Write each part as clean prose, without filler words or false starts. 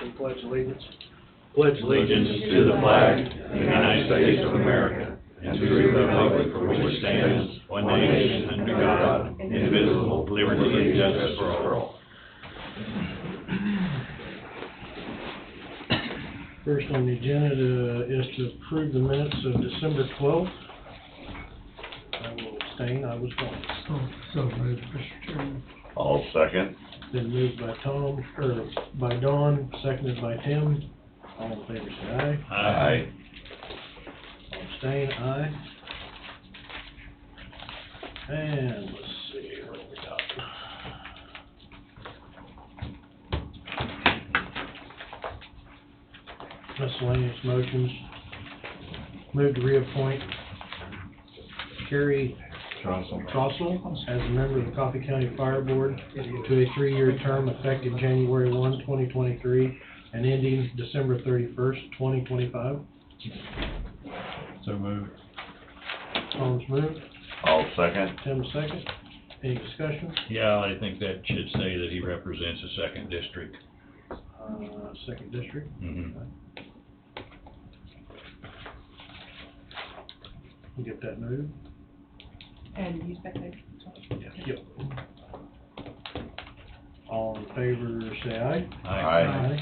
and pledge allegiance. Pledge Allegiance to the flag of the United States of America and to the republic for which it stands, one nation, under God, indivisible, with liberty and justice for all. First on the agenda is to approve the minutes of December 12th. I will abstain, I was gone. So moved, Mr. Chairman. All second. Been moved by Tom, or by Don, seconded by Tim. All in favor say aye. Aye. All abstain, aye. And let's see, what do we got? Miscellaneous motions. Move to reappoint Carrie Trossel as a member of the Coffee County Fire Board to a 3-year term effective January 1, 2023 and ending December 31st, 2025. So moved. Tom's moved, All second. Tim second. Any discussion? Yeah, I think that should say that he represents a second district. Second district. Mhm. You get that noted? And you seconded? Yep. All in favor, say aye. Aye.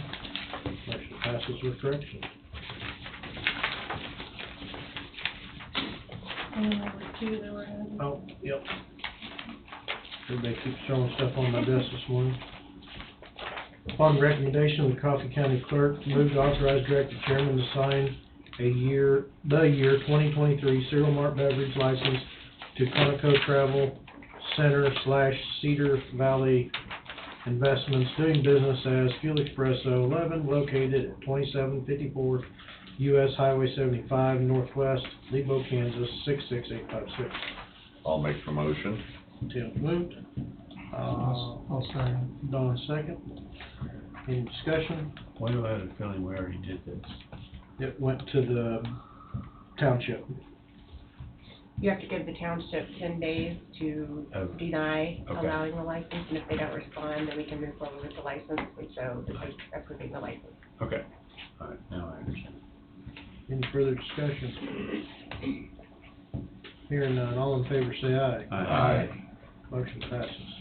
Motion passes with correction. And then there were two that were added. Oh, yep. Everybody keeps throwing stuff on my desk this morning. Upon recommendation of the Coffee County Clerk, move to authorize Director Chairman to sign the year 2023 Cereal Mart Beverage License to Conoco Travel Center / Cedar Valley Investments, doing business as Fuel Expresso 11, located at 2754 US Highway 75 Northwest, Lebo, Kansas 66856. I'll make the motion. Tim moved. I'll second. Don second. Any discussion? Why do I have a feeling we already did this? It went to the township. You have to give the township 10 days to Oh. deny Okay. allowing the license, and if they don't respond, then we can move forward with the license, and so this is approving the license. Okay. All right, now I understand. Any further discussion? Hearing none, all in favor say aye. Aye. Motion passes.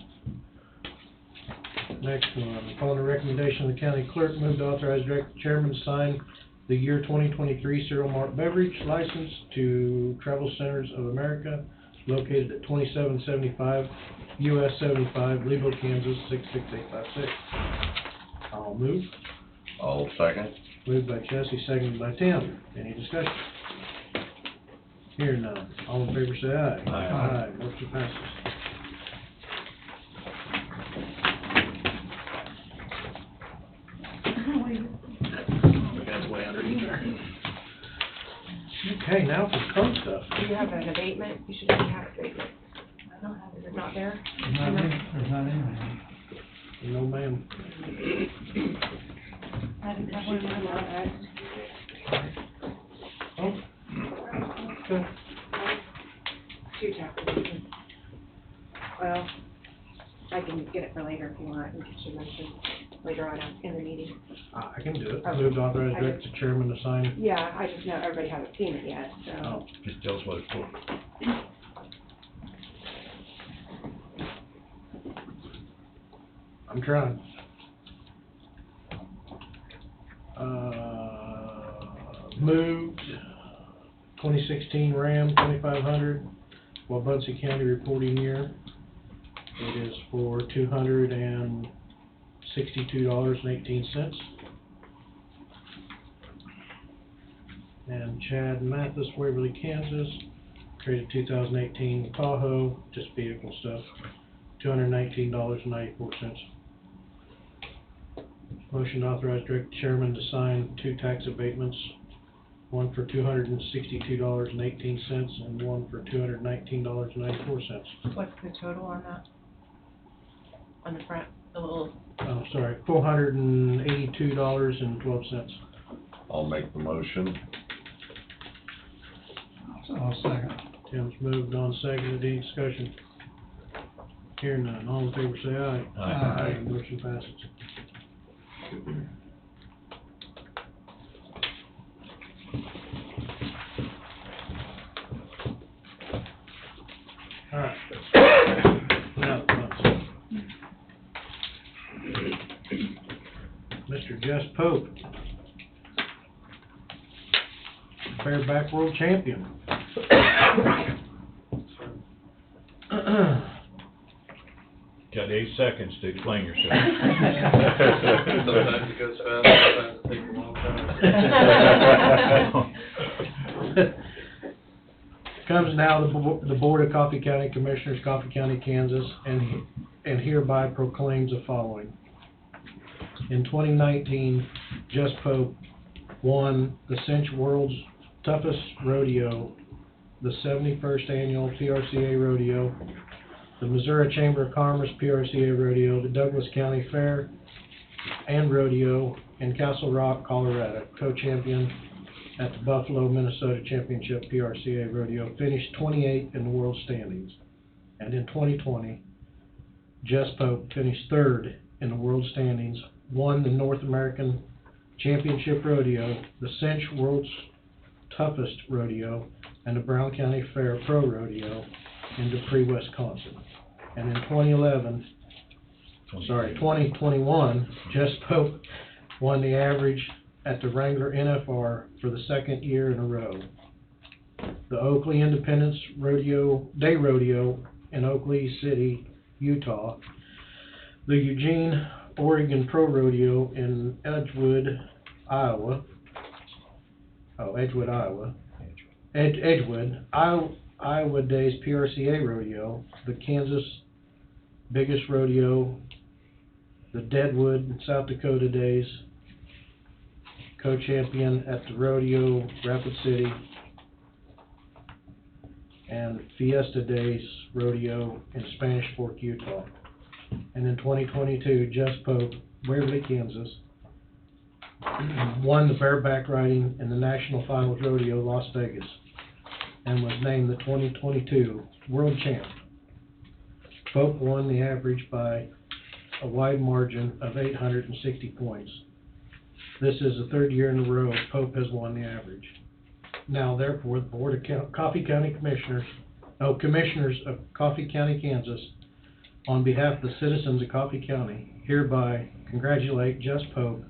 Next one, upon the recommendation of the county clerk, move to authorize Director Chairman to sign the year 2023 Cereal Mart Beverage License to Travel Centers of America, located at 2775 US 75, Lebo, Kansas 66856. I'll move. All second. Moved by Jesse, seconded by Tim. Any discussion? Hearing none. All in favor say aye. Aye. Motion passes. That's way underneath there. Okay, now for phone stuff. Do you have an abatement? You should have an abatement. I don't have it. Is it not there? There's not anything. No, ma'am. I didn't have one in my Oh. Okay. Two chapters. Well, I can get it for later if you want, we should mention later on in the meeting. I can do it. Okay. Move to authorize Director Chairman to sign. Yeah, I just know everybody hasn't seen it yet, so. Oh, Just tell us what it's for. I'm trying. Moved 2016 Ram 2500, Wabunsee County reporting year. It is for $262.18. And Chad Mathis, Waverly, Kansas, traded 2018 Tahoe, just vehicle stuff, $219.94. Motion to authorize Director Chairman to sign 2 tax abatements, one for $262.18 and one for $219.94. What's the total on that? On the front, the little, Oh, sorry, $482.12. I'll make the motion. I'll second. Tim's moved on second. Any discussion? Hearing none. All in favor say aye. Aye. Motion passes. Mr. Jess Pope, bareback world champion. Got 8 seconds to explain yourself. Sometimes it goes fast, sometimes it takes a long time. Comes now the Board of Coffee County Commissioners, Coffee County, Kansas, and hereby proclaims the following. In 2019, Jess Pope won the Cinch World's Toughest Rodeo, the 71st Annual PRCA Rodeo, the Missouri Chamber of Commerce PRCA Rodeo, the Douglas County Fair and Rodeo in Castle Rock, Colorado. Co-champion at the Buffalo, Minnesota Championship PRCA Rodeo, finished 28th in the world standings. And in 2020, Jess Pope finished 3rd in the world standings, won the North American Championship Rodeo, the Cinch World's Toughest Rodeo, and the Brown County Fair Pro Rodeo in Dupree, Wisconsin. And in 2021, Jess Pope won the average at the Wrangler NFR for the 2nd year in a row. The Oakley Independence Day Rodeo in Oakley City, Utah. The Eugene, Oregon Pro Rodeo in Edgewood, Iowa. Edgewood, Iowa Days PRCA Rodeo, the Kansas Biggest Rodeo, the Deadwood, South Dakota Days, co-champion at the Rodeo Rapid City, and Fiesta Days Rodeo in Spanish Fork, Utah. And in 2022, Jess Pope, Waverly, Kansas, won the bareback riding in the National Finals Rodeo, Las Vegas, and was named the 2022 World Champ. Pope won the average by a wide margin of 860 points. This is the 3rd year in a row Pope has won the average. Now, therefore, the Board of Coffee County Commissioners of Coffee County, Kansas, on behalf of the citizens of Coffee County, hereby congratulate Jess Pope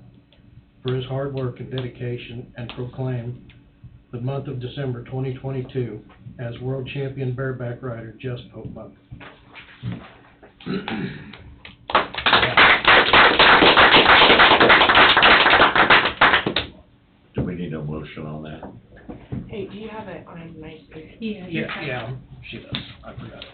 for his hard work and dedication and proclaim the month of December 2022 as World Champion Bareback Rider Jess Pope Month. Do we need a motion on that? Hey, do you have it on my screen? Yeah, she does. I forgot it.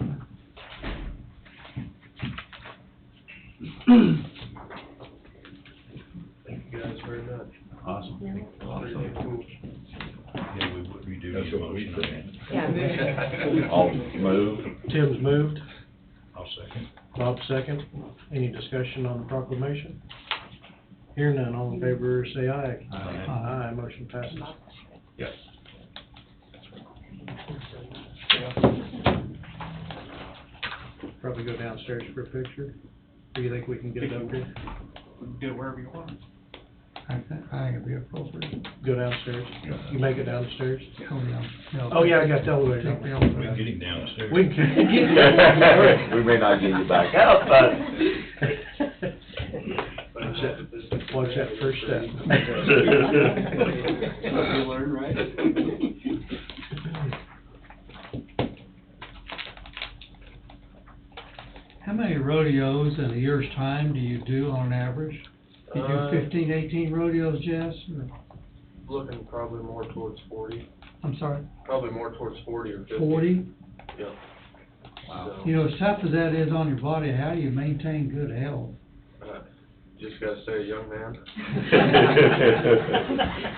Thank you guys very much. Awesome. Pretty cool. Yeah, we do need a motion on that. Yeah. All move. Tim's moved. I'll second. Bob second. Any discussion on the proclamation? Hear none, all in favor say aye. Aye. Aye, motion passes. Yes. Probably go downstairs for a picture. Do you think we can get it up here? Get it wherever you want. I think it'd be appropriate. Go downstairs? You make it down the stairs? Oh, yeah. Oh, yeah, I got the elevator. Take the We elevator. can get him down the stairs. We can. We may not get you back out, but. Watch that first step. You learn, right? How many rodeos in a year's time do you do on average? You do 15, 18 rodeos, Jess? Or- Looking probably more towards 40, I'm sorry, probably more towards 40 or 50. 40? Yeah. Wow. You know, as tough as that is on your body, how do you maintain good health? Just gotta stay a young man.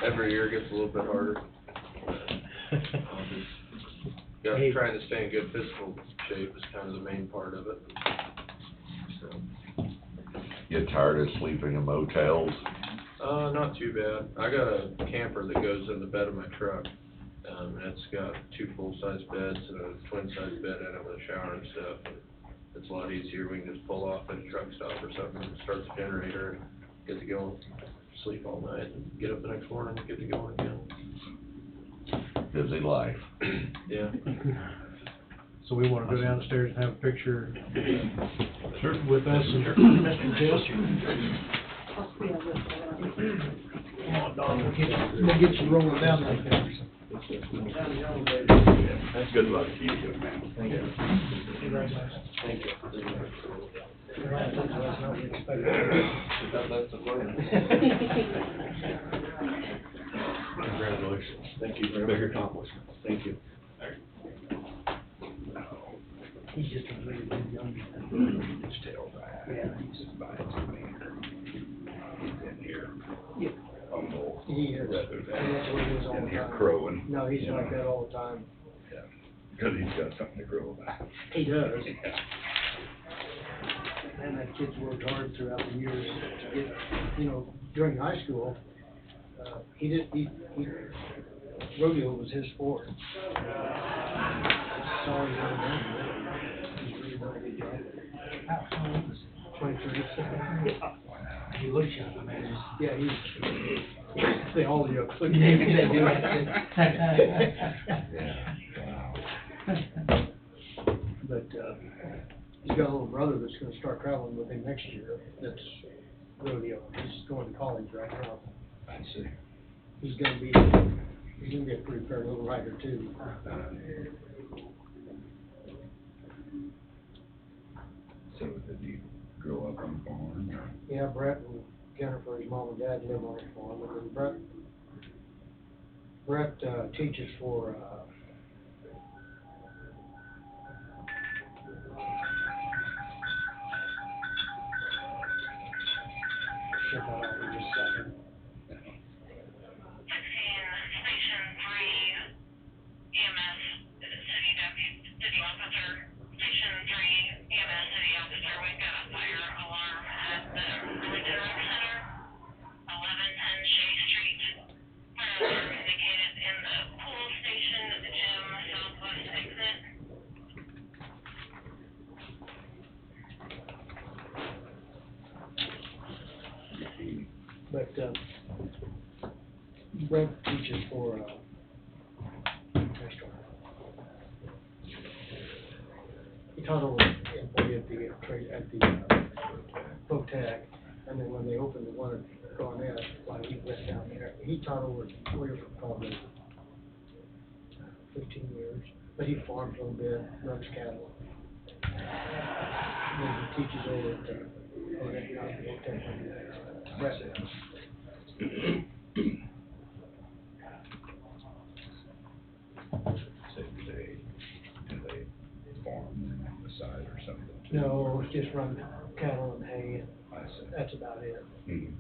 Every year gets a little bit harder. Hey. Trying to stay in good physical shape is kind of the main part of it. So, Get tired of sleeping in motels? not too bad. I got a camper that goes in the bed of my truck. And it's got 2 full-size beds and a twin-size bed in it with a shower and stuff. And it's a lot easier. We can just pull off at a truck stop or something and start the generator and get to go, sleep all night, and get up the next morning and get to going again. Busy life. Yeah. So we wanna go downstairs and have a picture Sure. with us and Mr. Jess? Come on, Don, we'll get you rolling down that hill. That's good luck to you, good man. Thank you. Thank you. Congratulations. Thank you very much. Big accomplishment. Thank you. He's just a really good young man. His tail back. Yeah. He's by his finger. He's in here. Yeah. Humble. He is. Rather than And that's what he is all in the here time. crowing. No, he's like that all the time. Yeah. Because he's got something to grow about. He does. Yeah. And that kid's worked hard throughout the years to get, you know, during high school, he rodeo was his sport. That's all he's ever done. He's really done a good job. How old is he? 23. He looks young, man. Yeah, they all look young. Yeah. But, he's got a little brother that's gonna start traveling with him next year, that's rodeo, he's going to college right now. I see. He's gonna be a pretty fair little rider too. So did he grow up on a farm or? Yeah, Brett and Jennifer, his mom and dad live on a farm, and then Brett teaches for, shit, I'll be just a second. 16, Station 3, EMS, city officer. Station 3, EMS, city officer, we've got a fire alarm at the Religion Rec Center, 1110 Shea Street. Fire alarm indicated in the pool station, gym, southwest exit. But, Brett teaches for, he taught over in Boyd at the Botag, and then when they opened the one at Garnett, like he went down there, he taught over at Boyd for probably 15 years, but he farms a little bit, runs cattle. And then he teaches over at, Garnett, not Botag, Brett. So do they farm on the side or something? No, it's just run cattle and hay, and I see. that's about it. Mhm.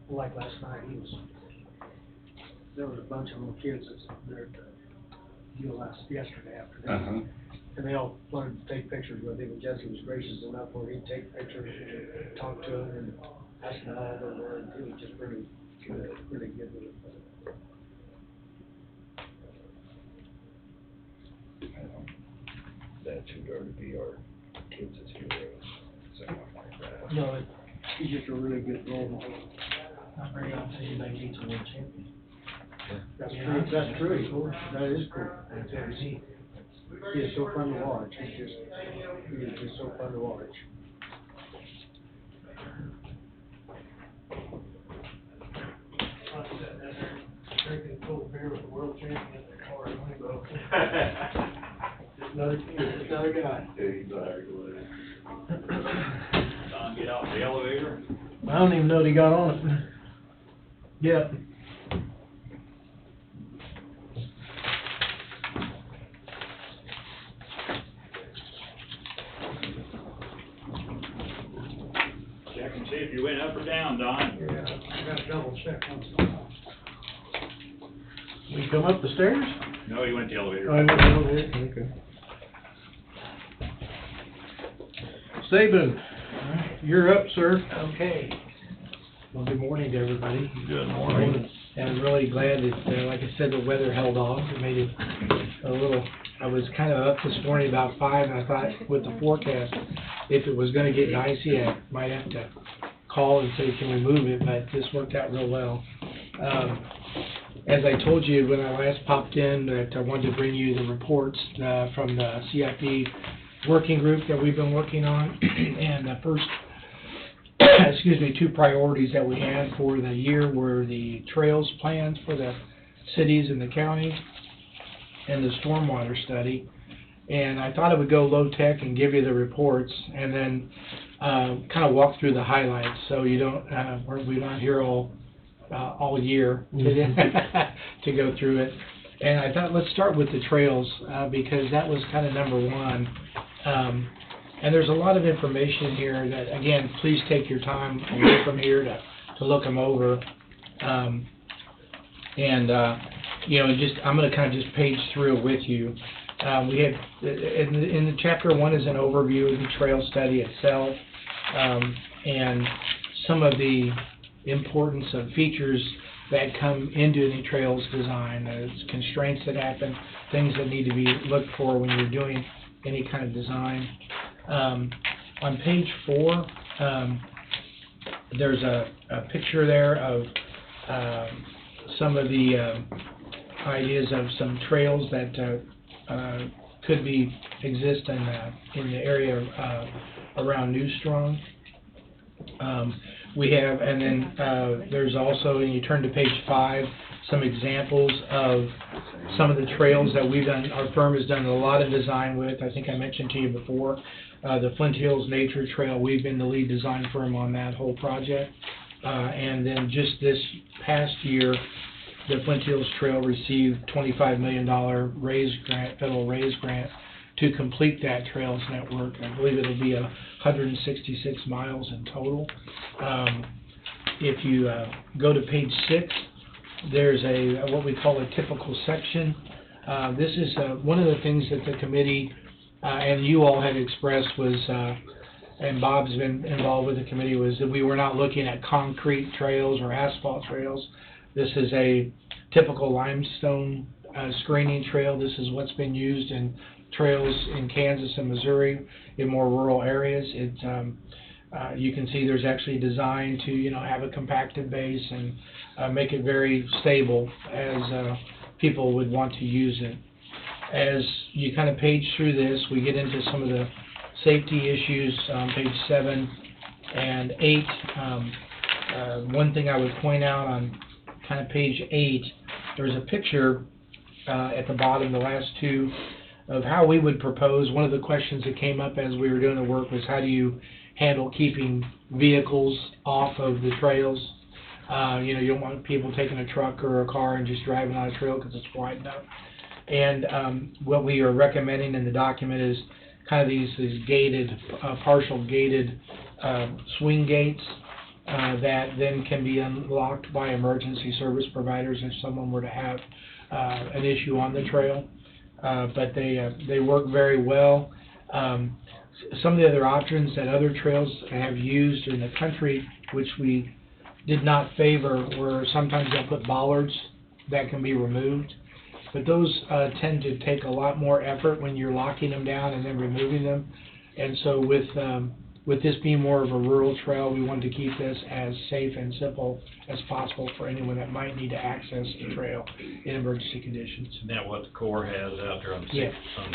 Like last night, there was a bunch of little kids that's there at the deal yesterday afternoon. Uh-huh. And they all wanted to take pictures with him, and Jesse was gracious enough where he'd take pictures and talk to them and ask them how they were, and he was just really good with it. That's who are to be our kids as heroes, something like that. No, he's just a really good role model. I'm very honest, anybody needs a world champion. That's true, that's true, that is cool. That's every He is so fun to watch, he is just so fun to watch. Drinking cold beer with the world champion in the car, Rainbow. Just another guy. Exactly. Don, get out the elevator. I don't even know that he got on it. Yep. Check and see if you went up or down, Don. I gotta double check on something. We come up the stairs? No, he went the elevator. I went down there, okay. Saban, you're up, sir. Okay. Well, good morning to everybody. Good morning. And I'm really glad that, like I said, the weather held off. It made it a little, I was kind of up this morning about 5, and I thought with the forecast, if it was going to get icy, I might have to call and say, can we move it, but this worked out real well. As I told you when I last popped in, that I wanted to bring you the reports from the CIP working group that we've been working on, and the first, excuse me, 2 priorities that we had for the year were the trails plans for the cities and the counties, and the stormwater study. And I thought I would go low-tech and give you the reports, and then kind of walk through the highlights, so you don't, we're not here all year to go through it. And I thought, let's start with the trails, because that was kind of number 1. And there's a lot of information here that, again, please take your time away from here to look them over. You know, just I'm going to kind of just page through it with you. We have in the chapter 1 is an overview of the trail study itself, and some of the importance of features that come into any trails design. There's constraints that happen, things that need to be looked for when you're doing any kind of design. On page 4, there's a picture there of some of the ideas of some trails that could exist in the area around New Strong. We have, and then there's also, and you turn to page 5, some examples of some of the trails that we've done. Our firm has done a lot of design with. I think I mentioned to you before, the Flint Hills Nature Trail. We've been the lead design firm on that whole project. And then just this past year, the Flint Hills Trail received $25 million federal RAISE grant to complete that trails network. I believe it'll be 166 miles in total. If you go to page 6, there's what we call a typical section. This is one of the things that the committee and you all had expressed was, and Bob's been involved with the committee, was that we were not looking at concrete trails or asphalt trails. This is a typical limestone screening trail. This is what's been used in trails in Kansas and Missouri in more rural areas. You can see there's actually designed to have a compacted base and make it very stable as people would want to use it. As you kind of page through this, we get into some of the safety issues on page 7 and 8. One thing I would point out on kind of page 8, there's a picture at the bottom, the last 2, of how we would propose. One of the questions that came up as we were doing the work was, how do you handle keeping vehicles off of the trails? You don't want people taking a truck or a car and just driving on a trail because it's wide enough. And what we are recommending in the document is kind of these gated, partial gated swing gates that then can be unlocked by emergency service providers if someone were to have an issue on the trail. But they work very well. Some of the other options that other trails have used in the country, which we did not favor, were sometimes they'll put bollards that can be removed. But those tend to take a lot more effort when you're locking them down and then removing them. And so with this being more of a rural trail, we wanted to keep this as safe and simple as possible for anyone that might need to access the trail in emergency conditions. Isn't that what the Corps has out there on the 6th, Yes. on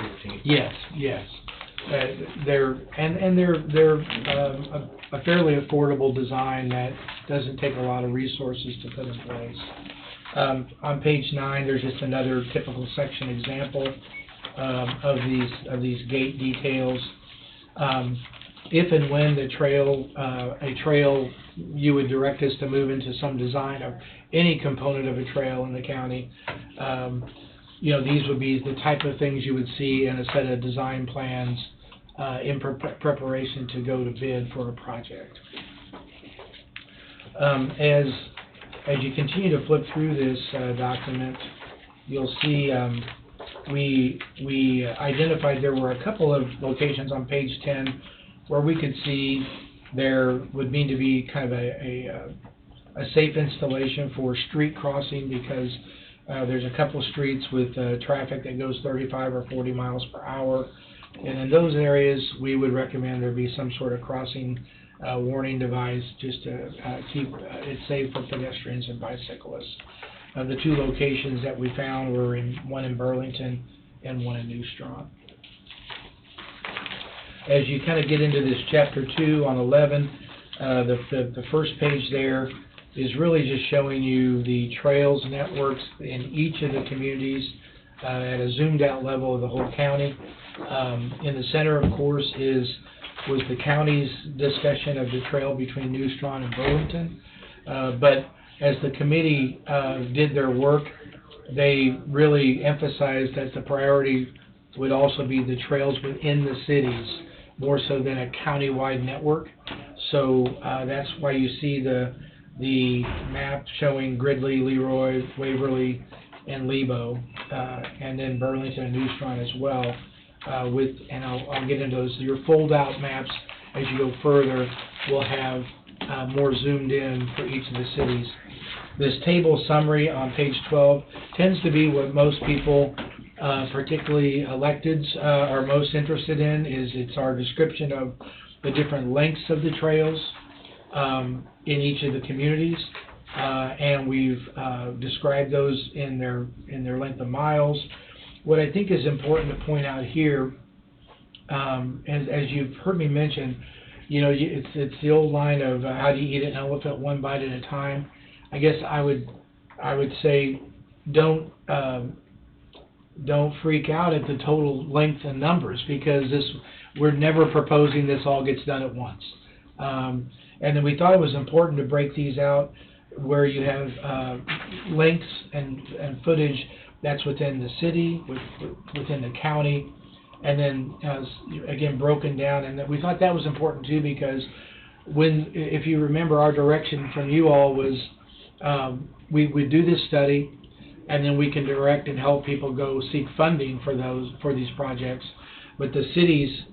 15th? Yes. They're a fairly affordable design that doesn't take a lot of resources to put in place. On page 9, there's just another typical section example of these gate details. If and when the a trail, you would direct us to move into some design of any component of a trail in the county, these would be the type of things you would see in a set of design plans in preparation to go to bid for a project. As you continue to flip through this document, you'll see we identified there were a couple of locations on page 10 where we could see there would need to be kind of a safe installation for street crossing, because there's a couple of streets with traffic that goes 35 or 40 miles per hour. And in those areas, we would recommend there be some sort of crossing warning device just to keep it safe for pedestrians and bicyclists. The two locations that we found were one in Burlington and one in New Strong. As you kind of get into this chapter 2 on 11, the first page there is really just showing you the trails networks in each of the communities at a zoomed out level of the whole county. In the center, of course, was the county's discussion of the trail between New Strong and Burlington. But as the committee did their work, they really emphasized that the priority would also be the trails within the cities, more so than a county-wide network. So that's why you see the map showing Gridley, Leroy, Waverly, and Lebo, and then Burlington and New Strong as well. And I'll get into those. Your fold-out maps, as you go further, will have more zoomed in for each of the cities. This table summary on page 12 tends to be what most people, particularly electeds, are most interested in. It's our description of the different lengths of the trails in each of the communities, and we've described those in their length of miles. What I think is important to point out here, as you've heard me mention, it's the old line of how do you eat an elephant one bite at a time. I guess I would say don't freak out at the total length and numbers, because we're never proposing this all gets done at once. And then we thought it was important to break these out where you have links and footage that's within the city, within the county, and then again broken down. And we thought that was important too, because if you remember, our direction from you all was we would do this study, and then we can direct and help people go seek funding for these projects. But the cities,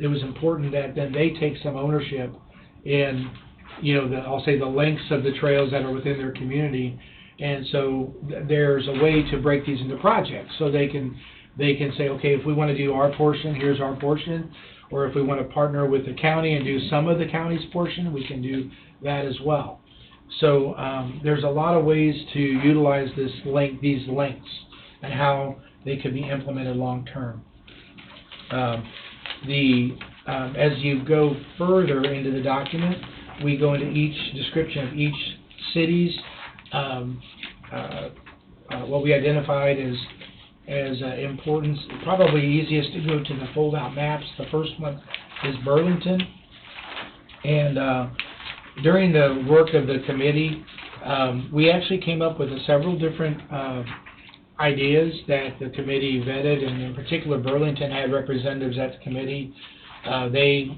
it was important that then they take some ownership in, I'll say the lengths of the trails that are within their community. And so there's a way to break these into projects, so they can say, okay, if we want to do our portion, here's our portion, or if we want to partner with the county and do some of the county's portion, we can do that as well. So there's a lot of ways to utilize these lengths and how they could be implemented long term. As you go further into the document, we go into each description of each city's what we identified as importance. Probably easiest to go to the fold-out maps. The first one is Burlington, and during the work of the committee, we actually came up with several different ideas that the committee vetted, and in particular Burlington had representatives at the committee. They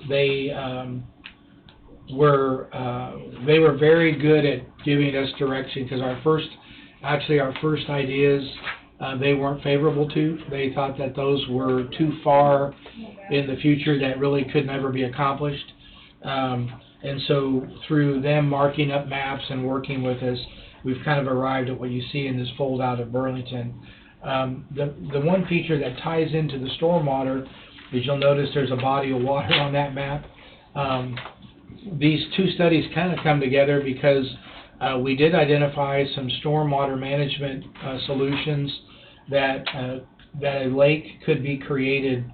were very good at giving us direction, because our first ideas they weren't favorable to. They thought that those were too far in the future, that really could never be accomplished. And so through them marking up maps and working with us, we've kind of arrived at what you see in this fold out of Burlington. The one feature that ties into the stormwater is, you'll notice there's a body of water on that map. These two studies kind of come together because we did identify some stormwater management solutions that a lake could be created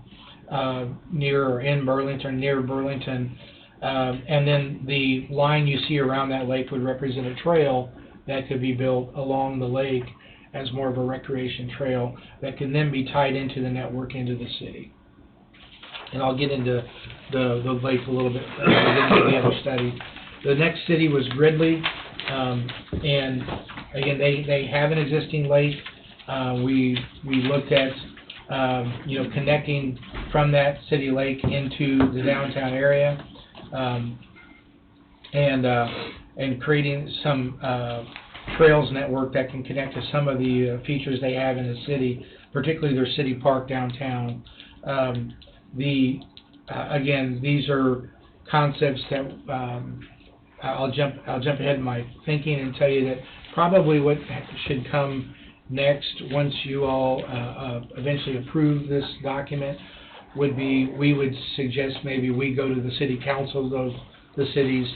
near or in Burlington, near Burlington, and then the line you see around that lake would represent a trail that could be built along the lake as more of a recreation trail that can then be tied into the network into the city. And I'll get into the lake a little bit into the other study. The next city was Gridley, and again they have an existing lake. We looked at connecting from that city lake into the downtown area, and creating some trails network that can connect to some of the features they have in the city, particularly their city park downtown. Again, these are concepts that I'll jump ahead in my thinking and tell you that probably what should come next, once you all eventually approve this document, would be, we would suggest maybe we go to the city councils of the cities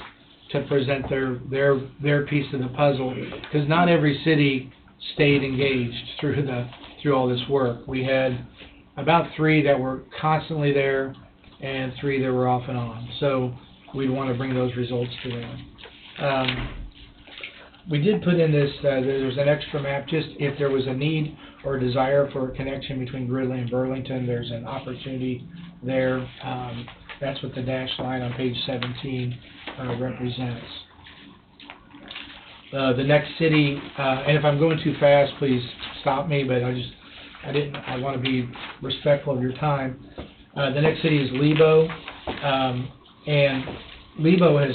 to present their piece of the puzzle, because not every city stayed engaged through all this work. We had about 3 that were constantly there and 3 that were off and on. So we'd want to bring those results to them. We did put in this, there's an extra map, just if there was a need or a desire for a connection between Gridley and Burlington, there's an opportunity there. That's what the dashed line on page 17 represents. The next city, and if I'm going too fast, please stop me, but I want to be respectful of your time. The next city is Lebo, and Lebo has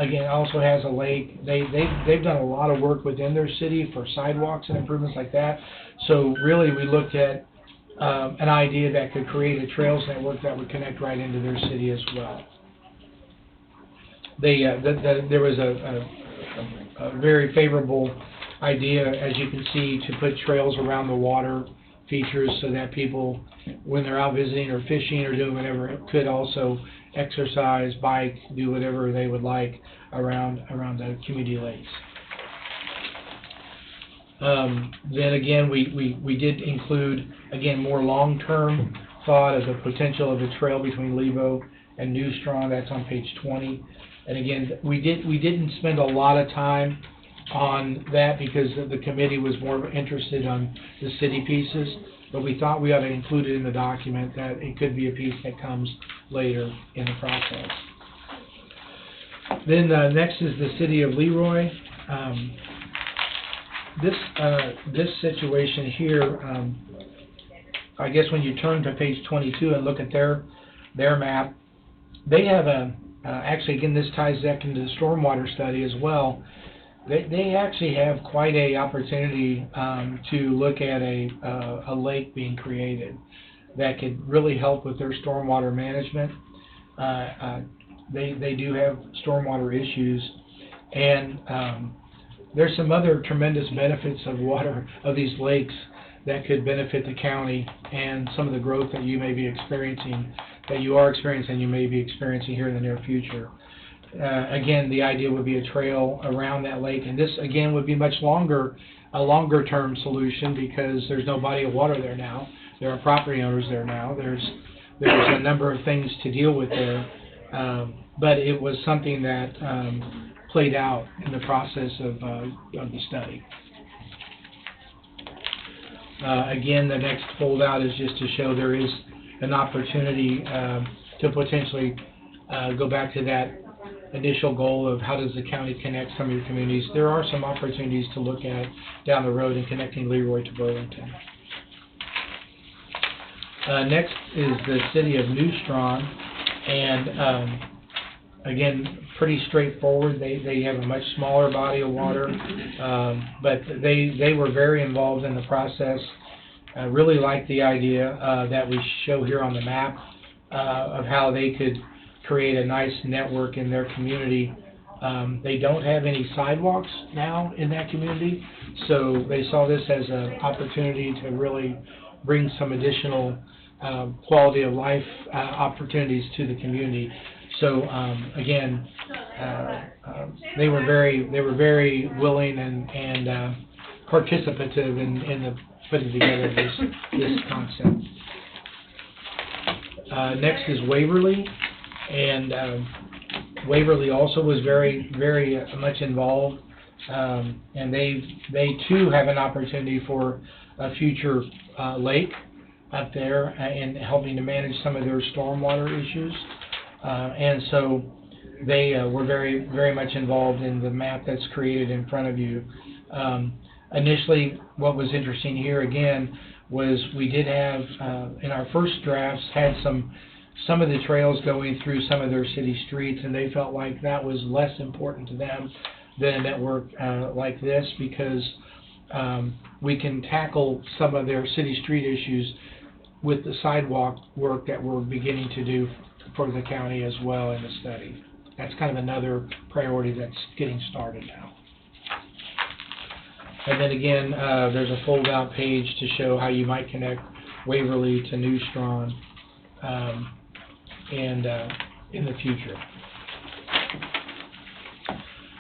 again, also has a lake. They've done a lot of work within their city for sidewalks and improvements like that. So really, we looked at an idea that could create a trails network that would connect right into their city as well. There was a very favorable idea, as you can see, to put trails around the water features so that people, when they're out visiting or fishing or doing whatever, could also exercise, bike, do whatever they would like around the community lakes. Then again, we did include, again, more long-term thought of the potential of a trail between Lebo and New Strong. That's on page 20. And again, we didn't spend a lot of time on that because the committee was more interested on the city pieces, but we thought we ought to include it in the document, that it could be a piece that comes later in the process. Then next is the city of Leroy. This situation here, I guess when you turn to page 22 and look at their map, they have actually, again, this ties back into the stormwater study as well. They actually have quite a opportunity to look at a lake being created that could really help with their stormwater management. They do have stormwater issues, and there's some other tremendous benefits of water, of these lakes, that could benefit the county, and some of the growth that you may be experiencing, that you are experiencing, you may be experiencing here in the near future. Again, the idea would be a trail around that lake, and this again would be a longer term solution, because there's no body of water there now. There are property owners there now. There's a number of things to deal with there, but it was something that played out in the process of the study. Again, the next foldout is just to show there is an opportunity to potentially go back to that initial goal of how does the county connect some of your communities. There are some opportunities to look at down the road in connecting Leroy to Burlington. Next is the city of New Strong, and again, pretty straightforward. They have a much smaller body of water, but they were very involved in the process. I really like the idea that we show here on the map of how they could create a nice network in their community. They don't have any sidewalks now in that community, so they saw this as an opportunity to really bring some additional quality of life opportunities to the community. So again, they were very willing and participative in the putting together this concept. Next is Waverly, and Waverly also was very much involved, and they too have an opportunity for a future lake up there and helping to manage some of their stormwater issues. And so they were very much involved in the map that's created in front of you. Initially, what was interesting here again was we did have in our first drafts had some of the trails going through some of their city streets, and they felt like that was less important to them than a network like this, because we can tackle some of their city street issues with the sidewalk work that we're beginning to do for the county as well in the study. that's kind of another priority that's getting started now. And then again, there's a fold-out page to show how you might connect Waverly to New Strawn, and in the future.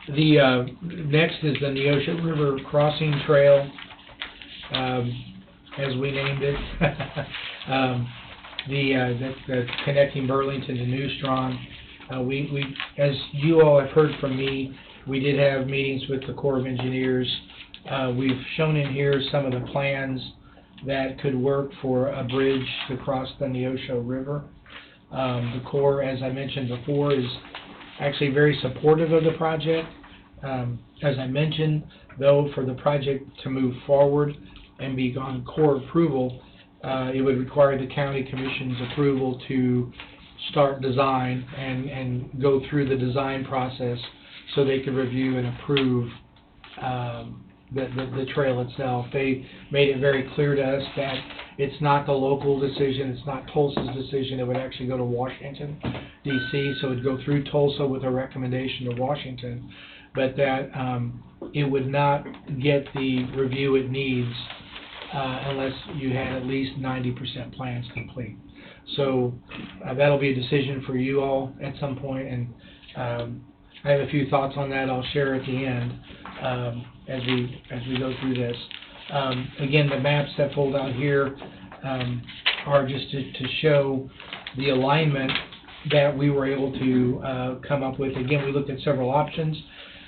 The next is the Neosho River Crossing Trail, as we named it. That's connecting Burlington to New Strawn. We, as you all have heard from me, we did have meetings with the Corps of Engineers. We've shown in here some of the plans that could work for a bridge to cross the Neosho River. The Corps, as I mentioned before, is actually very supportive of the project. As I mentioned, though, for the project to move forward and be on Corps approval, it would require the County Commission's approval to start design and go through the design process so they could review and approve the trail itself. They made it very clear to us that it's not the local decision, it's not Tulsa's decision, it would actually go to Washington, D.C., so it would go through Tulsa with a recommendation to Washington, but that it would not get the review it needs unless you had at least 90% plans complete. So that'll be a decision for you all at some point, and I have a few thoughts on that I'll share at the end as we go through this. Again, the maps that fold out here are just to show the alignment that we were able to come up with. Again, we looked at several options,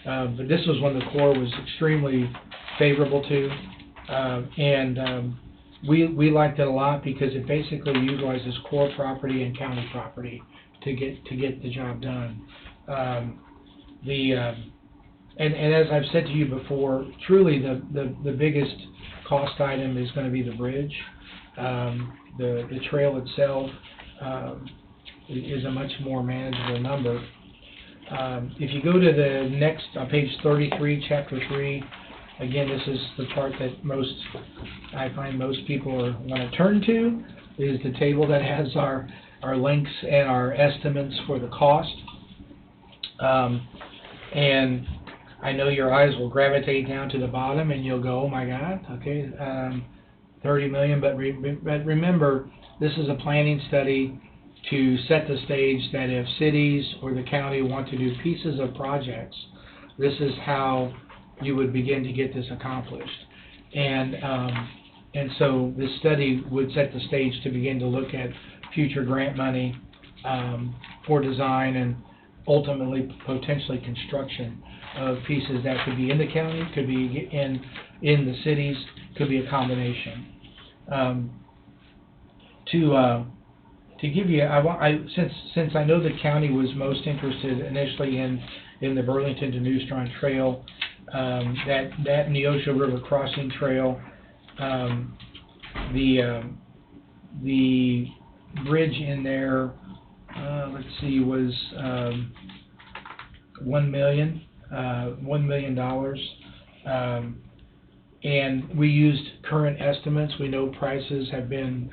but this was one the Corps was extremely favorable to, and we liked it a lot because it basically utilizes Corps property and county property to get the job done. And as I've said to you before, truly the biggest cost item is going to be the bridge. The trail itself is a much more manageable number. If you go to the next, page 33, chapter 3, again, this is the part that I find most people want to turn to, is the table that has our links and our estimates for the cost. And I know your eyes will gravitate down to the bottom and you'll go, oh my God, okay, 30 million, but remember, this is a planning study to set the stage that if cities or the county want to do pieces of projects, this is how you would begin to get this accomplished. And so this study would set the stage to begin to look at future grant money for design and ultimately potentially construction of pieces that could be in the county, could be in the cities, could be a combination. To give you, since I know the county was most interested initially in the Burlington to New Strawn Trail, that Neosho River Crossing Trail, the bridge in there, let's see, was $1 million. And we used current estimates. We know prices have been,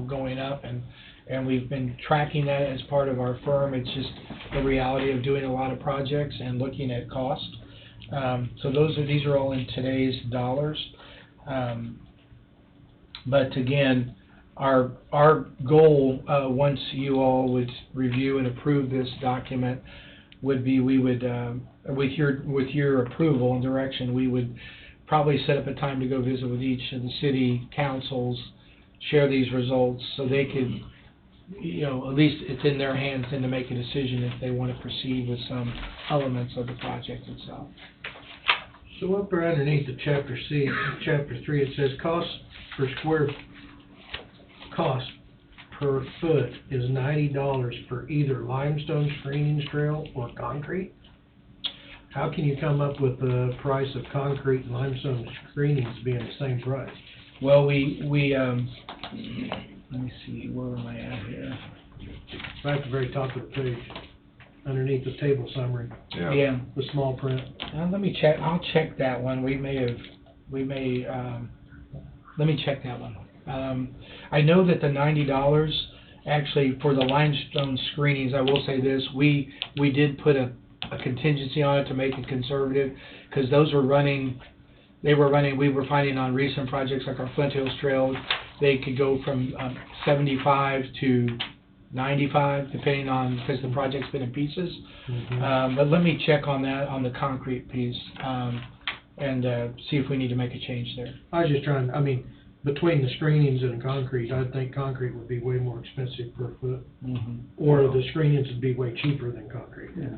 going up, and we've been tracking that as part of our firm. It's just the reality of doing a lot of projects and looking at cost. So these are all in today's dollars. But again, our goal, once you all would review and approve this document, would be we would, with your approval and direction, we would probably set up a time to go visit with each of the city councils, share these results, so they could, at least it's in their hands then to make a decision if they want to proceed with some elements of the project itself. So up there underneath the chapter 3, it says cost per foot is $90 for either limestone screening trail or concrete. How can you come up with the price of concrete and limestone screenings being the same price? Well, we let me see, where am I at here? Right at the very top of the page, underneath the table summary, Yeah. the small print. Let me check. I'll check that one. Let me check that one. I know that the $90, Actually, for the limestone screenings, I will say this, we did put a contingency on it to make it conservative, because those were running, we were finding on recent projects like our Flint Hills Trail, they could go from 75 to 95, depending on, because the project's been in pieces. But let me check on that, on the concrete piece, and see if we need to make a change there. I was just trying, I mean, between the screenings and the concrete, I think concrete would be way more expensive per foot. Or the screenings would be way cheaper than concrete. Yeah.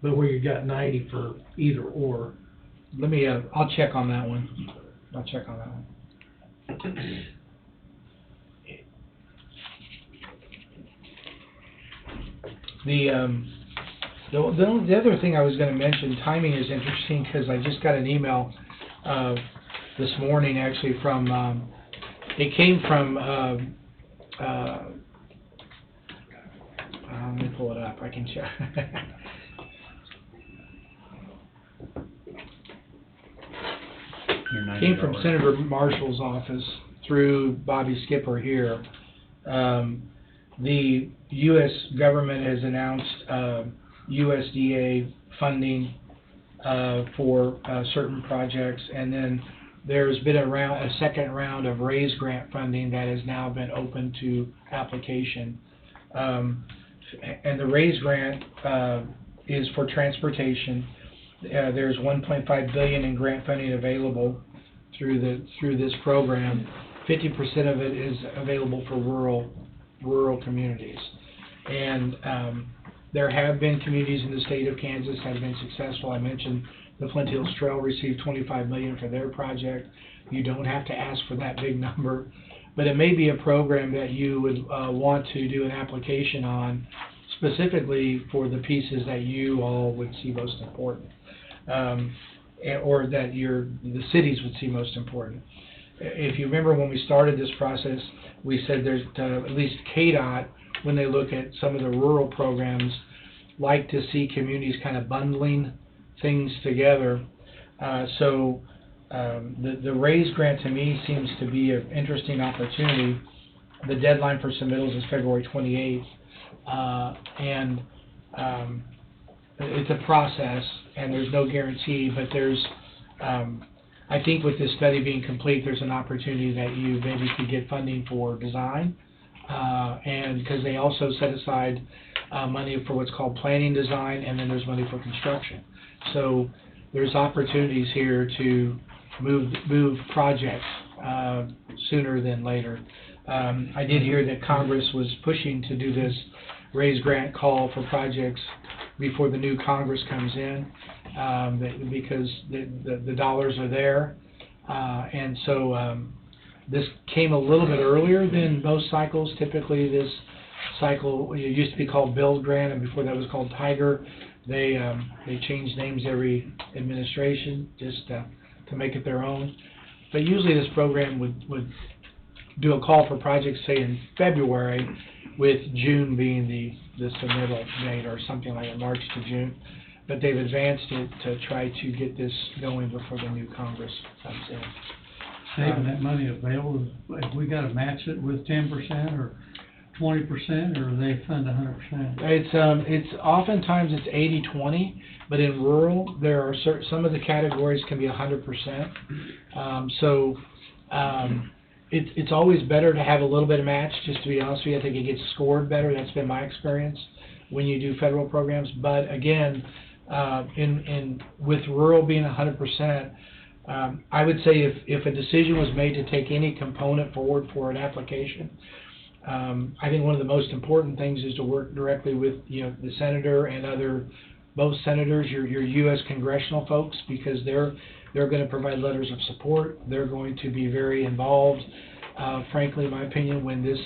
But where you got 90 for either or. Let me, I'll check on that one. I'll check on that one. The other thing I was going to mention, timing is interesting, because I just got an email this morning, actually, from, it came from, let me pull it up, I can check. Came from Senator Marshall's office through Bobby Skipper here. The U.S. government has announced USDA funding for certain projects, and then there's been a second round of RAISE grant funding that has now been open to application. And the RAISE grant is for transportation. There's $1.5 billion in grant funding available through this program. 50% of it is available for rural communities, and there have been communities in the state of Kansas that have been successful. I mentioned the Flint Hills Trail received $25 million for their project. You don't have to ask for that big number, but it may be a program that you would want to do an application on, specifically for the pieces that you all would see most important, or that the cities would see most important. If you remember when we started this process, we said there's at least KDOT, when they look at some of the rural programs, like to see communities kind of bundling things together. So the RAISE grant to me seems to be an interesting opportunity. The deadline for submittals is February 28th, and it's a process, and there's no guarantee, but there's I think with this study being complete, there's an opportunity that you maybe could get funding for design, and because they also set aside money for what's called planning design, and then there's money for construction. So there's opportunities here to move projects sooner than later. I did hear that Congress was pushing to do this RAISE grant call for projects before the new Congress comes in, because the dollars are there, and so this came a little bit earlier than most cycles. Typically this cycle, it used to be called Build Grant, and before that was called Tiger. They changed names every administration just to make it their own. But usually this program would do a call for projects, say in February, with June being the submittal date, or something like that, March to June. But they've advanced it to try to get this going before the new Congress comes in. Saving that money available, if we gotta match it with 10% or 20%, or they fund 100%? It's oftentimes it's 80-20, but in rural there are some of the categories can be 100%. It's always better to have a little bit of match. Just to be honest with you, I think it gets scored better. That's been my experience when you do federal programs. But again, with rural being 100%, I would say if a decision was made to take any component forward for an application, I think one of the most important things is to work directly with the senator and both senators, your U.S. congressional folks, because they're going to provide letters of support. They're going to be very involved. Frankly, in my opinion, when this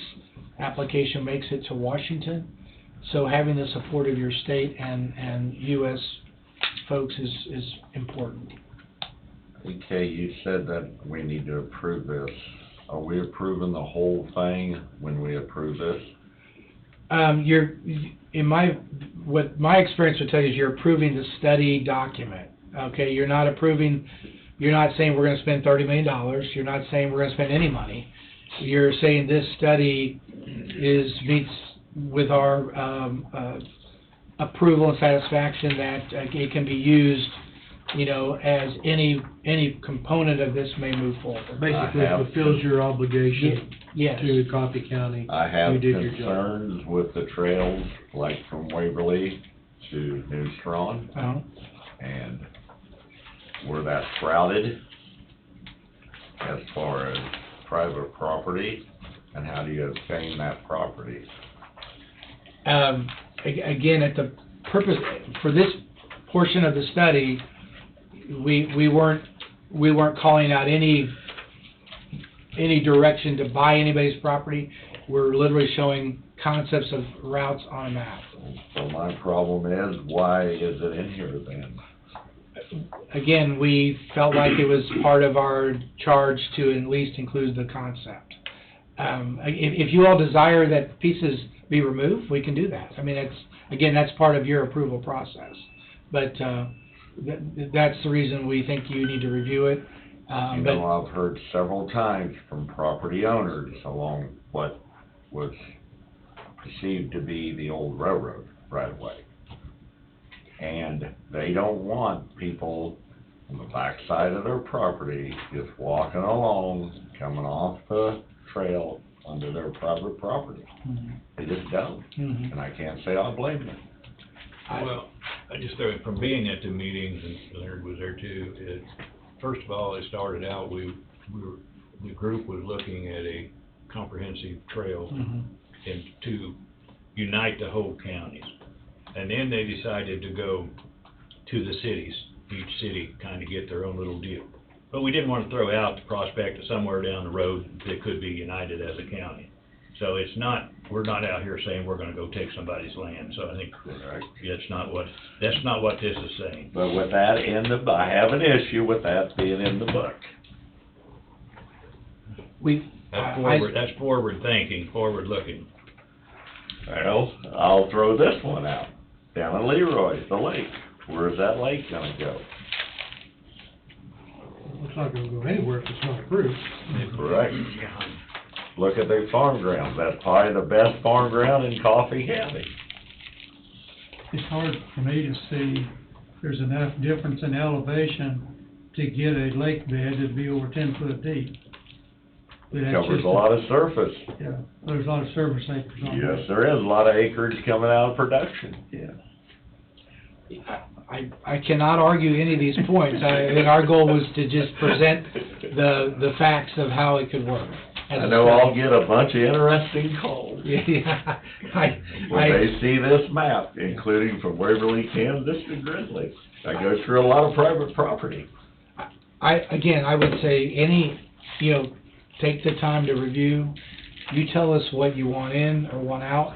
application makes it to Washington, so having the support of your state and U.S. folks is important. Okay, you said that we need to approve this. Are we approving the whole thing when we approve this? What my experience would tell you is you're approving the study document. Okay, you're not saying we're going to spend $30 million. You're not saying we're going to spend any money. you're saying this study meets with our, approval and satisfaction that it can be used, you know, as any component of this may move forward. Basically fulfills your obligation Yes. to Coffee County. I have You did your job. concerns with the trails, like from Waverly to New Strawn, and where that's routed as far as private property, and how do you obtain that property? Again, at the purpose, for this portion of the study, we weren't calling out any direction to buy anybody's property. We're literally showing concepts of routes on a map. So my problem is, why is it in here then? Again, we felt like it was part of our charge to at least include the concept. If you all desire that pieces be removed, we can do that. I mean, that's part of your approval process. But that's the reason we think you need to review it. You know, I've heard several times from property owners along what was perceived to be the old railroad right away. And they don't want people on the backside of their property just walking along, coming off the trail onto their private property. They just don't. And I can't say I blame them. Well, I just thought, from being at the meetings, and Leonard was there too, first of all, it started out, the group was looking at a comprehensive trail and to unite the whole counties. And then they decided to go to the cities, each city kind of get their own little deal. But we didn't want to throw out the prospect of somewhere down the road that could be united as a county. So we're not out here saying we're gonna go take somebody's land, so I think that's not what this is saying. But with that I have an issue with that being in the book. That's forward thinking, forward looking. Well, I'll throw this one out. Down in Leroy, the lake. Where's that lake gonna go? It's not gonna go anywhere if it's not approved. Correct. Look at their farm grounds. That's probably the best farm ground in Coffee County. It's hard for me to see there's enough difference in elevation to get a lake bed that'd be over 10 foot deep. It covers a lot of surface. Yeah, there's a lot of surface acres on Yes, there is a lot of acreage coming out of production. Yeah. I cannot argue any of these points. I think our goal was to just present the facts of how it could work. I know I'll get a bunch of interesting calls. Yeah, when they see this map, including from Waverly, Kansas to Grizzly. I go through a lot of private property. Again, I would say take the time to review. You tell us what you want in or want out.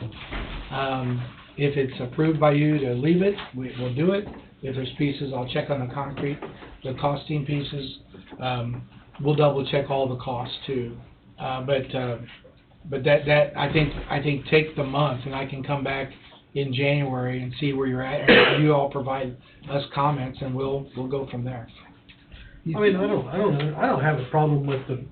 If it's approved by you to leave it, we'll do it. If there's pieces, I'll check on the concrete, the costing pieces. We'll double check all the costs too. But that I think take the month, and I can come back in January and see where you're at. And you all provide us comments, and we'll go from there. I mean, I don't have a problem with the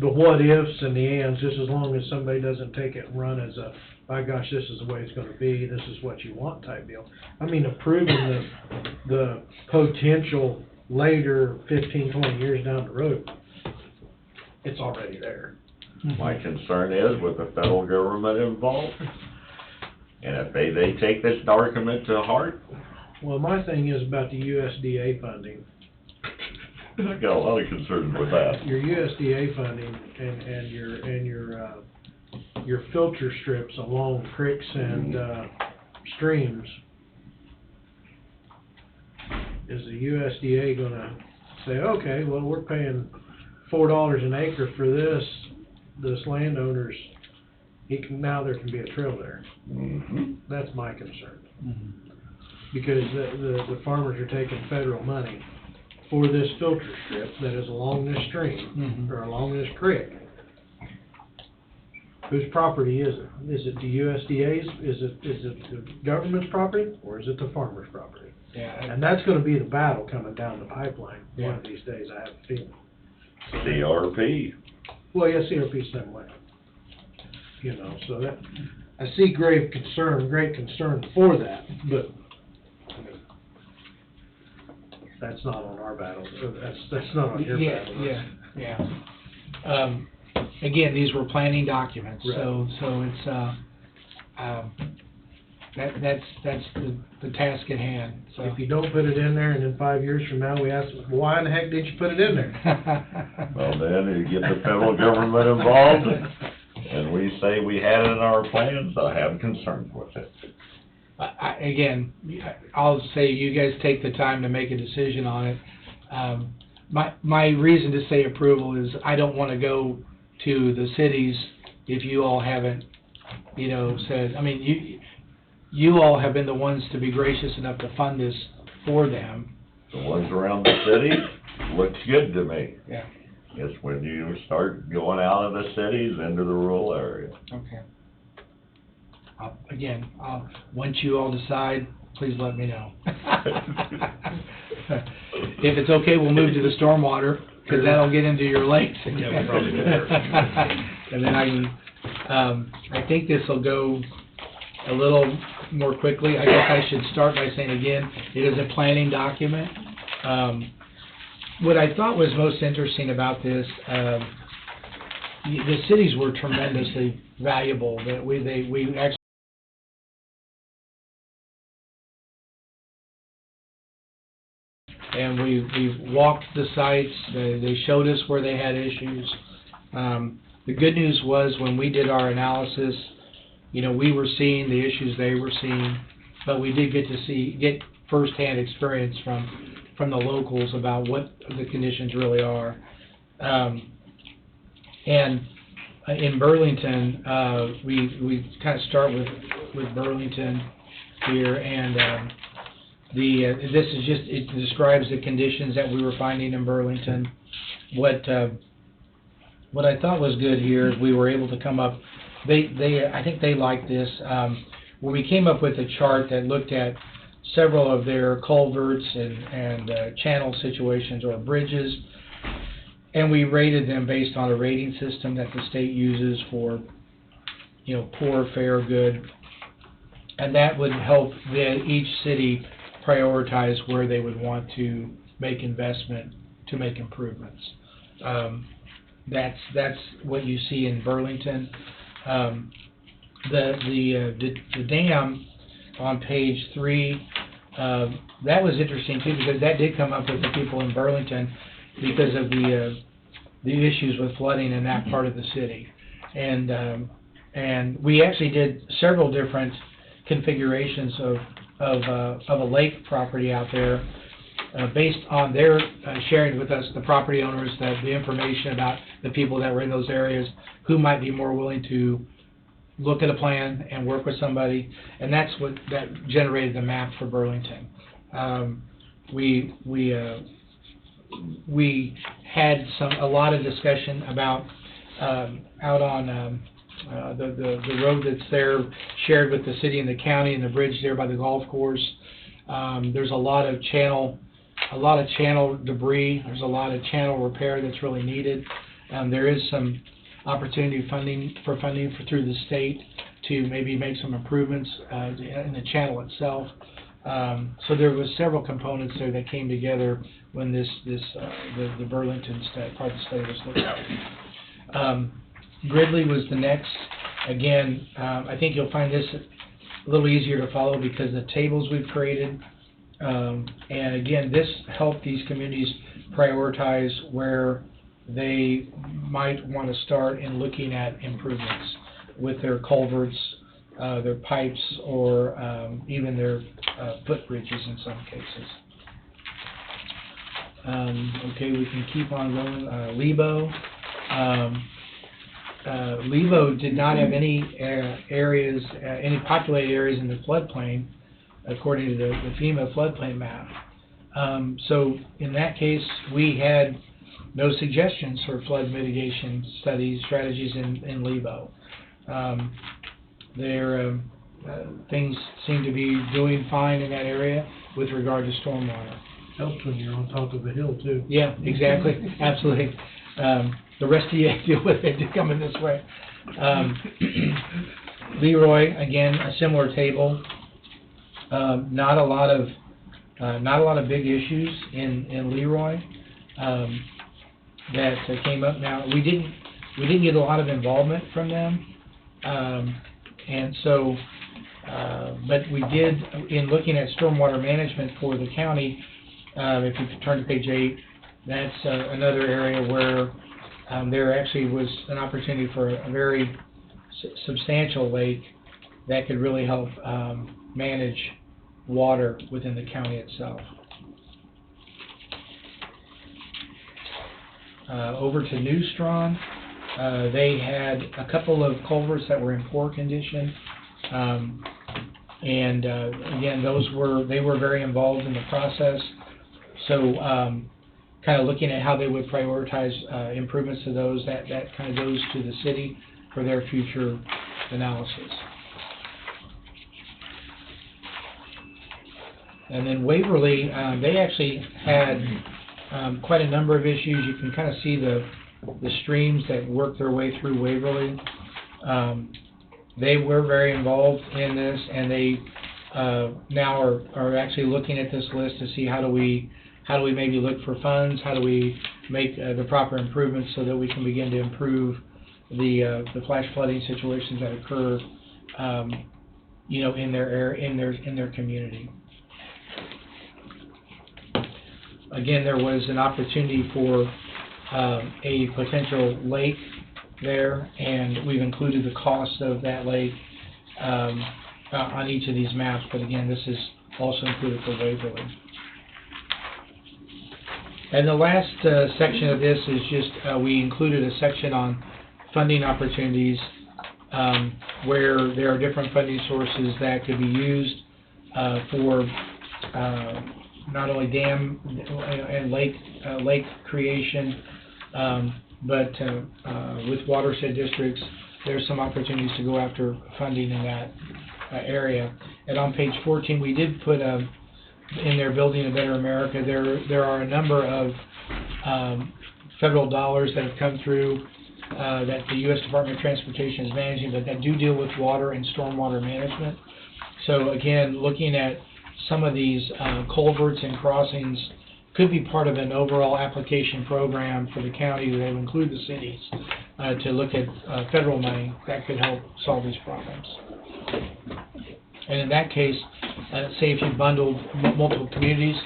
what ifs and the ands, just as long as somebody doesn't take it and run as a, by gosh, this is the way it's gonna be, this is what you want type deal. I mean, approving the potential later 15, 20 years down the road, it's already there. My concern is with the federal government involved, and if they take this document to heart. Well, my thing is about the USDA funding. I've got a lot of concerns with that. Your USDA funding and your filter strips along creeks and streams. Is the USDA gonna say, okay, well, we're paying $4 an acre for this landowner's, now there can be a trail there. That's my concern. Because the farmers are taking federal money for this filter strip that is along this stream, or along this creek. Whose property is it? Is it the USDA's? Is it the government's property, or is it the farmer's property? Yeah. And that's gonna be the battle coming down the pipeline one of these days, I have a feeling. CRP. Well, yeah, CRP's same way. You know, so that, I see great concern for that, but, I mean, that's not on our battle, that's not on your battle. Yeah. Again, these were planning documents, so it's, that's the task at hand, so. If you don't put it in there, and then 5 years from now, we ask, well, why in the heck did you put it in there? Well, then you get the federal government involved, and we say we had it in our plans, I have concerns with it. Again, I'll say you guys take the time to make a decision on it. My reason to say approval is I don't want to go to the cities if you all haven't, said, I mean, you all have been the ones to be gracious enough to fund this for them. The ones around the city looks good to me. Yeah. It's when you start going out of the cities into the rural area. Okay. Again, once you all decide, please let me know. If it's okay, we'll move to the stormwater, because that'll get into your lakes. Yeah, we probably better. And then I think this will go a little more quickly. I guess I should start by saying again, it is a planning document. What I thought was most interesting about this, the cities were tremendously valuable. That we actually and we walked the sites. They showed us where they had issues. The good news was when we did our analysis, we were seeing the issues they were seeing, but we did get firsthand experience from the locals about what the conditions really are. And in Burlington, we kind of start with Burlington here, and this is just, it describes the conditions that we were finding in Burlington. What I thought was good here is we were able to come up. I think they liked this. Where we came up with a chart that looked at several of their culverts and channel situations or bridges, and we rated them based on a rating system that the state uses for, poor, fair, good, and that would help each city prioritize where they would want to make investment to make improvements. That's what you see in Burlington. The dam on page 3, that was interesting too, because that did come up with the people in Burlington because of the issues with flooding in that part of the city, and we actually did several different configurations of a lake property out there, based on their sharing with us, the property owners, the information about the people that were in those areas who might be more willing to look at a plan and work with somebody, and that generated the map for Burlington. We had a lot of discussion about out on the road that's there, shared with the city and the county, and the bridge there by the golf course. There's a lot of channel debris. There's a lot of channel repair that's really needed. There is some opportunity funding through the state to maybe make some improvements in the channel itself. So there was several components there that came together when the Burlington part of the study was looked at. Gridley was the next. Again, I think you'll find this a little easier to follow because the tables we've created, and again, this helped these communities prioritize where they might want to start in looking at improvements with their culverts, their pipes, or even their footbridges in some cases. Okay, we can keep on going. Lebo. Lebo did not have any any populated areas in the floodplain, according to the FEMA floodplain map. So in that case, we had no suggestions for flood mitigation strategies in Lebo. Things seem to be doing fine in that area with regard to stormwater. Helps when you're on top of a hill too. Yeah, exactly, absolutely. the rest of you deal with it coming this way. Leroy, again, a similar table. Not a lot of big issues in Leroy that came up. Now we didn't get a lot of involvement from them, and so. But we did, in looking at stormwater management for the county, if you turn to page 8, that's another area where there actually was an opportunity for a very substantial lake that could really help manage water within the county itself. Over to New Strawn, they had a couple of culverts that were in poor condition. And again, they were very involved in the process. So kind of looking at how they would prioritize improvements to those, that kind of goes to the city for their future analysis. And then Waverly, they actually had quite a number of issues. You can kind of see the streams that work their way through Waverly. They were very involved in this, and they now are actually looking at this list to see how do we maybe look for funds, how do we make the proper improvements so that we can begin to improve the flash flooding situations that occur, in their community. Again, there was an opportunity for a potential lake there, and we've included the cost of that lake on each of these maps, but again, this is also included for Waverly. And the last section of this is just, we included a section on funding opportunities where there are different funding sources that could be used for not only dam and lake creation, but with watershed districts, there's some opportunities to go after funding in that area. And on page 14, we did put in there, Building a Better America. There are a number of federal dollars that have come through that the U.S. Department of Transportation is managing, but that do deal with water and stormwater management. So again, looking at some of these culverts and crossings could be part of an overall application program for the county that would include the cities to look at federal money that could help solve these problems. And in that case, say if you bundled multiple communities,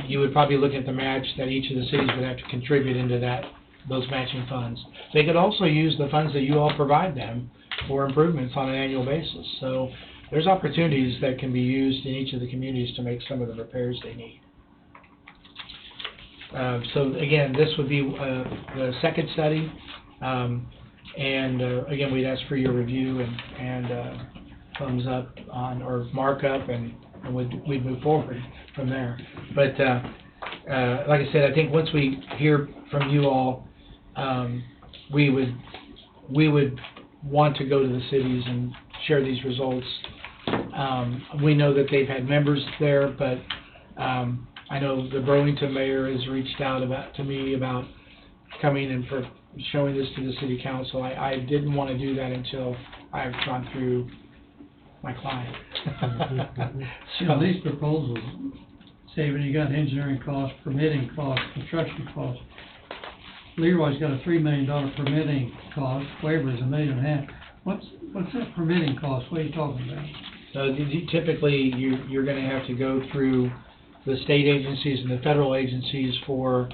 you would probably look at the match that each of the cities would have to contribute into those matching funds. They could also use the funds that you all provide them for improvements on an annual basis. So there's opportunities that can be used in each of the communities to make some of the repairs they need. So again, this would be the second study, and again, we'd ask for your review and thumbs up on, or markup, and we'd move forward from there. But like I said, I think once we hear from you all, we would want to go to the cities and share these results. We know that they've had members there, but I know the Burlington mayor has reached out to me about coming and showing this to the city council. I didn't want to do that until I've gone through my client. So these proposals, say when you got engineering costs, permitting costs, construction costs, Leroy's got a $3 million permitting cost, Waverly's $1.5 million. What's that permitting cost? What are you talking about? So typically, you're going to have to go through the state agencies and the federal agencies for,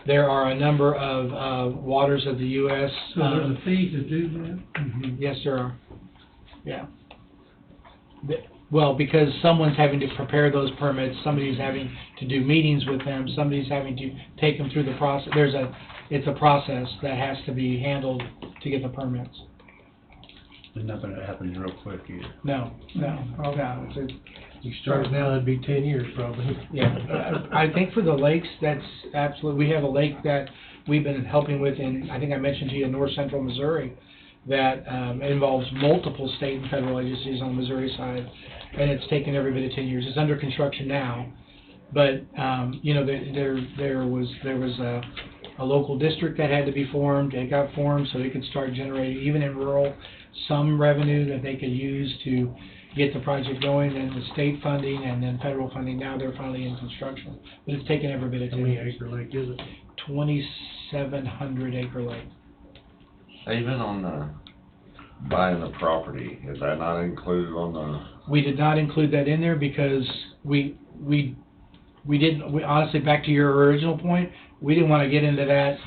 there are a number of waters of the U.S. So there's a fee to do that? Mm-hmm. Yes, there are. Yeah. Well, because someone's having to prepare those permits, somebody's having to do meetings with them, somebody's having to take them through the process. It's a process that has to be handled to get the permits. There's nothing that happens real quick either. No. You start now, it'd be 10 years probably. Yeah, I think for the lakes, that's absolutely, we have a lake that we've been helping with in, I think I mentioned to you, in north central Missouri, that involves multiple state and federal agencies on the Missouri side, and it's taken every bit of 10 years. It's under construction now, but there was a local district that had to be formed. It got formed so it could start generating, even in rural, some revenue that they could use to get the project going, and the state funding and then federal funding. Now they're finally in construction. But it's taken every bit of How 10 many years. acre lake is it? 2,700 acre lake. Even on the, buying the property, is that not included on the? We did not include that in there because we didn't, honestly, back to your original point, we didn't want to get into that.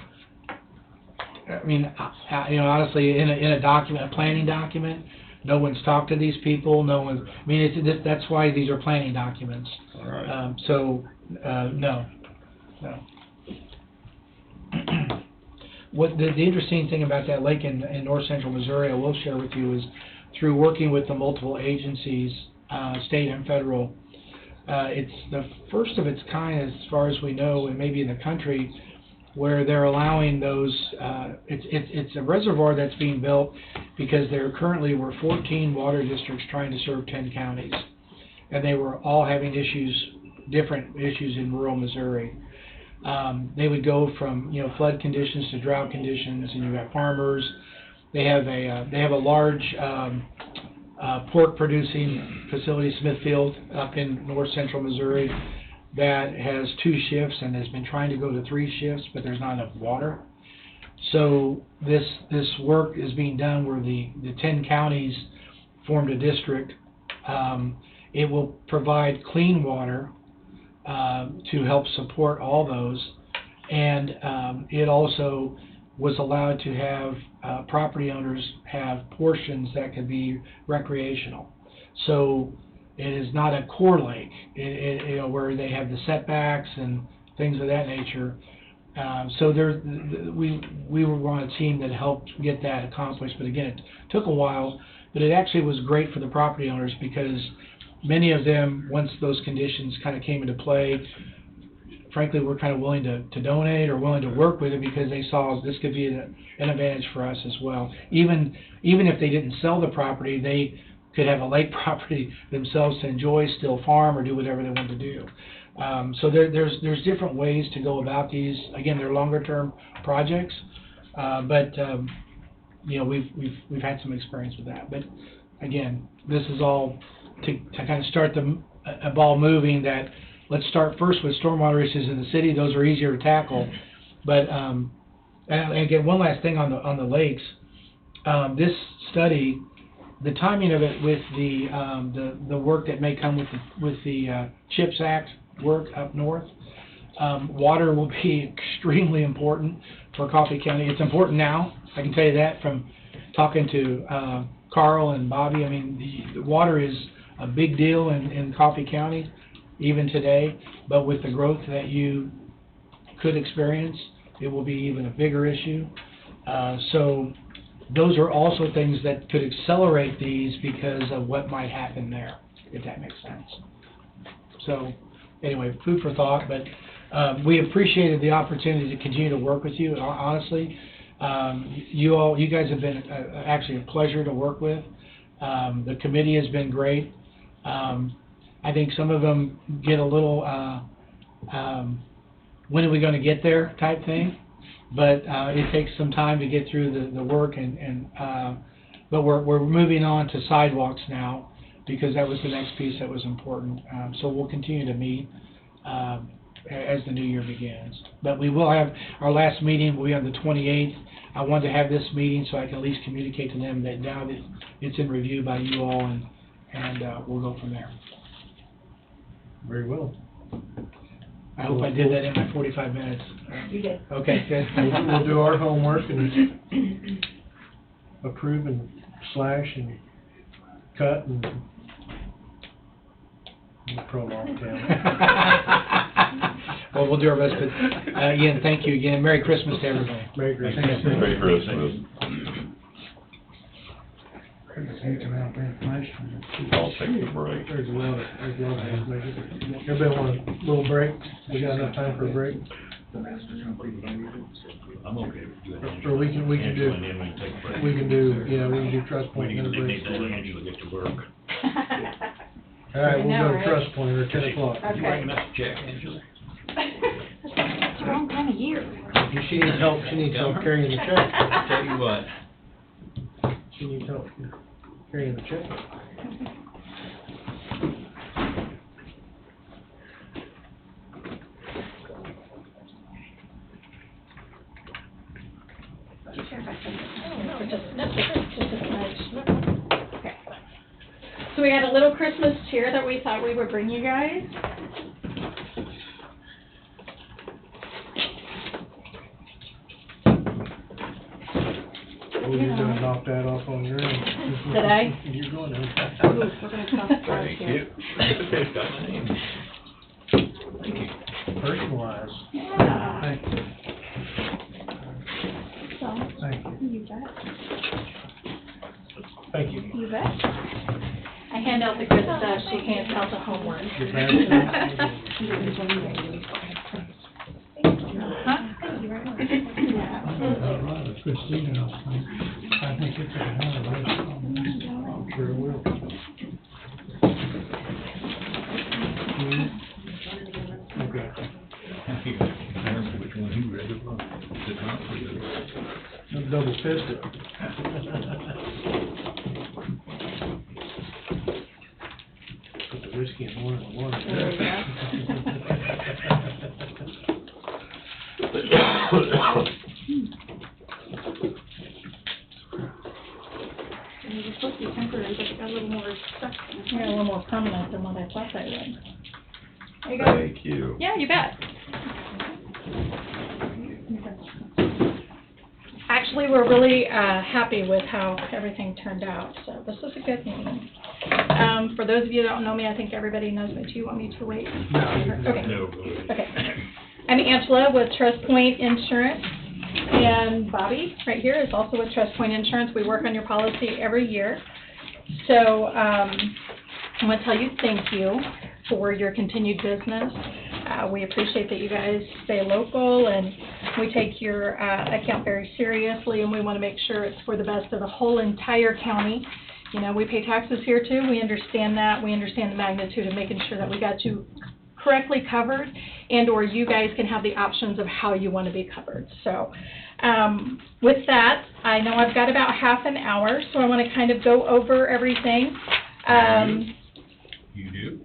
I mean, honestly, in a document, a planning document, no one's talked to these people, no one, I mean, that's why these are planning documents. All right. No. What the interesting thing about that lake in north central Missouri, I will share with you, is through working with the multiple agencies, state and federal, it's the first of its kind, as far as we know, and maybe in the country, where they're allowing those. It's a reservoir that's being built because there currently were 14 water districts trying to serve 10 counties, and they were all having different issues in rural Missouri. They would go from flood conditions to drought conditions, and you have farmers. They have a large pork producing facility, Smithfield, up in north central Missouri, that has 2 shifts and has been trying to go to 3 shifts, but there's not enough water. So this work is being done where the 10 counties formed a district. It will provide clean water to help support all those, and it also was allowed to have property owners have portions that could be recreational. So it is not a core lake, where they have the setbacks and things of that nature. So we were on a team that helped get that accomplished. But again, it took a while, but it actually was great for the property owners because many of them, once those conditions kind of came into play, frankly, were kind of willing to donate or willing to work with it because they saw this could be an advantage for us as well. Even if they didn't sell the property, they could have a lake property themselves to enjoy, still farm, or do whatever they want to do. So there's different ways to go about these. Again, they're longer term projects, but we've had some experience with that. But again, this is all to kind of start a ball moving. That let's start first with stormwater issues in the city. Those are easier to tackle. But and again, one last thing on the lakes. This study, the timing of it with the work that may come with the CHIPS Act work up north, water will be extremely important for Coffee County. It's important now, I can tell you that from talking to Carl and Bobby. I mean, the water is a big deal in Coffee County, even today, but with the growth that you could experience, it will be even a bigger issue. So those are also things that could accelerate these because of what might happen there, if that makes sense. So anyway, food for thought, but we appreciated the opportunity to continue to work with you. Honestly, you guys have been actually a pleasure to work with. The committee has been great. I think some of them get a little, when are we going to get there type thing, but it takes some time to get through the work, but we're moving on to sidewalks now because that was the next piece that was important. So we'll continue to meet as the new year begins. But we will have, our last meeting will be on the 28th. I wanted to have this meeting so I can at least communicate to them that now that it's in review by you all, and we'll go from there. Very well. I hope I did that in my 45 minutes. You did. Okay, good. We'll do our homework and approve and slash and cut and prolong town. Well, we'll do our best, but again, thank you again. Merry Christmas to everybody. Merry Christmas. Merry Christmas. I'll take the break. There's a lot of information. Everybody want a little break? We got enough time for a break? I'm okay with doing that. Or we can do, And then we can take a break. we can do trust We point need and to then need break. that Angela get to work. All right, we'll I know, go to right? trust point at 10 o'clock. Did you write a message check, Angela? It's the wrong time of year. If she needs help, carrying the check. Tell you what, She needs help carrying the check. Okay. So we had a little Christmas cheer that we thought we would bring you guys. Oh, you're gonna knock that off on your own. Did I? You're going to. Ooh, we're gonna cross the road thank here. you. It's got my name. Thank you. Personalized. Yeah. Thank you. So, Thank you. you bet. Thank you. You bet. I hand out the good stuff, she hands out the homework. Your parents? Huh? Christina, I think it's a hell of a list. Sure will. Okay. I remember which one you read it from. Did not read it. I'm double fisted. Put the whiskey in one and the water. There you And it was supposed to be temporary, but it got a little more stuck. Yeah, a little more permanent than what I thought they would. There you go. Thank you. Yeah, you bet. Actually, we're really happy with how everything turned out, so this is a good meeting. For those of you that don't know me, I think everybody knows me. Do you want me to wait? Okay. No, go ahead. Okay. I'm Angela with Trust Point Insurance, and Bobby, right here, is also with Trust Point Insurance. We work on your policy every year. So I want to tell you thank you for your continued business. We appreciate that you guys stay local, and we take your account very seriously, and we want to make sure it's for the best of the whole entire county. You know, we pay taxes here too. We understand that. We understand the magnitude of making sure that we got you correctly covered, and or you guys can have the options of how you want to be covered. So with that, I know I've got about half an hour, so I want to kind of go over everything. You do?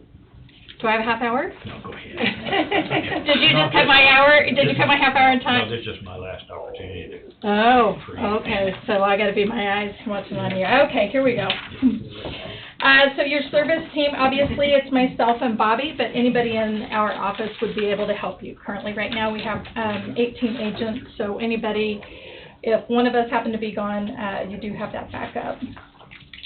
Do I have a half hour? No, go ahead. Did you just cut my hour? Did you cut my half hour in time? No, this is my last opportunity to. Oh, okay, so I gotta be my eyes watching on you. Okay, here we go. So your service team, obviously, it's myself and Bobby, but anybody in our office would be able to help you. Currently, right now, we have 18 agents, so anybody, if one of us happen to be gone, you do have that backup.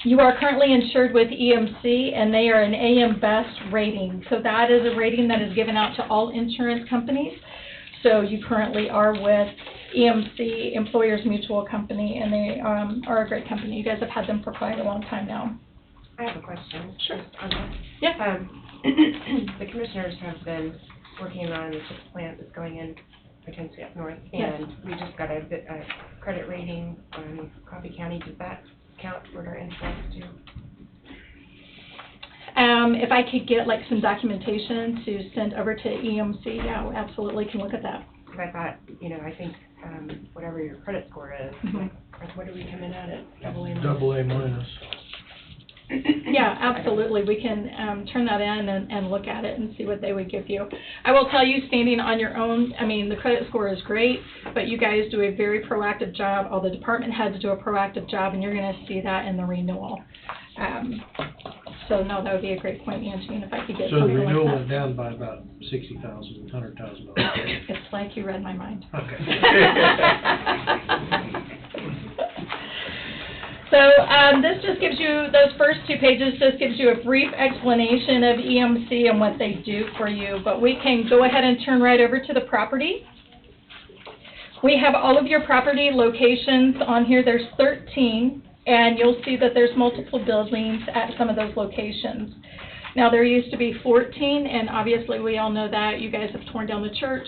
You are currently insured with EMC, and they are an AM Best rating. So that is a rating that is given out to all insurance companies. So you currently are with EMC, Employers Mutual Company, and they are a great company. You guys have had them for quite a long time now. I have a question. Sure. On that. Yeah. The commissioners have been working on the chip plant that's going in potentially up north, Yes. and we just got a credit rating on Coffee County. Does that count toward our insurance too? If I could get like some documentation to send over to EMC, yeah, we absolutely can look at that. Because I thought, I think whatever your credit score is, Mhm. what do we come in at AA minus? Double A minus. Yeah, absolutely. We can turn that in and look at it and see what they would give you. I will tell you, standing on your own, I mean, the credit score is great, but you guys do a very proactive job. All the department heads do a proactive job, and you're going to see that in the renewal. So, no, that would be a great point, Angie, and if I could get So the something like renewal that. went down by about $60,000, $100,000. It's like you read my mind. Okay. So this just gives you, those first 2 pages just gives you a brief explanation of EMC and what they do for you. But we can go ahead and turn right over to the property. We have all of your property locations on here. There's 13, and you'll see that there's multiple buildings at some of those locations. Now, there used to be 14, and obviously we all know that. You guys have torn down the church,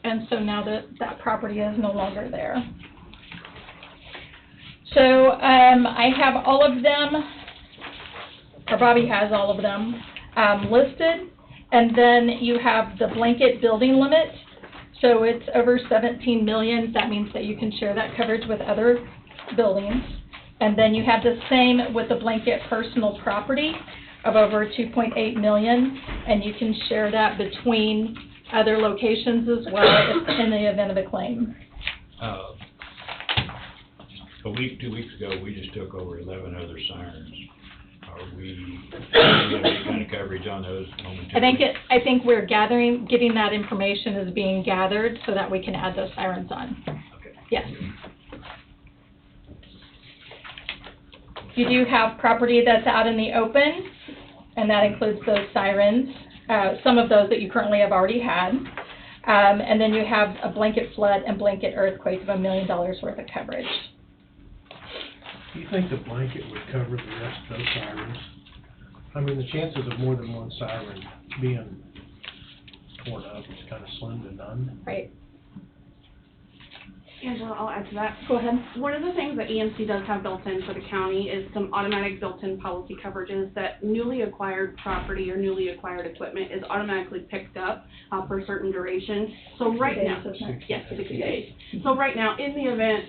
and so now that property is no longer there. So I have all of them, or Bobby has all of them listed, and then you have the blanket building limit. So it's over 17 million. That means that you can share that coverage with other buildings. And then you have the same with the blanket personal property of over 2.8 million, and you can share that between other locations as well in the event of a claim. A week, 2 weeks ago, we just took over 11 other sirens. Are we getting any kind of coverage on those momentarily? I think we're getting that information is being gathered so that we can add those sirens on. Okay. Yes. You do have property that's out in the open, and that includes those sirens, some of those that you currently have already had. And then you have a blanket flood and blanket earthquake of $1 million worth of coverage. Do you think the blanket would cover the rest of those sirens? I mean, the chances of more than one siren being torn up is kind of slim to none. Right. Angela, I'll add to that. Go ahead. One of the things that EMC does have built in for the county is some automatic built-in policy coverages that newly acquired property or newly acquired equipment is automatically picked up for a certain duration. So right now, 60 days. So right now, in the event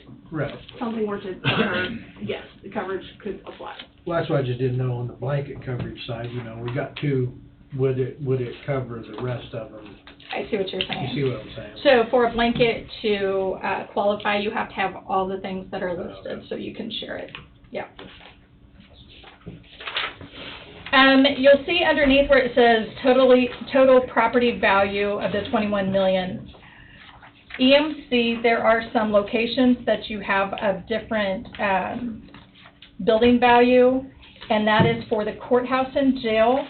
something were to occur, yes, the coverage could apply. Well, that's why I just didn't know on the blanket coverage side, you know, we got two, would it cover the rest of them? I see what you're saying. You see what I'm saying? So for a blanket to qualify, you have to have all the things that are listed so you can share it. Yeah. You'll see underneath where it says total property value of the 21 million. EMC, there are some locations that you have of different building value, and that is for the courthouse and jail,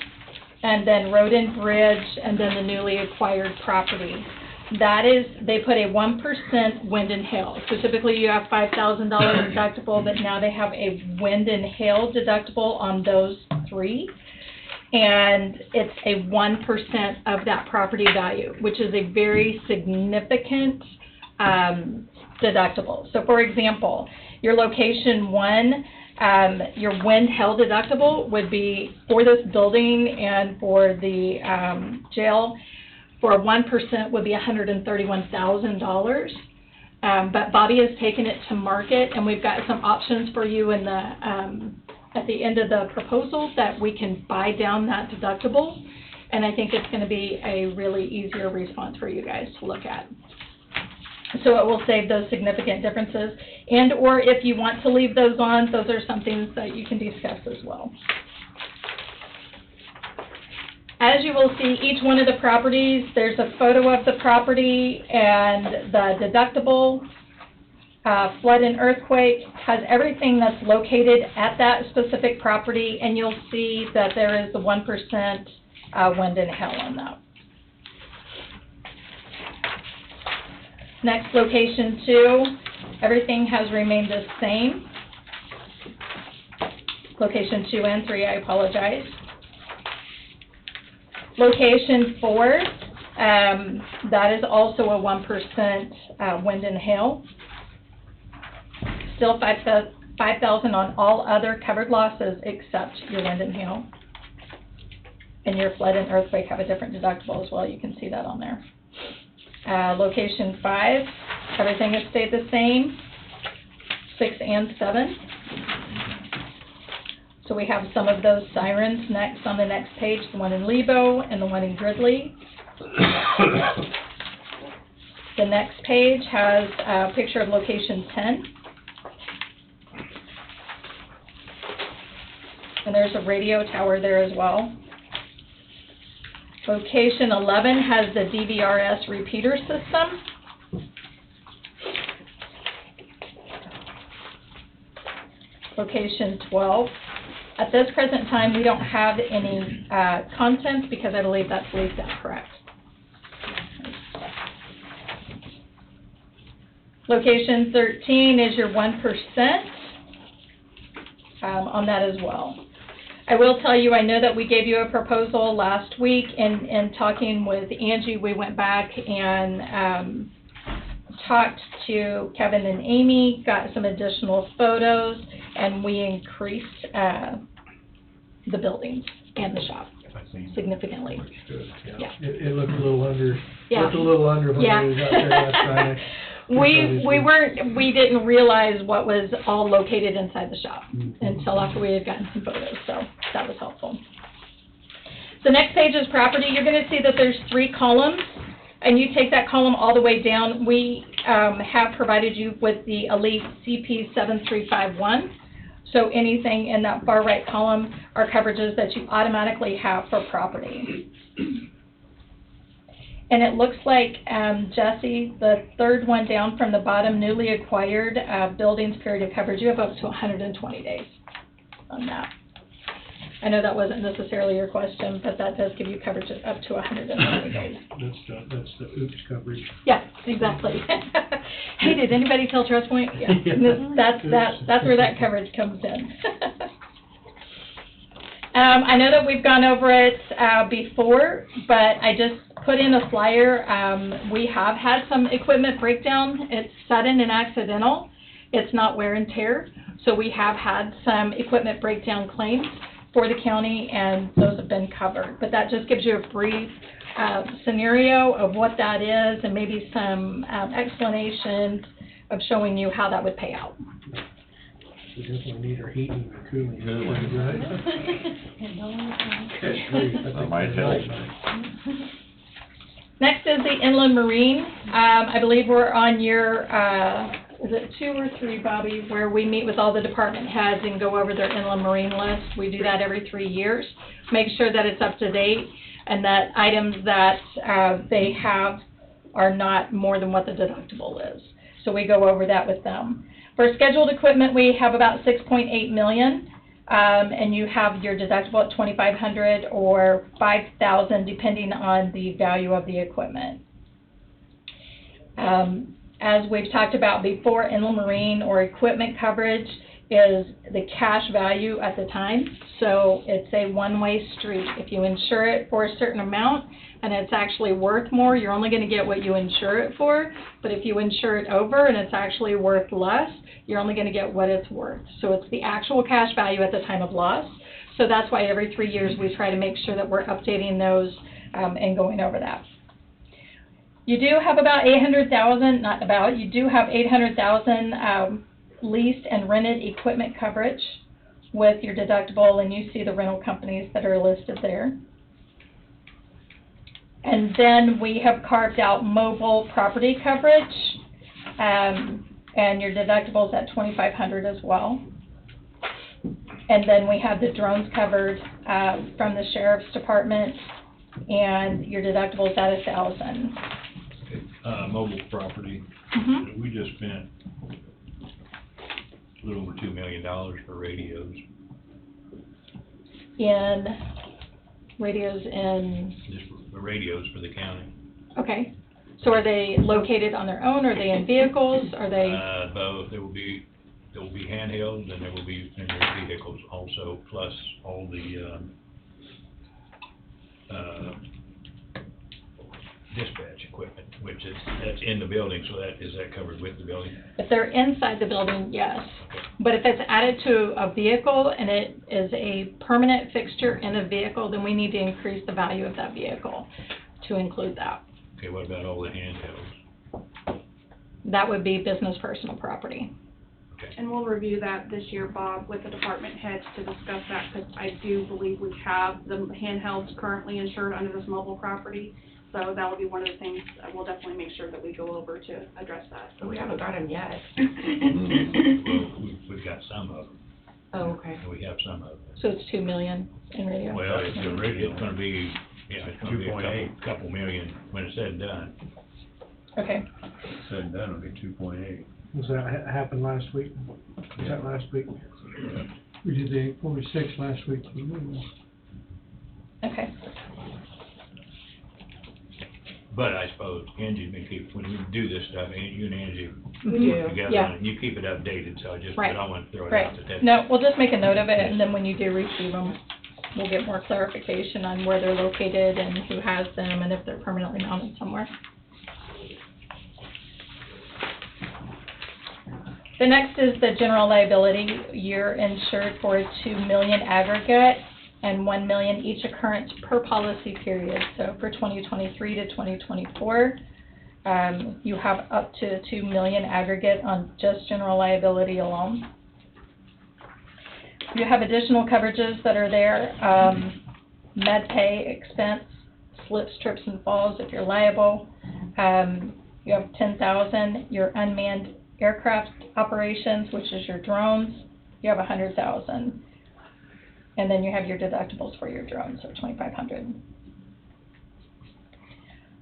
and then road and bridge, and then the newly acquired property. That is, they put a 1% wind and hail. So typically you have $5,000 deductible, but now they have a wind and hail deductible on those three. And it's a 1% of that property value, which is a very significant deductible. So for example, your location 1, your wind hail deductible would be for this building and for the jail, for 1% would be $131,000. But Bobby has taken it to market, and we've got some options for you in the at the end of the proposal that we can buy down that deductible, and I think it's going to be a really easier response for you guys to look at. So it will save those significant differences, and or if you want to leave those on, those are some things that you can discuss as well. As you will see, each one of the properties, there's a photo of the property and the deductible. Flood and earthquake has everything that's located at that specific property, and you'll see that there is the 1% wind and hail on that. Next, location 2, everything has remained the same. Location 2 and 3, I apologize. Location 4, that is also a 1% wind and hail. Still $5,000 on all other covered losses except your wind and hail. And your flood and earthquake have a different deductible as well. You can see that on there. Location 5, everything has stayed the same. 6 and 7. So we have some of those sirens next on the next page, the one in Lebo and the one in Gridley. The next page has a picture of location 10. And there's a radio tower there as well. Location 11 has the DVRS repeater system. Location 12. At this present time, we don't have any content because I believe that's leased out, correct? Location 13 is your 1% on that as well. I will tell you, I know that we gave you a proposal last week, and in talking with Angie, we went back and talked to Kevin and Amy, got some additional photos, and we increased the buildings and the shop. significantly. Yeah. It looked a little under, Yeah. looked a little under when Yeah. I was out there last Friday. We didn't realize what was all located inside the shop until after we had gotten some photos, so that was helpful. The next page is property. You're gonna see that there's 3 columns, and you take that column all the way down. We have provided you with the Elite CP 7351. So anything in that far right column are coverages that you automatically have for property. And it looks like, Jesse, the third one down from the bottom, newly acquired buildings period of coverage, you have up to 120 days on that. I know that wasn't necessarily your question, but that does give you coverage up to 120 days. That's the oops coverage. Yeah, exactly. Hey, did anybody tell Trust Point? Yeah, Yeah. that's where that coverage comes in. I know that we've gone over it before, but I just put in a flyer. We have had some equipment breakdown. It's sudden and accidental. It's not wear and tear. So we have had some equipment breakdown claims for the county, and those have been covered. But that just gives you a brief scenario of what that is, and maybe some explanation of showing you how that would pay out. We definitely need our heating and cooling, Cooling. right? That might help. Next is the inland marine. I believe we're on your, is it 2 or 3, Bobby, where we meet with all the department heads and go over their inland marine list. We do that every 3 years. Make sure that it's up to date and that items that they have are not more than what the deductible is. So we go over that with them. For scheduled equipment, we have about $6.8 million, and you have your deductible at $2,500 or $5,000, depending on the value of the equipment. As we've talked about before, inland marine or equipment coverage is the cash value at the time. So it's a one-way street. If you insure it for a certain amount and it's actually worth more, you're only going to get what you insure it for. But if you insure it over and it's actually worth less, you're only going to get what it's worth. So it's the actual cash value at the time of loss. So that's why every 3 years we try to make sure that we're updating those and going over that. You do have about 800,000, not about, you do have 800,000 leased and rented equipment coverage with your deductible, and you see the rental companies that are listed there. And then we have carved out mobile property coverage, and your deductible's at $2,500 as well. And then we have the drones covered from the sheriff's department, and your deductible's at $1,000. Mobile property, Mm-hmm. we just spent a little over $2 million for radios. In radios in, Just the radios for the county. okay. So are they located on their own? Are they in vehicles? Are they? Both. There will be handheld, and there will be in their vehicles also, plus all the dispatch equipment, that's in the building, so is that covered with the building? If they're inside the building, yes. But if it's added to a vehicle and it is a permanent fixture in a vehicle, then we need to increase the value of that vehicle to include that. Okay, what about all the handhelds? That would be business personal property. And we'll review that this year, Bob, with the department heads to discuss that, because I do believe we have the handhelds currently insured under this mobile property. So that will be one of the things we'll definitely make sure that we go over to address that. But we haven't got them yet. Well, we've got some of them. Oh, okay. We have some of them. So it's $2 million in radio? Well, it's gonna be, it's gonna be a couple million when it's said and done. Okay. Said and done, it'll be 2.8. Was that happened last week? Was that last week? We did the 846 last week. Okay. But I suppose Angie's been when we do this stuff, you and Angie We do. work together, Yeah. and you keep it updated, so I Right. don't want to throw it Right. out that. No, we'll just make a note of it, and then when you do receive them, we'll get more clarification on where they're located and who has them and if they're permanently mounted somewhere. The next is the general liability. You're insured for a $2 million aggregate, and 1 million each occurrence per policy period. So for 2023 to 2024, you have up to 2 million aggregate on just general liability alone. You have additional coverages that are there, med pay expense, slips, trips, and falls if you're liable. You have 10,000, your unmanned aircraft operations, which is your drones, you have 100,000. And then you have your deductibles for your drones, so 2,500.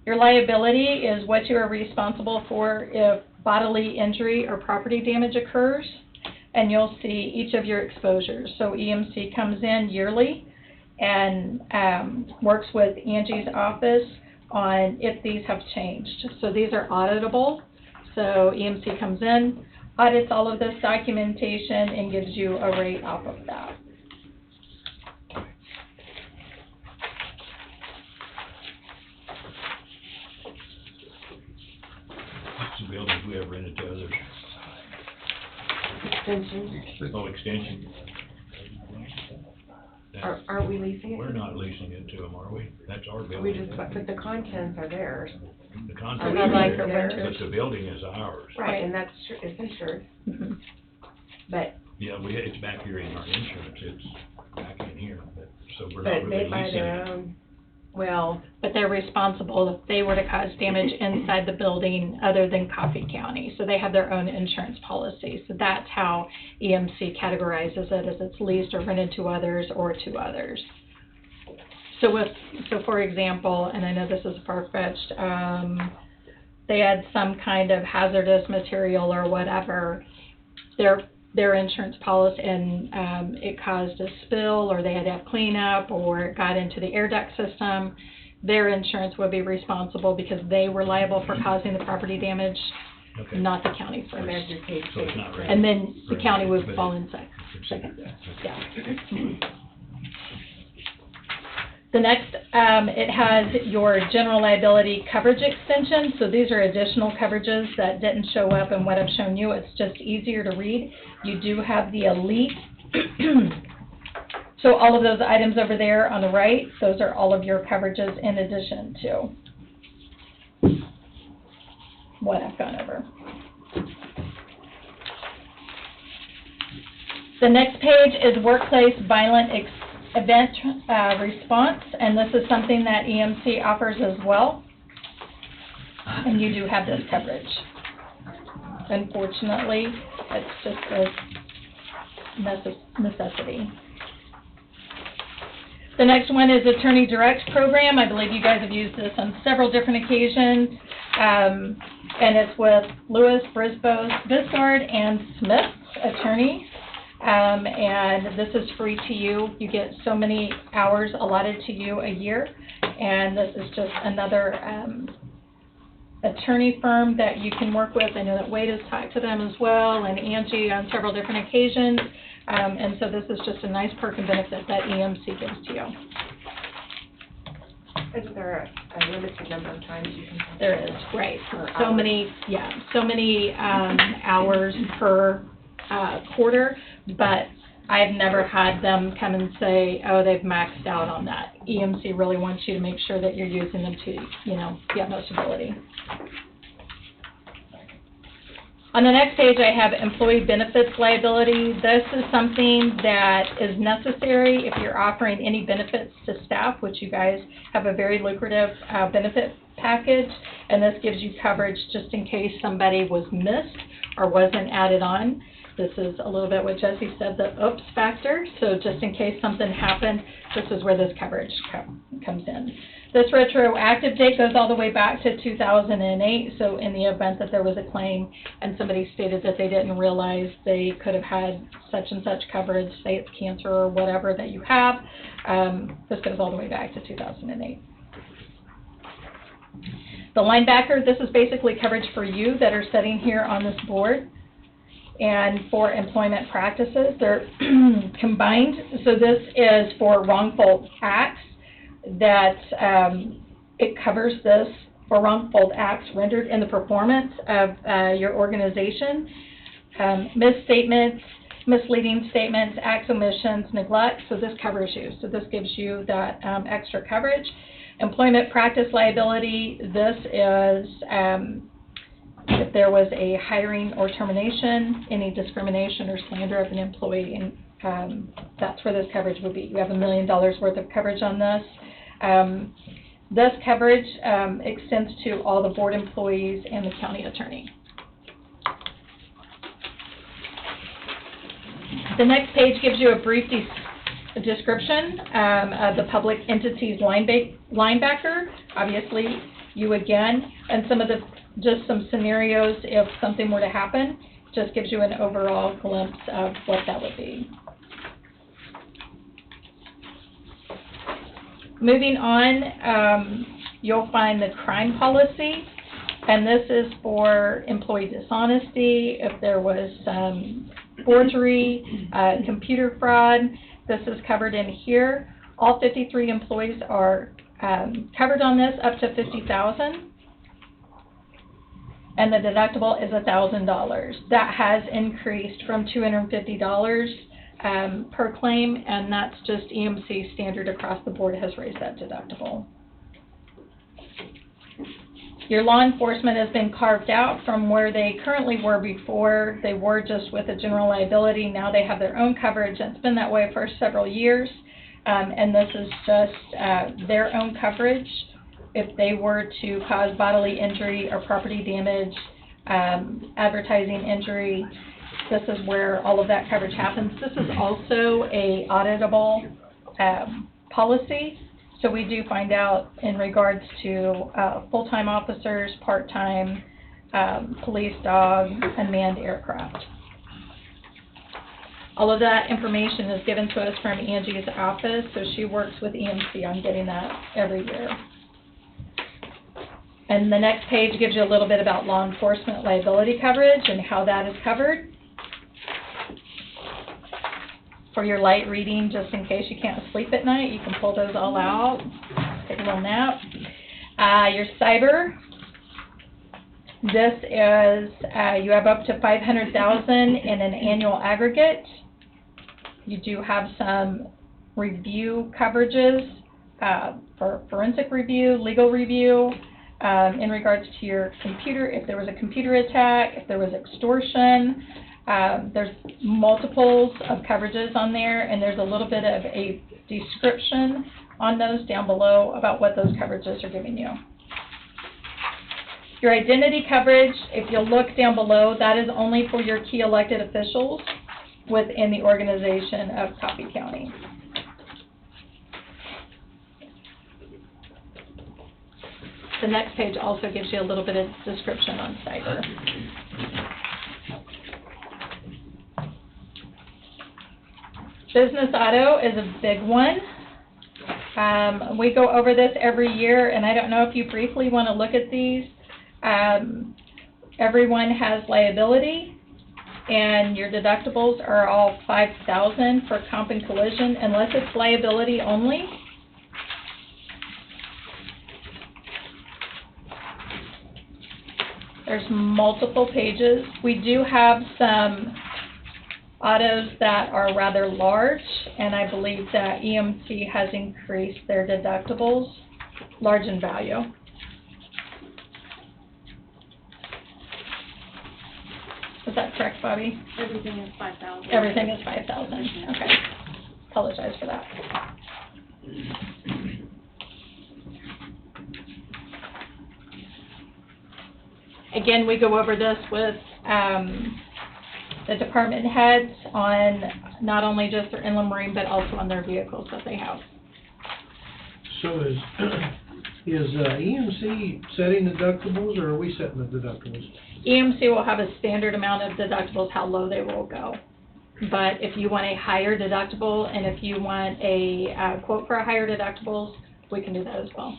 Your liability is what you are responsible for if bodily injury or property damage occurs, and you'll see each of your exposures. So EMC comes in yearly and works with Angie's office on if these have changed. So these are auditable. So EMC comes in, audits all of this documentation, and gives you a rate off of that. What's the buildings we have rented to others? Extension. Oh, extension. Aren't we leasing it? We're not leasing it to them, are we? That's our building. We just, but the contents are theirs. The Are contract, we like the but renters? the building is ours. Right, and that's, it's insured, Mhm. but, Yeah, it's back here in our insurance, it's back in here, but, so we're not but really they buy leasing their it. own, well, But they're responsible if they were to cause damage inside the building other than Coffee County. So they have their own insurance policy. So that's how EMC categorizes it, as it's leased or rented to others or to others. So for example, and I know this is far-fetched, they had some kind of hazardous material or whatever, their insurance policy, and it caused a spill, or they had to have cleanup, or it got into the air duct system, their insurance would be responsible because they were liable for causing the property damage, Okay. not the county first. there's your case. So it's not rented. And then the Right. county would But fall it- in second. it's- Yeah. The next, it has your general liability coverage extension. So these are additional coverages that didn't show up in what I've shown you. It's just easier to read. You do have the elite. So all of those items over there on the right, those are all of your coverages in addition to what I've gone over. The next page is workplace violent event response, and this is something that EMC offers as well. And you do have this coverage. Unfortunately, it's just a necessity. The next one is Attorney Direct Program. I believe you guys have used this on several different occasions. And it's with Lewis, Brisbois, Biscard, and Smith attorneys. And this is free to you. You get so many hours allotted to you a year. And this is just another attorney firm that you can work with. I know that Wade has talked to them as well, and Angie on several different occasions. And so this is just a nice perk and benefit that EMC gives to you. Isn't there a limited number of times you can? There is, right. Per So hour. many, so many hours per quarter, but I've never had them come and say, oh, they've maxed out on that. EMC really wants you to make sure that you're using them to, the utmost ability. On the next page, I have employee benefits liability. This is something that is necessary if you're offering any benefits to staff, which you guys have a very lucrative benefit package, and this gives you coverage just in case somebody was missed or wasn't added on. This is a little bit what Jesse said, the oops factor. So just in case something happened, this is where this coverage comes in. This retroactive date goes all the way back to 2008. So in the event that there was a claim and somebody stated that they didn't realize they could have had such and such coverage, say it's cancer or whatever that you have, this goes all the way back to 2008. The linebacker, this is basically coverage for you that are sitting here on this board. And for employment practices, they're combined. So this is for wrongful acts that it covers this for wrongful acts rendered in the performance of your organization, misstatements, misleading statements, acts, omissions, neglect, so this covers you. So this gives you that extra coverage. Employment practice liability, this is if there was a hiring or termination, any discrimination or slander of an employee, and that's where this coverage would be. You have $1 million worth of coverage on this. This coverage extends to all the board employees and the county attorney. The next page gives you a brief description of the public entity's linebacker. Obviously, you again, and just some scenarios if something were to happen. Just gives you an overall glimpse of what that would be. Moving on, you'll find the crime policy, and this is for employee dishonesty, if there was forgery, computer fraud. This is covered in here. All 53 employees are covered on this up to $50,000, and the deductible is $1,000. That has increased from $250 per claim, and that's just EMC standard across the board has raised that deductible. Your law enforcement has been carved out from where they currently were before. They were just with a general liability. Now they have their own coverage, and it's been that way for several years. And this is just their own coverage. If they were to cause bodily injury or property damage, advertising injury, this is where all of that coverage happens. This is also a auditable policy. So we do find out in regards to full-time officers, part-time, police dog, unmanned aircraft. All of that information is given to us from Angie's office, so she works with EMC on getting that every year. And the next page gives you a little bit about law enforcement liability coverage and how that is covered. For your light reading, just in case you can't sleep at night, you can pull those all out, take a little nap. Your cyber, this is, you have up to $500,000 in an annual aggregate. You do have some review coverages for forensic review, legal review, in regards to your computer, if there was a computer attack, if there was extortion. There's multiples of coverages on there, and there's a little bit of a description on those down below about what those coverages are giving you. Your identity coverage, if you look down below, that is only for your key elected officials within the organization of Coffee County. The next page also gives you a little bit of description on cyber. Business auto is a big one. We go over this every year, and I don't know if you briefly want to look at these. Everyone has liability, and your deductibles are all $5,000 for comp and collision, unless it's liability only. There's multiple pages. We do have some autos that are rather large, and I believe that EMC has increased their deductibles, large in value. Is that correct, Bobby? Everything is $5,000. Everything is $5,000. Okay. Apologize for that. Again, we go over this with the department heads on not only just their inland marine, but also on their vehicles that they have. So is EMC setting deductibles, or are we setting the deductibles? EMC will have a standard amount of deductibles, how low they will go. But if you want a higher deductible, and if you want a quote for a higher deductibles, we can do that as well.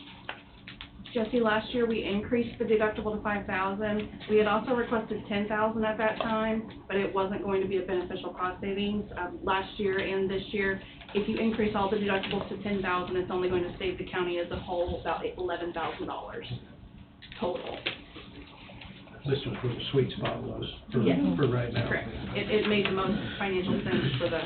Jesse, last year we increased the deductible to $5,000. We had also requested $10,000 at that time, but it wasn't going to be a beneficial cost savings last year and this year. If you increase all the deductibles to $10,000, it's only going to save the county as a whole about $11,000 total. this was where the sweet spot was Yes. for right now. Correct. It made the most financial sense for the,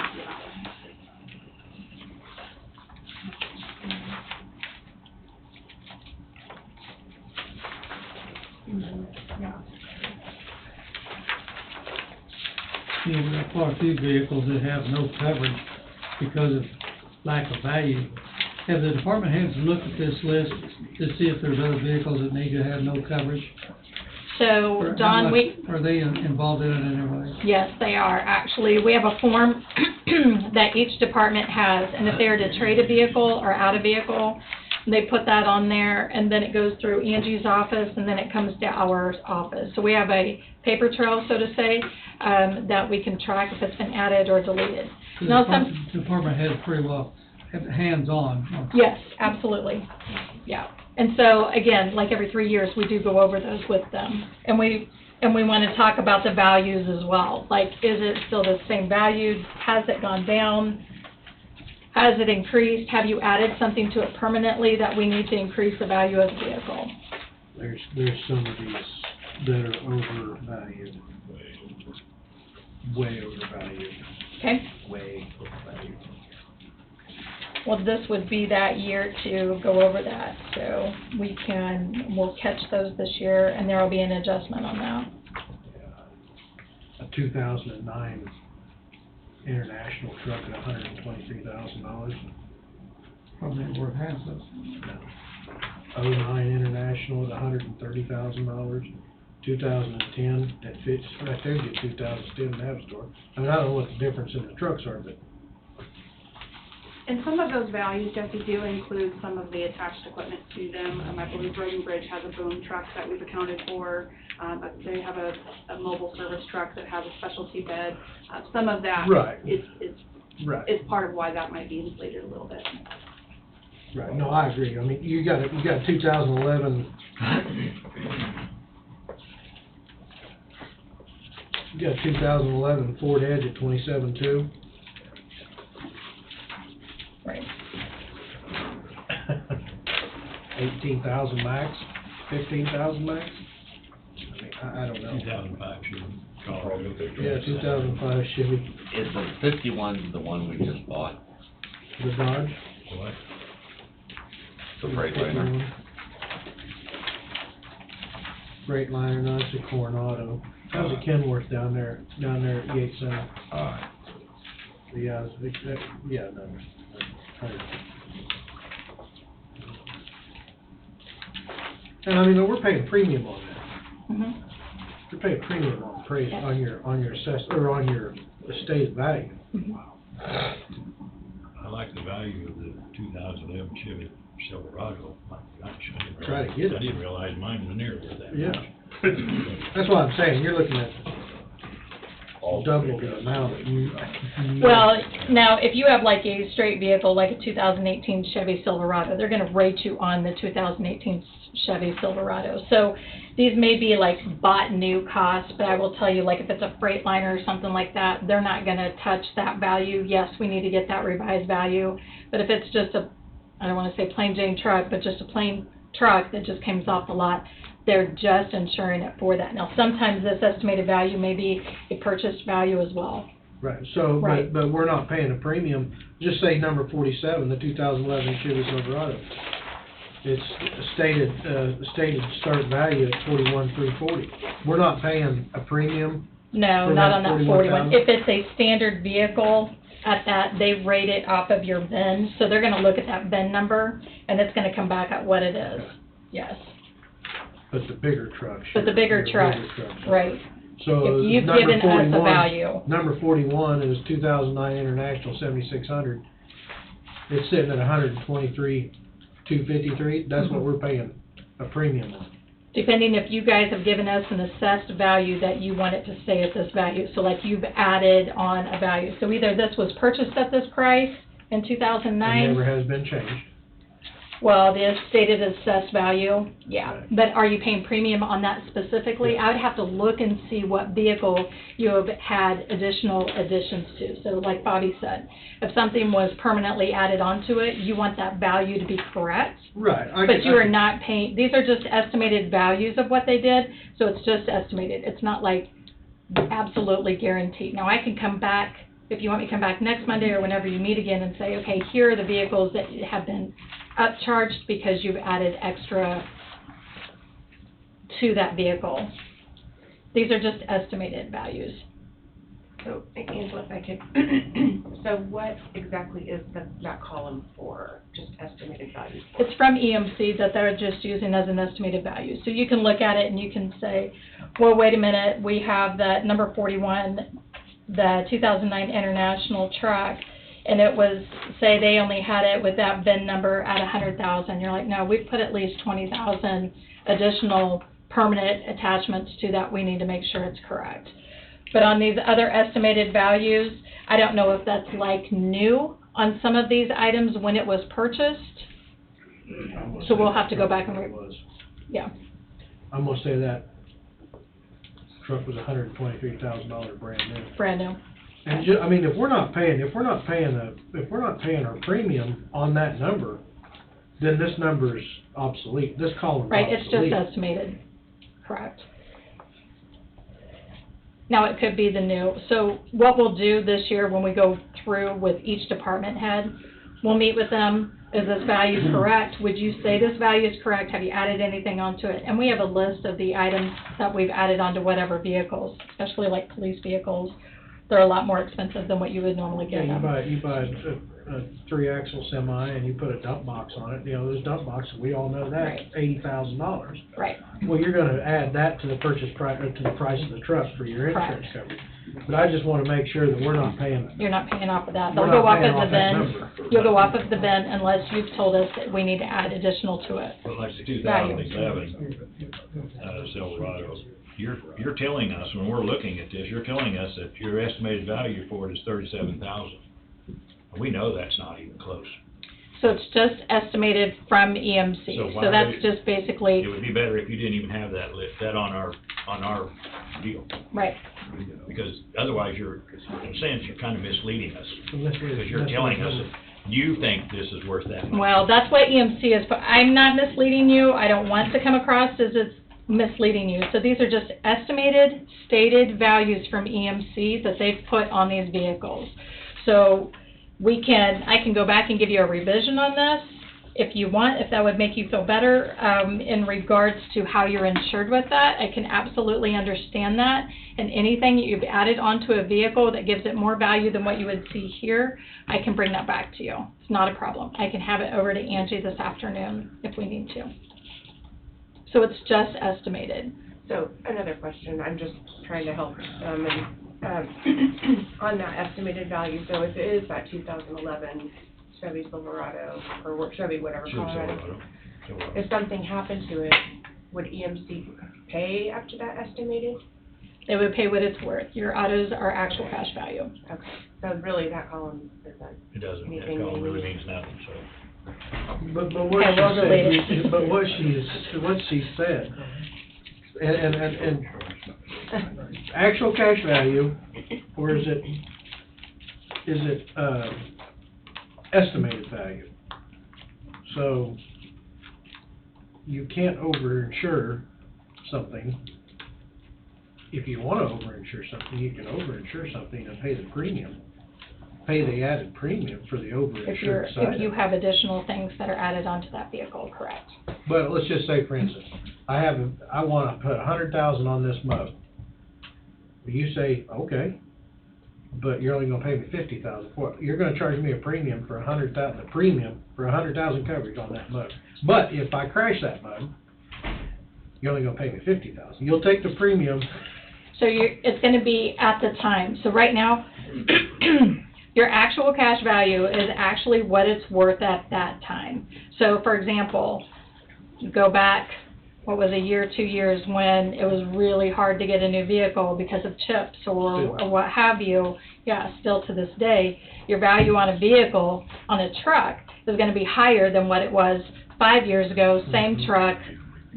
yeah. You know, there are quite a few vehicles that have no coverage because of lack of value. Have the department heads looked at this list to see if there's other vehicles that need to have no coverage? So, Or how Don, much- we, Are they involved in it in any way? yes, they are, actually. We have a form that each department has, and if they are to trade a vehicle or out a vehicle, they put that on there, and then it goes through Angie's office, and then it comes to our office. So we have a paper trail, so to say, that we can track if it's been added or deleted. So Now, the department heads pretty well have hands-on. Yes, absolutely, yeah. And so, again, like every 3 years, we do go over those with them. And we want to talk about the values as well. Like, is it still the same value? Has it gone down? Has it increased? Have you added something to it permanently that we need to increase the value of the vehicle? There's some of these that are overvalued. Way overvalued, Okay? way overvalued. Well, this would be that year to go over that. So we'll catch those this year, and there will be an adjustment on that. A 2009 International truck at $123,000. Probably worth half those. 09 International at $130,000. 2010 that fits right there. Get 2010 Navistar. I mean, I don't know what the difference in the trucks are, but And some of those values, Jesse, do include some of the attached equipment to them. I believe Road and Bridge has a boom truck that we've accounted for. They have a mobile service truck that has a specialty bed. Some of that Right. is right. part of why that might be inflated a little bit. Right, no, I agree. I mean, you got 2011. You got 2011 Ford Edge at 27.2. Right. 18,000 max, 15,000 max. I mean, I don't know. 2005 Chevy. Yeah, 2005 Chevy, Is the 51 the one we just bought, the Dodge. What? the Freightliner? Freightliner, no, it's a Coronado. That was a Kenworth down there at Yates Center. Yeah, no. And I mean, we're paying premium on that. Mhm. You're paying premium on appraisal, on your assess, or on your estate value. Mhm. I like the value of the 2011 Chevy Silverado. My gosh, Try to get it. I didn't realize mine was near worth that Yeah. much. That's what I'm saying, you're looking at double the amount that you. Well, now, if you have like a straight vehicle, like a 2018 Chevy Silverado, they're gonna rate you on the 2018 Chevy Silverado. So these may be like bought new costs, but I will tell you, like if it's a Freightliner or something like that, they're not gonna touch that value. Yes, we need to get that revised value, but if it's just a, I don't wanna say plain Jane truck, but just a plain truck that just comes off the lot, they're just insuring it for that. Now, sometimes this estimated value may be a purchased value as well. Right, so, Right. but we're not paying a premium, just say number 47, the 2011 Chevy Silverado. It's stated start value at 41,340. We're not paying a premium. No, For not that on that 41,000? 41. If it's a standard vehicle, at that, they rate it off of your VIN, so they're gonna look at that VIN number, and it's gonna come back at what it is, yes. But the bigger trucks. But the bigger your trucks, right. So, If you've number given us a 41 value. Number 41 is 2009 International 7600. It's sitting at 123,253. That's what we're paying a premium on. Depending if you guys have given us an assessed value that you want it to stay at this value, so like you've added on a value. So either this was purchased at this price in It 2009. never has been changed. Well, the stated assessed value, yeah, Right. but are you paying premium on that specifically? I would have to look and see what vehicle you have had additional additions to. So like Bobby said, if something was permanently added onto it, you want that value to be correct. Right. But you are not paying, these are just estimated values of what they did, so it's just estimated. It's not like absolutely guaranteed. Now, I can come back, if you want me to come back next Monday or whenever you meet again and say, okay, here are the vehicles that have been upcharged because you've added extra to that vehicle. These are just estimated values. So, Angela, if I could, so what exactly is that column for, just estimated values for? It's from EMC that they're just using as an estimated value. So you can look at it and you can say, well, wait a minute, we have that number 41, the 2009 International truck, and it was, say they only had it with that VIN number at 100,000. You're like, no, we've put at least 20,000 additional permanent attachments to that. We need to make sure it's correct. But on these other estimated values, I don't know if that's like new on some of these items when it was purchased. So we'll have to go back and yeah. I'm gonna say that truck was $123,000 brand new. Brand new. And I mean, if we're not paying our premium on that number, then this number's obsolete. This column's Right, obsolete. it's just estimated. Correct. Now, it could be the new. So what we'll do this year when we go through with each department head, we'll meet with them. Is this value correct? Would you say this value is correct? Have you added anything onto it? And we have a list of the items that we've added onto whatever vehicles, especially like police vehicles. They're a lot more expensive than what you would normally Yeah, get them. you buy a 3-axle semi and you put a dump box on it. You know, those dump boxes, we all know that, Right. $80,000. Right. Well, you're gonna add that to the purchase price, to the price of the truck for your insurance Correct. coverage. But I just wanna make sure that we're not paying. You're not paying off of that. We're They'll go not off paying of the off that VIN. number. You'll go off of the VIN unless you've told us that we need to add additional to it. But like the 2011 Silverado, you're telling us, when we're looking at this, you're telling us that your estimated value for it is 37,000. We know that's not even close. So it's just estimated from EMC. So why So that's would- just basically, It would be better if you didn't even have that on our deal. right. Because otherwise you're, in a sense, you're kind of misleading us. Because Because you're telling us that you think this is worth that much. Well, that's what EMC is, but I'm not misleading you. I don't want to come across as it's misleading you. So these are just estimated, stated values from EMC that they've put on these vehicles. So I can go back and give you a revision on this if you want, if that would make you feel better, in regards to how you're insured with that. I can absolutely understand that. And anything that you've added onto a vehicle that gives it more value than what you would see here, I can bring that back to you. It's not a problem. I can have it over to Angie this afternoon if we need to. So it's just estimated. So, another question, I'm just trying to help, on that estimated value, so if it is that 2011 Chevy Silverado, or Chevy, whatever, Colorado, if something happened to it, would EMC pay up to that estimated? They would pay what it's worth. Your autos are actual cash value. Okay, so really that column isn't. It doesn't, that Anything column they really need. means nothing, so. But what Okay, we'll relate it. what she said, and actual cash value, or is it estimated value? So you can't overinsure something. If you want to overinsure something, you can overinsure something and pay the premium. Pay the added premium for the overinsured side. If you have additional things that are added onto that vehicle, correct. But let's just say, for instance, I want to put 100,000 on this mow. You say, okay, but you're only going to pay me 50,000 for it. You're going to charge me a premium for 100,000, coverage on that mow. But if I crash that mow, you're only going to pay me 50,000. You'll take the premium. So it's going to be at the time. So right now, your actual cash value is actually what it's worth at that time. So for example, go back, what was a year, 2 years, when it was really hard to get a new vehicle because of chips or what have you. Yeah, still to this day, your value on a vehicle, on a truck, is going to be higher than what it was 5 years ago, same truck,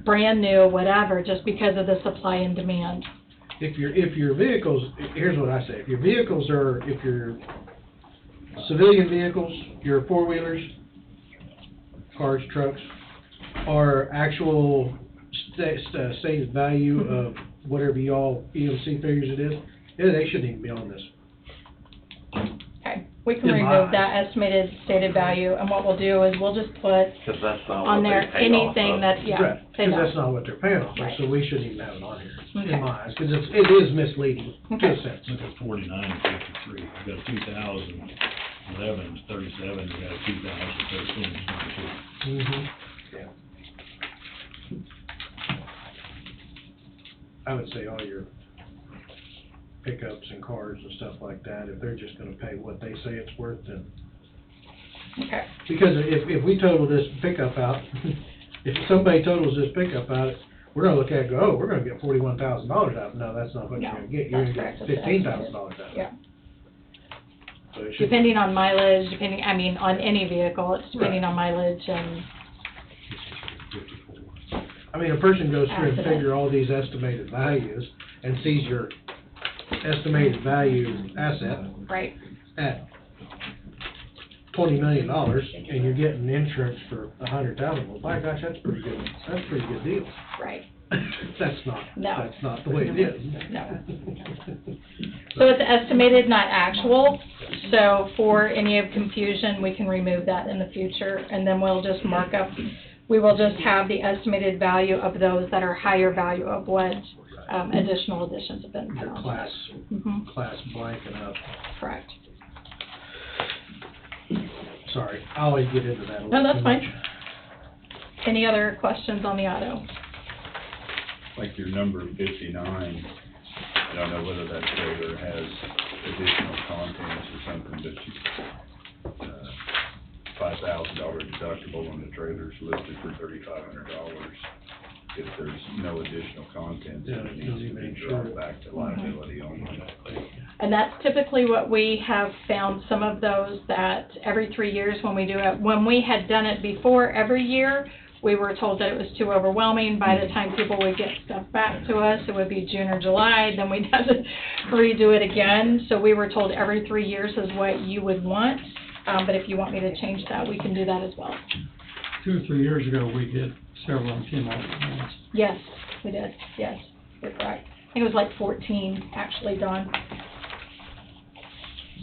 brand new, whatever, just because of the supply and demand. If your vehicles, here's what I say, if your civilian vehicles, your four-wheelers, cars, trucks, are actual stated value of whatever y'all EMC figures it is, yeah, they shouldn't even be on this. Okay, we can In my remove that eyes. estimated stated value, and what we'll do is we'll just put Cause that's not on what there they paid off anything of. that, yeah, Right, they because that's don't. not what they're paying off of, Right. so we shouldn't even have it on here, Okay. in my eyes, because it is misleading, in Okay. a sense. Look at 49.53. You got a 2011 is 37, you got a 2013 is 22. Mm-hmm. Yeah. I would say all your pickups and cars and stuff like that, if they're just gonna pay what they say it's worth, then, Okay, because if we total this pickup out, if somebody totals this pickup out, we're gonna look at it and go, oh, we're gonna get $41,000 out of it. No, that's not what you're No, gonna get, you're that's gonna correct. get That's $15,000 out of it. yeah. So it should, Depending on mileage, on any vehicle, it's depending on mileage and, 54. I mean, a person goes through and Accident. figure all these estimated values and sees your estimated value asset right, at $20 million, and you're getting insurance for $100,000, well, by gosh, that's pretty good, that's a pretty good deal. right. That's not, No. that's not the way it is. No. So it's estimated, not actual, so for any of confusion, we can remove that in the future, and then we'll just mark up, we will just have the estimated value of those that are higher value of what, additional additions have been put Your on. class, Mm-hmm, class blank and up, correct. sorry, I always get into that a No, little that's too fine. much. Any other questions on the auto? Like your number 59, I don't know whether that trailer has additional contents or something, but you, $5,000 deductible on the trailer's listed for $3,500. If there's no additional contents, Yeah, then it it needs doesn't to even be show dropped it. back to liability only. And that's typically what we have found, some of those that every 3 years when we do it, when we had done it before every year, we were told that it was too overwhelming. By the time people would get stuff back to us, it would be June or July, then we'd have to redo it again. So we were told every 3 years is what you would want, but if you want me to change that, we can do that as well. 2 or 3 years ago, we did several on came off. Yes, we did, yes, you're correct. I think it was like 14, actually, Don.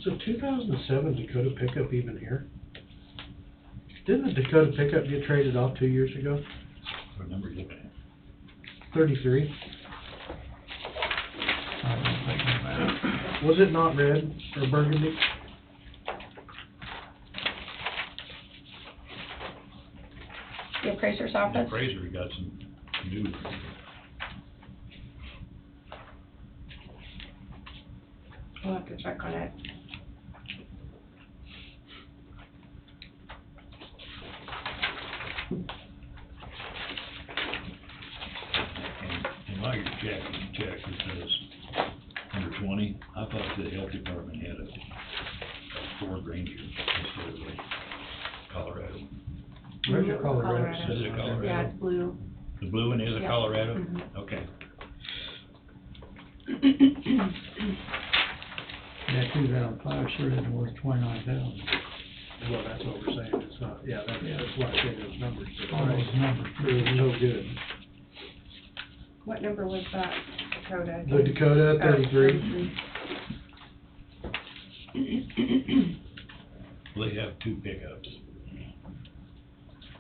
So 2007 Dakota pickup even here? Didn't the Dakota pickup get traded off 2 years ago? What number are you looking at? 33? I don't think about it. Was it not red or burgundy? The appraiser's The office. appraiser got some new. We'll have to check on it. And while you're checking, check, it says under 20, I thought the health department had a Ford Ranger instead of a Colorado. Where's your Colorado? Colorado. Is it a Colorado? Yeah, it's blue. The blue one is a Yeah. Colorado? Mhm. Okay. Yeah, 2005 sure isn't worth 29,000. Well, that's what we're saying, it's not, yeah, that's why I say those numbers. All those numbers. They're no good. What number was that, Dakota? The Dakota, Oh, 33. They have two pickups.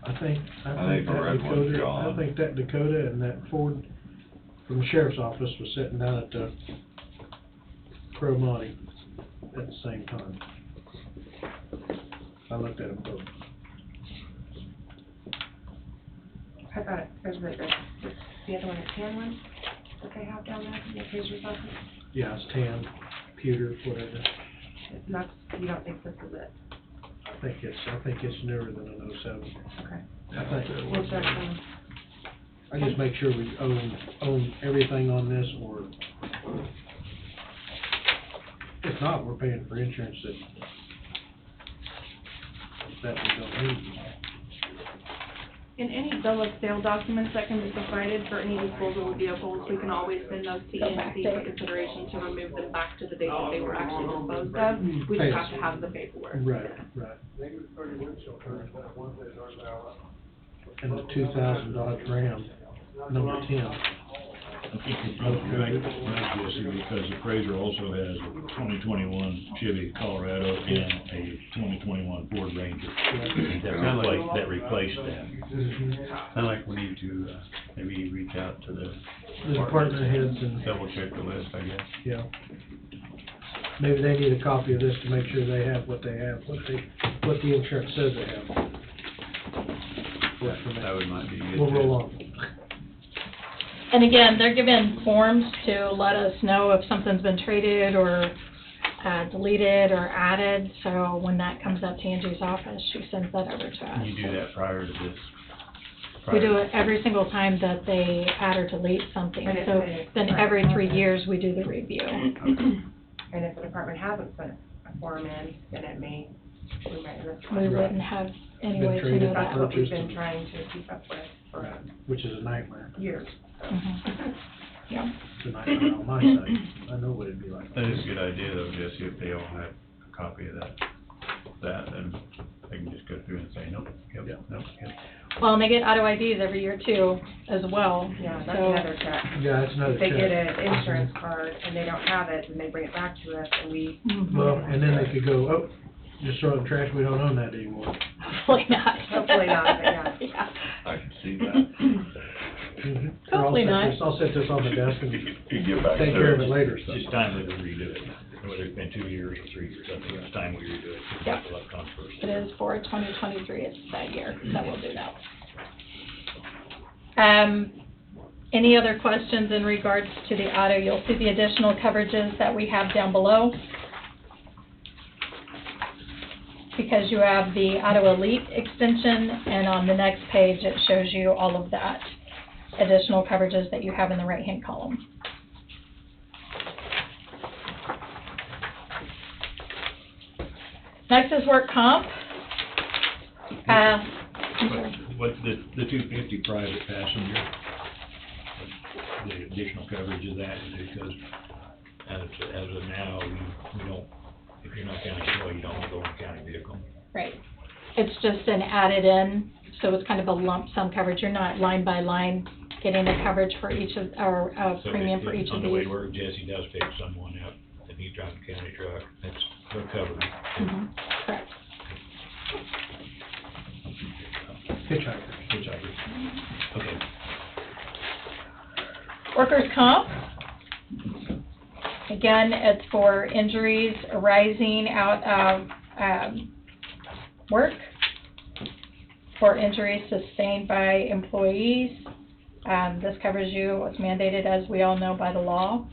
I think the that red one's Dakota, I gone. think that Dakota and that Ford from the sheriff's office was sitting down at the Pro Monte at the same time. I looked at them both. I thought it was the other one, a tan one that they have down there, in the appraiser's office. Yeah, it's tan, pewter, whatever. It's not, you don't think this is it? I think it's newer than an 07. Okay. I think, We'll check on. I just make sure we own everything on this, or if not, we're paying for insurance that we don't need. And any bill of sale documents that can be provided for any disposable vehicles, we can always send those to Go back EMC to- for consideration to remove them back to the date that they were actually disposed of. We just have to have the paperwork. Right. And the 2000 Dodge Ram, number 10. I think you're probably right, Jesse, because appraiser also has a 2021 Chevy Colorado and a 2021 Ford Ranger that replaced that. Sound like we need to, maybe reach out to the The department heads and, double check the list, I guess. yeah. Maybe they need a copy of this to make sure they have what they have, what the insurance says they have. Works for me. That would might be good. We'll too. roll on. And again, they're given forms to let us know if something's been traded or deleted or added. So when that comes up to Angie's office, she sends that over to us. You do that prior to this? We do it every single time that they add or delete something. And So it's- then every 3 years, we do the review. And if the department hasn't sent a form in, then it may, we might miss We one. wouldn't have any way to traded know That's that. what we've been trying to keep up with for Which is a nightmare. years. Mhm. Yeah. It's a nightmare on my side. I know what it'd be like. That is a good idea though, Jesse, if they all have a copy of that, and they can just go through and say, nope, yep, nope, yep. Well, and they get auto IDs every year too, as well. Yeah, that's So- another check. Yeah, it's another If they check. get an insurance card and they don't have it, then they bring it back to us and we, Mhm. Well, and then they could go, oh, just throw it in the trash, we don't own that anymore. Hopefully not. Hopefully not, but yeah. Yeah. I can see that. Mhm. Hopefully not. I'll set this on the desk and You get back take there. care of it later. It's just timely to redo it, whether it's been 2 years or 3 years, I think it's time we redo it. to Yeah. make a lot of controversy. It is for 2023, it's that year that we'll do that. Any other questions in regards to the auto? You'll see the additional coverages that we have down below. Because you have the Auto Elite extension, and on the next page, it shows you all of that additional coverages that you have in the right-hand column. Next is work comp. I'm sorry. What's the 250 private passenger, the additional coverage of that, because as of now, we don't, if you're not county employee, you don't go in a county vehicle. Right. It's just an added in, so it's kind of a lump sum coverage. You're not line by line getting the coverage for each of, or So premium if- for each of On the way these. to work, Jesse does pick someone up, and he's driving a county truck, that's, they're covered. Mhm. Correct. Hitchhiker. Hitchhikers. Okay. Workers' comp. Again, it's for injuries arising out of work, for injuries sustained by employees. This covers you, it's mandated, as we all know, by the law.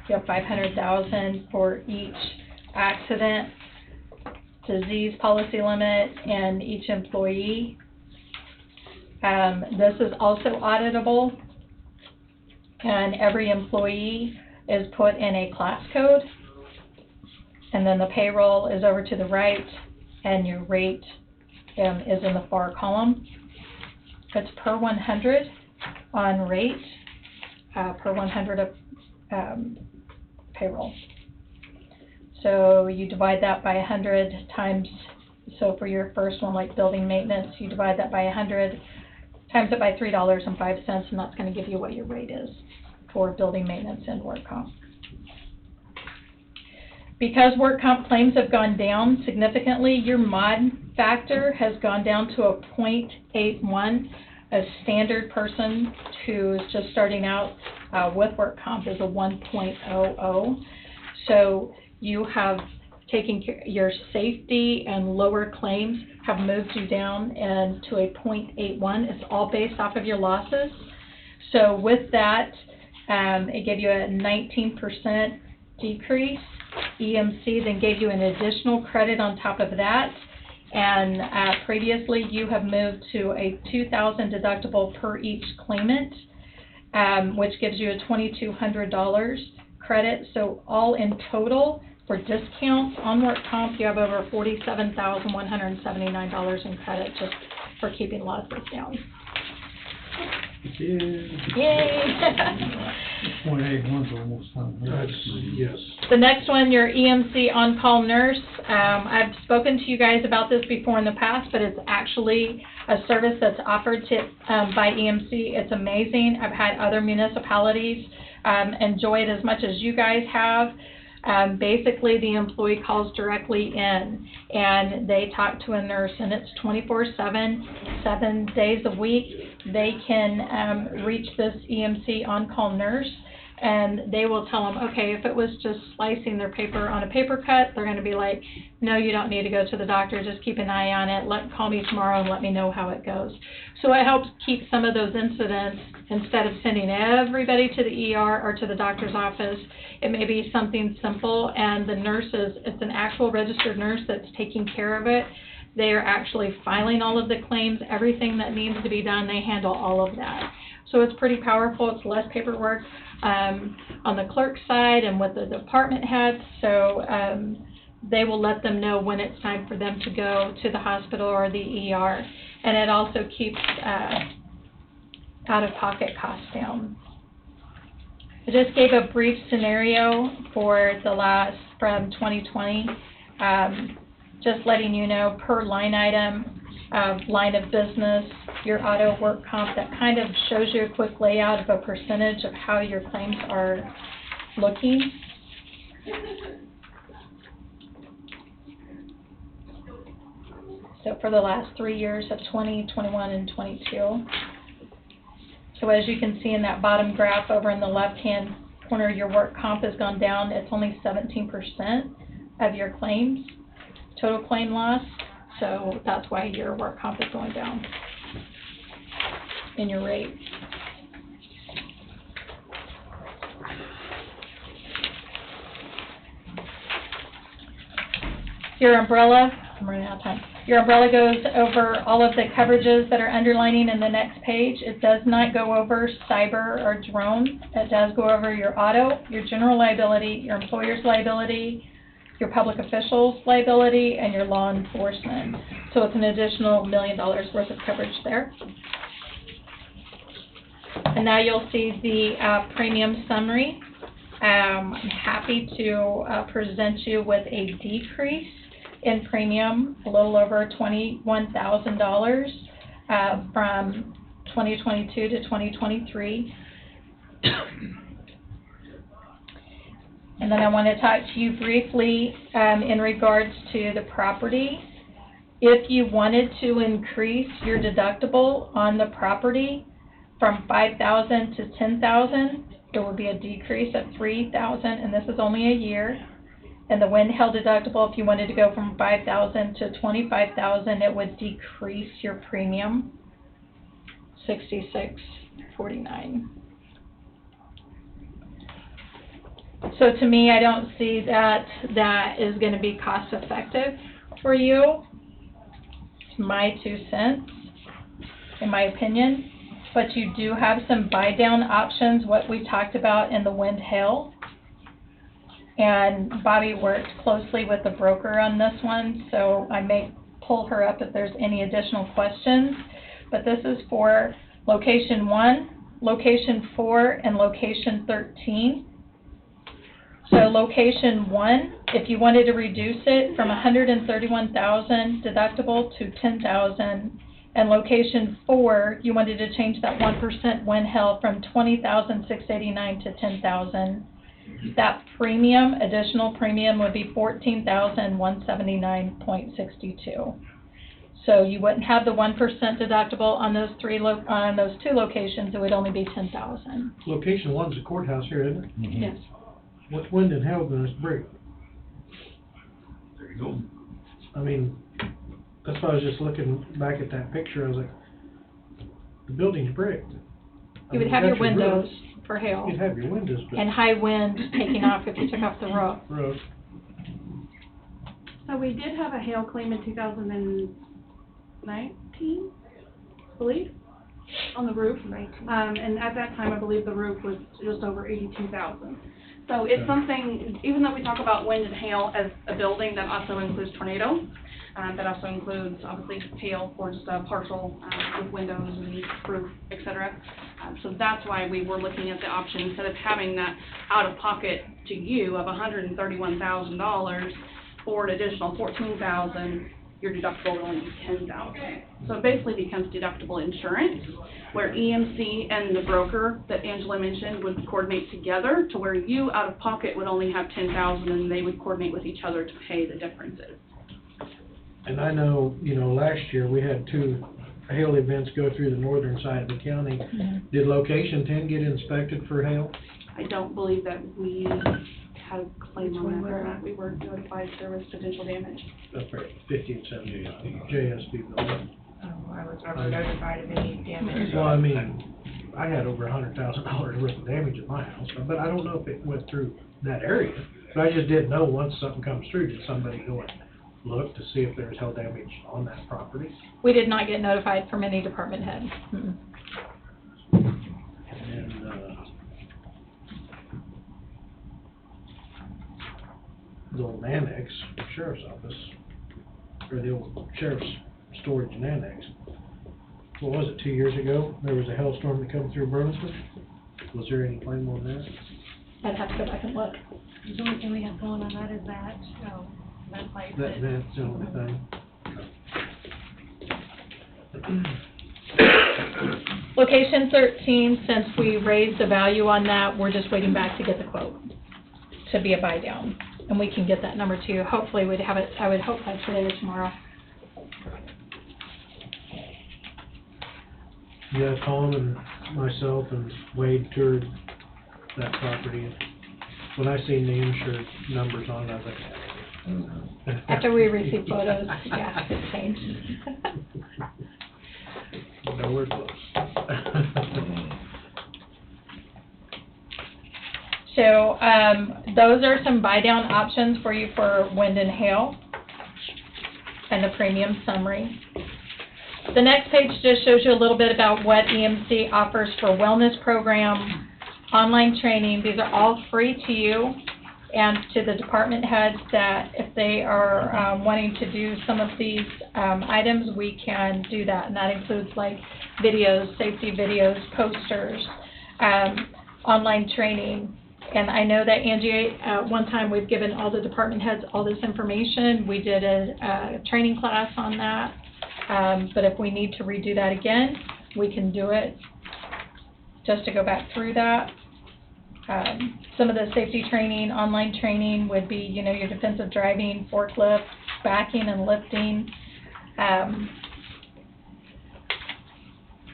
You have $500,000 for each accident, disease policy limit, and each employee. This is also auditable, and every employee is put in a class code, and then the payroll is over to the right, and your rate is in the far column. It's per 100 on rate, per 100 of payroll. So you divide that by 100 times, so for your first one, like building maintenance, you divide that by 100, times it by $3.05, and that's going to give you what your rate is for building maintenance and work comp. Because work comp claims have gone down significantly, your mod factor has gone down to a 0.81. A standard person who's just starting out with work comp is a 1.00. So you have taken care, your safety and lower claims have moved you down into a 0.81. It's all based off of your losses. So with that, it gave you a 19% decrease. EMC then gave you an additional credit on top of that. And previously, you have moved to a $2,000 deductible per each claimant, which gives you a $2,200 credit. So all in total, for discounts on work comp, you have over $47,179 in credit just for keeping losses down. Yay! 0.81's almost done. That's, yes. The next one, your EMC on-call nurse. I've spoken to you guys about this before in the past, but it's actually a service that's offered to, by EMC. It's amazing. I've had other municipalities enjoy it as much as you guys have. Basically, the employee calls directly in, and they talk to a nurse, and it's 24/7, 7 days a week. They can reach this EMC on-call nurse, and they will tell them, okay, if it was just slicing their paper on a paper cut, they're going to be like, no, you don't need to go to the doctor, just keep an eye on it, call me tomorrow and let me know how it goes. So it helps keep some of those incidents, instead of sending everybody to the ER or to the doctor's office, it may be something simple, and the nurses, it's an actual registered nurse that's taking care of it. They are actually filing all of the claims, everything that needs to be done, they handle all of that. So it's pretty powerful, it's less paperwork on the clerk side and with the department heads, so they will let them know when it's time for them to go to the hospital or the ER. And it also keeps out-of-pocket costs down. I just gave a brief scenario for from 2020, just letting you know per line item, line of business, your auto work comp, that kind of shows you a quick layout of a percentage of how your claims are looking. So for the last 3 years of 20, 21, and 22. So as you can see in that bottom graph over in the left-hand corner, your work comp has gone down. It's only 17% of your claims, total claim loss. So that's why your work comp is going down in your rate. Your umbrella, I'm running out of time. Your umbrella goes over all of the coverages that are underlining in the next page. It does not go over cyber or drone. It does go over your auto, your general liability, your employer's liability, your public official's liability, and your law enforcement. So it's an additional $1 million worth of coverage there. And now you'll see the premium summary. I'm happy to present you with a decrease in premium, a little over $21,000 from 2022 to 2023. And then I want to talk to you briefly in regards to the property. If you wanted to increase your deductible on the property from $5,000 to $10,000, it would be a decrease of $3,000, and this is only a year. And the wind hail deductible, if you wanted to go from $5,000 to $25,000, it would decrease your premium, $66.49. So to me, I don't see that is going to be cost effective for you. It's my 2 cents, in my opinion. But you do have some buy down options, what we talked about in the wind hail. And Bobby worked closely with the broker on this one, so I may pull her up if there's any additional questions. But this is for location 1, location 4, and location 13. So location 1, if you wanted to reduce it from $131,000 deductible to $10,000, and location 4, you wanted to change that 1% wind hail from $20,689 to $10,000. That premium, additional premium, would be $14,179.62. So you wouldn't have the 1% deductible on those those 2 locations. It would only be $10,000. Location 1's the courthouse here, isn't it? Mm-hmm. Yes. What's wind and hail going to break? There you go. I mean, that's why I was just looking back at that picture. I was like, the building's bricked. You would have your windows for hail. You'd have your windows, but And high wind taking off if you took off the roof. So we did have a hail claim in 2019, I believe, on the roof. And at that time, I believe the roof was just over 82,000. So it's something, even though we talk about wind and hail as a building, that also includes tornado. That also includes, obviously, hail for just a partial with windows and roof, etc. that. So that's why we were looking at the option, instead of having that out-of-pocket to you of $131,000 or an additional $14,000, your deductible will only be $10,000. So it basically becomes deductible insurance, where EMC and the broker that Angela mentioned would coordinate together to where you out of pocket would only have $10,000 and they would coordinate with each other to pay the differences. And I know, last year we had 2 hail events go through the northern side of the county. Did location 10 get inspected for hail? I don't believe that we had a claim on that or not. We were notified there was potential damage. Up there, 50 and 70, JSB building. Oh, I was never notified of any damage. Well, I mean, I had over $100,000 worth of damage at my house, but I don't know if it went through that area. But I just didn't know, once something comes through, did somebody go and look to see if there's hail damage on that property? We did not get notified from any department head. Mm-mm. And, the old annex, sheriff's office, or the old sheriff's storage and annex, what was it, 2 years ago? There was a hailstorm that come through Burleson? Was there any claim on that? I'd have to go back and look. The only thing we have going on that is that, that place. That's the only thing. Location 13, since we raised the value on that, we're just waiting back to get the quote to be a buy down. And we can get that number to you. Hopefully we'd have it, I would hope by today or tomorrow. Yeah, Tom and myself and Wade toured that property. When I seen the insured numbers on it, I was like... After we received photos, yeah, it changed. Nowhere close. So, those are some buy-down options for you for wind and hail, and the premium summary. The next page just shows you a little bit about what EMC offers for wellness program, online training. These are all free to you and to the department heads, that if they are wanting to do some of these items, we can do that. And that includes like videos, safety videos, posters, online training. And I know that Angie, one time we've given all the department heads all this information. We did a training class on that. But if we need to redo that again, we can do it, just to go back through that. Some of the safety training, online training would be, your defensive driving, forklift, backing and lifting.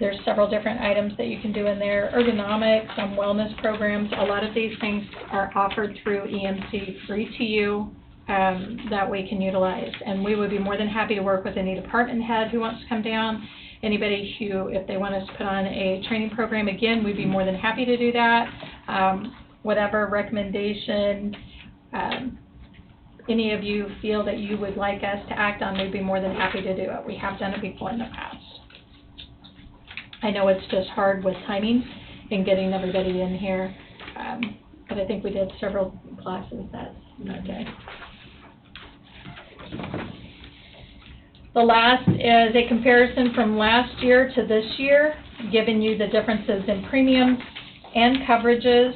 There's several different items that you can do in there. Ergonomics, some wellness programs. A lot of these things are offered through EMC, free to you, that we can utilize. And we would be more than happy to work with any department head who wants to come down. Anybody who, if they want us to put on a training program, again, we'd be more than happy to do that. Whatever recommendation any of you feel that you would like us to act on, we'd be more than happy to do it. We have done it before in the past. I know it's just hard with timing and getting everybody in here, but I think we did several classes that day. The last is a comparison from last year to this year, giving you the differences in premiums and coverages.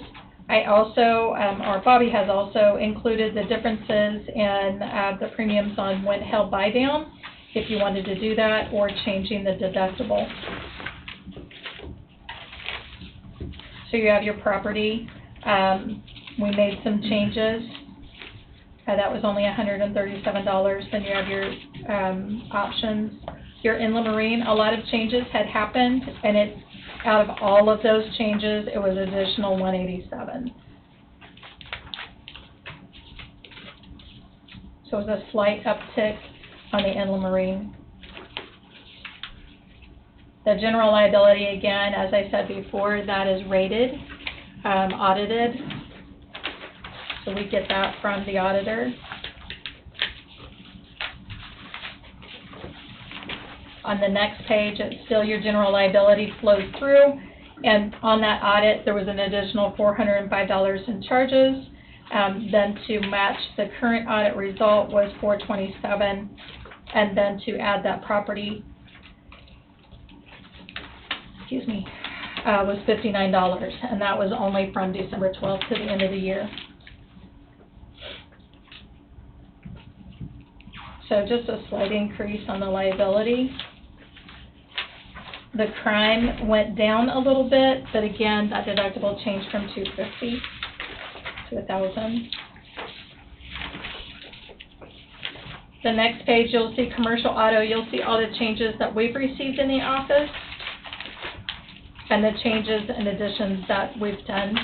I also, or Bobby has also included the differences in the premiums on when held buy down, if you wanted to do that, or changing the deductible. So you have your property. We made some changes. That was only $137. Then you have your options. Your inland marine, a lot of changes had happened, and out of all of those changes, it was additional $187. So it was a slight uptick on the inland marine. The general liability, again, as I said before, that is rated, audited. So we get that from the auditor. On the next page, it's still your general liability flows through. And on that audit, there was an additional $405 in charges. Then to match the current audit result was $427. And then to add that property, was $59, and that was only from December 12th to the end of the year. So just a slight increase on the liability. The crime went down a little bit, but again, that deductible changed from $250 to $1,000. The next page, you'll see commercial auto. You'll see all the changes that we've received in the office and the changes and additions that we've done.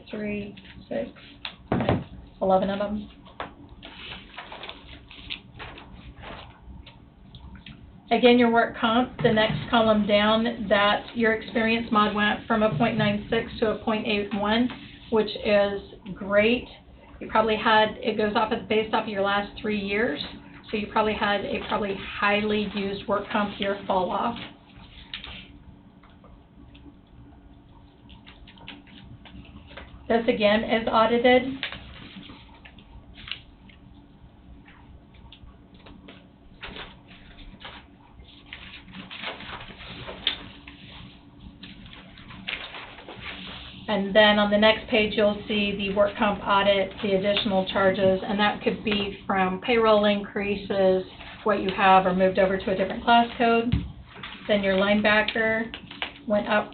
3, 6, 9, 11 of them. Again, your work comp, the next column down, that your experience mod went from a 0.96 to a 0.81, which is great. You probably had, it goes off based off of your last 3 years, so you probably had a highly used work comp year fall off. This again is audited. And then on the next page, you'll see the work comp audit, the additional charges, and that could be from payroll increases, what you have or moved over to a different class code. Then your linebacker went up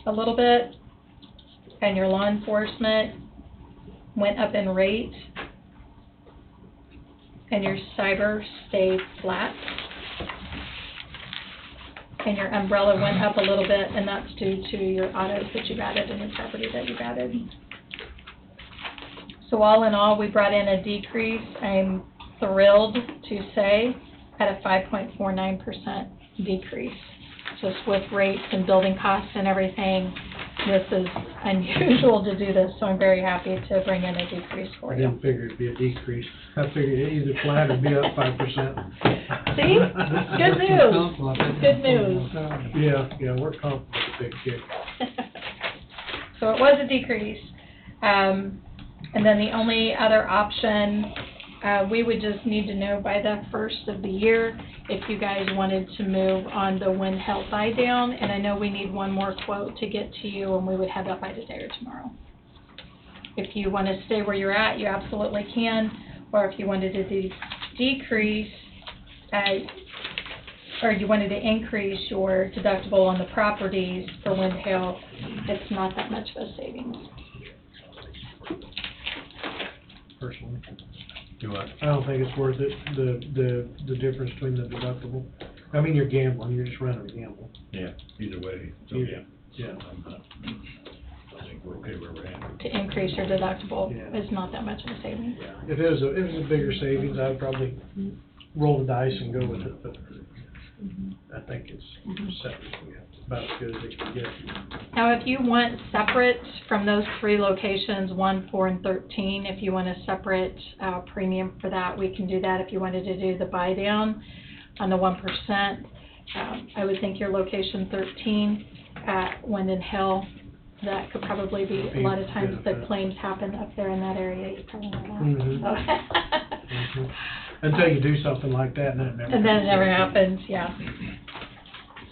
a little bit, and your law enforcement went up in rate, and your cyber stayed flat. And your umbrella went up a little bit, and that's due to your autos that you've added and your property that you've added. So all in all, we brought in a decrease, I'm thrilled to say, at a 5.49% decrease. Just with rates and building costs and everything, this is unusual to do this, so I'm very happy to bring in a decrease for I you. didn't figure it'd be a decrease. I figured it either flat or be up 5%. See? Good news. Good news. Yeah, we're confident with a big kick. So it was a decrease. And then the only other option, we would just need to know by the first of the year if you guys wanted to move on the Wind Health buy down. And I know we need one more quote to get to you, and we would have that by today or tomorrow. If you want to stay where you're at, you absolutely can. Or if you wanted to decrease, or you wanted to increase your deductible on the properties for Wind Health, it's not that much of a savings. Personally, Do I? I don't think it's worth it, the difference between the deductible. I mean, you're gambling, you're just running a gamble. Yeah, either way, so Yeah. yeah. I think we're okay where we're at. To increase your deductible Yeah. is not that much of a savings. If it was a bigger savings, I'd probably roll the dice and go with it, but I think it's set, about as good as it can get. Now, if you want separate from those 3 locations, 1, 4, and 13, if you want a separate premium for that, we can do that. If you wanted to do the buy down on the 1%, I would think your location 13 at Wind and Hill, that could probably be, a lot of times the claims happen up there in that area, you probably know that. Until you do something like that, and then it never. And then it never happens, yeah.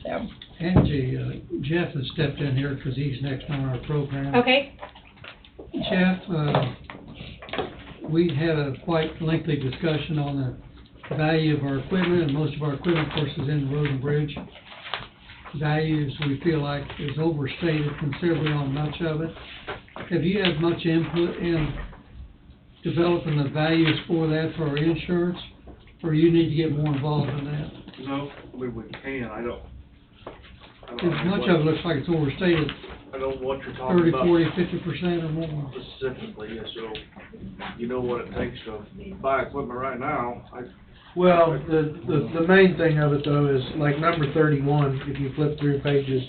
So. Angie, Jeff has stepped in here because he's next on our program. Okay. Jeff, we had a quite lengthy discussion on the value of our equipment, and most of our equipment, of course, is in the road and bridge. Values, we feel like, is overstated considerably on much of it. Have you had much input in developing the values for that for our insurance, or you need to get more involved in that? No, we can, I don't Because much of it looks like it's overstated, I don't know what you're talking 30, about 40, 50% or more. specifically, so you know what it takes to buy equipment right now. Well, the main thing of it though is like number 31, if you flip through pages,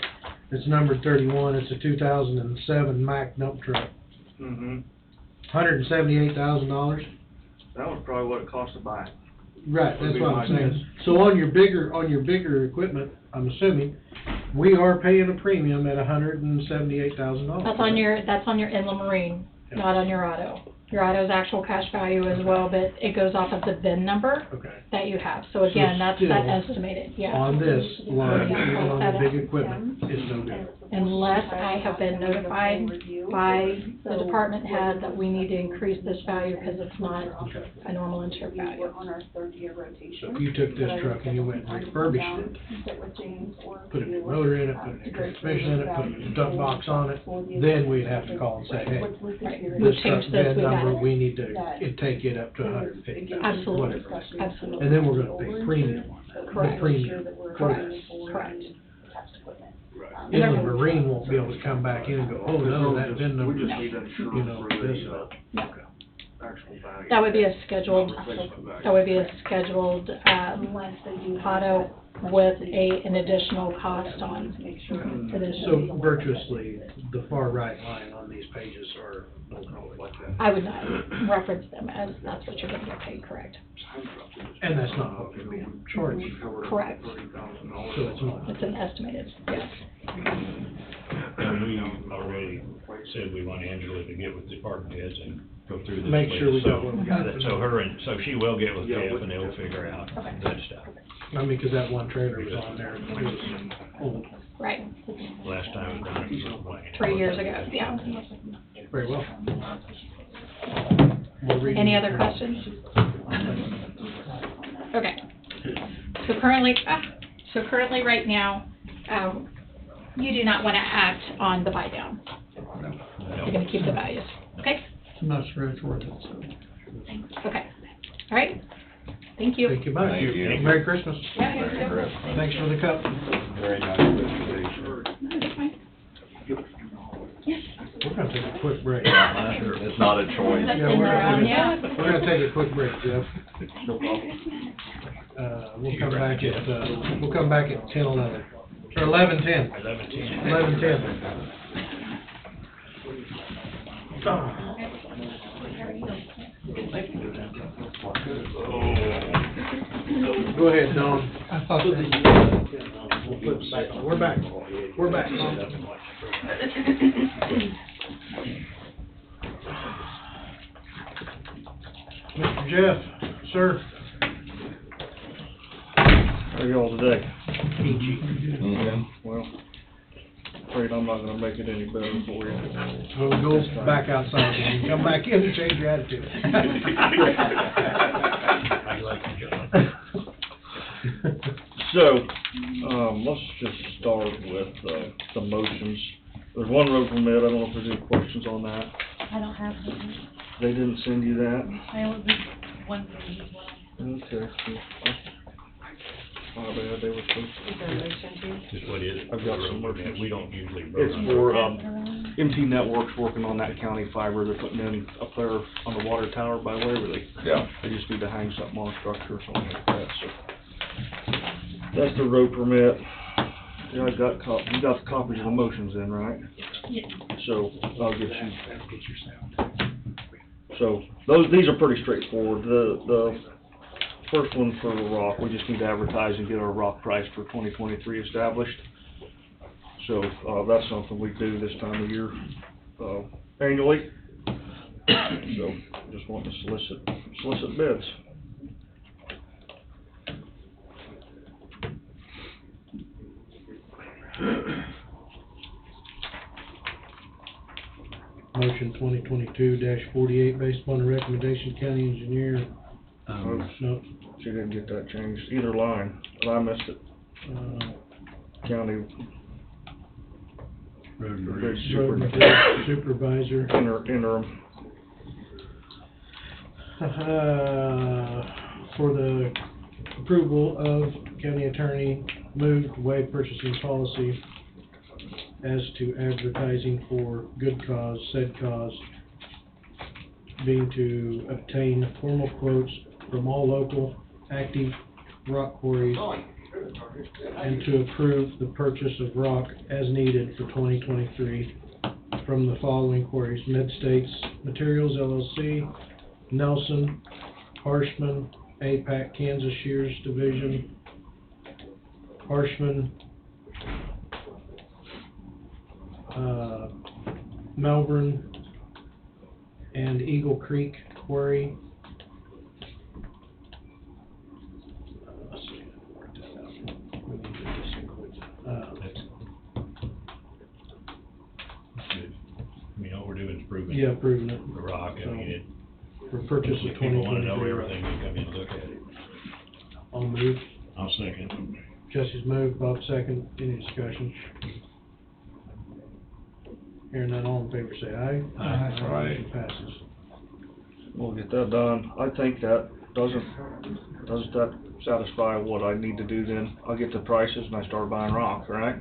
it's number 31, it's a 2007 Mack dump truck. $178,000. That was probably what it cost to buy it. Right, Would that's be what my I'm saying. guess. So on your bigger equipment, I'm assuming, we are paying a premium at $178,000. That's on your inland marine, not on your auto. your auto's actual cash value as well, but it goes off of the VIN number Okay. that you have. So again, that's that still, estimated, yeah. On this line, Yeah. even on the big equipment, it's no good. Unless I have been notified by the department head that we need to increase this value because it's not a normal insured value. So if you took this truck and you went and refurbished it, put a new motor in it, put a new transmission in it, put a new duct box on it, then we'd have to call and say, hey, Right. this We've truck changed this, VIN we number, got we it. need to take it up to $150,000. Absolutely, whatever. absolutely. And then we're gonna pay premium on that. Correct. The premium for Correct, this. correct. Inland Marine won't be able to come back in and go, oh, no, that VIN number, We just need that you know, insurance for this. the, No. actual value. That would be a scheduled, auto with an additional cost on additional. So virtuously, the far right line on these pages are, like that. I would not reference them as that's what you're gonna get paid, correct? And that's not what we're being charged. Correct. So it's not. It's an estimated, yes. And we already said we want Angela to get with department heads and go through this. Make with sure us. we got what we got. So so she will get with Jeff and they'll figure out that stuff. I mean, cause that one trailer was on there, it was old. Right, Last time it was done, it was Wayne. 3 years ago, yeah. Very well. We'll read Any it. other questions? Okay. So currently, right now, you do not want to act on the buy down. You're going to keep the values, okay? I'm not sure it's worth it, so. Okay, all right, thank you. Thank you much. Thank you. Merry Christmas. Yeah, Thanks for the cup. Very nice presentation. We're gonna take a quick break. It's not a choice. Yeah, we're gonna take a quick break, Jeff. We'll come back at 10:11, or 11:10. 11:10. Go ahead, Don. I thought that. We'll put it back on. We're back. We're back. Mr. Jeff, sir. How are y'all today? Peachy. Well, afraid I'm not gonna make it any better for you. We'll go back outside and come back in and change your attitude. I like the job. So, let's just start with, the motions. There's one road permit, I don't know if there's any questions on that. I don't have it. They didn't send you that? I only did one thing as well. Okay. My bad, they were supposed to. Just what is it? I've got some more. We don't usually. It's for, MT Networks working on that county fiber they're putting in up there on the water tower by Waverly. Yeah. They just need to hang something on a structure or something like that, so. That's the road permit. Yeah, you got the copies of the motions in, right? Yeah. So, I'll get you. So, these are pretty straightforward. The first one for the rock, we just need to advertise and get our rock price for 2023 established. So, that's something we do this time of year, annually. So, just want to solicit bids. Motion 2022-48 based upon the recommendation county engineer. No, She didn't get that changed, either line, but I missed it. County road and bridge bridge supervisor. interim. For the approval of county attorney, move to waive purchasing policy as to advertising for good cause, said cause being to obtain formal quotes from all local active rock quarries and to approve the purchase of rock as needed for 2023 from the following quarries: Mid-States Materials LLC, Nelson, Harshman, APAC Kansas Shears Division, Harshman, Melbourne, and Eagle Creek Quarry. Let's see, work this out. We need to get this included. That's good. I mean, all we're doing is proving. Yeah, proving it. The rock, I mean, it. For purchase of If people wanna know 2023. everything, they come in and look at it. I'll move. I'll second. Jesse's moved, Bob second, any discussion? Hearing none, all in favor say aye. Aye. Motion passes. We'll get that done. I think that does that satisfy what I need to do then? I'll get the prices and I start buying rock, right?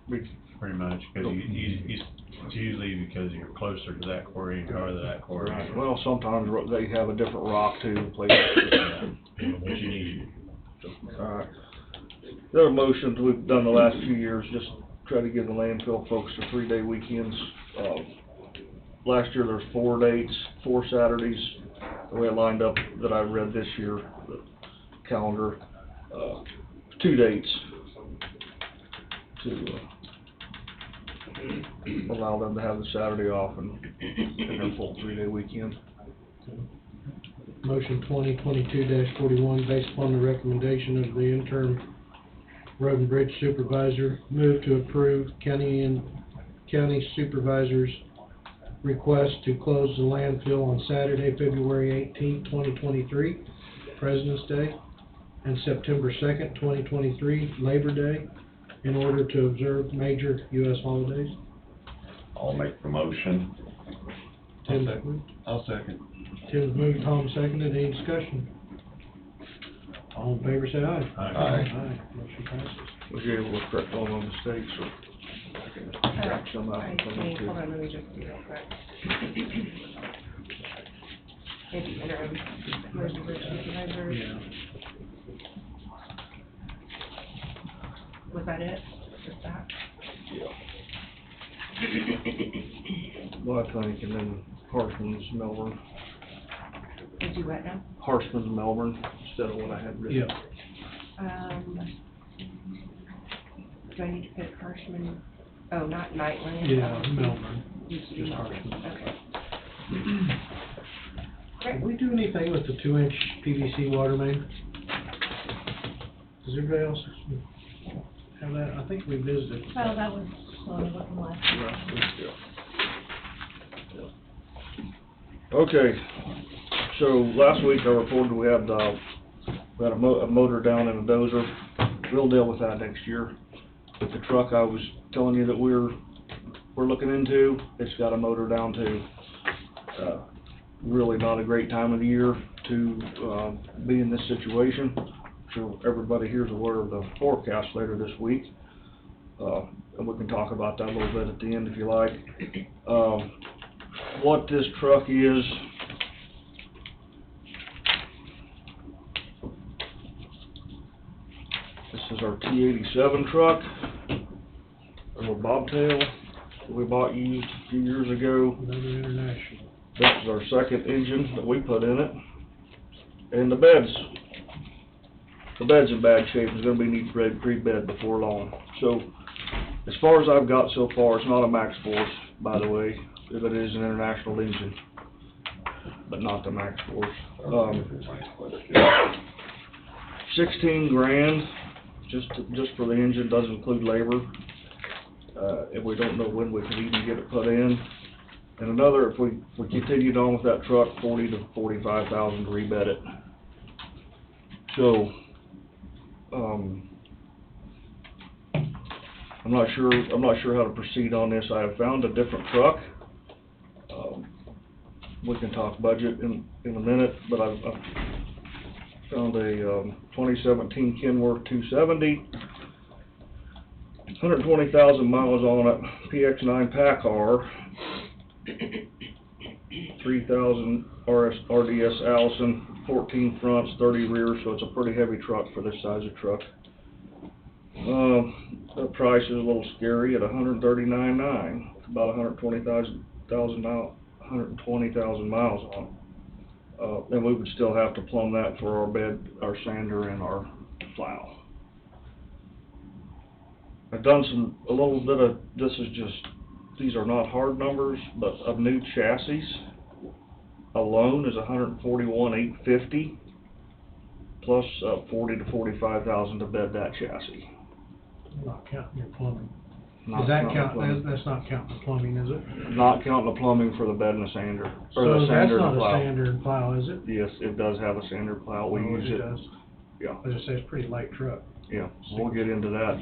Pretty much, because it's usually because you're closer to that quarry and farther to that quarry. Right. Well, sometimes they have a different rock too, places. What you need. Alright. The other motions we've done the last few years, just try to give the landfill folks the 3-day weekends. Last year there's 4 dates, 4 Saturdays, the way it lined up that I read this year, the calendar, 2 dates to allow them to have the Saturday off and their full 3-day weekend. Motion 2022-41, based upon the recommendation of the interim road and bridge supervisor, move to approve county supervisor's request to close the landfill on Saturday, February 18th, 2023, President's Day, and September 2nd, 2023, Labor Day, in order to observe major U.S. holidays. I'll make the motion. Tim moved. I'll second. Tim's moved, Tom seconded, any discussion? All in favor say aye. Aye. Aye, motion passes. Was you able to correct all the mistakes or I can drop some out I if I think, need hold to? on, let me just see real quick. Maybe interim, road and bridge supervisor. Yeah. Was that it? Just that? Well, I think, and then Hartman's Melbourne, Did you what now? Hartman's Melbourne instead of what I had written. Yeah. Do I need to put Harshman, oh, not Nightland? Yeah, Melbourne. Used to be Just Melbourne, Harshman. okay. Did we do anything with the 2-inch PVC water main? Does everybody else have that? I think we visited. Well, that was looking last year. Okay, so last week I reported we had a motor down in a dozer. We'll deal with that next year. But the truck I was telling you that we're looking into, it's got a motor down too. Really not a great time of the year to be in this situation. I'm sure everybody here is aware of the forecast later this week. And we can talk about that a little bit at the end if you like. What this truck is, this is our T87 truck, a little bobtail that we bought used a few years ago. Another international. This is our second engine that we put in it. And the bed's in bad shape. It's gonna be need pre-bed before long. So, as far as I've got so far, it's not a Max Force, by the way. If it is an international engine, but not the Max Force. 16 grand, just for the engine, doesn't include labor. And we don't know when we can even get it put in. And another, if we continued on with that truck, 40 to 45,000 to rebed it. So, I'm not sure how to proceed on this. I have found a different truck. We can talk budget in a minute, but I've found a 2017 Kenworth 270, 120,000 miles on it, PX9 PACCAR, 3,000 RDS Allison, 14 fronts, 30 rears, so it's a pretty heavy truck for this size of truck. The price is a little scary at $139,900. It's about 120,000 miles on it. And we would still have to plumb that for our bed, our sander, and our plow. I've done a little bit of, these are not hard numbers, but of new chassis. alone is $141,850, plus, 40 to 45,000 to bed that chassis. Not counting your plumbing. Not Is that counting the plumbing. that's not counting the plumbing, is it? Not counting the plumbing for the bed and the sander, or So the that's sander not and a plow. sander and plow, is it? Yes, it does have a sander plow, we Oh, use it, does? yeah, I was gonna say, it's a pretty light truck. yeah, we'll get into that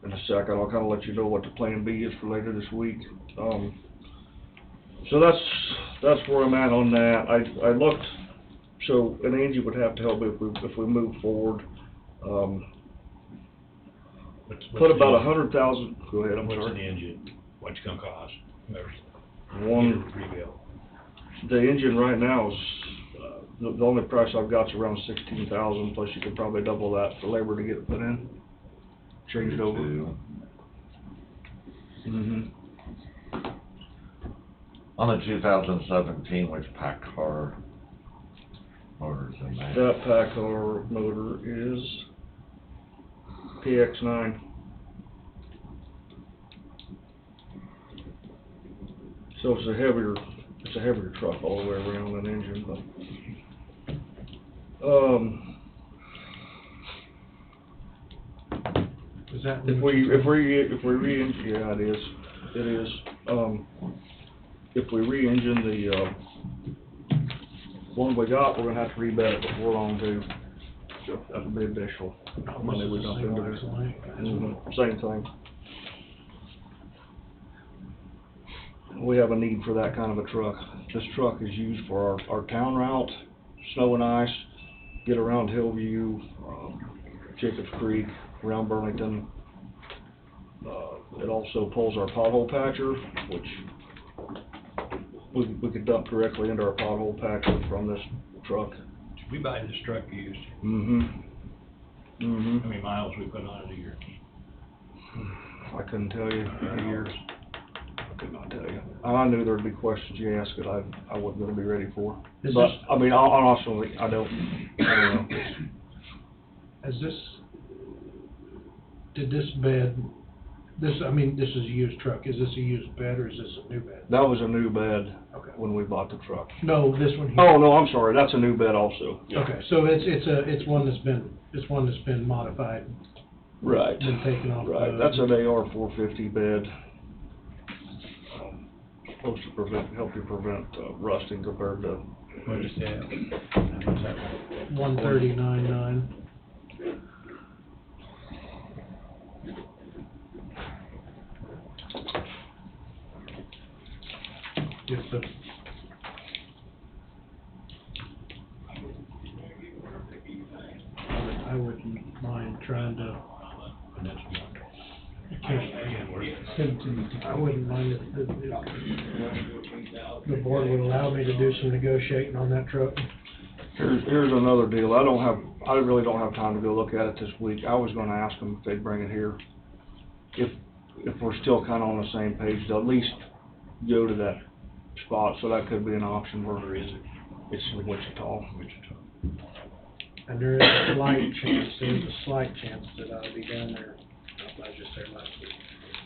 in a second, I'll kinda let you know what the plan B is for later this week. So that's where I'm at on that, I looked, so, and Angie would have to help me if we move forward, put about 100,000, go ahead, I'm What's sorry. an engine? What's it gonna cost? One, Rebuild. the engine right now is, the only price I've got's around 16,000, plus you could probably double that for labor to get it put in, change it over. Mm-hmm. On the 2017, which PACCAR motors in that? That PACCAR motor is PX9. So it's a heavier truck all the way around, an engine, but, Is that? if we re-engine, yeah, it is, if we re-engine the, one we got, we're gonna have to rebed it before long too. So that'll be additional money we dump into it. Same thing. We have a need for that kind of a truck. This truck is used for our town route, snow and ice, get around Hillview, Jacobs Creek, around Burlington. It also pulls our pothole patcher, which we could dump directly into our pothole patcher from this truck. Should we buy this truck used? Mm-hmm. How many miles we put on it a year? I couldn't tell you in years. I could not tell you. I knew there'd be questions you asked that I wasn't gonna be ready for. Is But, this- I mean, honestly, I don't know. Is this, did this bed, this is a used truck, is this a used bed or is this a new bed? That was a new bed Okay. when we bought the truck. No, this one here. Oh, no, I'm sorry, that's a new bed also. Okay, so it's one that's been modified, Right. been taken off. Right, that's an AR 450 bed. Supposed to help you prevent rusting compared to. What is that? 139.9. If the, I wouldn't mind trying to, And that's one. I wouldn't mind if the board would allow me to do some negotiating on that truck. Here's another deal, I really don't have time to go look at it this week. I was gonna ask them if they'd bring it here. If we're still kinda on the same page, to at least go to that spot, so that could be an option. Where is it? It's in Wichita. And there is a slight chance that I'll be down there, I was just there last week.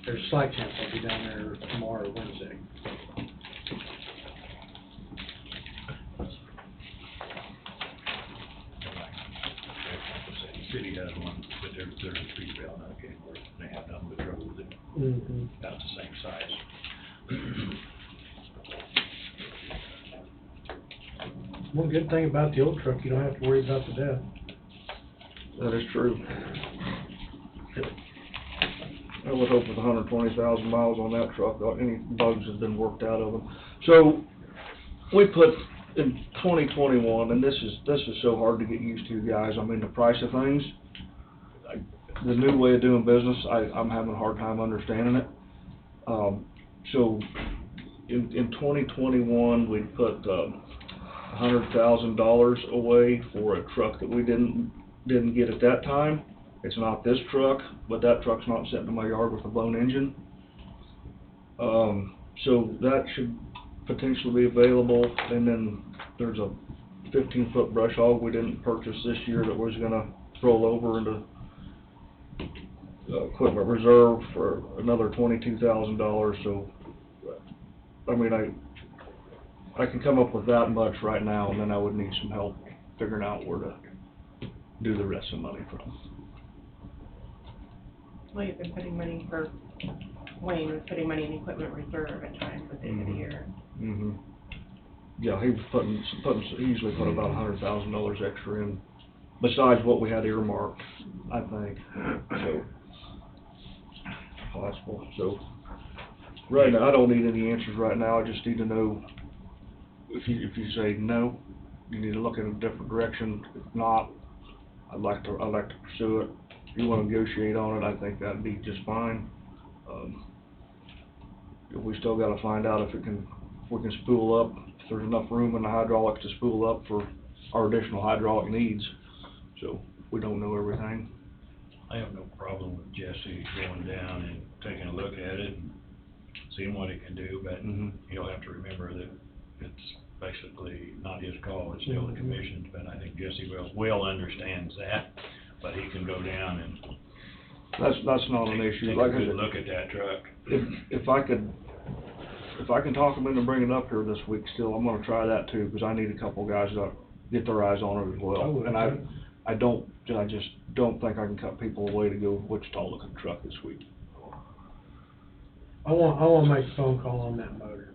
There's a slight chance I'll be down there tomorrow or Wednesday. The city has one, but they're a 3-rail, not a Kenworth, they have nothing but trouble with it. Mm-hmm. About the same size. One good thing about the old truck, you don't have to worry about the death. That is true. I would hope with 120,000 miles on that truck, any bugs have been worked out of them. So, we put in 2021, and this is so hard to get used to, guys. I mean, the price of things, the new way of doing business, I'm having a hard time understanding it. So, in 2021, we put $100,000 away for a truck that we didn't get at that time. It's not this truck, but that truck's not sitting in my yard with a blown engine. So that should potentially be available, and then there's a 15-foot brush hog we didn't purchase this year that was gonna roll over into equipment reserve for another $22,000, so, I mean, I can come up with that much right now, and then I would need some help figuring out where to do the rest of the money from. Well, you've been putting money for, Wayne was putting money in equipment reserve at times at the end of the year. Mm-hmm. Yeah, he was he usually put about $100,000 extra in, besides what we had earmarked, I think, so. Possible, so. Right now, I don't need any answers right now, I just need to know, if you say no, you need to look in a different direction. If not, I'd like to pursue it. If you wanna negotiate on it, I think that'd be just fine. We still gotta find out if we can spool up, if there's enough room in the hydraulics to spool up for our additional hydraulic needs. So, we don't know everything. I have no problem with Jesse going down and taking a look at it and seeing what he can do, but he'll have to remember that it's basically not his call, it's still the commission's, but I think Jesse will understands that, but he can go down and That's not an issue. take Like a I good said, look at that truck. if I can talk them into bringing it up here this week still, I'm gonna try that too, because I need a couple guys to get their eyes on it as well. Oh, And okay. I just don't think I can cut people away to go to Wichita look at the truck this week. I want to make a phone call on that motor.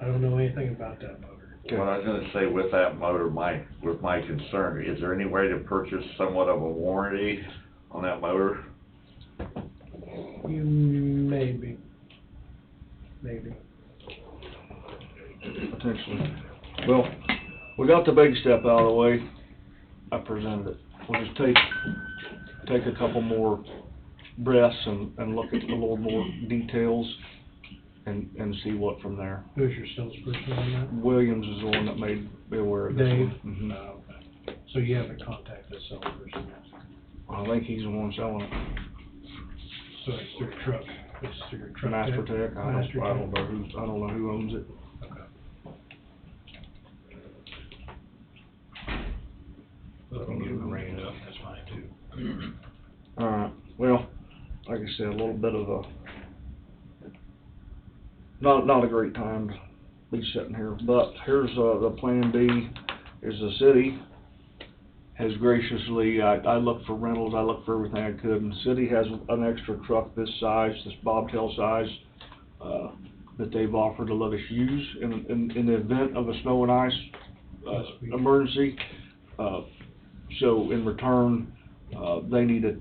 I don't know anything about that motor. What I was gonna say with that motor, with my concern, is there any way to purchase somewhat of a warranty on that motor? Maybe. Potentially. Well, we got the big step out of the way. I presented it. We'll just take a couple more breaths and look at a little more details and see what from there. Who's your salesperson on that? Williams is the one that made me aware of this Dave? one. Oh, okay. So you haven't contacted the salesperson yet? I think he's the one selling it. So it's their truck, it's their truck. Master Tech, I Master don't Tech. know who owns it. Okay. If we can get him to ring it up, that's fine too. Alright, well, like I said, a little bit of a, not a great time to be sitting here, but here's, the plan B, is the city has graciously, I looked for rentals, I looked for everything I could, and the city has an extra truck this size, this bobtail size, that they've offered to let us use in the event of a snow and ice, emergency. So in return, they need a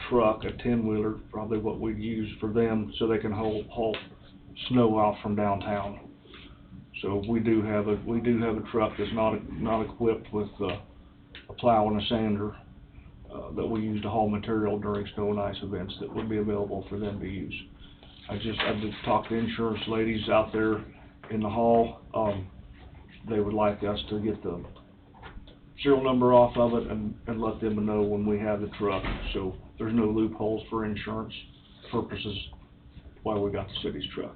truck, a 10-wheeler, probably what we'd use for them, so they can haul snow out from downtown. So we do have a truck that's not equipped with a plow and a sander that we use to haul material during snow and ice events that would be available for them to use. I just talked to insurance ladies out there in the hall. They would like us to get the serial number off of it and let them know when we have the truck, so there's no loopholes for insurance purposes while we got the city's truck.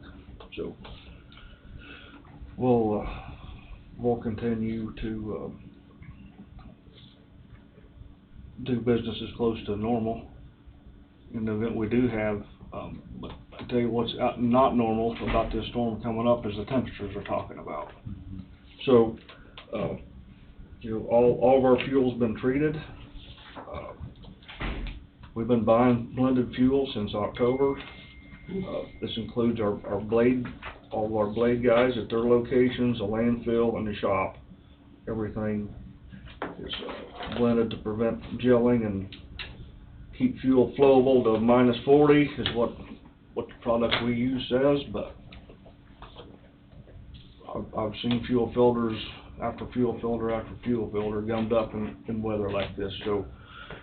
So we'll continue to do business as close to normal in the event we do have, but I tell you what's not normal about this storm coming up is the temperatures we're talking about. So, you know, all of our fuel's been treated. We've been buying blended fuel since October. This includes our blade, all of our blade guys at their locations, the landfill and the shop. Everything is blended to prevent gelling and keep fuel flowable to -40 is what the product we use says, but I've seen fuel filters after fuel filter after fuel filter gummed up in weather like this, so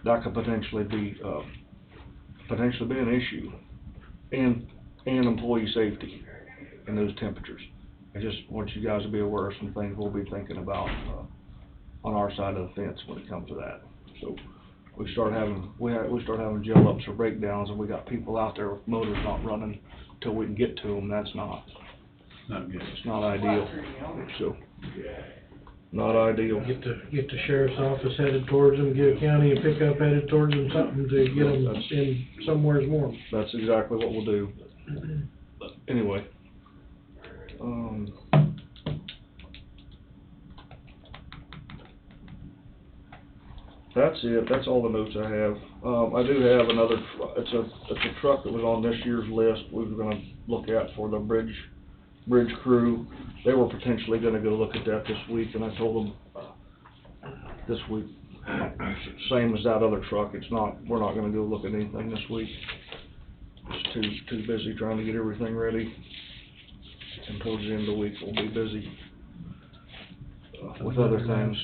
that could potentially be an issue, and employee safety in those temperatures. I just want you guys to be aware of some things we'll be thinking about on our side of the fence when it comes to that. So we start having gel ups or breakdowns, and we got people out there with motors not running until we can get to them. That's not good. It's not ideal. So not ideal. Get the sheriff's office headed towards them, get a county and pickup headed towards them, something to get them in somewhere's warm. That's exactly what we'll do. But anyway, That's it, that's all the notes I have. I do have another, it's a truck that was on this year's list we were gonna look at for the bridge crew. They were potentially gonna go look at that this week, and I told them, this week, same as that other truck, we're not gonna go look at anything this week. Just too busy trying to get everything ready, and towards the end of the week, we'll be busy with other things.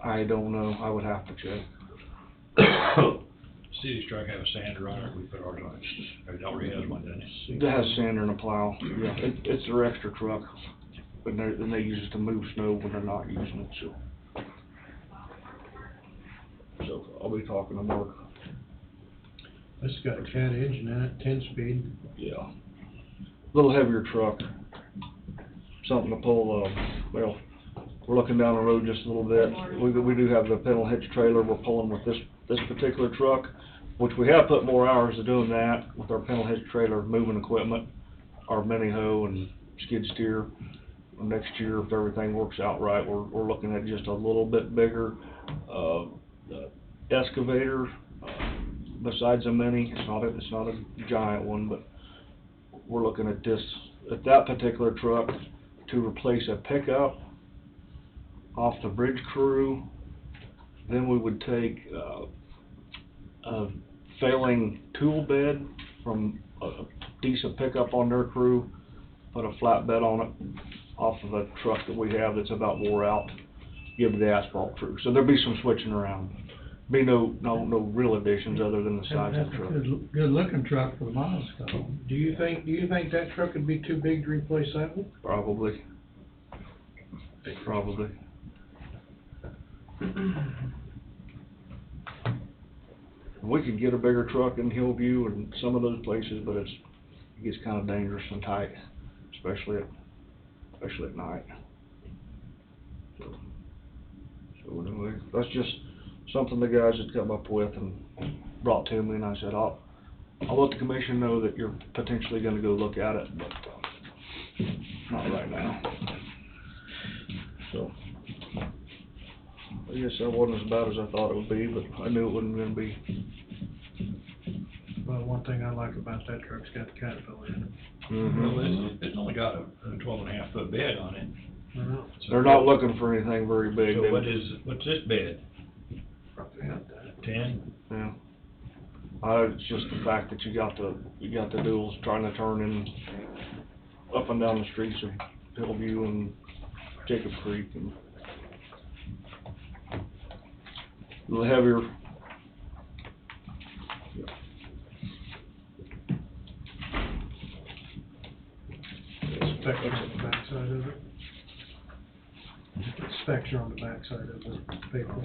I don't know, I would have to check. City's truck have a sander on it, we put ours on it, it already has one, doesn't it? It has sander and a plow, yeah, it's their extra truck, but they use it to move snow when they're not using it, so I'll be talking to Mark. This has got a cat engine in it, 10-speed. Yeah. Little heavier truck, something to pull, well, we're looking down the road just a little bit. We do have the pedal hitch trailer we're pulling with this particular truck, which we have put more hours to doing that with our pedal hitch trailer, moving equipment, our mini hoe and skid steer. Next year, if everything works out right, we're looking at just a little bit bigger, excavator, besides a mini. It's not a giant one, but we're looking at that particular truck to replace a pickup off the bridge crew. Then we would take a failing tool bed from a decent pickup on their crew, put a flatbed on it off of a truck that we have that's about wore out, give to the asphalt crew. So there'll be some switching around. Be no real additions other than the size of the truck. Good looking truck for the miles though. Do you think that truck would be too big to replace that one? Probably. We could get a bigger truck in Hillview and some of those places, but it gets kind of dangerous and tight, especially at night. So anyway, that's just something the guys had come up with and brought to me, and I said, I'll let the commission know that you're potentially gonna go look at it, but not right now. So I guess that wasn't as bad as I thought it would be, but I knew it wasn't gonna be. Well, one thing I like about that truck's got the Caterpillar in it. Mm-hmm. It's only got a 12.5 foot bed on it. They're not looking for anything very big. So what's this bed? Probably out there. 10? Yeah. It's just the fact that you got the duals trying to turn in up and down the streets of Hillview and Jacob Creek, and a little heavier. Specs are on the backside of it. Specs are on the backside of the paper.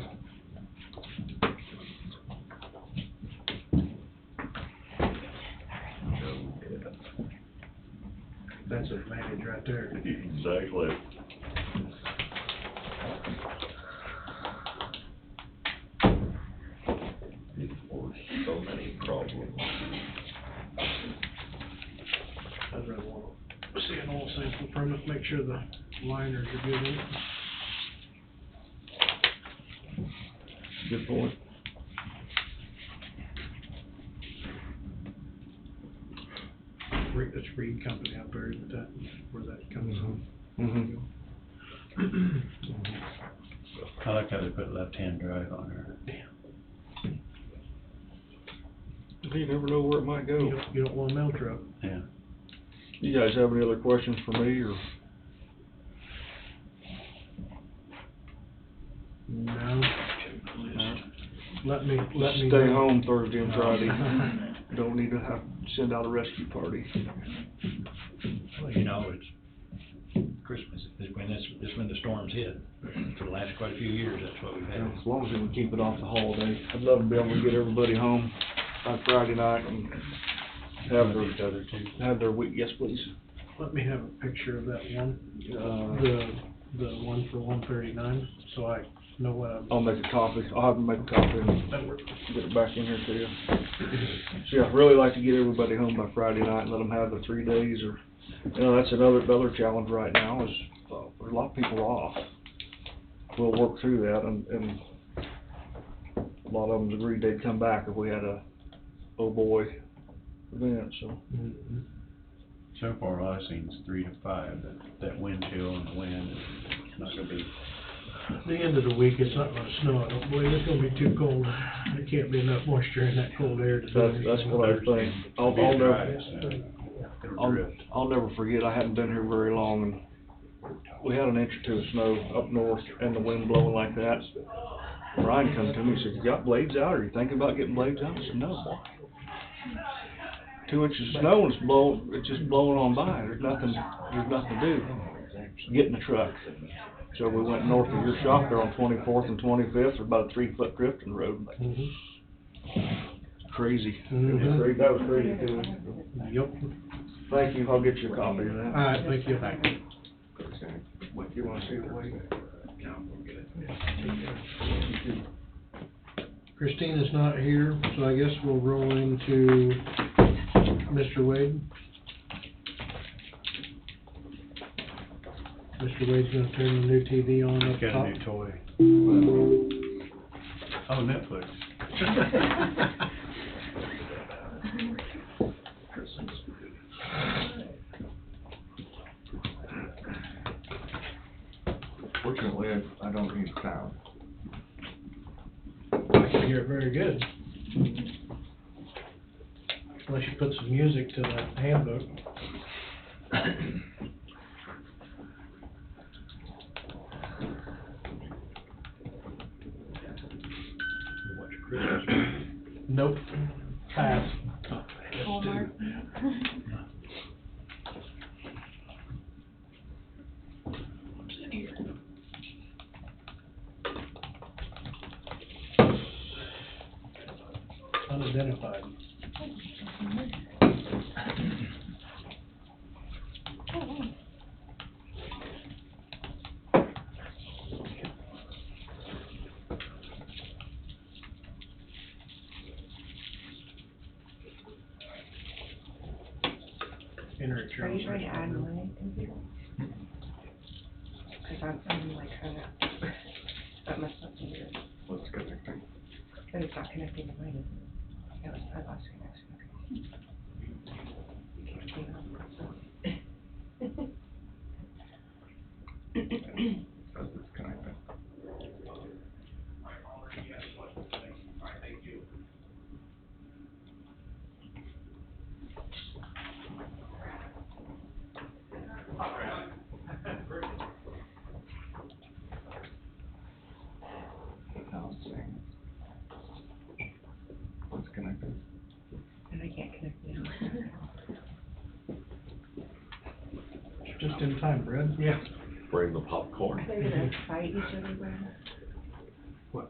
That's an advantage right there. Exactly. So many problems. I'd rather want to see an oil sample from it, make sure the liners are good in it. Good point. It's Reed Company out there, where that comes from. Mm-hmm. I like how they put left-hand drive on there. You never know where it might go. You don't want a mill truck. Yeah. You guys have any other questions for me, or? No. Let me. Stay home Thursday and Friday. Don't need to have send out a rescue party. Well, you know, it's Christmas is when the storms hit. For the last quite a few years, that's what we've had. As long as we can keep it off the holiday. I'd love to be able to get everybody home on Friday night and have their week. Yes, please. Let me have a picture of that one, the one for 139, so I know what I'm. I'll make a copy. I'll have them make a copy and That works. get it back in here to you. So yeah, I'd really like to get everybody home by Friday night and let them have the 3 days, or, that's another challenge right now is, there's a lot of people off. We'll work through that and a lot of them agreed they'd come back if we had a oh boy event, so. Mhm. So far, all I've seen is 3 to 5, that wind chill and the wind is not gonna be. The end of the week, it's not gonna snow, I don't believe, it's gonna be too cold. There can't be enough moisture in that cold air to do anything. That's what I think. It'll be I'll dry, never, so it'll I'll, drift. I'll never forget, I hadn't been here very long, and we had an inch or two of snow up north, and the wind blowing like that. Brian come to me and said, "You got blades out, or are you thinking about getting blades out?" I said, "No, boy. 2 inches of snow and it's just blowing on by, there's nothing to do. Get in the truck." So we went north of your shop there on 24th and 25th, there's about a 3-foot drift in the road. Mhm. Crazy. Mhm. That was crazy too. Yep. Thank you, I'll get you a copy of that. All right, thank you. What, you wanna see the way? Christina's not here, so I guess we'll roll into Mr. Wade. Mr. Wade's gonna turn the new TV on up Got top. a new toy. Oh, Netflix. Fortunately, I don't need sound. I can hear it very good. Unless you put some music to the handbook. Nope. Pass. Hallmark. Unidentified. Enter it, Are you trying to Charles. add my computer? Cause I'm like trying to, that must not be yours, Let's get it. but it's not connecting to mine, is it? That was my last connection, okay. Says it's connected. Now it's saying it's connected. And I can't connect now. Just in time, Brad. Yeah. Bring the popcorn. Are they gonna fight each other, Brad? What?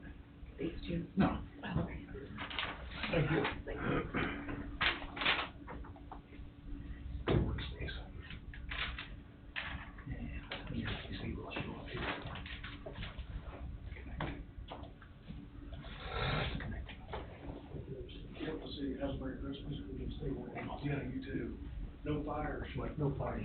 These two? No. Okay. Thank you. Have a Merry Christmas. Yeah, you too. No fires. What? No fires.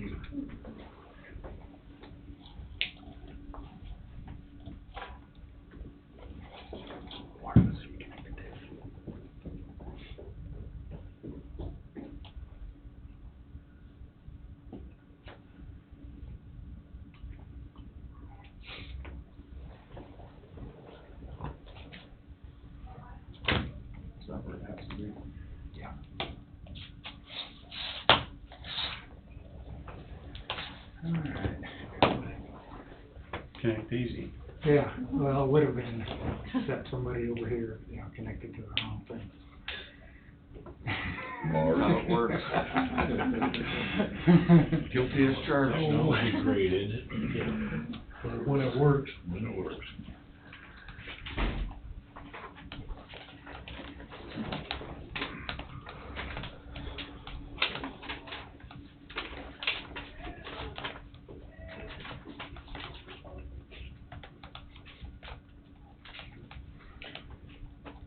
Is that where it has to be? Yeah. Connect easy. Yeah, well, it would have been, except somebody over here, you know, connected to the wrong thing. Or how it works. Guilty as charged, no? Graded. When it works. When it works.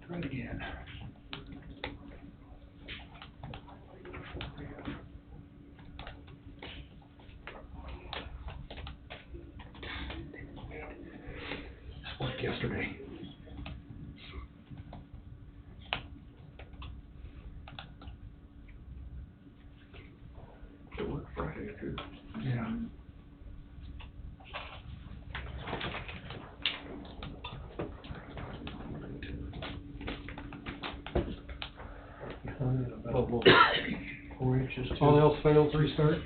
Try it again. This worked yesterday. Oh, well, 4 inches to. all else fails, restart?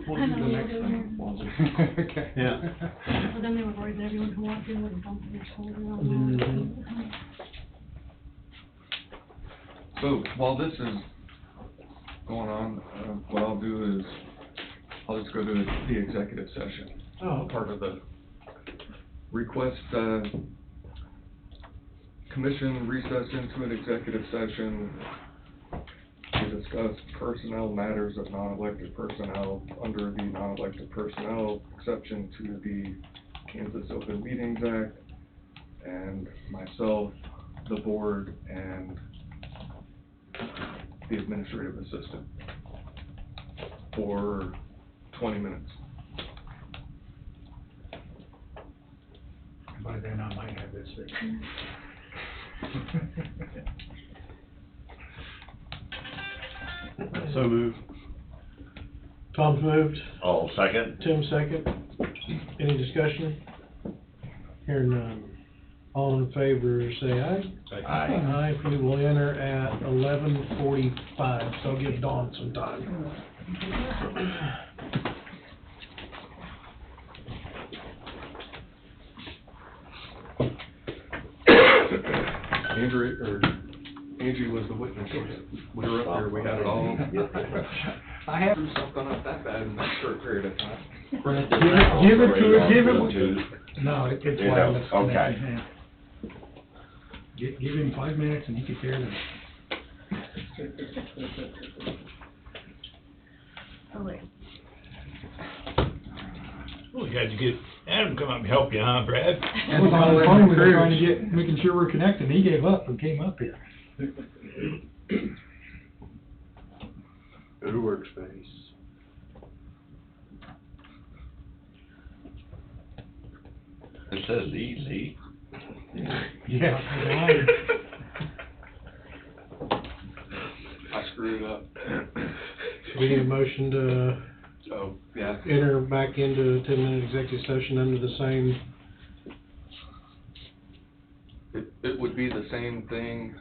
We'll do the next one. Okay. Yeah. Well, then they were worried that everyone who walked in would bump their shoulder Mhm. on So while this is going on, what I'll do is, I'll just go to the executive session. Oh, Part of the request, commission recess into an executive session to discuss personnel matters of non-elected personnel under the non-elected personnel exception to the Kansas Open Meetings Act, and myself, the board, and the administrative assistant for 20 minutes. By then I might have this thing. So moved. Tom's moved, All second? Tim second. Any discussion? Hearing none. All in favor, say aye. Aye. Aye, we will enter at 11:45, so I'll give Dawn some time. Angie was the witness. We were up here, we had it all. I had something up that bad in that short period of time. Give it to her, give it. No, it's You know, wireless. okay. Give him 5 minutes and he can tear it. Oh, wait. Well, you had to get Adam to come up and help you, huh, Brad? And on the phone, we were trying to get, making sure we're connected, he gave up and came up here. Go to workspace. It says easy. Yeah. I screwed up. We need a motion to Oh, yeah. enter back into a 10-minute executive session under the same, It would be the same thing,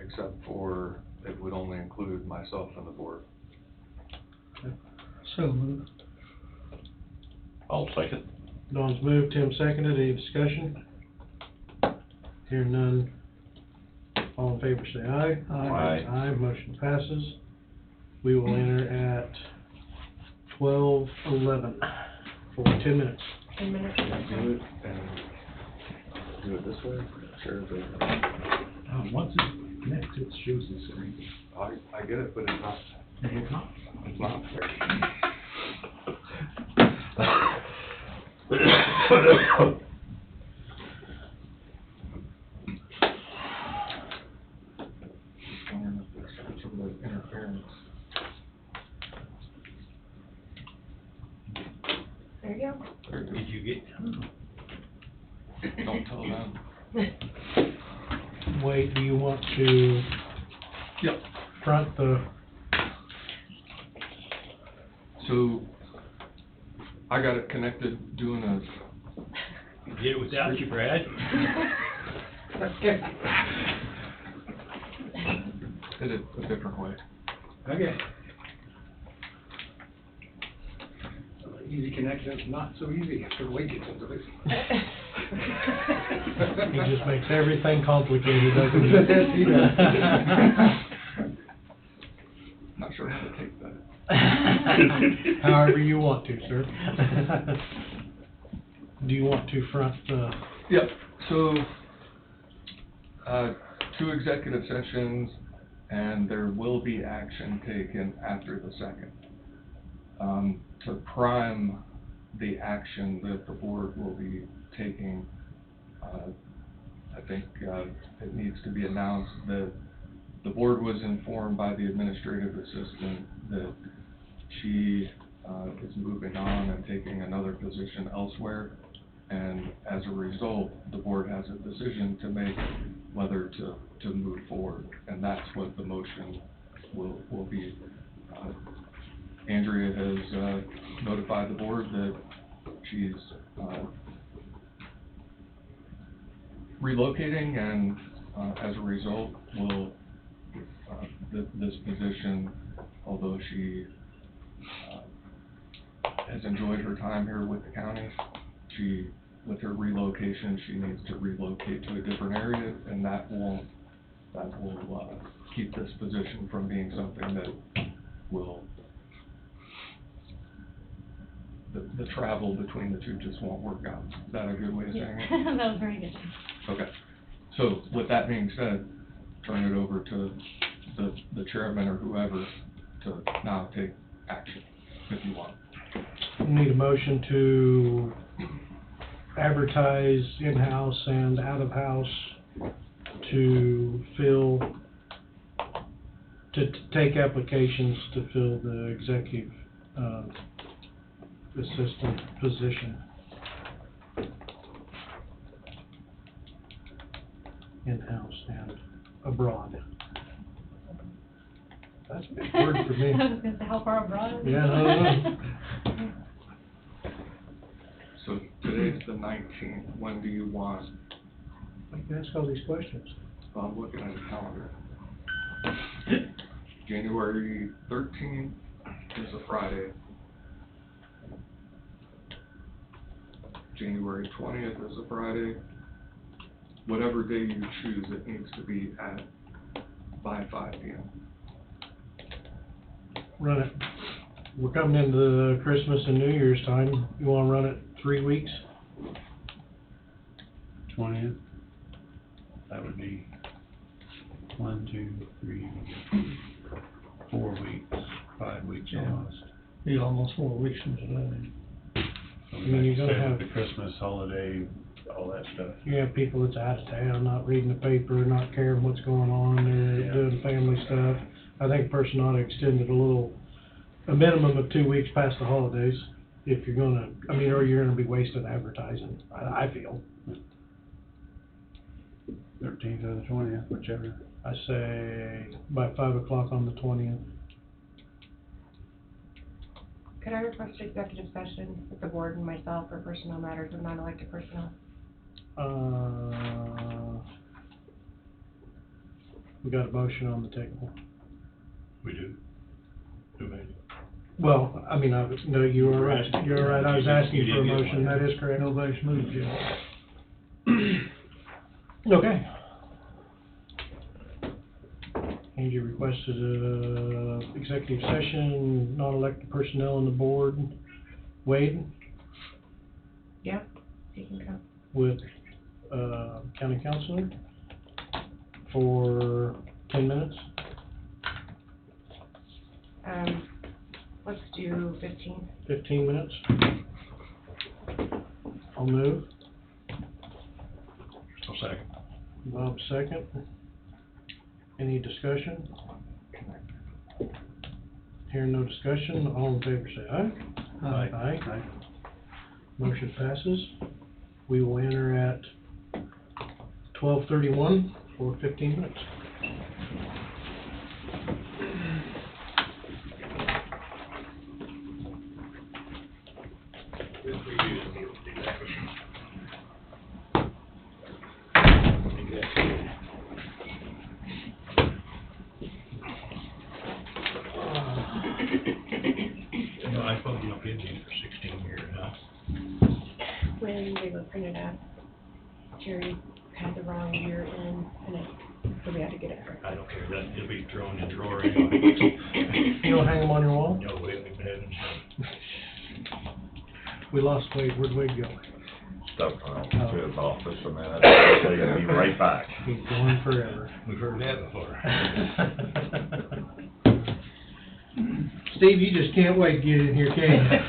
except for it would only include myself and the board. So moved. All second? Dawn's moved, Tim seconded, any discussion? Hearing none. All in favor, say aye. Aye. Aye, motion passes. We will enter at 12:11 for 10 minutes. 10 minutes. Do it, and do it this way, share the, Once it connects, it shows the screen. I get it, but it's not, It's not. it's not fair. Wondering if there's some of the interference. There you go. Did you get? Don't tell them. Wait, do you want to? Yep. Front the, So, I got it connected doing a, Get it without you, Brad? did it a different way. Okay. Easy connection's not so easy after the weight gets into it. he just makes everything complicated, doesn't he? Yes, he does. Not sure how to take that. However you want to, sir. Do you want to front the? Yep, so, 2 executive sessions, and there will be action taken after the second. To prime the action that the board will be taking, I think, it needs to be announced that the board was informed by the administrative assistant that she, is moving on and taking another position elsewhere. And as a result, the board has a decision to make whether to move forward, and that's what the motion will be. Andrea has notified the board that she's relocating, and as a result, will this position, although she has enjoyed her time here with the county, with her relocation, she needs to relocate to a different area, and that will keep this position from being something that will, the travel between the two just won't work out. Is that a good way of saying it? That was very good. Okay. So with that being said, turn it over to the chairman or whoever to now take action, if you want. Need a motion to advertise in-house and out-of-house to take applications to fill the executive, assistant position. In-house and abroad. That's a big word for me. I was gonna say, how far abroad? Yeah, I don't know. So today's the 19th. When do you want? I can ask all these questions. Well, I'm looking at the calendar. January 13th is a Friday. January 20th is a Friday. Whatever day you choose, it needs to be by 5 p.m. Run it. We're coming into the Christmas and New Year's time. You wanna run it 3 weeks? 20th, that would be 1, 2, 3, 4 weeks, 5 weeks almost. Be almost 4 weeks from today. So I mean, you're gonna say have- with the Christmas holiday, all that stuff. You have people that's out of town, not reading the paper, not caring what's going on, they're Yeah. doing family stuff. I think a person ought to extend it a minimum of 2 weeks past the holidays, if you're gonna, or you're gonna be wasting advertising, I feel. 13th or the 20th, whichever. I say by 5 o'clock on the 20th. Could I request executive session with the board and myself for personnel matters of non-elected personnel? We got a motion on the table. We do. Who made it? Well, no, you were right, I was asking for a motion, that is correct. Nobody's moved yet. Okay. And you requested executive session, non-elected personnel on the board. Wade, Yeah, you can go. with, county councilor for 10 minutes. Let's do 15. 15 minutes. I'll move. I'll second. Bob second. Any discussion? Hearing no discussion, all in favor say aye. Aye. Aye. Motion passes. We will enter at 12:31 for 15 minutes. I thought you did these for 16 years, huh? When they were printed out, Jerry had the wrong year in, so we had to get it correct. I don't care, it'll be thrown in the drawer anyway. You don't hang them on your wall? No, we haven't had We lost Wade, where'd Wade go? Stepped out to his office a minute, so he'll be right back. He's gone forever. We've heard that before. Steve, you just can't wait to get in here, can you?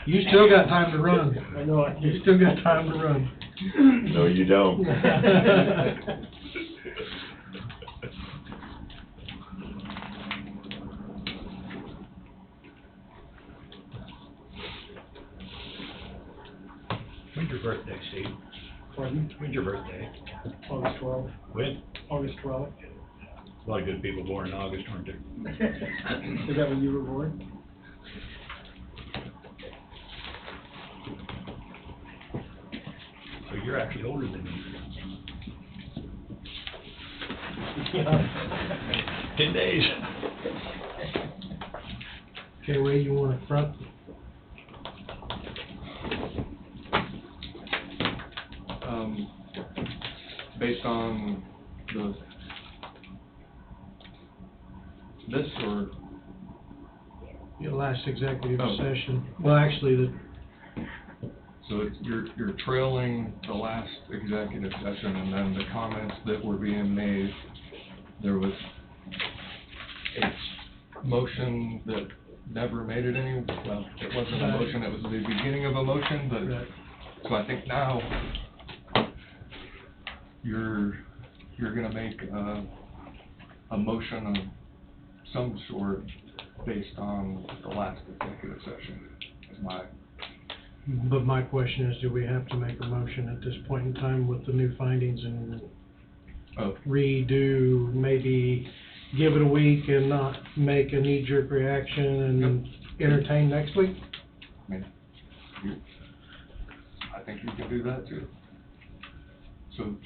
You still got time to run. I know I You still got time to run. No, you don't. When's your birthday, Steve? Pardon? When's your birthday? August 12th. When? August 12th. A lot of good people born in August, weren't there? Is that when you were born? So you're actually older than me. 10 days. Okay, Wade, you wanna front? Based on this or? Your last executive Oh. session, well, actually, So it's, you're trailing the last executive session and then the comments that were being made. There was a motion that never made it any, well, it wasn't a motion, it was the beginning of a motion, but, so I think now you're gonna make a motion of some sort based on the last executive session, is but my question is, do we have to make a motion at this point in time with the new findings and redo, maybe give it a week and not make a knee-jerk reaction and entertain next week? I mean, I think you can do that too. So,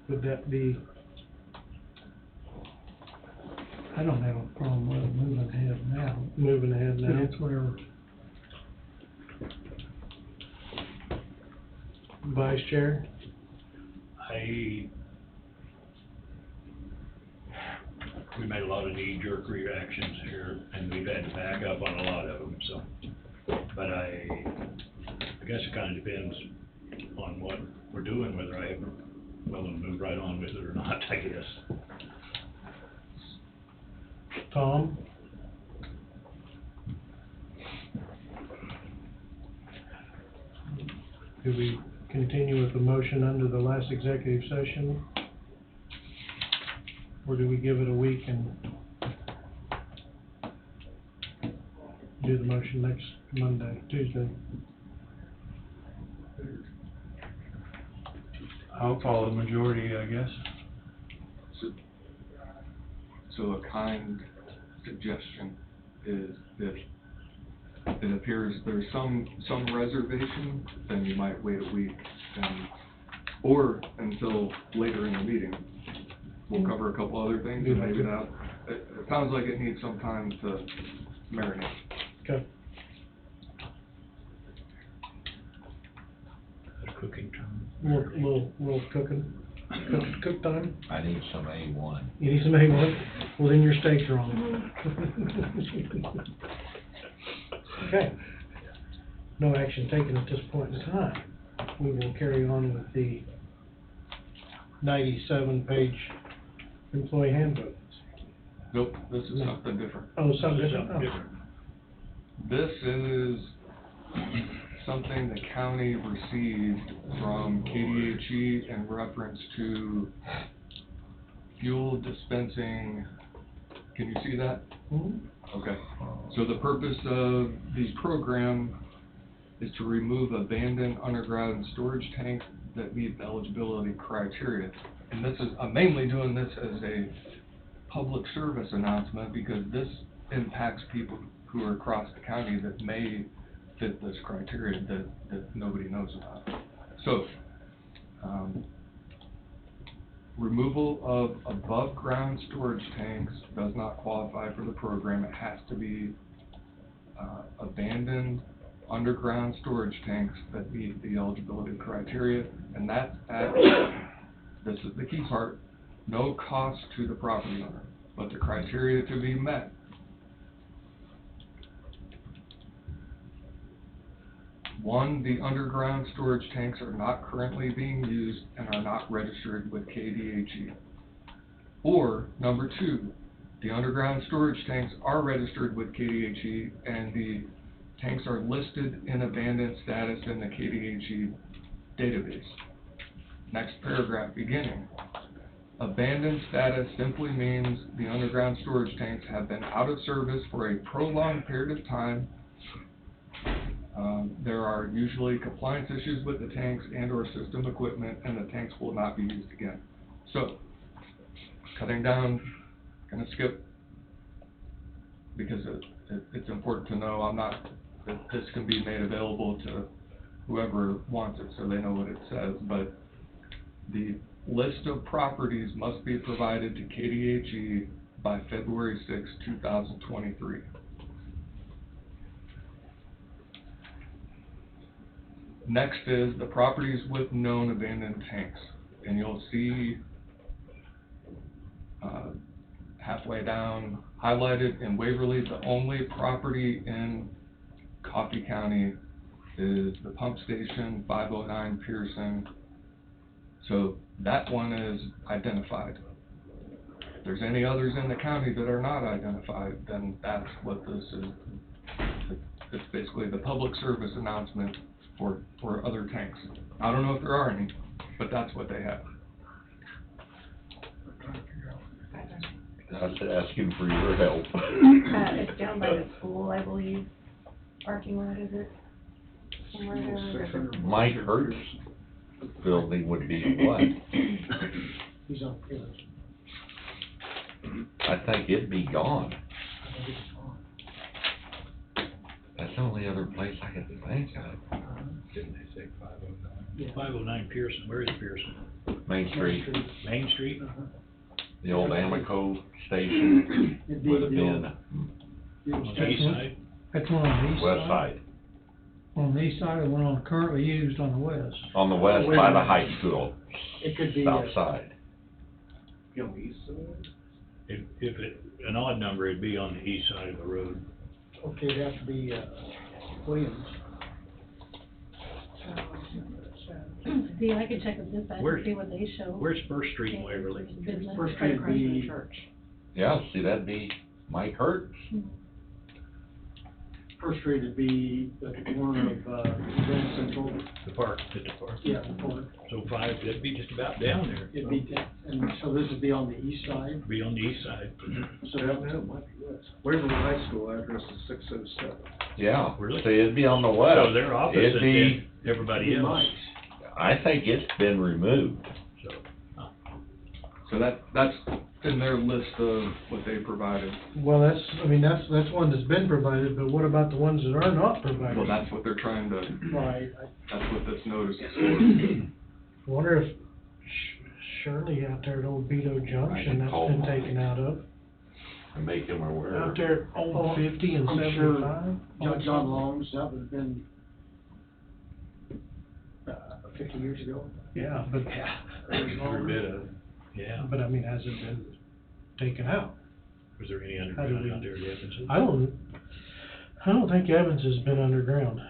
Would that be, I don't have a problem with moving ahead now. moving ahead now? It's whatever. Vice Chair? We made a lot of knee-jerk reactions here, and we've had to back up on a lot of them, so. But I guess it kinda depends on what we're doing, whether I have, willing to move right on with it or not, I guess. Tom? Do we continue with the motion under the last executive session? Or do we give it a week and do the motion next Tuesday? I'll follow the majority, I guess. so a kind suggestion is if it appears there's some reservation, then you might wait a week or until later in the meeting. We'll cover a couple other things and maybe that, it sounds like it needs some time to marinate. Okay. Cooking time. Little cooking, cook time? I need some A1. You need some A1? Well, then your steak's wrong. Okay. No action taken at this point in time. We will carry on with the 97-page employee handbook. Nope, this is something different. Oh, something different? Oh. This is something the county received from KDHE in reference to fuel dispensing. Can you see that? Mm-hmm. Okay. So the purpose of the program is to remove abandoned underground storage tanks that meet the eligibility criteria. And this is, I'm mainly doing this as a public service announcement because this impacts people who are across the county that may fit this criteria that nobody knows about. So, removal of above ground storage tanks does not qualify for the program. It has to be abandoned underground storage tanks that meet the eligibility criteria, and that's at, this is the key part, no cost to the property owner, but the criteria to be met. One, the underground storage tanks are not currently being used and are not registered with KDHE. Or, number two, the underground storage tanks are registered with KDHE and the tanks are listed in abandoned status in the KDHE database. Next paragraph beginning. Abandoned status simply means the underground storage tanks have been out of service for a prolonged period of time. There are usually compliance issues with the tanks and or system equipment, and the tanks will not be used again. So, cutting down, gonna skip, because it's important to know that this can be made available to whoever wants it so they know what it says, but the List of properties must be provided to KDHE by February 6, 2023. Next is the properties with known abandoned tanks, and you'll see halfway down highlighted in Waverly, the only property in Coffee County is the pump station 509 Pearson. So that one is identified. If there's any others in the county that are not identified, then that's what this is. It's basically the public service announcement for other tanks. I don't know if there are any, but that's what they have. I was asking for your help. It's down by the school, I believe, parking lot, is it? Somewhere there. Mike Hurt's building would be what? He's on field. I think it'd be gone. I think it's on. That's the only other place I can think of. Didn't they say 509? Yeah. 509 Pearson, where is Pearson? Main Street, Main Street? the old Amico station It'd be would have the been On the east side? That's one on the east west side? side. On the east side, or one on currently used on the west? On the west by the high school, It could be, south side. On the east side? If it, an odd number, it'd be on the east side of the road. okay, it'd have to be, Williams. See, I could check with this side Where- and see what they show. Where's First Street in Waverly? Business. First Street would be, Yeah, see, that'd be Mike Hurt's. First Street would be at the corner of, Grand Central. The park, at the park. Yeah, the corner. So that'd be just about down there. It'd be, and so this would be on the east side. Be on the east side. So that might be west. Waverly High School address is 607. Yeah, Really? see, it'd be on the west. So they're opposite It'd be, than everybody else. Might. I think it's been removed. So, So that's in their list of what they provided. Well, that's one that's been provided, but what about the ones that are not provided? Well, that's what they're trying to, Right. that's what this notice is for. Wonder if Shirley out there at Old Beto Junction, that's been taken out of. And make him aware. Out there at Old 50 and I'm sure 75. John Long's, that would have been, 50 years ago. Yeah, but. every bit of it. Yeah. But I mean, has it been taken out? Was there any How do underground we- out there at Evans's? I don't think Evans has been underground.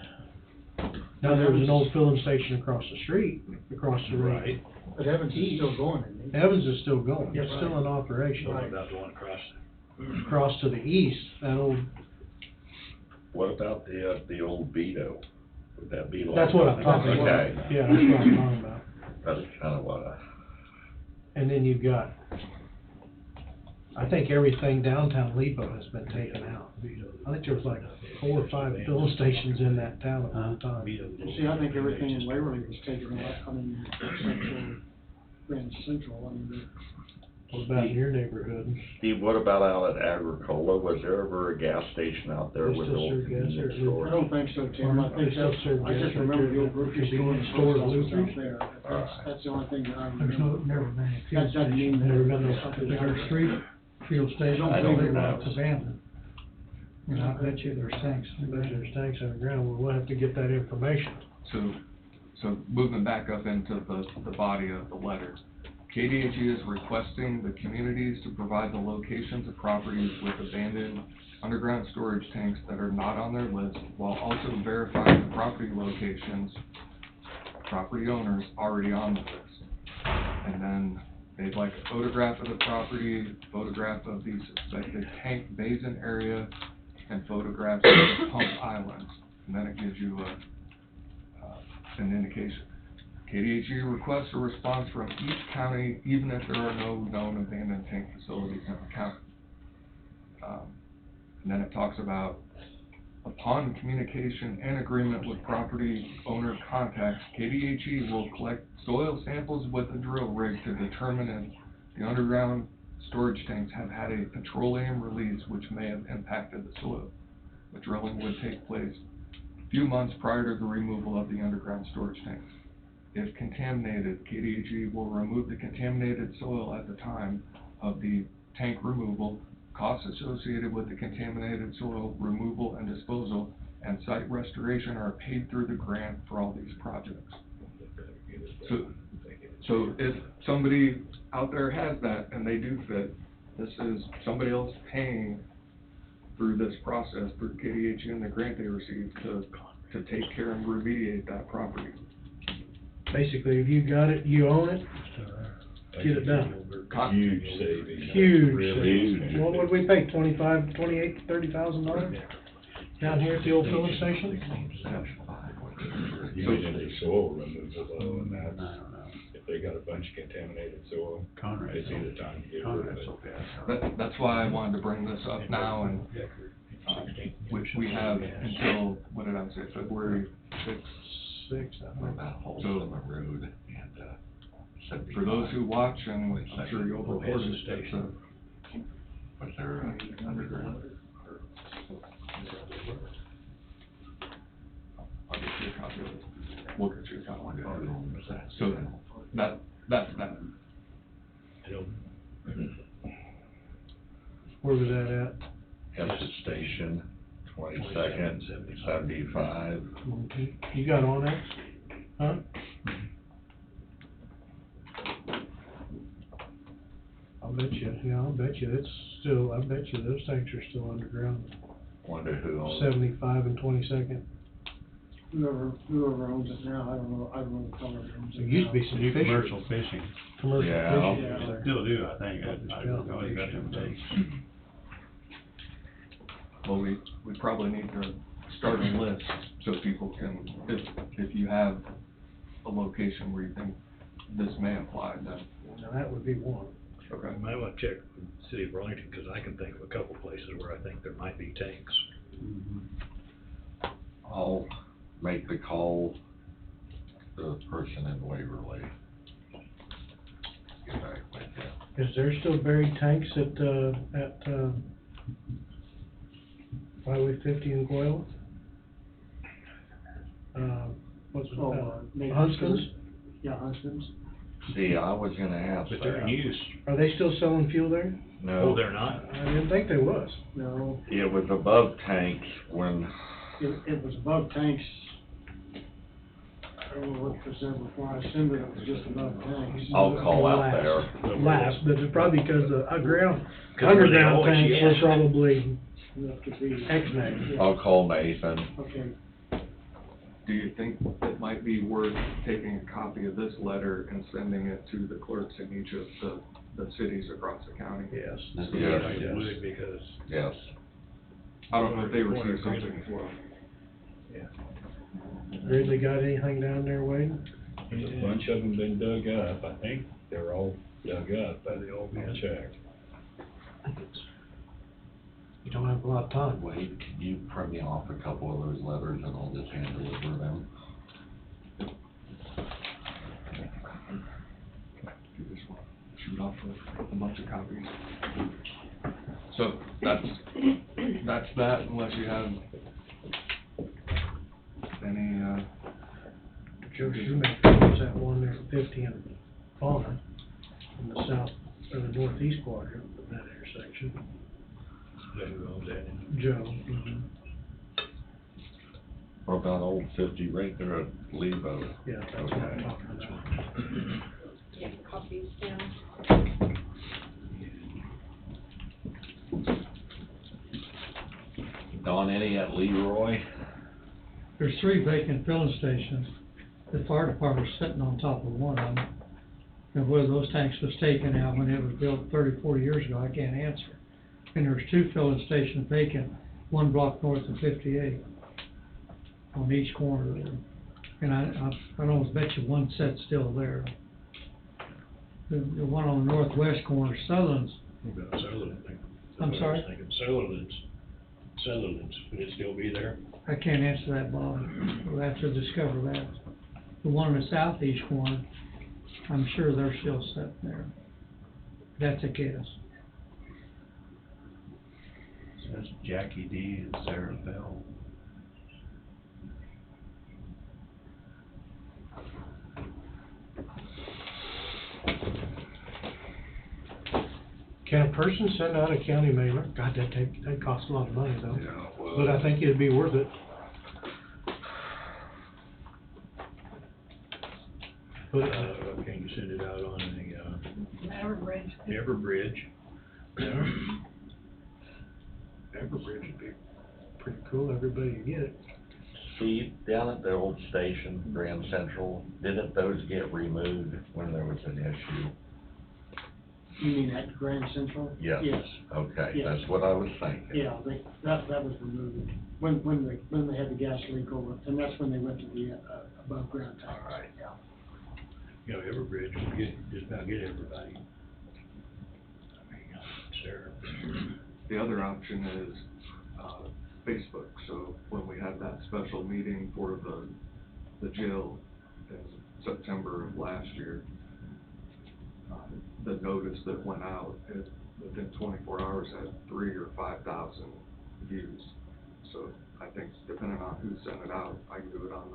Now, there was an old filling station across the street, across the road. Right. But Evans is still going, isn't he? Evans is still going, it's Yeah, still in operation. What about the one across? Across to the east, that old, What about the old Beto? Would that be like? that's what I'm talking about. Okay, Yeah, that's what I'm talking about. that's kind of what And then you've got, I think everything downtown Lipo has been taken out. I think there was like 4 or 5 filling stations in that town at one time. See, I think everything in Waverly was taken out, I mean, Central, Grand Central, I mean, What about in your neighborhood? Steve, what about out at Agricola? Was there ever a gas station out there They with still the old serve gas convenience there. store? I don't think so, Tim, I think They still that's, serve I gas just right remember there the old at grocery store and convenience the store post at office Luther's. out there. That's the only thing that I There's remember. never been a fuel That doesn't station. mean Never been there's no- something There's there. 3 fuel stations, I I don't think think it's abandoned. And I bet you there's tanks. I bet there's tanks underground, well, we'll have to get that information. So moving back up into the body of the letter. KDHE is requesting the communities to provide the locations of properties with abandoned underground storage tanks that are not on their list, while also verifying the property locations, property owners already on the list. And then they'd like a photograph of the property, photograph of the suspected tank basin area, and photographs of the pump islands. And then it gives you an indication. KDHE requests a response from each county, even if there are no known abandoned tank facilities in the county. And then it talks about, upon communication and agreement with property owner contacts, KDHE will collect soil samples with a drill rig to determine if the underground storage tanks have had a petroleum release which may have impacted the soil. The drilling would take place a few months prior to the removal of the underground storage tanks. if contaminated, KDHE will remove the contaminated soil at the time of the tank removal. Costs associated with the contaminated soil removal and disposal and site restoration are paid through the grant for all these projects. So if somebody out there has that and they do fit, this is somebody else paying through this process, through KDHE and the grant they received to take care and remediate that property. Basically, if you got it, you own it, get it done. Huge savings. Huge Really savings. What would we pay, $28,000-$30,000 down here at the old filling station? You mentioned the soil removal though, and that's, if they got a bunch of contaminated soil, it's either time to get rid of it. That's why I wanted to bring this up now, and, we have until, what did I say, February sixth? That whole So- summer road and, For those who watch, and I'm sure you'll report it, it's was there underground? I'll get you a copy of it. We'll get you a copy of it. Was that? So, that's that. Where was that at? Exit station, 22nd, 75. Okay. You got on that? Huh? I'll bet you it's still, I bet you those tanks are still underground. Wonder who owns it. 75 and 22nd. Whoever owns it now, I don't know the color owns it. There used to be some fishers. Commercial fishing. Commercial Yeah. fishing was there. Still do, I think, I don't know, you got them takes. Well, we probably need to start a list so people can, if you have a location where you think this may apply, then. Now, that would be one. Okay. I might want to check with the city of Burlington, because I can think of a couple places where I think there might be tanks. I'll make the call to the person in Waverly. Get back with you. Is there still buried tanks at Highway 50 in Goyle? What's it called? Huntsman's? Yeah, Huntsman's. See, I was gonna ask But they're in that. use. Are they still selling fuel there? No. Oh, they're not? I didn't think they was. No, It was above tanks when, it was above tanks. I don't know what percent before I assumed it was just above tanks. I'll call out there. Last, but it's probably because the underground where they always- tanks were yes. probably Enough to be. X-May. I'll call Nathan. Okay. Do you think it might be worth taking a copy of this letter and sending it to the clerks in each of the cities across the county? Yes. Yes. I would, because Yes. I don't know if they received something as well. Ridley got anything down there, Wade? There's a bunch of them been dug up, I think they're all dug up, but They all I'll been. check. You don't have a lot of time. Wade, can you print me off a couple of those letters and I'll just hand deliver them? Do this one, shoot off a bunch of copies. So, that's that, unless you have any, Joe Shoemaker owns that one there at 50 and Fauna in the south, or the northeast quadrant of that intersection. Is that who owns that? Joe. Mhm. What about Old 50 right there at Lebo? Yeah, that's what I'm talking about. Yeah, copies down. Don, any at Leroy? There's 3 vacant filling stations. The fire department's sitting on top of one of them. And whether those tanks was taken out when it was built 30, 40 years ago, I can't answer. And there's 2 filling stations vacant, 1 block north of 58, on each corner there. And I almost bet you one set's still there. The one on the northwest corner, Sutherland's, What about Sutherland? I'm sorry? I was thinking Sutherland's, would it still be there? I can't answer that, Bob. We'll have to discover that. The one in the southeast corner, I'm sure they're still sitting there. That's a guess. Says Jackie D. and Sarah Bell. Can a person send out a county mailer? God, that costs a lot of money though. Yeah, well. But I think it'd be worth it. But, Can you send it out on Everbridge. the Everbridge? Yeah. Everbridge would be, pretty cool, everybody would get it. See, down at the old station, Grand Central, didn't those get removed when there was an issue? You mean at Grand Central? Yes. Yes, Okay, Yes. that's what I was thinking. yeah, that was removed, when they had the gas leak over, and that's when they went to the, above ground tanks. All right. Yeah. You know, Everbridge would just about get everybody. I mean, it's there. The other option is, Facebook, so when we had that special meeting for the jail in September of last year, the notice that went out, within 24 hours had 3,000 or 5,000 views. So I think depending on who sent it out, I can do it on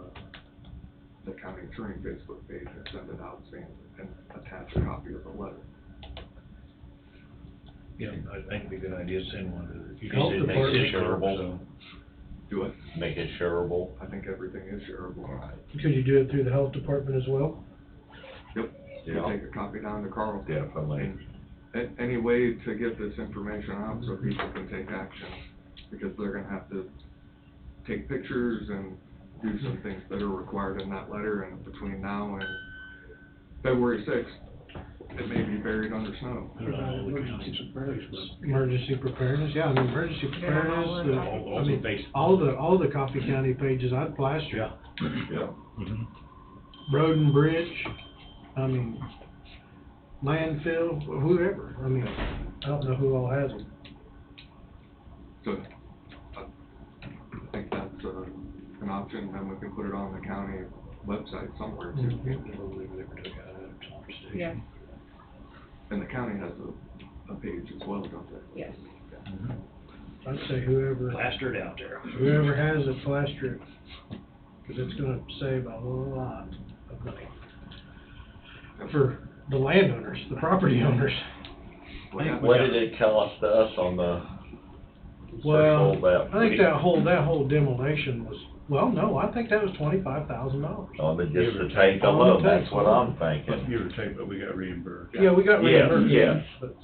the county attorney Facebook page and send it out saying, and attach a copy of the letter. Yeah, I think it'd be a good idea to send one to the. Health you said make department. it shareable, so. Do it. Make it shareable. I think everything is shareable. All right. Could you do it through the health department as well? Yep. You Yeah. take a copy down to Carl. Definitely. Any way to get this information out so people can take action, because they're gonna have to take pictures and do some things that are required in that letter, and between now and February 6th, it may be buried under snow. Put it on all the counties' Facebook. Emergency preparedness, yeah, I mean, emergency preparedness, all I the mean, Facebook. all the Coffee County pages, I'd plaster. Yeah. Yeah. Mhm. Road and bridge, I mean, landfill, whoever, I mean, I don't know who all has them. So, I think that's, an option, and we can put it on the county website somewhere too. Mhm. Yes, And the county has a page as well, don't they? yes. I'd say whoever Plastered out there. has it, plaster it, cause it's gonna save a lot of money. For the landowners, the property owners. What did it cost us on the Well, circle that? I think that whole demolition was, well, no, I think that was $25,000. On the, just to take alone, that's what I'm thinking. Give or take, but we got reimbursed. Yeah, we got Yes, reimbursed. yes. But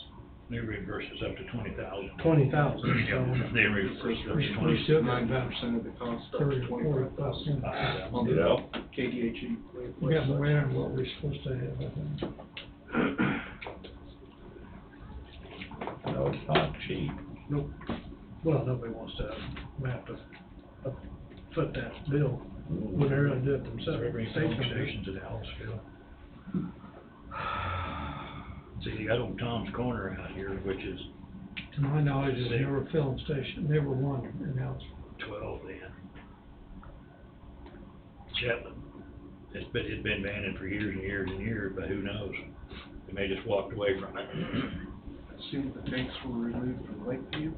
They reimbursed us up to 20,000. 20,000, Yeah, so. they reimbursed us up to We 20. still got 95% of the cost, up 30 to or 25,000 on the Yeah. KDHE. We got more than what we're supposed to have, I think. No, it's not cheap. Nope. Well, nobody wants to have to foot that bill when they're gonna do it themselves. Every State's filling gonna do it. stations at Aliceville. See, you got old Tom's Corner out here, which is To my knowledge, there's never a filling station, never one in Allis. 12 then. Shetland, it's been abandoned for years and years and years, but who knows? They may just walked away from it. Assume the tanks were removed from Lakeview.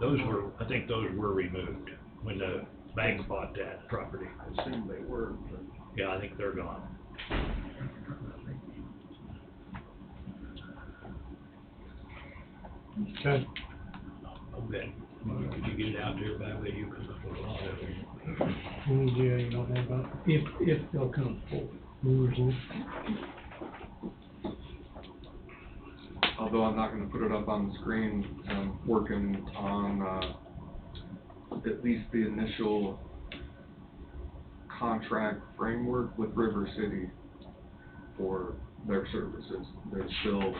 I think those were removed when the bank bought that property. I assume they were, but. Yeah, I think they're gone. Okay. Okay, could you get it out there by way you come up with a lot of it? Yeah, you don't know about. If they'll come forward. Mhm. Although I'm not gonna put it up on the screen, I'm working on, at least the initial contract framework with River City for their services. There's still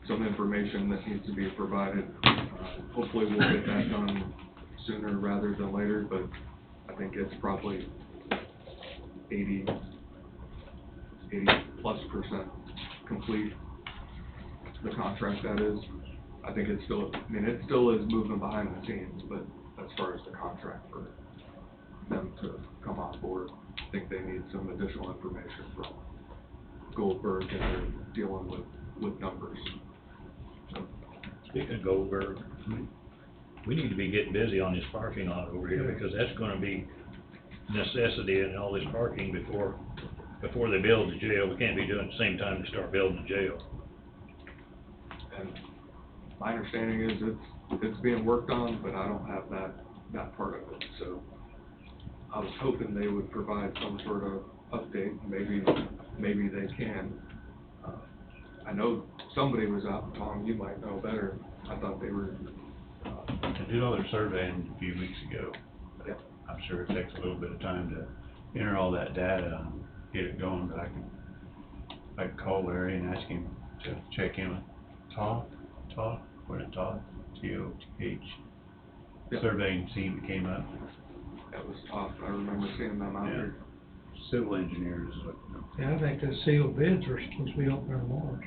some information that needs to be provided. Hopefully we'll get that done sooner rather than later, but I think it's probably 80+% complete, the contract that is. I think it's still, I mean, it still is moving behind the scenes, but as far as the contract for them to come on board, I think they need some additional information from Goldberg, and they're dealing with numbers. Speaking of Goldberg, we need to be getting busy on this parking lot over here, Yeah. because that's gonna be necessity in all this parking before they build the jail. We can't be doing it at the same time they start building the jail. And my understanding is it's being worked on, but I don't have that part of it, so I was hoping they would provide some sort of update, maybe they can. I know somebody was out, Tom, you might know better, I thought they were, I did all their surveying a few weeks ago. Yeah. I'm sure it takes a little bit of time to enter all that data and get it going, but I could call Larry and ask him to check in with Todd, what is Todd? T-O-T-H. Yeah. Surveying team that came up. that was tough, I remember seeing them out there. Civil engineers. Yeah, I think the sealed bids are supposed to be open in March.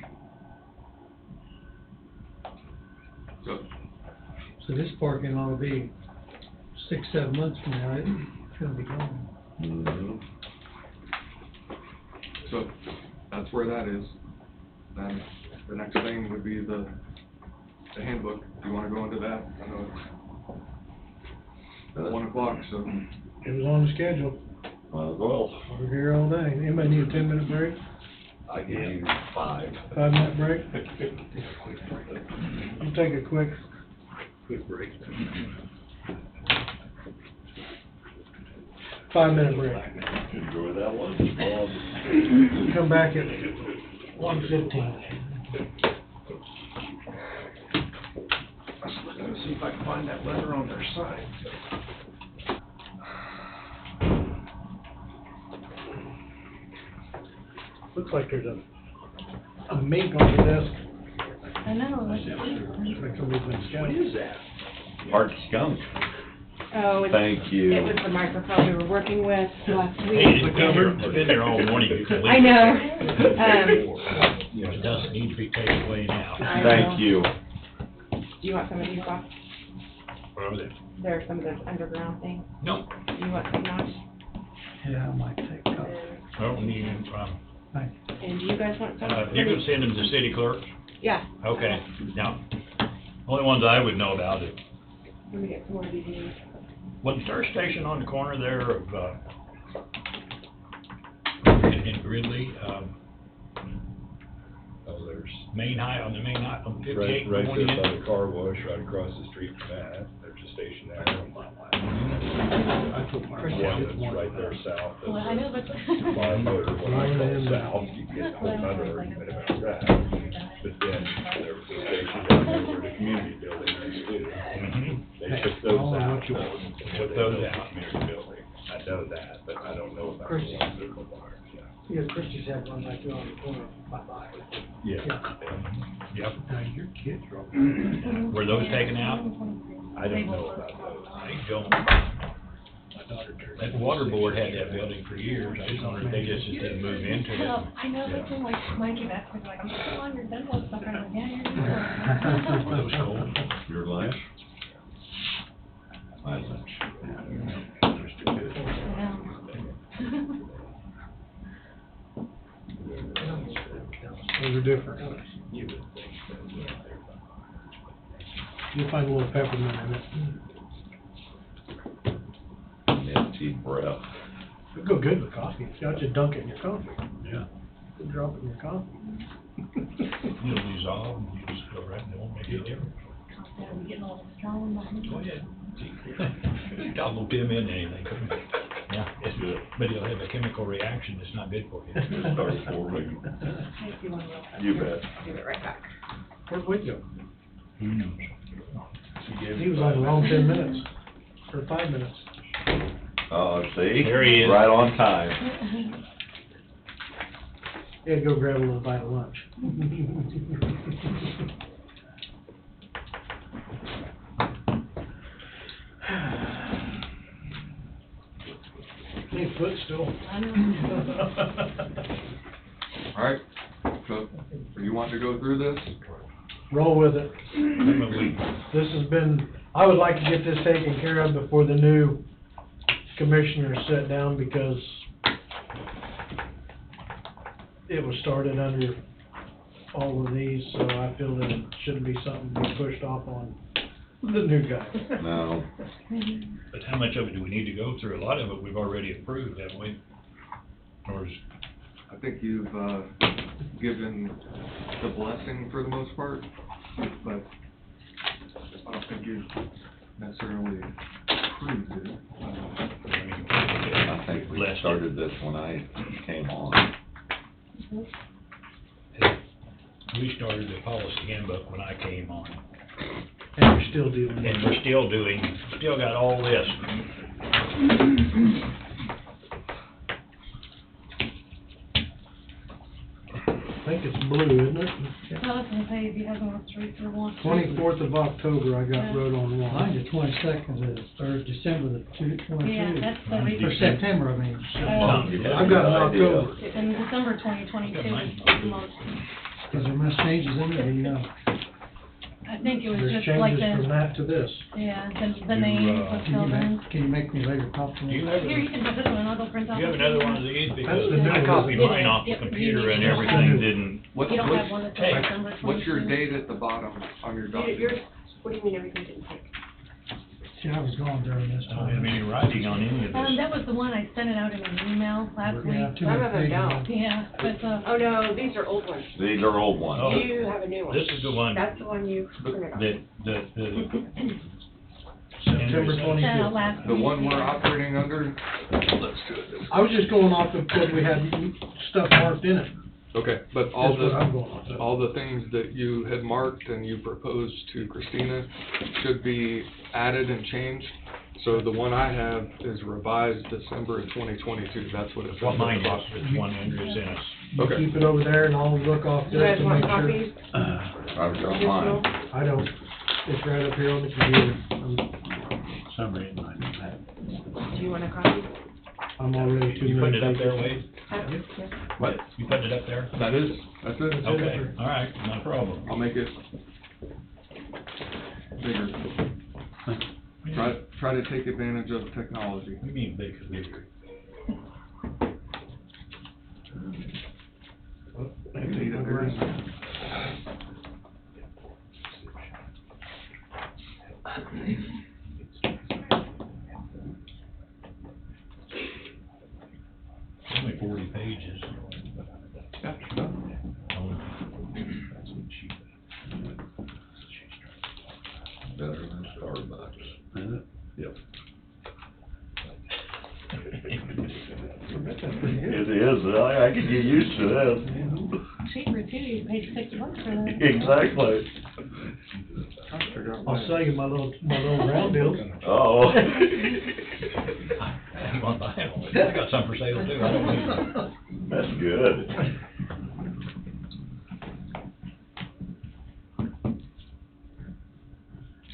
So this parking lot will be 6-7 months from now, it's gonna be gone. Mhm. So, that's where that is. Then, the next thing would be the handbook, do you wanna go into that? I know it's 1 o'clock, so. It was on the schedule. Might as well. We're here all day. Anybody need a 10-minute break? I give you 5. 5-minute break? We'll take a quick break. 5-minute break. Enjoy that one. Come back at 1:15. Let's see if I can find that letter on their side. Looks like there's a mink on the desk. I know, Looks like somebody's been scouting. What is that? Hard skunk. Oh, it's, Thank you. it was the microphone we were working with last week. Hey, it's covered. It's been there all morning. You can leave I it know. there. It doesn't need to be taken away now. I Thank know. you. Do you want some of these, Bob? What are they? There are some of those underground things. Nope. Do you want some now? Yeah, I might take a couple. I don't need them. And do you guys want some? You can send them to city clerk? Yeah. Okay. Now, only ones I would know about it. Let me get some more of these. Was the Star Station on the corner there of, in Gridley, there's Main High, on the Main High, on 58 Right going there in? by the car wash, right across the street from that, there's a station there. I took my One that's right there south of Well, I know, but. the bar motor, what I call south, you get a whole other argument about that. But then there was a station down there where the community building is too. They took those out. Took those out. Community building, I know that, but I don't know about the Christian. ones that were bars, yeah. Yeah, Christians have one right there on the corner, bye-bye. Yeah. Yep. Now, your kids are all. Were those taken out? I don't know about those. I don't. That water board had that building for years. I just wondered if they just didn't move into it. Well, I know, but then like Mikey back was like, I'm still on your dental stuff, I'm like, yeah, you're. That was cool. Your lunch? My lunch. Those are different. You'll find a little peppermint in it. Minty breath. It'll go good with coffee. You have to dunk it in your coffee. Yeah. You drop it in your coffee. It'll dissolve, and you just go right, and it won't make any difference. I'm getting a little strong behind Go me. ahead. Double dim in anything. Yeah, it's good. But it'll have a chemical reaction that's not good for you. Start forming. If you want to. You bet. I'll give it right back. Where'd Wade go? Who knows? He was on the wrong 10 minutes, or 5 minutes. Oh, see? There he is. Right on time. He had to go grab a little bite of lunch. Hey, foot still. All right, so, do you want to go through this? Roll with it. This has been, I would like to get this taken care of before the new commissioners sit down, because it was started under all of these, so I feel that it shouldn't be something to be pushed off on the new guy. No. But how much of it do we need to go through? A lot of it we've already approved, haven't we? Or is, I think you've, given the blessing for the most part. but I don't think you necessarily approved it. I think we started this when I came on. We started the policy handbook when I came on, And you're still dealing with it. and we're still got all this. I think it's blue, isn't it? I was gonna say, if you have one, three through one. 24th of October, I got wrote on one. Mine the 22nd is, or December the 22. Yeah, that's the Or reason. September, I mean. I've got an October. In December 2022 is the most. Is there much changes in it, or you know? I think it was There's just like changes from the, that to this. yeah, the name was filled in. Can you make me later copy? Do you have, Here, you can have this one, I'll go print out. you have another one of these? Because the new I one. copied mine off the Yep, computer and you- everything didn't. What- You don't what's- have one that's hey, December 22. What's your date at the bottom on your document? What do you mean everything didn't take? See, I was gone during this I don't have time. any writing on any of this. That was the one I sent it out in an email last Yeah, week. too Some many of them pages. don't. Yeah, but, Oh, no, these are old ones. These are old ones. Oh. You have a new one. This is the one That's the one you printed off. that September sent out 25th. last The week. one we're yeah. operating under? Let's do it this way. I was just going off of, because we had stuff marked in it. Okay, but That's what I'm going off of. all the things that you had marked and you proposed to Christina should be added and changed. So the one I have is revised December of 2022, that's what it says. what mine is, it's one Andrew sent us. You Okay. keep it over there and I'll look off You this guys to want make sure. copies? I've got Additional? mine. I don't. It's right up here on the computer. Summary in mine. Do you want a copy? I'm already too You many putting it up there, pages. Wade? Yeah. What? You putting it up there? That's it. Okay, all right, no problem. I'll make it bigger. Try to take advantage of technology. What do you mean bigger? You need it bigger. Only 40 pages. Yeah, Better than Starbucks. Yep. It is, I could get used to this. Cheaper too, you paid $6 for that. Exactly. I'll sell you my little round deals. Oh. You want to buy it? I got some for sale too. I don't need them. That's good.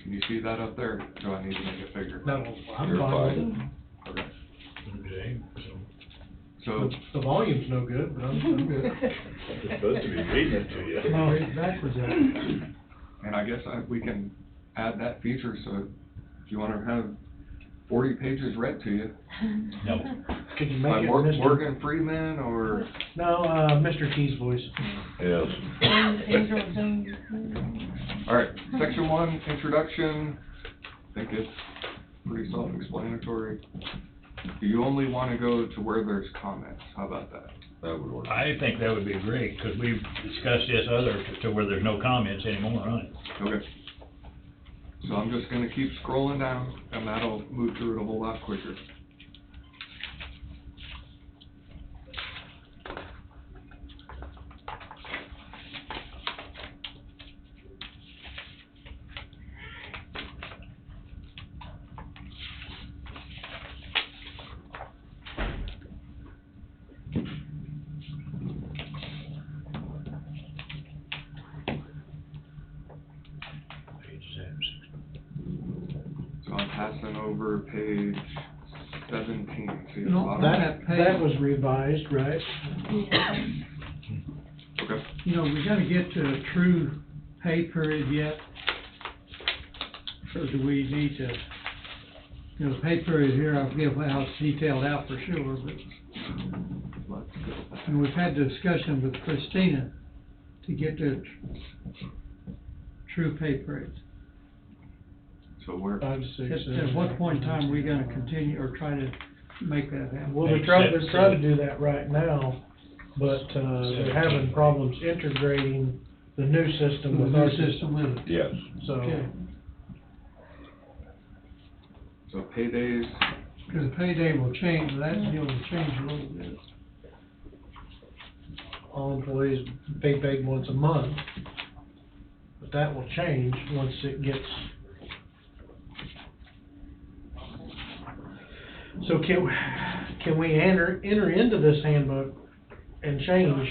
Can you see that up there? Do I need to make it bigger? No, I'm You're fine with fine. it. Okay. Okay, So, The volume's no good, but I'm good. It's supposed to be reading it to you. No, it's backwards out. and I guess we can add that feature, so if you wanna have 40 pages read to you, no. Could you by make it Mr.? Morgan Freeman or, No, Mr. Key's voice. Yes. alright, section 1, introduction, I think it's pretty self-explanatory. Do you only wanna go to where there's comments? How about that? That would work. I think that would be great, because we've discussed this other to where there's no comments anymore on it. Okay. So I'm just gonna keep scrolling down, and that'll move through it a whole lot quicker. So I'm passing over page 17, see the No, bottom? That was revised, right? Okay. You know, we gotta get to a true pay period yet. So do we need to, you know, the pay period here, I'll give how it's detailed out for sure, but, and we've had the discussion with Christina to get to true pay period. So where? 5 to 6. At what point in time are we gonna continue or try to make that happen? Well, they're trying to do that right now, but, they're having problems integrating the new system The with new our system with it. Yes. So, Okay. So paydays, Because the payday will change, that deal will change a little bit. all employees paid once a month, but that will change once it gets. So can we enter into this handbook and change?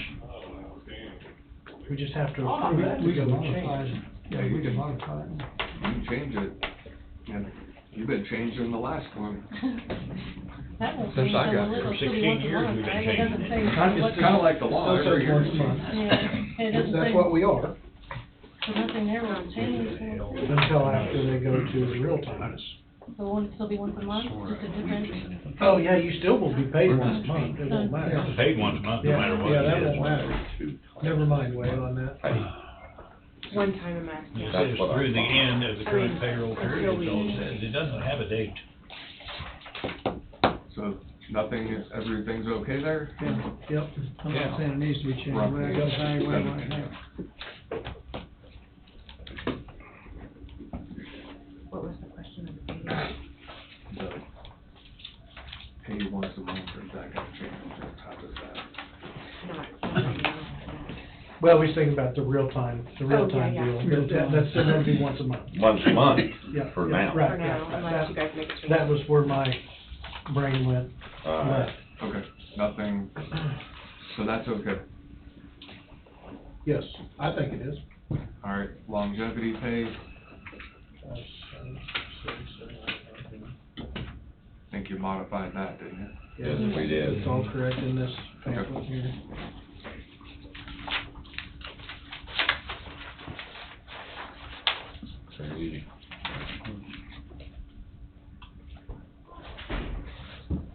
We just have to approve it We to can go modify change. it. Yeah, we can modify it. you can change it, and you've been changing the last one. That won't Since change I till got the here. little, For till 16 once a years month, we've been right? It doesn't changing say. it. what It's kinda like the law, Still every says once a year. month. Yeah, it doesn't That's say, what we are, so nothing there will change, until after they go to the real time. so it won't still be once a month, just a different. Oh, yeah, you still will be paid once a month, it won't matter. Paid once a month, no Yeah, matter what yeah, it that is. won't matter. Never mind, Wade, on that. One time a month. It That's says what I through the thought. end of the current mean, payroll period, until that's all we- it says. It doesn't have a date. So everything's okay there? Yeah. Yep. I'm not saying it needs to be changed, Roughly. but I guess I right now. What was the question of the payday? The pay once a month, or is that gonna change, or how does that? Not right now. Well, we was thinking about the real time Oh, yeah, deal, Real but time. that's still gonna be once a month. Once a month, Yeah, for yeah, now. right, For now, right. unless you guys make a change. That was where my brain went left. Okay, nothing, so that's okay. Yes, I think it is. All right, longevity pay, I think you modified that, didn't you? Yes, we did. It's all correct in this pamphlet here.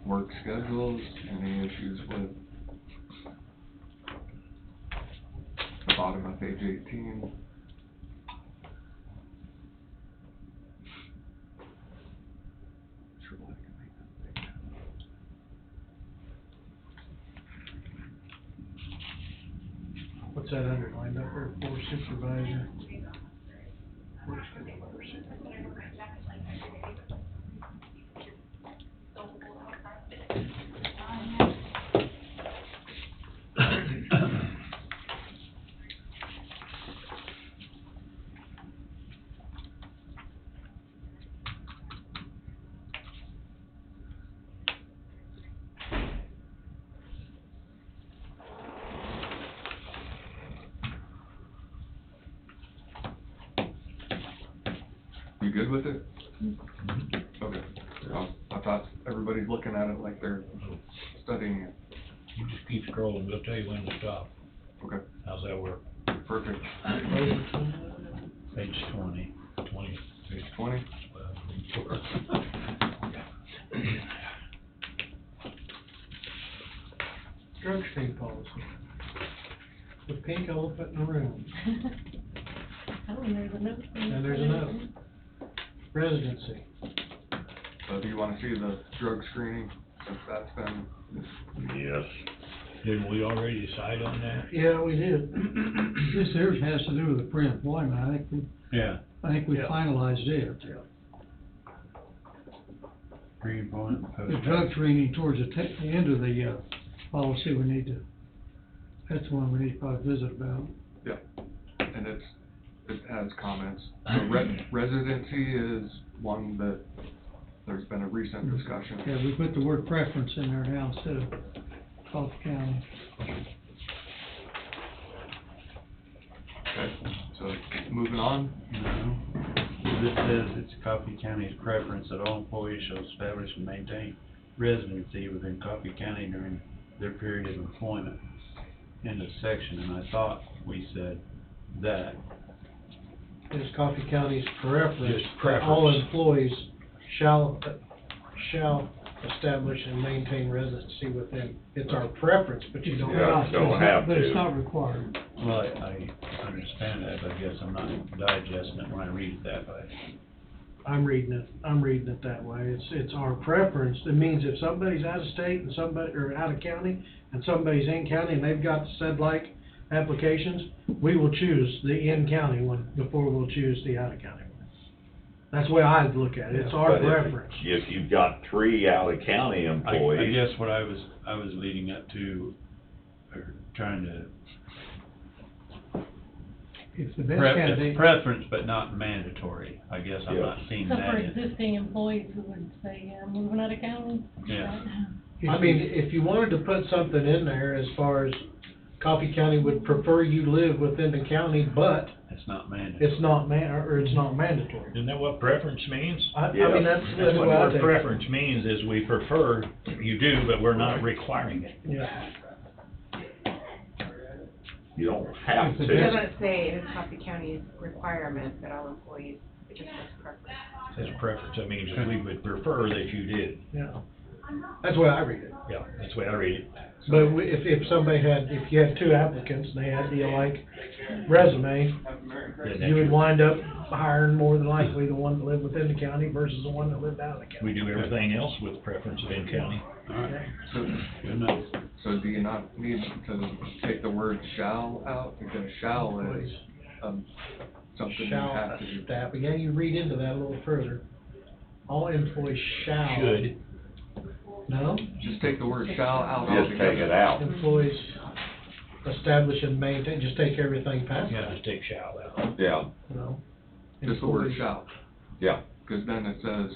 Work schedules, any issues with the bottom of page 18? What's that underlined up there, for supervisor? Work schedule for supervisor. You good with it? Okay. I thought everybody's looking at it like they're studying it. You just keep scrolling, we'll tell you when to stop. Okay, How's that work? perfect. Page 20. Page 20? Drug screen policy. The pink elephant in the room. Oh, and there's a note. And there's a note. Residency. So do you wanna see the drug screening, since that's been, Yes. Didn't we already decide on that? Yeah, we did. This here has to do with the pre-employment, Yeah. I think we Yeah. finalized it. Pre-employment, The drug screening towards the end of the, policy, we need to, that's one we need to probably visit about. yeah, and it has comments. So residency is one that there's been a recent discussion. Yeah, we put the word preference in there now instead of Coffee County. Okay, so moving on, No. This says it's Coffee County's preference that all employees shall establish and maintain residency within Coffee County during their period of employment. In the section, and I thought we said that. It's Coffee County's preference. Just preference. All employees shall establish and maintain residency within. It's our preference, but you don't Yeah, have to. don't have But it's to. not required. Well, I understand that, but I guess I'm not digesting it when I read it that way. I'm reading it that way. It's our preference. It means if somebody's out of state and somebody, or out of county, and somebody's in county and they've got said like applications, we will choose the in-county one before we'll choose the out-of-county one. That's the way I look at it, it's our But preference. if you've got 3 out-of-county I employees. guess what I was leading up to, or trying to, If the best candidate. it's preference but not mandatory, I guess I'm not seeing So that for in. existing employees who would say, yeah, I'm moving out of county? Yeah. I mean, if you wanted to put something in there as far as Coffee County would prefer you live within the county, but It's not mandatory. it's not it's not mandatory. Isn't that what preference means? I mean, that's That's what what I word think. preference means, is we prefer, you do, but we're not requiring it. Yeah. You don't have It to. doesn't say in Coffee County's requirement that all employees, it just says preference. That's preference, that means that we would prefer that you did. Yeah. That's the way I read it. Yeah, that's the way I read it. But if somebody if you had 2 applicants and they had the alike resume, you would wind up hiring more than likely the one that lived within the county versus the one that lived out of the county. We do everything else with preference of in-county. So, Good enough. so do you not need to take the word shall out, because shall is, something you Shall have to do? staff, again, you read into that a little further. All employees shall. Should. No? Just take the word shall out Just altogether. take it out. Employees establish and maintain, just take everything past Yeah, that, just take shall out. Yeah, you know? Just the word Employees- shall, yeah. because then it says,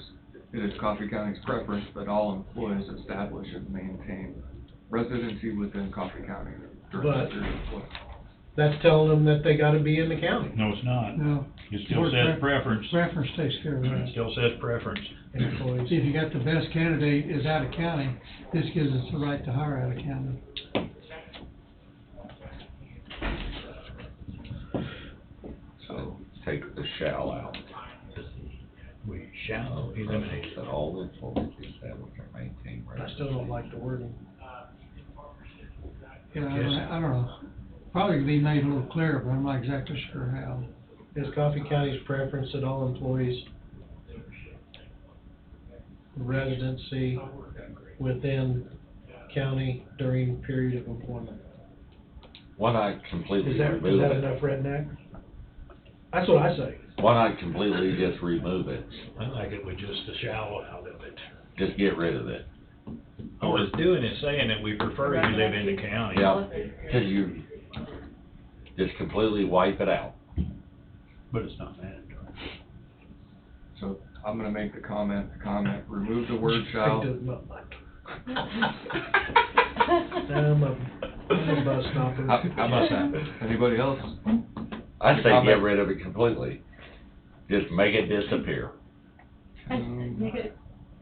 it is Coffee County's preference that all employees establish and maintain residency within Coffee County during But- the period of employment. That's telling them that they gotta be in the county. No, it's not. No. It still says preference. Preference takes care of It that. still says preference. Employees. See, if you got the best candidate is out of county, this gives us the right to hire out of county. So take the shall out. We shall eliminate. That all employees establish and maintain I residency. still don't like the wording. Yeah, I don't know. Probably could be made a little clearer, but I'm not exactly sure how. Is Coffee County's preference that all employees residency within county during period of employment? Why not completely Is that remove it? enough redneck? That's what I say. Why not completely just remove it? I like it with just the shall out of it. Just get rid of it. All it's doing is saying that we prefer you live in the county. Yeah, cause you just completely wipe it out. But it's not mandatory. So I'm gonna make the comment, remove the word shall. I'm a bus stopper. How about that? Anybody else? I say Comment. get rid of it completely. Just make it disappear.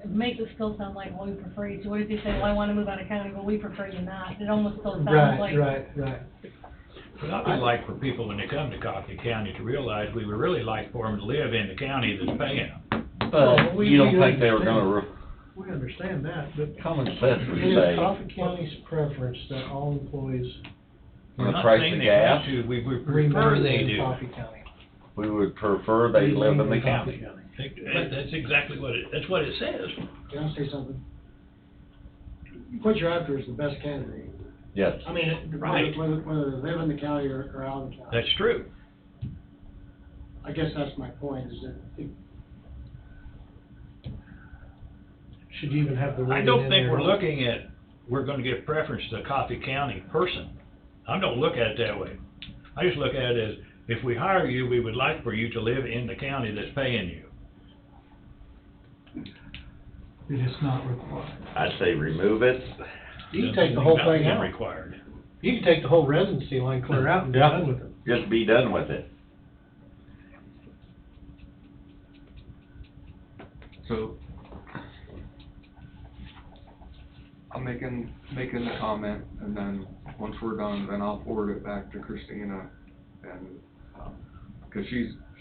Makes it still sound like, well, we prefer you to, what if you say, well, I wanna move out of county, but we prefer you not? It almost still sounds like. Right. But I would like for people, when they come to Coffee County, to realize we would really like for them to live in the county that's paying them. But we- you don't we think they were understand. gonna, We understand that, but common sense would it is say, Coffee County's preference that all employees We're not price saying of they gas, have to, we prefer remain they in do. Coffee County. we would prefer they live in the county. That's exactly what that's what it says. Can I say something? What you're after is the best candidate. Yes. I mean, Right. whether they live in the county or out of the county. That's true. I guess that's my point, is that Should you even have the I wording don't in think there? we're looking at, we're gonna give preference to the Coffee County person. I don't look at it that way. I just look at it as, if we hire you, we would like for you to live in the county that's paying you. It is not required. I say remove it. You can take the whole Nothing thing out. required. You can take the whole residency line clear out and be Yeah. done with it. Just be done with it. So, I'm making the comment, and then, once we're done, then I'll forward it back to Christina, and, cause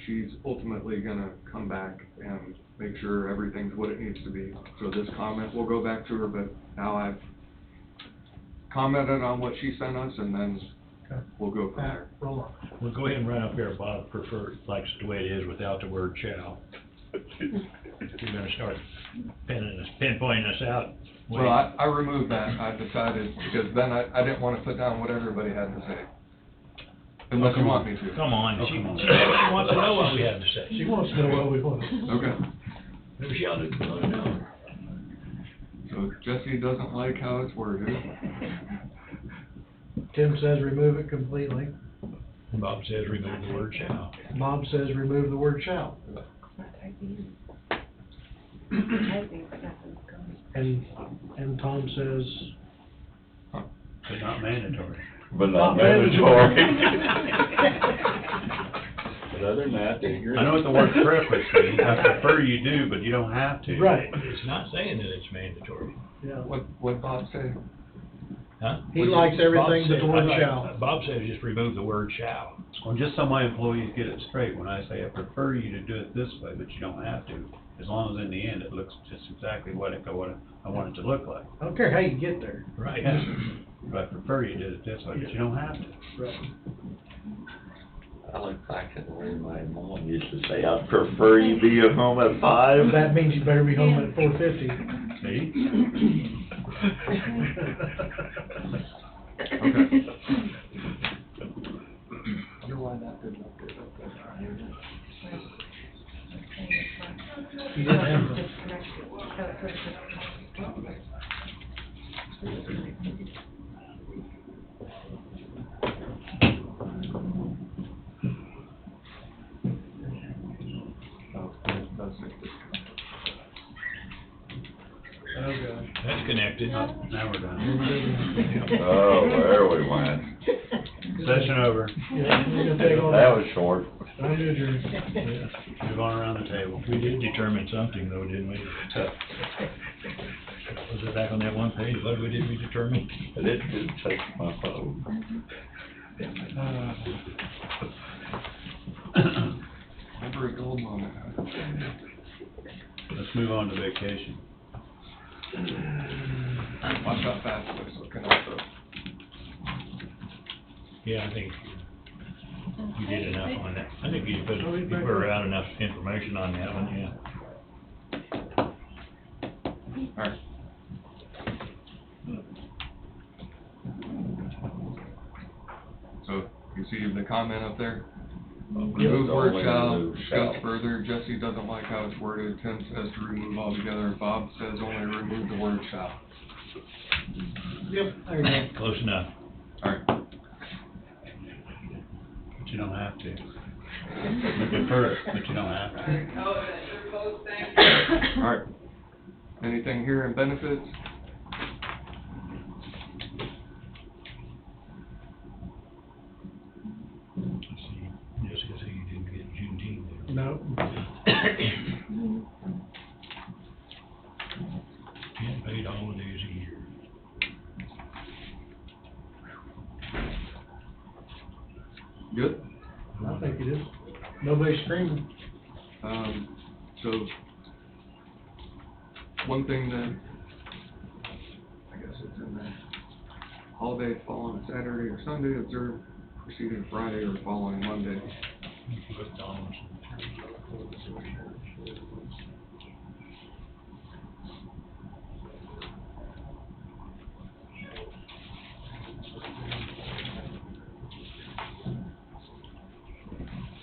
she's ultimately gonna come back and make sure everything's what it needs to be. So this comment will go back to her, but now I've commented on what she sent us, and then Okay. we'll go from there. Roll on. We'll go ahead and run up here, Bob likes it the way it is without the word shall. You're gonna start pinpointing us out. Well, I removed that, I decided, because then I didn't wanna put down what everybody had to say. Unless you want me to. Come on, Oh, she come on. wants to know what we have to say. She wants to know what we want. Okay. Maybe she ought to let her know. So Jesse doesn't like how it's worded. Tim says remove it completely. Bob says remove the word shall. Bob says remove the word shall. And Tom says. But not mandatory. But Not not mandatory. But other than that, I know what the word preference means, I prefer you do, but you don't have to. Right. It's not saying that it's mandatory. Yeah. What Bob say? Huh? He likes everything Bob but the said- word I- shall. Bob says just remove the word shall. Well, just so my employees get it straight, when I say I prefer you to do it this way, but you don't have to, as long as in the end it looks just exactly what I want it to look like. I don't care how you get there. Right. Yeah. But I prefer you did it this way, but you don't have to. Right. I look back at the way my mom used to say, I'd prefer you be at home at 5. That means you better be home at 4:50. See? Okay. Wonder why that didn't update up there. You didn't have the. Oh, that's it. Oh, God. That's connected. Now we're done. Oh, there we went. Session over. Yeah, we're gonna take all That was short. I'm gonna adjourn. Move on around the table. We did determine something though, didn't we? Was it back on that one page? What did we determine? I didn't take my phone. Never a dull moment. Let's move on to vacation. Watch how fast it's looking up though. Yeah, I think you did enough on that. I think you put out enough information on that one, yeah. Alright. So, you see the comment up there? Remove word Only shall, remove discuss shall. further, Jesse doesn't like how it's worded, Tim says to remove altogether, Bob says only remove the word shall. Yep, there you go. Close enough. Alright, But you don't have to. You prefer it, but you don't have to. alright. Anything here in benefits? Let's see, yes, you didn't get Juneteenth there. No. Getting paid all the days a year. Good? I think it is. Nobody's screaming. So, one thing that, I guess it's in there, holiday following Saturday or Sunday, observed preceding Friday or following Monday.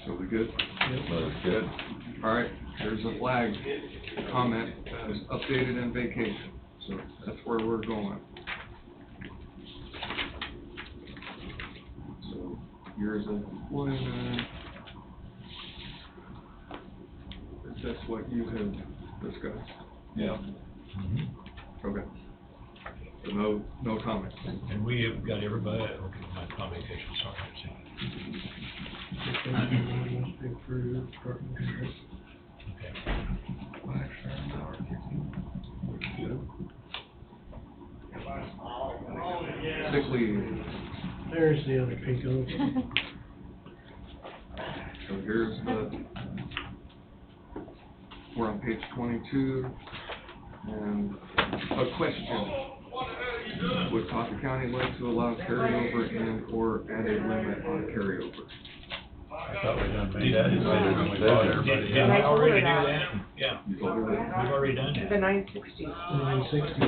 So we good? That's good. Alright, there's a flag comment that is updated in vacation, so that's where we're going. So, here's a employment. That's what you have discussed. Yeah. Okay. So no comments. And we have got everybody, okay, my vacation, sorry, I see. Okay. Sick leave. There's the other Pico. So here's the, we're on page 22, and a question. Would Coffee County like to allow carryover and/or add a limit on carryover? I thought we done made that decision when we bought everybody Didn't we out. already do that? Yeah, You told her that? we've already done The that. 960. 960.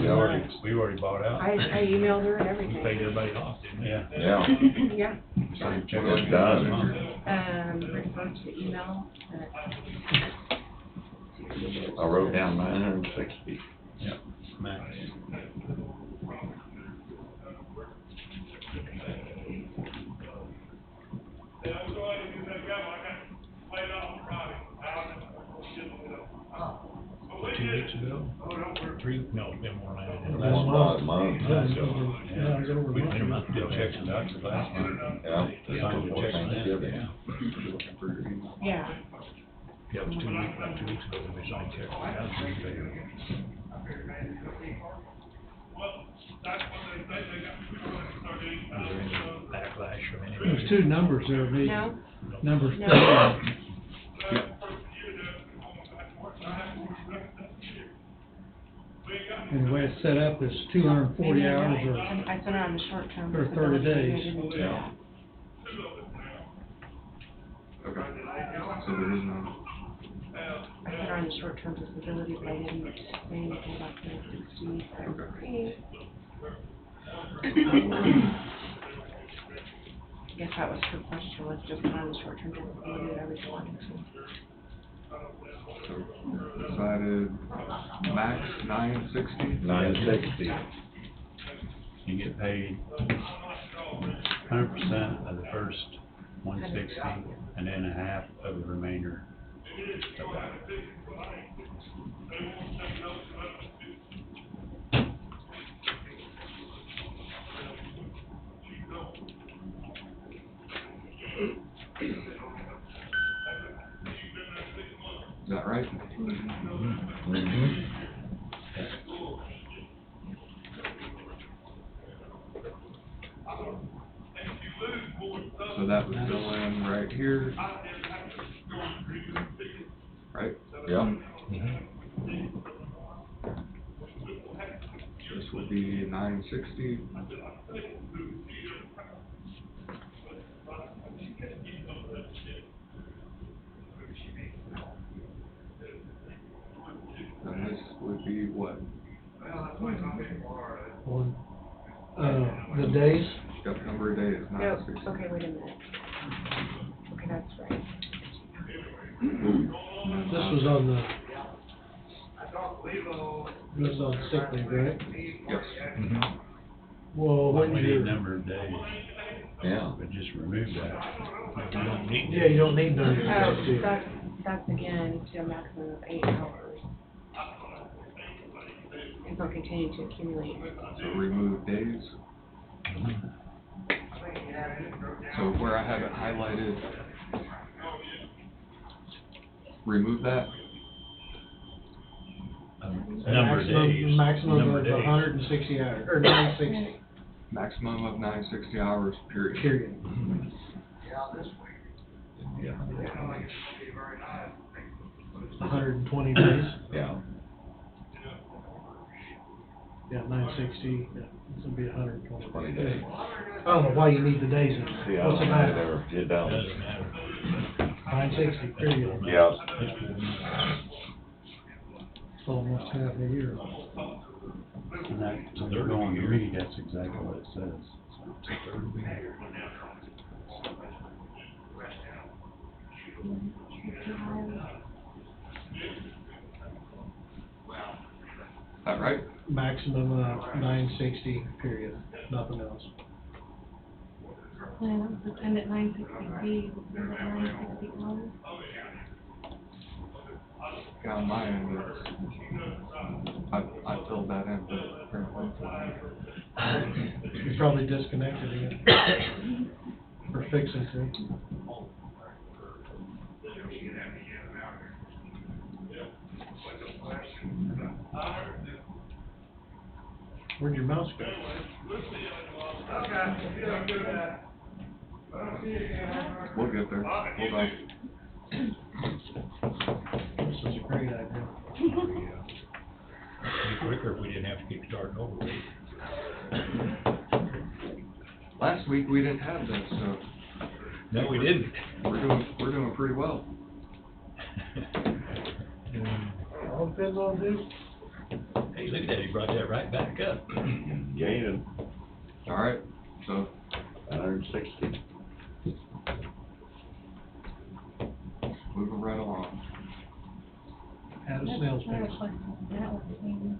We already bought out. I emailed her and We everything. paid everybody off, didn't we? Yeah. Yeah. Yeah. Sign check. We're done. refer to the email, I wrote down 960. Yep, max. Two weeks ago? Three, no, it's been more than that. Last month. Yeah, it was over a We month did a ago. month, did checks and balances last month. Yeah, Signed the before checks and Thanksgiving. yeah. Yeah, it was 2 weeks, about 2 weeks ago when we signed checks and balances. Was there any backlash from anybody? There's two numbers there, the No? numbers. No. And the way it's set up is 240 hours or, I put it on the short term. or 30 days. I didn't do that. Okay. So there is no, I put her on the short-term disability, but I didn't say anything about the 60. Okay. I guess that was her question, was just put on the short-term disability that I was wanting to. so decided max 960? 960. You get paid 100% of the first 160 and then a half of the remainder of that. Is that right? Mm-hmm. So that would fill in right here. Right? Yeah. This would be 960. And this would be what? One. The days, Got the number of days, No, 960. okay, wait a minute. Okay, that's right. this was on the, this was on sick leave, right? Yes. Mm-hmm. Well, when We need you, number of days, Yeah. but just remove that. You don't need yeah, you don't need none of Oh, those, do you? that's again to a maximum of 8 hours. Because they'll continue to accumulate. So remove days. So where I have it highlighted, remove that. Number of days. Maximum Number of days. 160 hours, or 960, Maximum of 960 hours, period. period. Yeah. 120 days, Yeah. yeah, 960, yeah, this would be 120. 20 days. I don't know why you need the days in there. Yeah, What's the matter? it don't. Doesn't matter. 960, period. Yeah. It's almost half a year. And that, so they're going to read, that's exactly what it says. Is that right? Maximum of 960, period, nothing else. And that was the end at 960B, was it 960 Yeah, on my end, it's, I filled that in, but apparently. You probably disconnected again. Or fixing to. Where'd your mouse go? We'll get there. Hold on. This is a great idea. It'd be quicker if we didn't have to keep starting over. Last week, we didn't have that stuff. No, we didn't. We're doing pretty well. All depends on who. Hey, look at that, he brought that right back up. Gaining All right, so 160. Moving right along. Add a sales I have a tax. question on that one.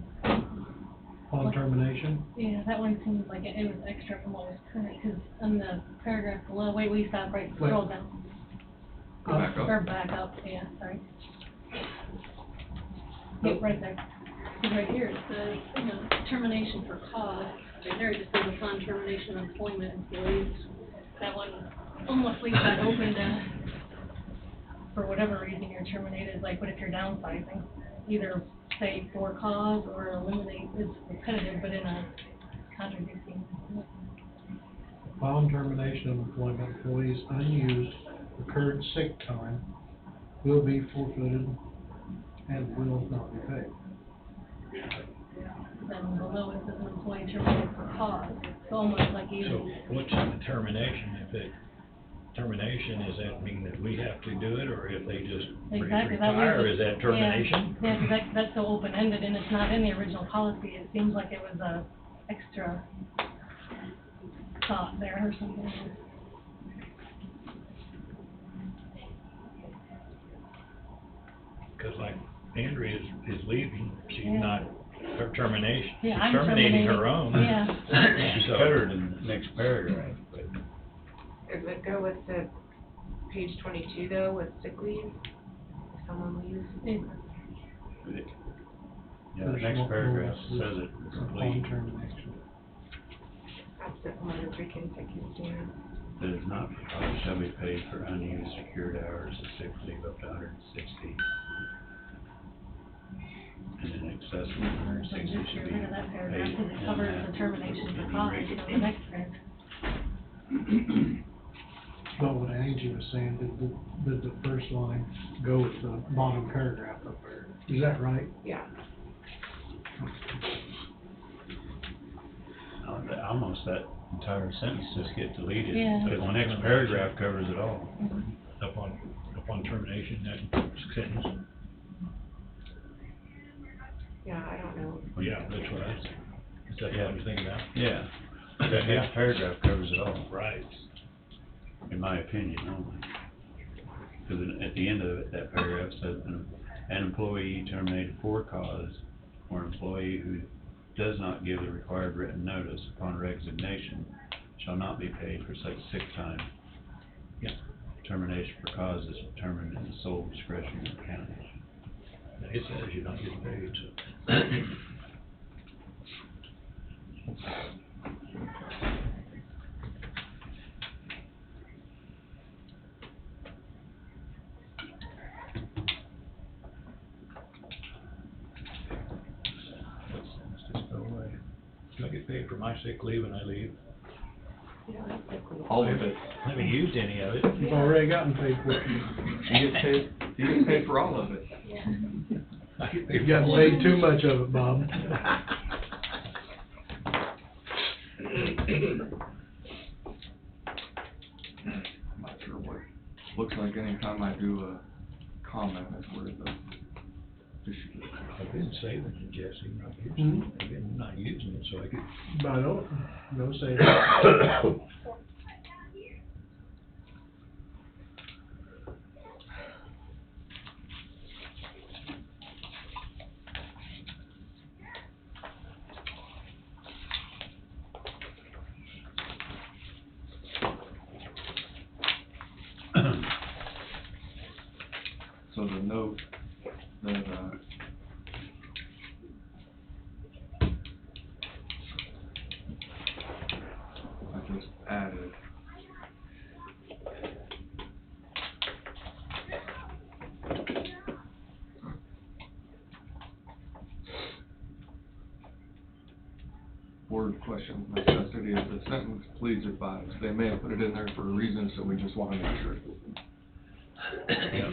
On termination, Yeah, that one seems like it was extra from what was current, because on the paragraph below, wait, we stop right, scroll down. Go back up. Or back up, yeah, sorry. Yeah, right there. 'Cause right here it says, termination for cause, right there it just says upon termination of employment employees. That one almost leaves that open to, for whatever reason you're terminated, like what if you're downsizing? Either say for cause or eliminate, it's repetitive, but in a contradicting. upon termination of employment, employees' unused accrued sick time will be forfeited and will not be paid. Then below it says an employee terminated for cause, so almost like you. So what's the termination? Termination, does that mean that we have to do it, or if they just Exactly, that retire, was- is that termination? Yeah, 'cause that's so open-ended and it's not in the original policy, it seems like it was a extra thought there or something. Because like Andrea is leaving, she's Yeah. not, her termination, she's Yeah, I'm terminating her terminating, own. yeah. She's So- covered in the next paragraph, but It would go with the page 22 though, with sick leave, if someone leaves. yeah, the next paragraph says it Upon complete. termination. Absent more than 3 consecutive days. That is not for cause shall be paid for unused secured hours of sick leave up to 160. And in excess of 160 Just should get be rid of that paragraph, paid because it in covers that the termination for any cause, rate. the next paragraph. But what Angie was saying, did the first line go with the bottom paragraph up there? Is that right? Yeah. Almost that entire sentence just get deleted. Yeah. Because the next paragraph covers it all. Upon termination, that sentence. Yeah, I don't know. Yeah, that's what is that what you're thinking about? Yeah. That next paragraph covers it all. Right. In my opinion, only. Because at the end of it, that paragraph says, an employee terminated for cause, or an employee who does not give the required written notice upon resignation shall not be paid for such sick time. Yeah. Termination for cause is determined in the sole discretion of the county. It says you're not getting paid, so. Let's just go away. Do I get paid for my sick leave when I leave? All of it. I haven't used any of it. You've already gotten paid for it. You get paid for all of it. I get paid You've for gotten all paid of it. too much of it, Bob. I'm not sure what, looks like anytime I do a comment, that's where the issue is. I've been saving it, Jesse, not using it. I've been not using it, so I could. But I don't say that. So the note that, I just added. Word question, necessity of the sentence, please advise. They may have put it in there for a reason, so we just wanna make sure. Yeah.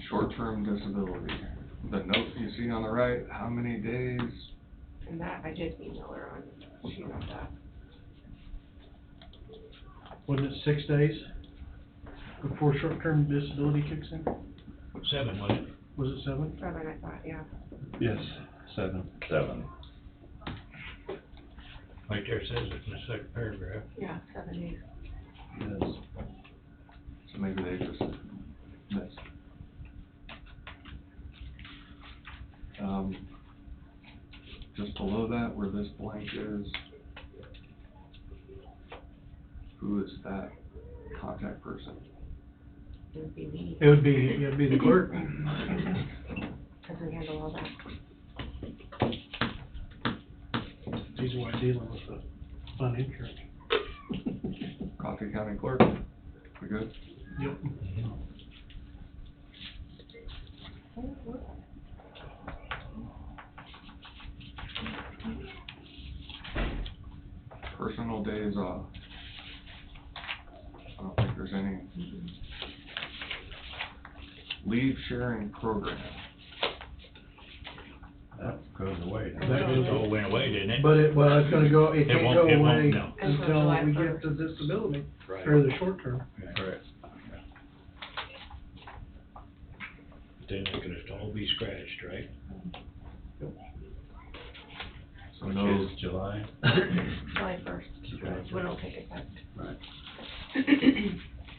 Short-term disability, the note you see on the right, how many days? And that, I did email her on, she got that. Wasn't it 6 days before short-term disability kicks in? 7, wasn't it? Was it 7? 7, I thought, yeah. Yes, 7. 7. Right there says it in the second paragraph. Yeah, 7 days. Yes. So maybe they just missed. Just below that, where this blank is, who is that contact person? It would be me, It'd be the clerk. because we handle all that. He's the one dealing with the fund insurance. Coffee County Clerk, we good? Yep. Personal days off. I don't think there's any. Leave sharing program. That goes away. That goes- So it went away, didn't it? But it can't go It won't- away it won't, no. Until until July we 1st. get the disability, Right. or the short term. Correct. Then it can just all be scratched, right? So Which no, is July. July 1st, is when it'll take effect. Right.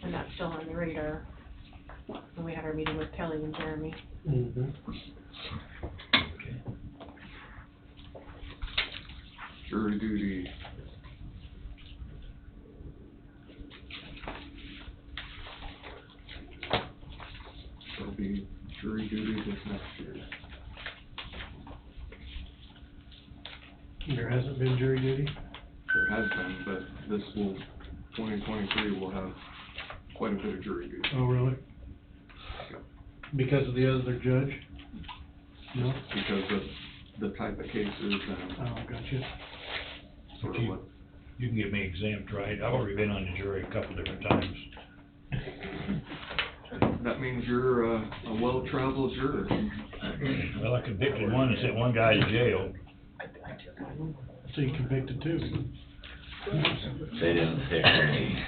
And that's still on the radar, when we had our meeting with Kelly and Jeremy. Mm-hmm. jury duty. There'll be jury duty this next year. There hasn't been jury duty? There has been, but this will, 2023 will have quite a bit of jury duty. Oh, really? Because of the other judge? No? Because of the type of cases and Oh, gotcha. sort of what. You can get me exempt, right? I've already been on the jury a couple different times. That means you're a well-traveled juror. Well, I convicted one and sent one guy to jail. So you convicted two? They didn't pick me.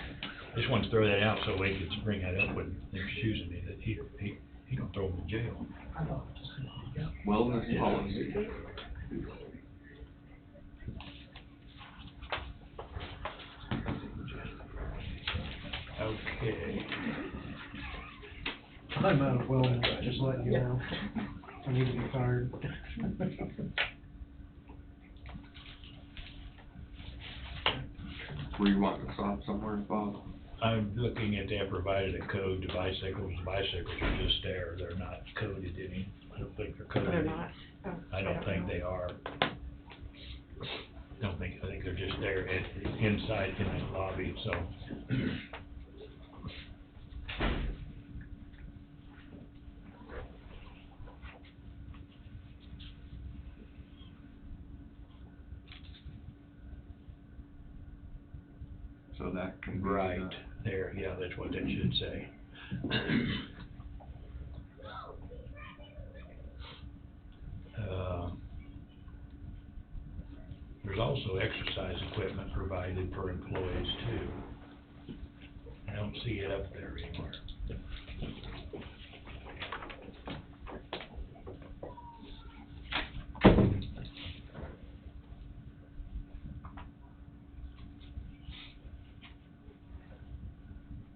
Just wanted to throw that out so we could bring that up when they're accusing me that he gonna throw me in jail. Wellness policy. Okay. I'm out of wellness, just letting you know. I need to be fired. Were you wanting to stop somewhere, Bob? I'm looking at, they have provided a code to bicycles. Bicycles are just there, they're not coded any. I don't think they're coded. They're not? Oh, I don't think know. they are. I think they're just there inside in the lobby, so. So that can be. Right, there, yeah, that's what that should say. There's also exercise equipment provided for employees too. I don't see it up there anymore.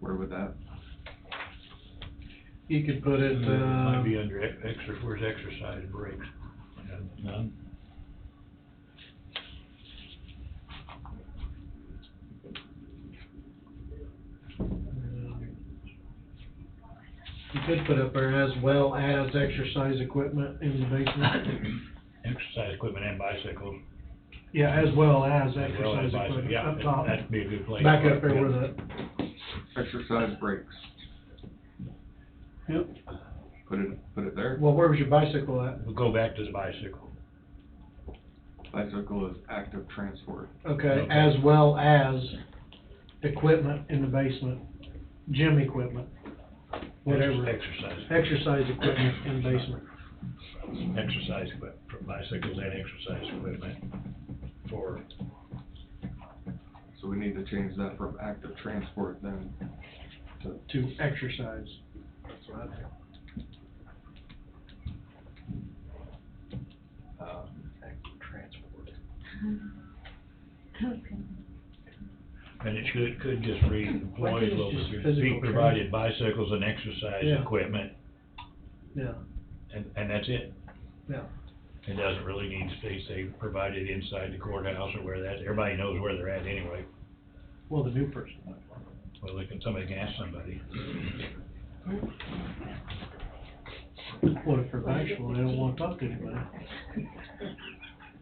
Where would that? You could put it, Might be under where's exercise breaks? None? you could put up there as well as exercise equipment in the basement. Exercise equipment and bicycles. Yeah, as well as As well exercise as bicycles, equipment, yeah, up top. that'd be a good place. Back for up there it, where yeah. the, Exercise breaks. yep. Put it there. Well, where was your bicycle at? We'll go back to the bicycle. Bicycle is active transport. Okay, Okay. as well as equipment in the basement, gym equipment, whatever. Exercise. Exercise equipment in the basement. Exercise equipment, for bicycles and exercise equipment for, So we need to change that from active transport then to To exercise. That's what I do. And it could just read, employees will just be physical provided bicycles and exercise Yeah. equipment, Yeah, and that's it. yeah. It doesn't really need to say provided inside the courthouse or where that, everybody knows where they're at anyway. Well, the new person. Well, somebody can ask somebody. What if they're bashful, they don't wanna talk to anybody?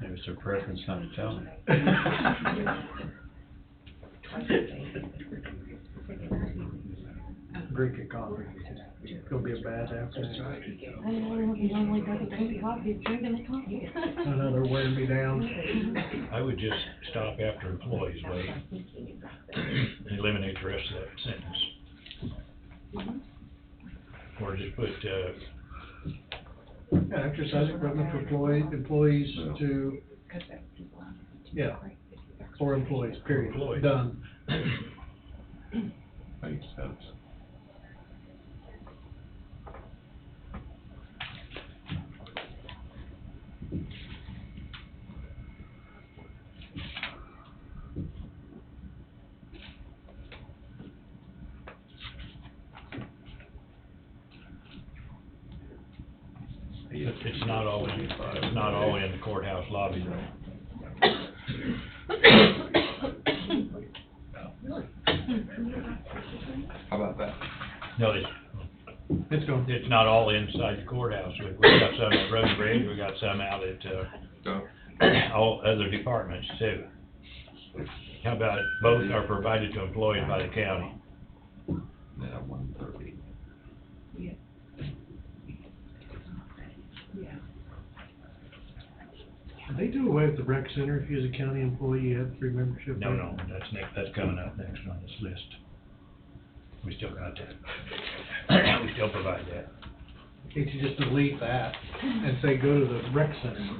Maybe it's their preference not to tell them. Drink your coffee. It's gonna be a bad afternoon. I know, he normally doesn't drink coffee, he's drinking the coffee. I know, they're wearing me down. I would just stop after employees, Wade, and eliminate the rest of that sentence. Or just put, Yeah, exercise equipment for employees to, yeah, for employees, period, Employees. done. Makes sense. it's not all in the courthouse lobby though. How about that? No, it's not all inside the courthouse. We've got some at Road and Bridge, we've got some out at, all other departments too. How about it, both are provided to employees by the county? Yeah, 130. Did they do away with the rec center if you as a county employee, you had free membership? No, that's coming up next on this list. We still got that. We still provide that. Can't you just delete that and say, go to the rec center?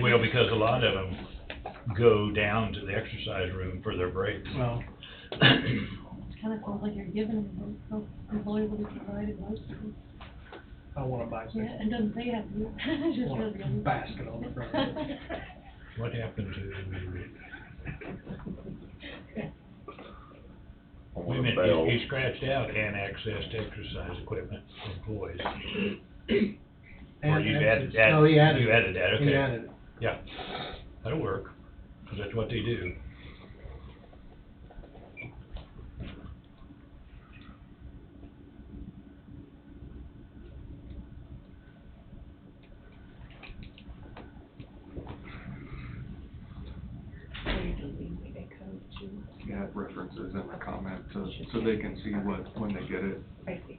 Well, because a lot of them go down to the exercise room for their breaks. Well, Kinda sounds like you're giving them, so employees will be provided most of them. I want a bicycle. Yeah, and doesn't say that, it just I want says. a basket on the front of it. What happened to, wait a minute, he scratched out and access to exercise equipment for employees. Or you added that? No, he added it. You added that, okay. He added it. Yeah, that'll work, because that's what they do. Yeah, it references in the comment so they can see what, when they get it. I see.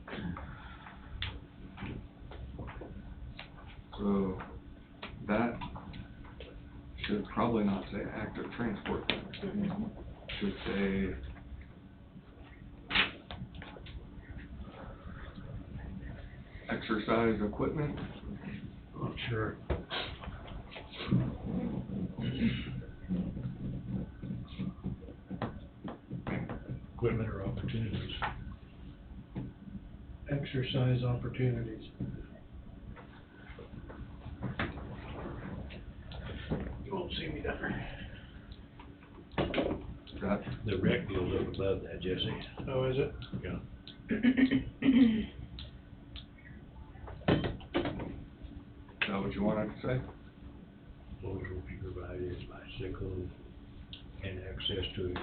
So that should probably not say active transport. Should say exercise equipment. Oh, sure. Equipment or opportunities. Exercise opportunities. You won't see me down there. The rec deal's up above that, Jesse. Oh, is it? Yeah. Is that what you wanted to say? Those will be provided bicycles and access to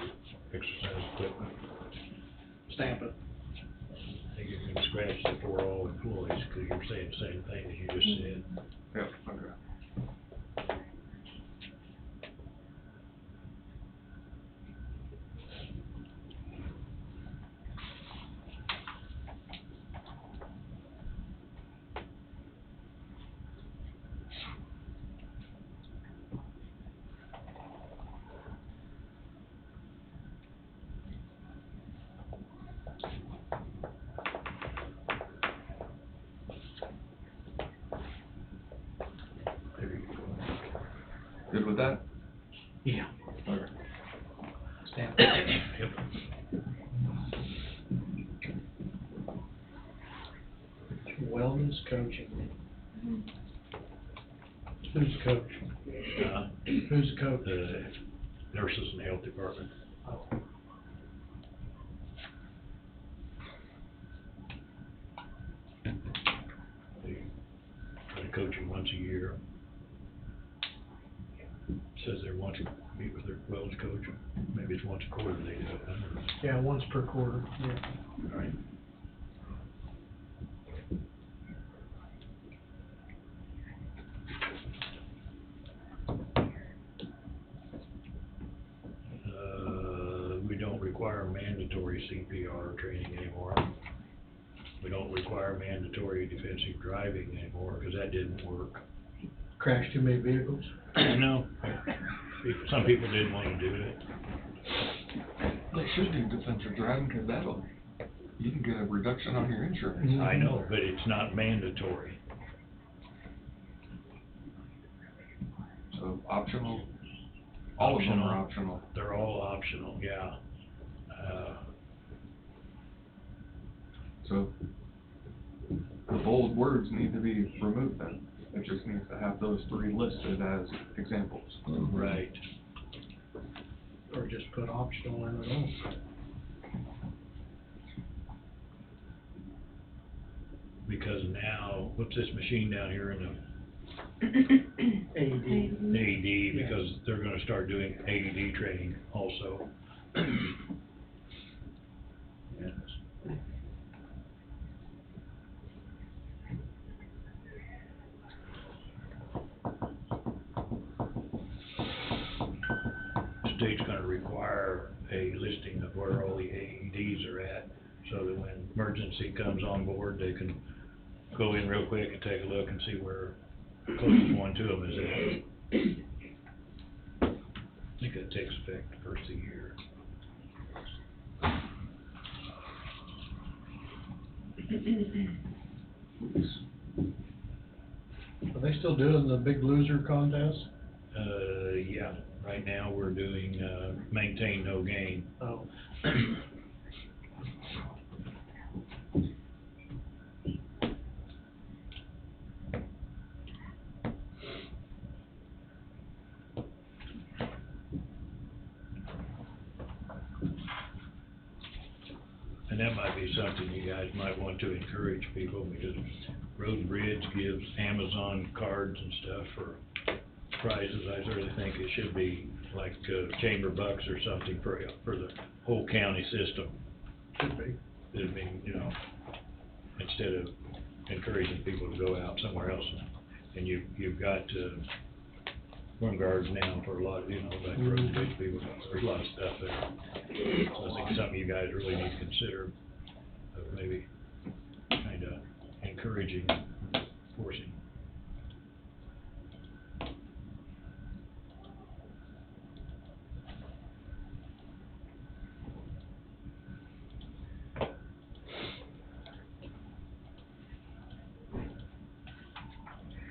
exercise equipment. Stamp it. I think you can scratch the for all employees, because you're saying the same thing as you just said. Yep, okay. Good with that? Yeah. Okay. Stamp it. Yep. Wellness coaching. Who's the coach? Who's the coach? The nurses and health department. They try to coach them once a year. Says they want to meet with their wellness coach. Maybe it's once a quarter they do it. I don't know. Yeah, once per quarter, yeah. Right. We don't require mandatory CPR training anymore. We don't require mandatory defensive driving anymore, because that didn't work. Crash too many vehicles? No, some people didn't want to do it. They should do defensive driving, cause you can get a reduction on your insurance. I know, but it's not mandatory. So optional, all of them are optional. They're all optional, yeah. So the bold words need to be removed then. It just needs to have those three listed as examples. Right. Or just put optional in it all. Because now, what's this machine down here in the AED. AED, because they're gonna start doing AED training also. Yes. State's gonna require a listing of where all the AEDs are at, so that when emergency comes on board, they can go in real quick and take a look and see where the closest one to them is at. I think that takes effect the first of the year. Are they still doing the Big Loser contest? Yeah, right now we're doing, maintain, no gain. Oh. And that might be something you guys might want to encourage people, because Road and Bridge gives Amazon cards and stuff for prizes. I really think it should be like chamber bucks or something for the whole county system. Should be. It'd be, instead of encouraging people to go out somewhere else. And you've got one guards now for a lot of, like Road and Bridge people, there's a lot of stuff there. So I think it's something you guys really need to consider, of maybe kind of encouraging, forcing.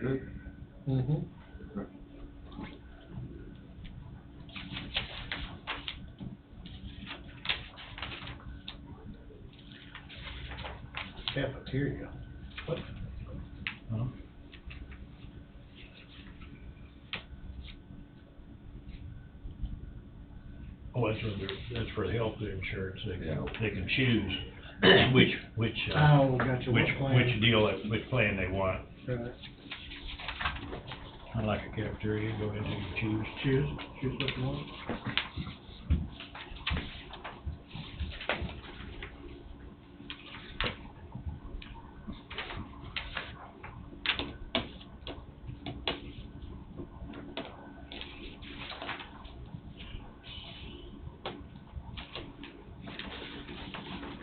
Good. Mm-hmm. Cafeteria. What? Huh? Oh, that's for the health insurance. They can choose which Oh, gotcha. What plan? which plan they want. Right. Unlike a cafeteria, you go into and Choose what you want.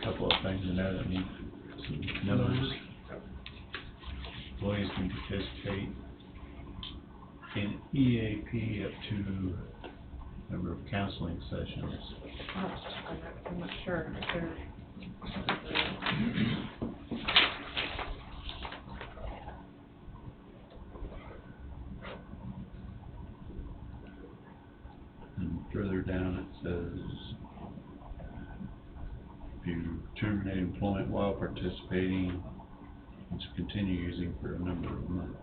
Couple of things in there that need some numbers. Employees can participate in EAP up to number of counseling sessions. I'm not sure if they're. And further down it says, if you terminate employment while participating, it's continue using for a number of months.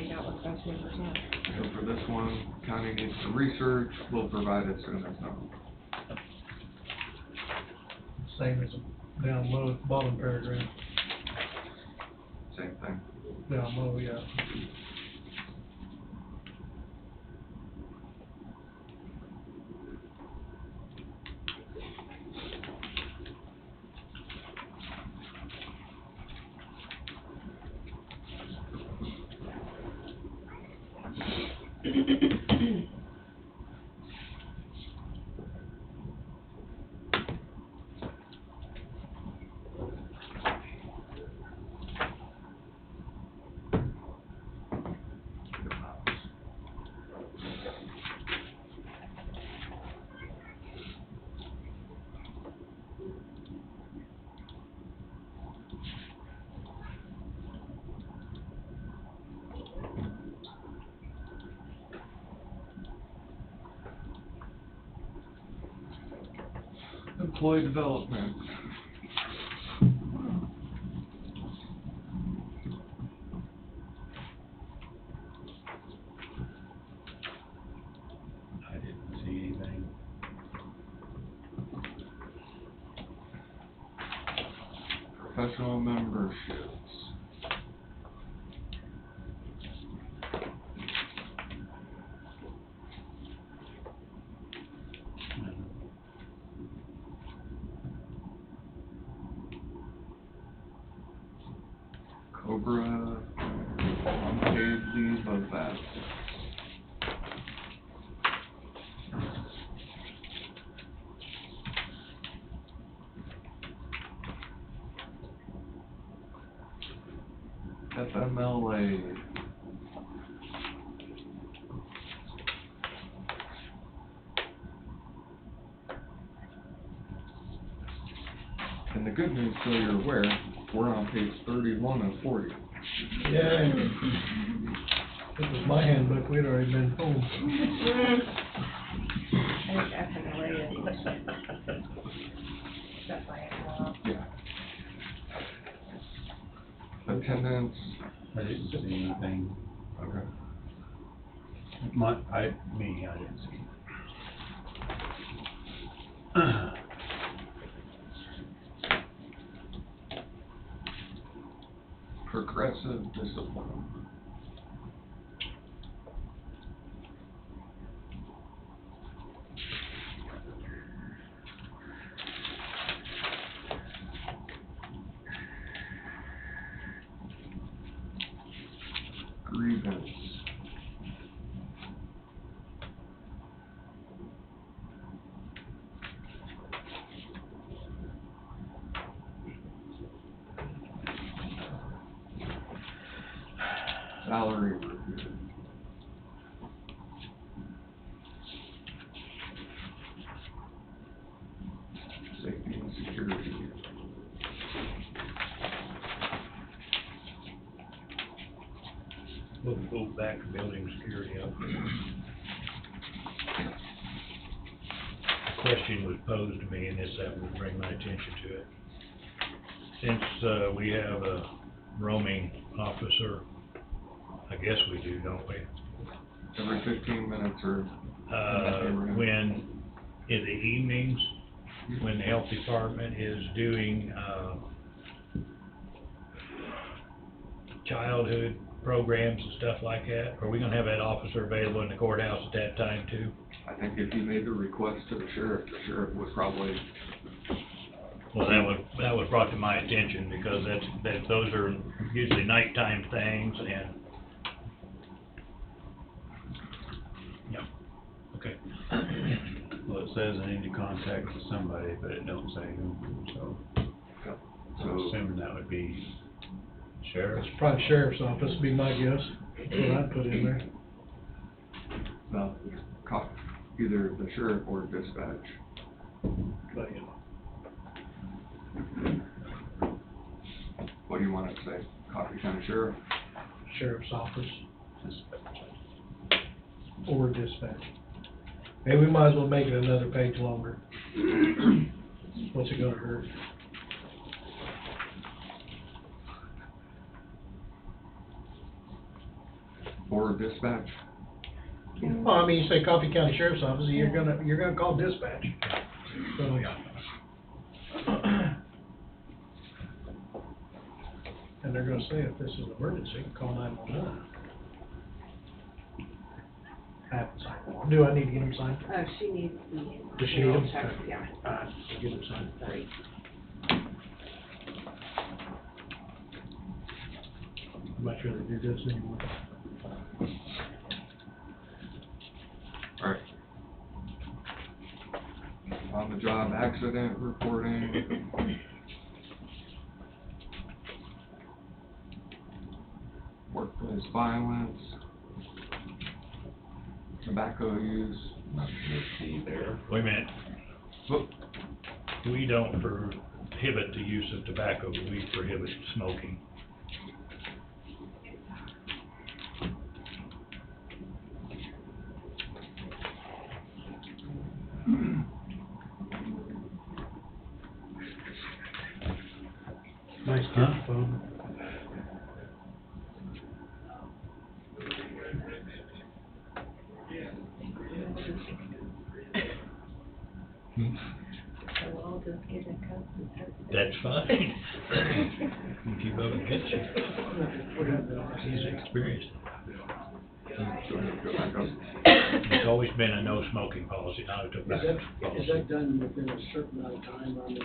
find out what those numbers are. So for this one, county needs to research, we'll provide as soon as known. Same as down low, bottom paragraph, Same thing. down low, yeah. Employee development. I didn't see anything. Professional memberships. Cobra, unpaid leave of absence. FMLA. And the good news, so you're aware, we're on page 31 of 40. Yeah. This was my handbook, we'd already been home. I think FMLA is. That's why I Yeah. Attendance. I didn't see anything. Okay. I didn't see. Progressive discipline. Grievance. Salary review. Safety and security. We'll go back to building security up. A question was posed to me, and that would bring my attention to it. Since, we have a roaming officer, I guess we do, don't we? Every 15 minutes or. When, in the evenings, when the health department is doing, childhood programs and stuff like that, are we gonna have that officer available in the courthouse at that time too? I think if you made the request to the sheriff would probably. Well, that was brought to my attention because those are usually nighttime things and. Yeah, okay. Well, it says I need to contact somebody, but it don't say who, so. I'm assuming that would be sheriff. It's probably sheriff's office, would be my guess, that's what I'd put in there. No, either the sheriff or dispatch. But, you know. What do you want to say? Coffee County Sheriff? Sheriff's office. Or dispatch. Maybe we might as well make it another page longer. What's it gonna hurt? or dispatch? Well, I mean, you say Coffee County Sheriff's Office, you're gonna call dispatch. So, yeah. And they're gonna say if this is an emergency, call 911. Have it signed. Do I need to get them signed? She needs the. Does she need them? checks, yeah. Get them signed. Sorry. Much rather do this anymore. Alright. On the job accident reporting. Workplace violence. Tobacco use. Nothing to see there. Wait a minute. Whoop. We don't prohibit the use of tobacco, we prohibit smoking. Nice gift, phone. So I'll just get a cup and have it. That's fine. If you vote against it, he's experienced. It's always been a no smoking policy, not a tobacco Is policy. that done within a certain amount of time, I mean,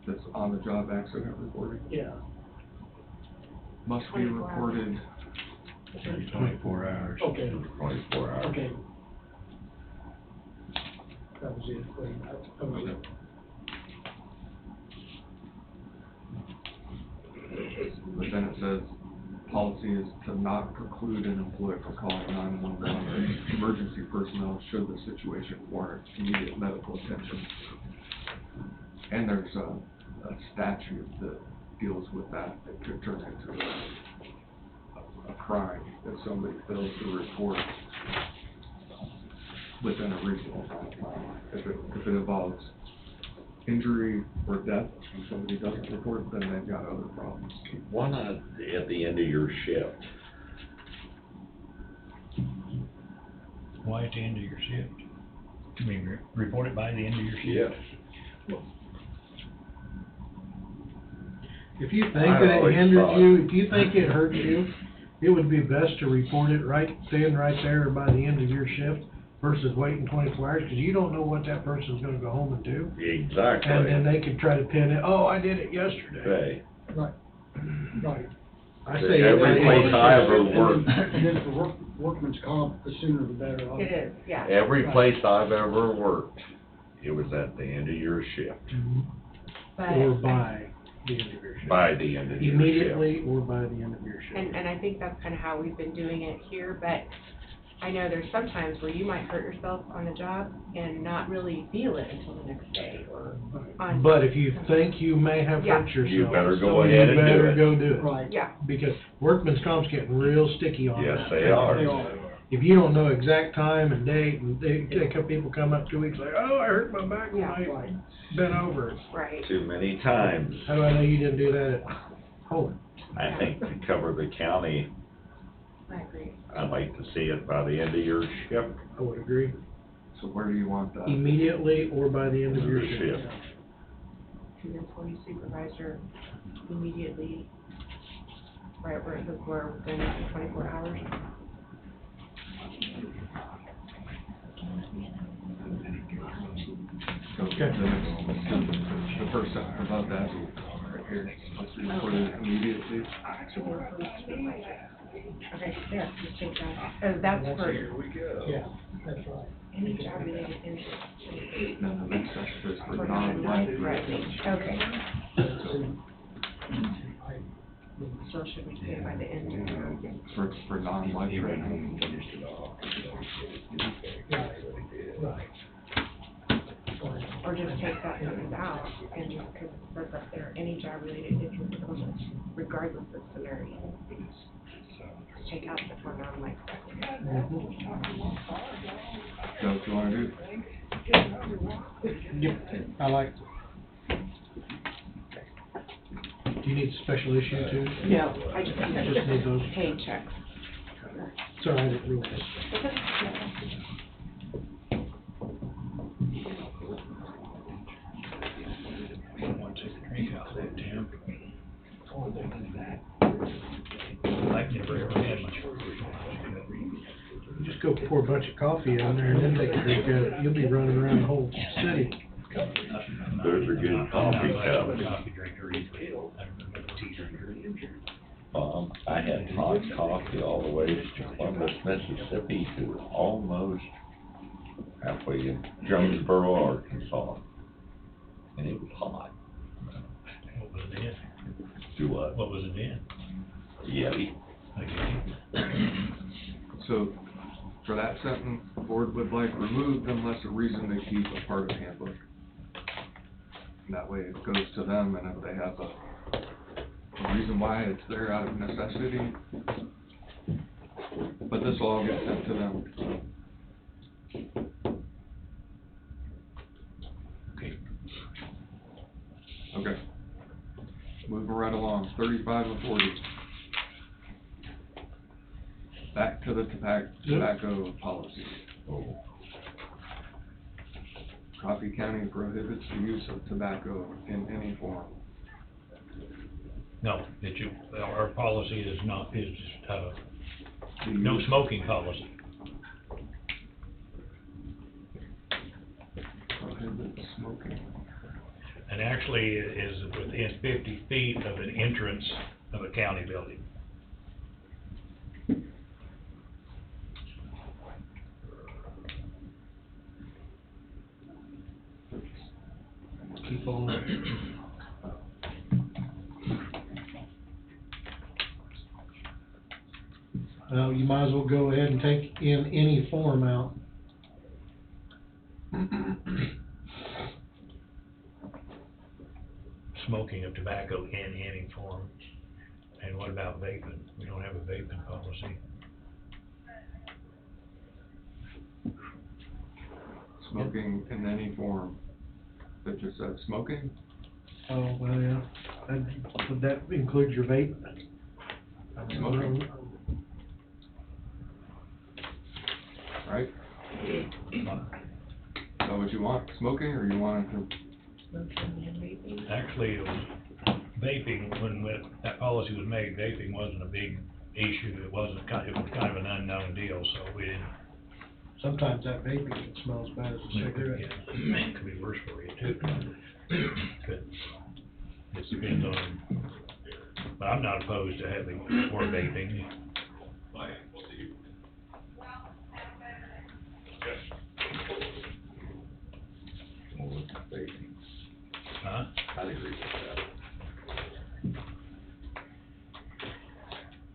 That's on the job accident reporting. yeah. Must be 24 hours. reported. 24 hours. Okay, 24 hours. okay. That was it, that was it. But then it says, policy is to not preclude an employee from calling 911 or emergency personnel should the situation warrant immediate medical attention. And there's a statute that deals with that could turn into a crime if somebody fails to report within a reasonable amount of time. If it involves injury or death, and somebody doesn't report, then they've got other problems. Why not at the end of your shift? Why at the end of your shift? You mean report it by the end of your shift? If you think I that it always hindered thought- you, if you think it hurt you, it would be best to report it right then, right there, or by the end of your shift versus waiting 24 hours, because you don't know what that person's gonna go home and do. Exactly. And then they could try to pin it, oh, I did it yesterday. Okay. Right, right. I say. Every place I ever worked, And then for workman's comp, the sooner the better. It is, yeah. every place I've ever worked, it was at the end of your shift, But Or by the end of your shift. by the end of your shift. Immediately or by the end of your shift. And I think that's kind of how we've been doing it here, but I know there's some times where you might hurt yourself on the job and not really feel it until the next day or on. But if you think you may have Yeah. hurt yourself. You better go ahead and do You better it. go do it. Right. Yeah, Because workman's comp's getting real sticky on that. Yes, they are. They are. If you don't know exact time and date, and people come up 2 weeks like, oh, I hurt my back when Yeah. I bent over. right. Too many times. How do I know you didn't do that at home? I think to cover the county, I agree. I'd like to see it by the end of your shift. I would agree. So where do you want that? Immediately or by the end of your shift. Shift. To the employee supervisor immediately, right where it says where within 24 hours. So the first sentence above that, right here, must be reported immediately. To the employee supervisor. Okay, there, just take that. Oh, that's for Yeah, that's right. any job related injury. No, the next section is for For non-life non-life-threatening, okay. I- So should we say by the end of the year? for non-life threatening. Right. Or just take that sentence out and just, because it says up there, any job related injury or illness, regardless of severity. Just take out the for non-life threatening. Is that what you wanna do? Yep, I like it. Do you need special issue too? No, I just Just need those. paid checks. Sorry, I didn't realize. Want to take a drink out there, Tim? Like never ever had much. Just go pour a bunch of coffee in there and then take a drink of it. You'll be running around the whole city. Those are good coffee cups. Coffee drinker easily. I'm a tea drinker. I had hot coffee all the way to Columbus, Mississippi to almost halfway in Jonesboro, Arkansas. And it was hot. What was it in? Do what? What was it in? Yeti. So, for that sentence, the board would like removed unless a reason they keep a part of handbook. And that way it goes to them, and if they have a reason why it's there out of necessity, but this will all get sent to them. Okay. Moving right along, 35 and 40. Back to the tobacco policy. Coffee County prohibits the use of tobacco in any form. No, our policy is not, no smoking policy. Prohibits smoking. And actually is within 50 feet of an entrance of a county building. Keep on. Well, you might as well go ahead and take in any form out. Smoking of tobacco in any form. And what about vaping? We don't have a vaping policy. Smoking in any form. That just says smoking? Oh, well, yeah. Would that include your vape? Smoking. Right? Is that what you want, smoking, or you want it to? Actually, it was vaping, when that policy was made, vaping wasn't a big issue. It was kind of an unknown deal, so we didn't. Sometimes that vaping can smell as bad as a cigarette. It could be worse for you too. It depends on, but I'm not opposed to having more vaping. Huh? I agree with that.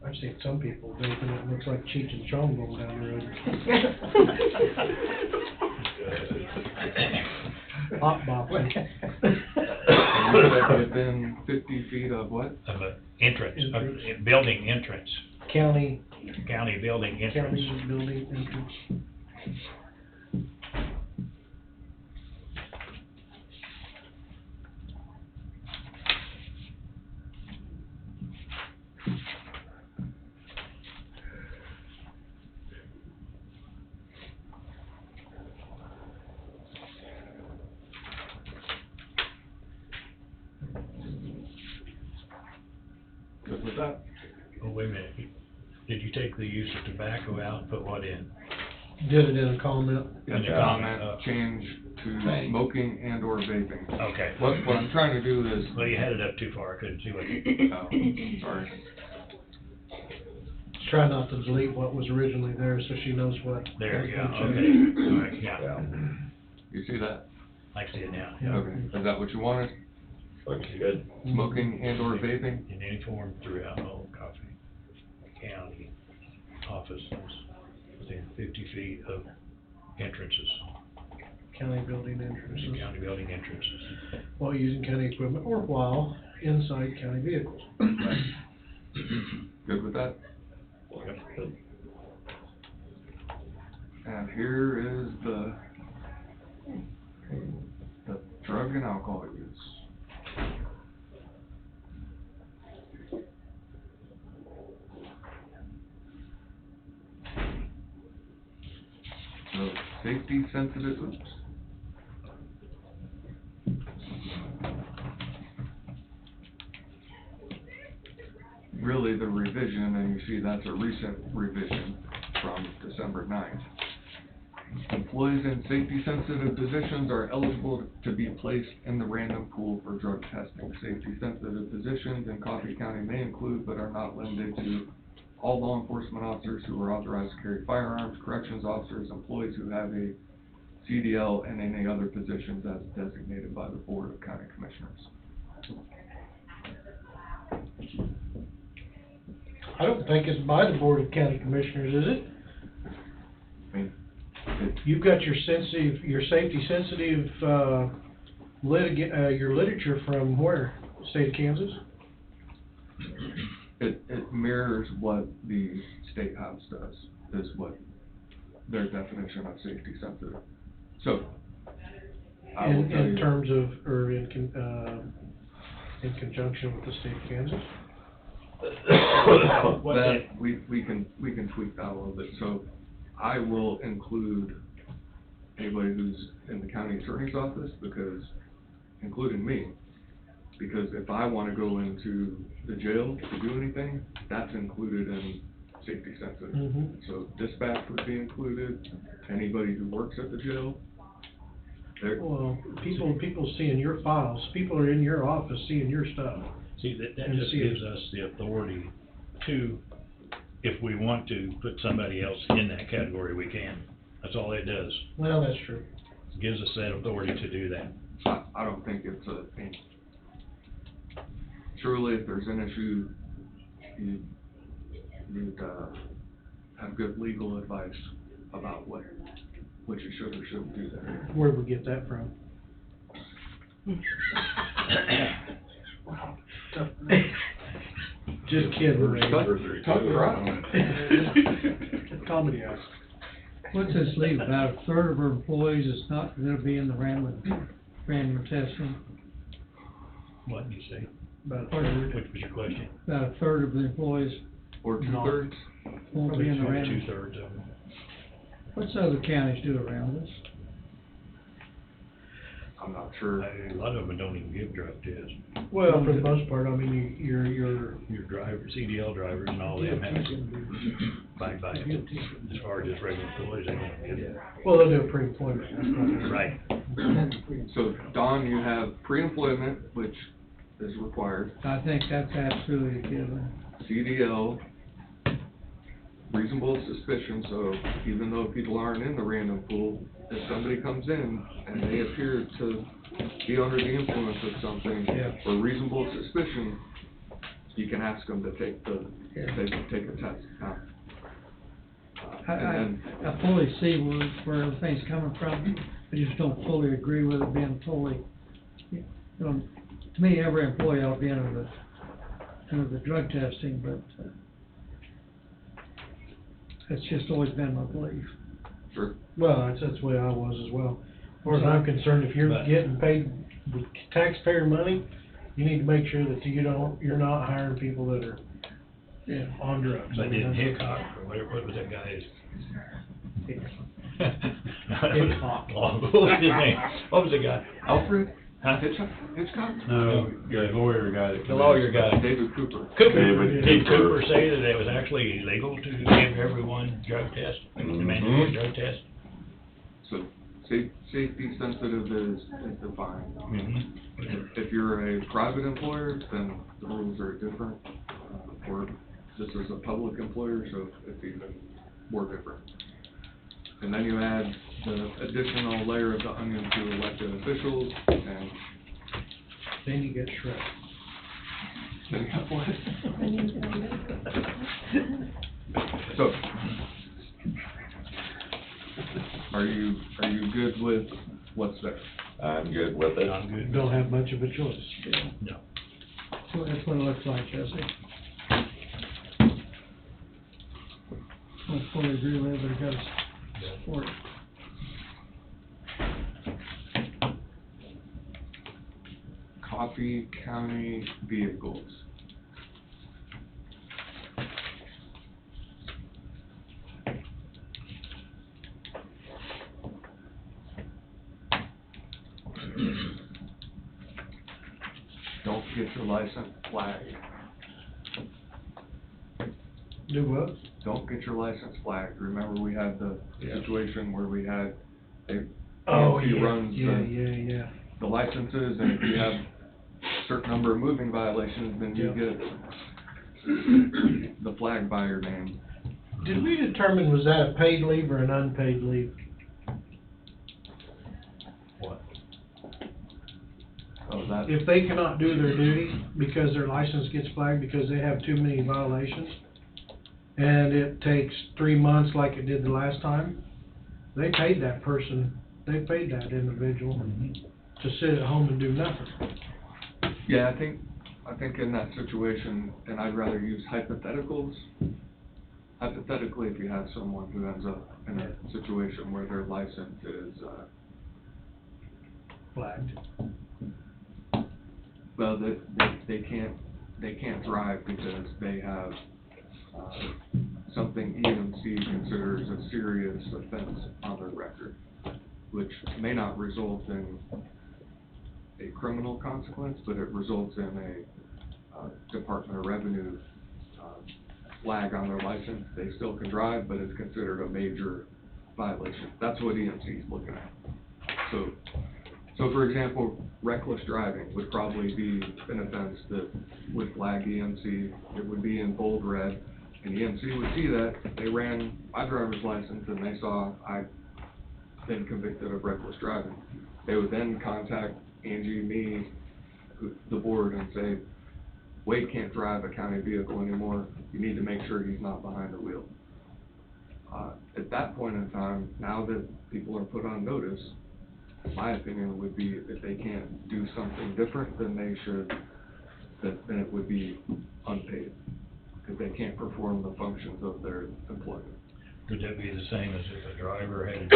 I've seen some people vaping, it looks like Cheech and Chong going down the road. Hot bopping. Within 50 feet of what? Of an entrance, a building entrance. County building entrance. County building entrance. Good with that? Oh, wait a minute. Did you take the use of tobacco out and put what in? Did it in a comment. Yeah, the comment change to smoking and or vaping. Okay. What I'm trying to do is. Well, you had it up too far. I couldn't see what you. Oh, sorry. Try not to delete what was originally there, so she knows what. There, yeah, what okay. changed. All right, yeah. You see that? I see it now. Yeah. Okay, is that what you wanted? Looks good. Smoking and or vaping? In any form throughout all Coffee County offices within 50 feet of entrances. County building entrances. County building entrances. While using county equipment or while inside county vehicles. Good with that? Yep. And here is the drug and alcohol use. safety sensitive, oops. Really, the revision, and you see that's a recent revision from December 9th. Employees in safety-sensitive positions are eligible to be placed in the random pool for drug testing. Safety-sensitive positions in Coffee County may include, but are not limited to, all law enforcement officers who are authorized to carry firearms, corrections officers, employees who have a CDL, and any other positions as designated by the Board of County Commissioners. I don't think it's by the Board of County Commissioners, is it? I mean, You've got your safety sensitive, your literature from where? State of Kansas? It mirrors what the State House does, is what their definition of safety sensitive. So, I will tell you. In terms of, or in conjunction with the state of Kansas? That, we can tweak that a little bit. So, I will include anybody who's in the county attorney's office, because, including me, because if I want to go into the jail to do anything, that's included in safety sensitive. Mm-hmm. So dispatch would be included, anybody who works at the jail. Well, people seeing your files, people are in your office seeing your stuff. See, that And just see it. gives us the authority to, if we want to put somebody else in that category, we can. That's all it does. Well, that's true. It gives us that authority to do that. I don't think it's surely if there's an issue, you'd have good legal advice about what you should or shouldn't do there. Where'd we get that from? Just kidding, Ray. Cut around. Comedy act. What's this leave? About a third of our employees is not gonna be in the random testing. What did you say? About a third. Which was your question? About a third of the employees Or two-thirds? won't be in the Probably random. two-thirds of them. What's other counties do around us? I'm not sure. A lot of them don't even give drug tests. Well, for the most part, I mean, your Your drivers, CDL drivers and all them have to abide by it. As far as just regular employees, they don't give it. well, they'll do a pre-employment. That's not- Right. So, Don, you have pre-employment, which is required, I think that's absolutely a given. CDL, reasonable suspicion, so even though people aren't in the random pool, if somebody comes in and they appear to be under the influence of something, or reasonable suspicion, you can ask them to take take a test. And then, I fully see where everything's coming from, I just don't fully agree with it being fully, to me, every employee ought to be under the drug testing, but, that's just always been my belief. sure. Well, that's the way I was as well. As far as I'm concerned, if you're getting paid with taxpayer money, you need to make sure that you're not hiring people that are on drugs. But then Hickok, or whatever, what was that guy's? Hickok. What was his name? What was the guy? Alfred? Huh? Hitchcock? No, the lawyer guy. The lawyer guy. David Cooper. Did Cooper say that it was actually illegal to give everyone drug tests, mandatory drug tests? So, safety sensitive is defined. If you're a private employer, then the rules are different, or this is a public employer, so it's even more different. And then you add the additional layer of the onion to elected officials, and Then you get shredded. then you have what? So, are you good with what's there? I'm good with it. I'm good. Don't have much of a choice. No. So that's what it looks like, Jesse. I fully agree with it, but I gotta support. Coffee County vehicles. get your license flagged. Do what? Don't get your license flagged. Remember, we had the situation where we had Oh, EMC yeah, runs yeah. the licenses, and if you have a certain number of moving violations, then you get the flag by your name. Did we determine, was that a paid leave or an unpaid leave? What? Oh, that, If they cannot do their duty because their license gets flagged because they have too many violations, and it takes 3 months like it did the last time, they paid that person, they paid that individual to sit at home and do nothing. yeah, I think in that situation, and I'd rather use hypotheticals. Hypothetically, if you have someone who ends up in a situation where their license is, Flagged. well, they can't drive because they have, something EMC considers a serious offense on their record, which may not result in a criminal consequence, but it results in a Department of Revenue flag on their license. They still can drive, but it's considered a major violation. That's what EMC is looking at. So for example, reckless driving would probably be an offense that would flag EMC. It would be in bold red, and EMC would see that. They ran my driver's license and they saw I'd been convicted of reckless driving. They would then contact Angie, me, the board, and say, Wade can't drive a county vehicle anymore. You need to make sure he's not behind the wheel. At that point in time, now that people are put on notice, my opinion would be if they can't do something different, then they should, then it would be unpaid, because they can't perform the functions of their employment. Could that be the same as if a driver had a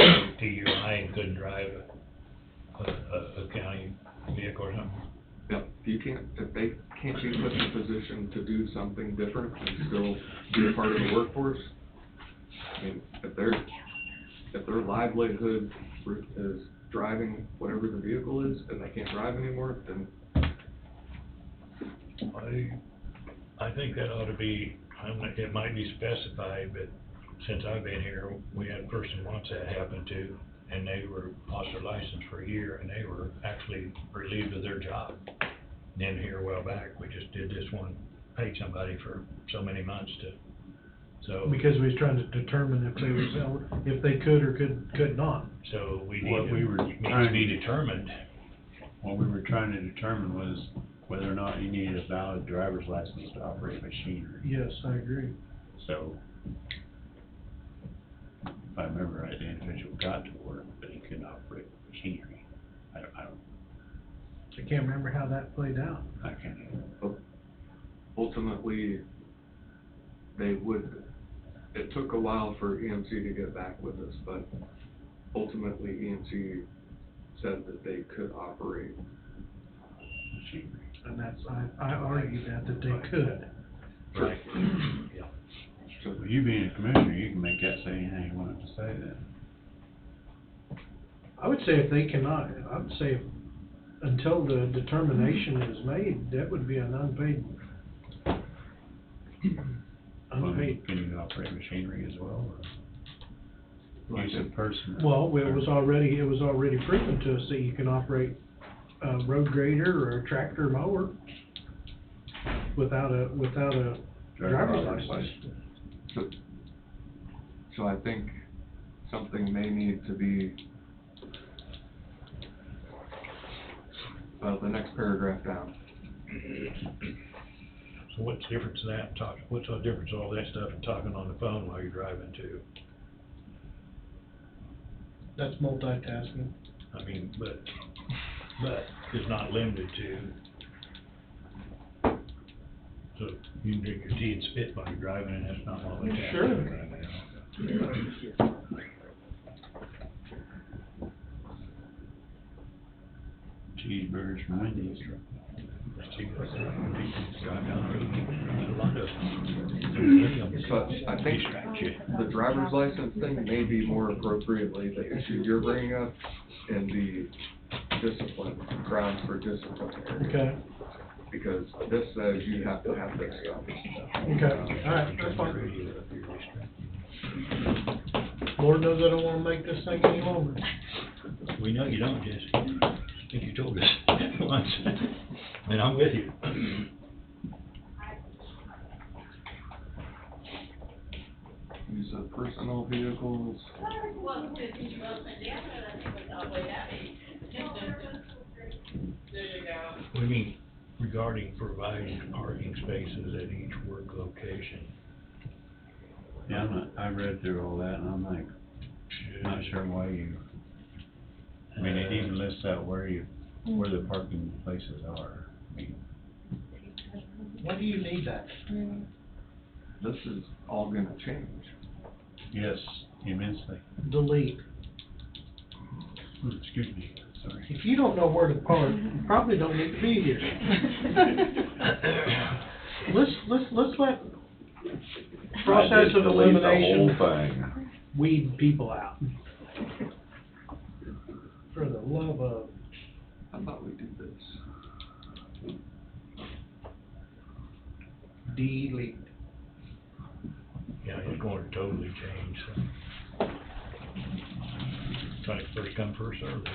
DUI and couldn't drive a county vehicle or something? Yep, if they can't be put in a position to do something different and still be a part of the workforce, I mean, if their livelihood is driving whatever the vehicle is and they can't drive anymore, then I think that ought to be, it might be specified, but since I've been here, we had a person once that happened to, and they were lost their license for a year, and they were actually relieved of their job. And then here a while back, we just did this one, paid somebody for so many months to, so. Because we was trying to determine if they was, if they could or could not. So we What need we to, were needs to trying be to- determined. What we were trying to determine was whether or not you needed a valid driver's license to operate machinery. Yes, I agree. So, if I remember right, the individual got to work, but he couldn't operate machinery. I can't remember how that played out. I can't even. ultimately, it took a while for EMC to get back with us, but ultimately EMC said that they could operate Machinery. And that's, I argue that they could. Right. Yeah. So, Well, you being a commissioner, you can make that say anything you want it to say then. I would say if they cannot, I would say until the determination is made, that would be an unpaid. Can you operate machinery as well, or use of person? Well, it was already proven to us that you can operate a road grader or a tractor mower without a driver's license. So I think something may need to be, the next paragraph down. So what's the difference in that, what's the difference of all that stuff and talking on the phone while you're driving too? That's multitasking. I mean, but it's not limited to, so you can drink your tea and spit while you're driving, and that's not multitasking. Sure. Cheeseburgers from Wendy's. So I think the driver's license thing may be more appropriately the issue you're bringing up in the discipline, grounds for discipline area. Okay. because this says you have to have this stuff. Okay, all right, that's fine. Lord knows I don't wanna make this thing any longer. We know you don't, Jesse. I think you told us once, and I'm with you. Use of personal vehicles. We mean regarding providing parking spaces at each work location. Yeah, I read through all that and I'm like, not sure why I mean, it even lists out where the parking places are. I mean, Why do you need that? This is all gonna change. yes, immensely. Delete. Excuse me, sorry. If you don't know where to park, you probably don't need to be here. Let's let process of Delete the elimination whole thing. weed people out. For the love of. How about we do this? Delete. Yeah, it's going to totally change, so. It's like first come, first served.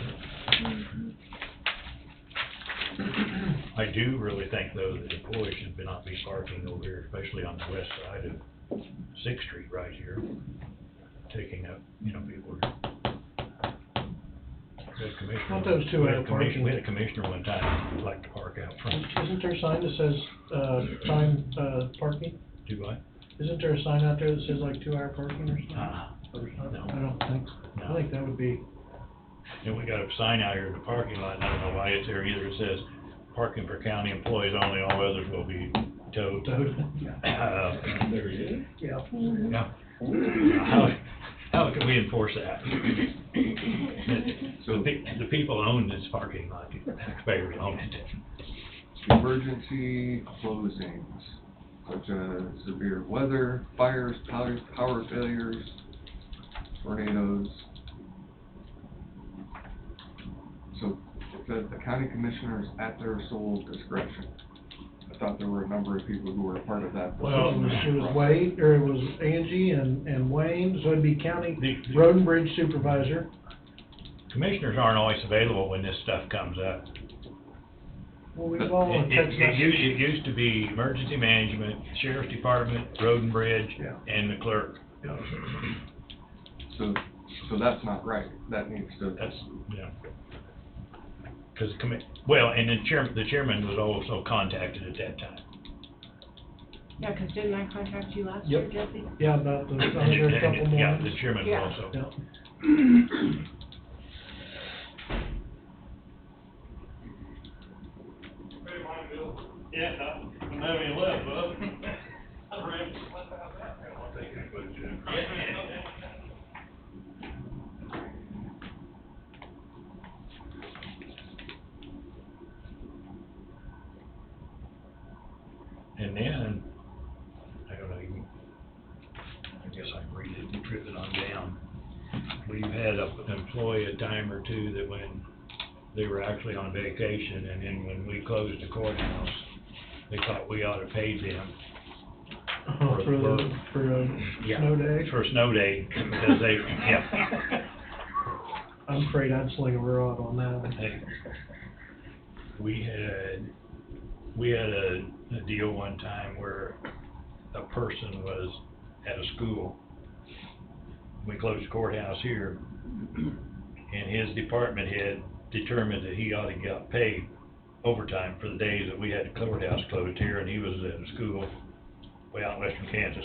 I do really think though that employees should not be parking over here, especially on the west side of Sixth Street right here, taking up, people. Not those 2 hour parking. We had a commissioner one time who'd like to park out front. Isn't there a sign that says, time, parking? Do what? Isn't there a sign out there that says like 2 hour parking or something? No. I don't think so. No. I think that would be. And we got a sign out here in the parking lot, and I don't know why it's there either, it says, parking for county employees only, all others will be towed. There it is. Yeah. Yeah. How can we enforce that? So The people who own this parking lot, the taxpayers own it. emergency closings, such as severe weather, fires, power failures, tornadoes. So it says the county commissioners at their sole discretion. I thought there were a number of people who were a part of that. Well, it was Wade, or it was Angie and Wayne, so it'd be county road and bridge supervisor. Commissioners aren't always available when this stuff comes up. Well, we've all on text message. It used to be emergency management, sheriff's department, road and bridge, and the clerk. So that's not right. That needs to. That's, Cause and the chairman was also contacted at that time. Yeah, 'cause didn't I contact you last year, Jesse? Yeah, about the, I was there a couple more. Yeah, the chairman was also. Yeah. Yeah, don't have any left, bud. And then, I don't know, I guess I can read it and trip it on down. We've had an employee a time or two that when they were actually on vacation, and then when we closed the courthouse, they thought we ought to pay them. For a snow day? For a snow day, because they, I'm afraid I'd sling a rod on that one. We had a deal one time where a person was at a school. We closed the courthouse here, and his department head determined that he ought to get paid overtime for the days that we had the courthouse closed here, and he was at a school way out in western Kansas.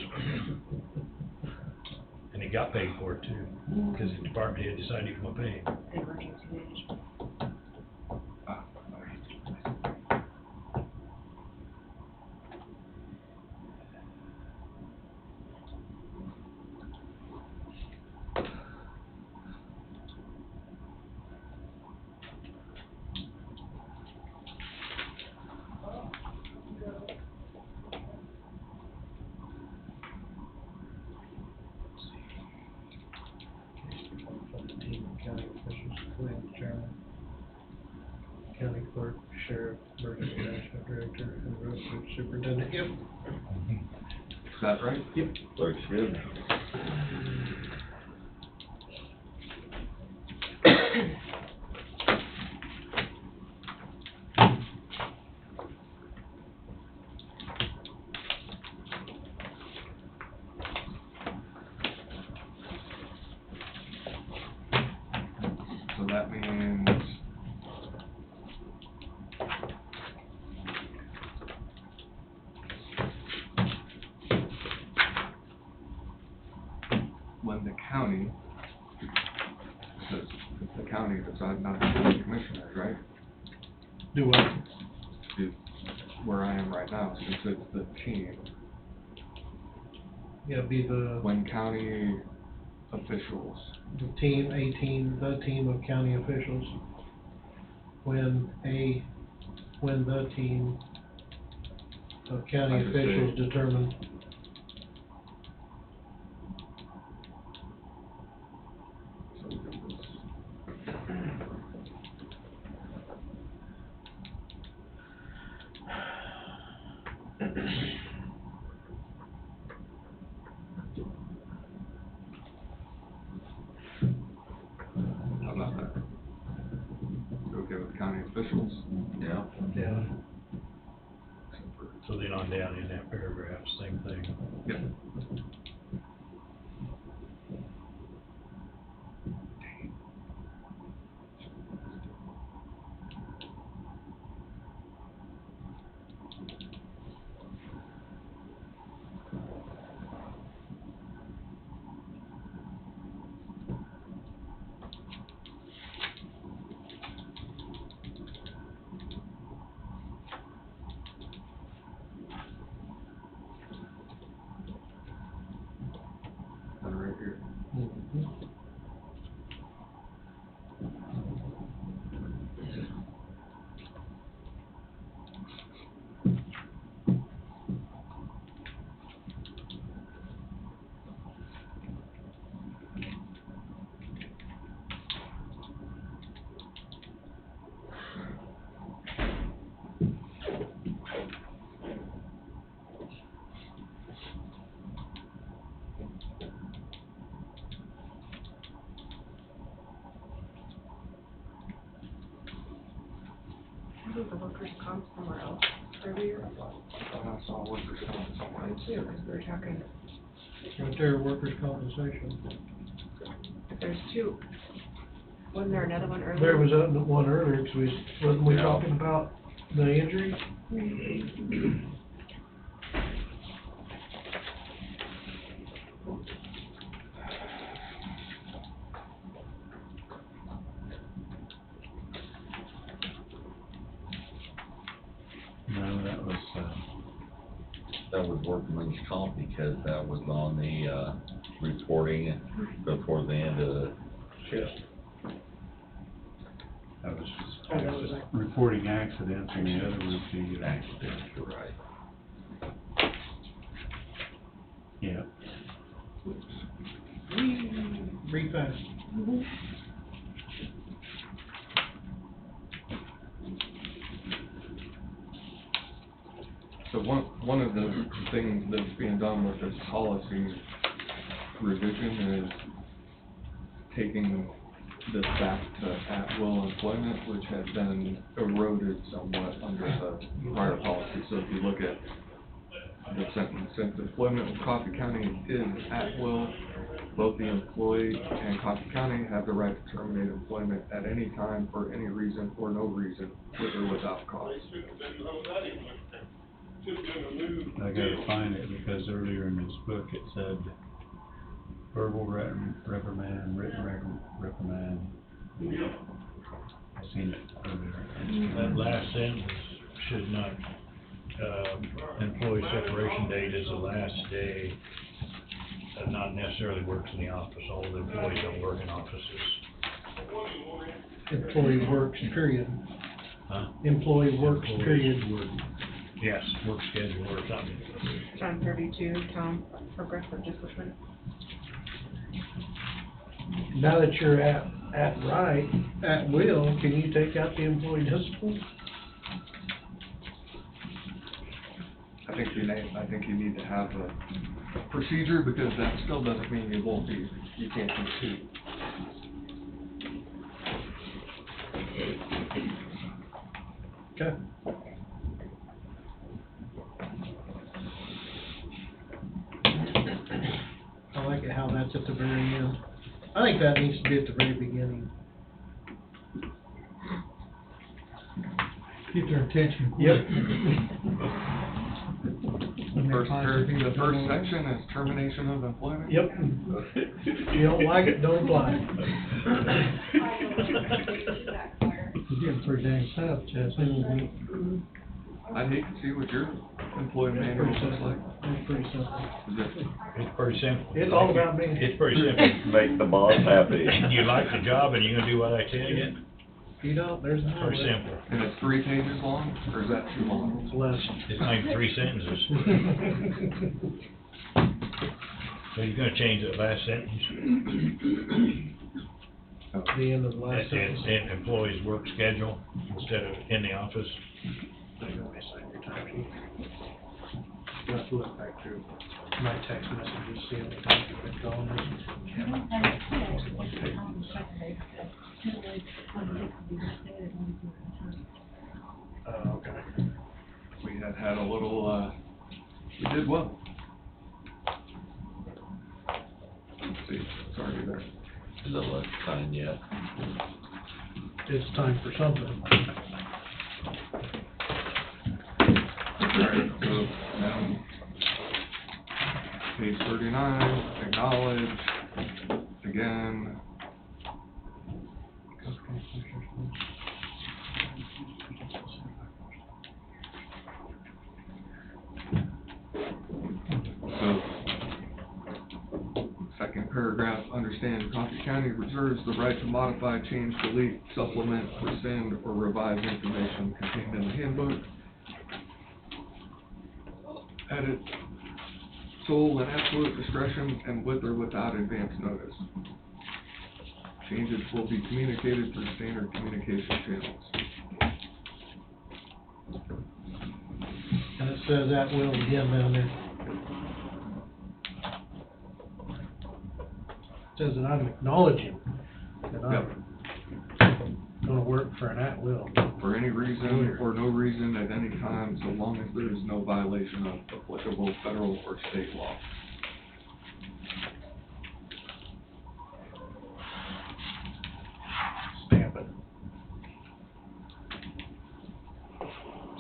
And he got paid for it too, because the department head decided he was gonna pay him. Emergency management. County county clerk, sheriff, emergency management director, and road superintendent. Yep. Is that right? Yep. Looks good. So that means when the county, because the county decides not to be commissioners, right? Do what? Is where I am right now, since it's the team. Yeah, be the When county officials, the team of county officials. When the team of county I just officials say- determine. so we do this. How about that? You okay with county officials? Yeah. Yeah. So then on down in that paragraph, same thing. Yep. And right here. I think the workers' comp somewhere else earlier. I saw workers' comp somewhere. I too, because we were talking, Right there, workers' compensation. if there's two, wasn't there another one earlier? There was one earlier, 'cause wasn't we Yeah. talking about the injury? No, that was, That was workman's comp because that was on the, reporting before the end of the shift. that was just reporting accidents, and the other was the, Accidents, you're right. yeah. Read fast. So one of the things that's being done with this policy revision is taking this back to at-will employment, which had been eroded somewhat under the prior policy. So if you look at the sentence, since employment with Coffee County is at will, both the employee and Coffee County have the right to terminate employment at any time for any reason or no reason, with or without cause. I gotta find it, because earlier in this book, it said verbal reprimand, written reprimand. I seen it earlier. That last sentence should not, employee separation date is the last day, not necessarily works in the office, all the employees don't work in offices. Employee works, period. Huh? Employee works, period. Yes, work schedule or something. John 32, Tom, progressive discipline. Now that you're at at will, can you take out the employee discipline? I think you need to have a procedure, because that still doesn't mean you can't be sued. Okay. I like it how that's at the very end. I think that needs to be at the very beginning. Get their attention. The first section is termination of employment? Yep. If you don't like it, don't apply. You're getting pretty dang tough, Jesse. I need to see what your employee manual looks like. It's pretty simple. It's pretty simple. It's all about me. It's pretty simple. Make the boss happy. You like the job and you're gonna do what I tell you? If you don't, there's no. Pretty simple. And it's 3 pages long, or is that too long? It's less. It's like 3 sentences. So you're gonna change that last sentence? The end of the last And sentence. employees' work schedule instead of in the office. You have to look back through my text messages, see how many times you've been calling me. Okay. We had a little, we did well. Let's see, it's already there. Is it left signed yet? It's time for something. Alright, so, page 39, acknowledge, again. So, second paragraph, understand Coffee County reserves the right to modify, change, delete, supplement, rescind, or revise information contained in the handbook. Edit, sole and absolute discretion, and with or without advance notice. Changes will be communicated through standard communication channels. And it says that will again down there. It says that I'm acknowledging that I'm gonna work for an at-will. For any reason or no reason at any time, so long as there is no violation of applicable federal or state law. Stamp it.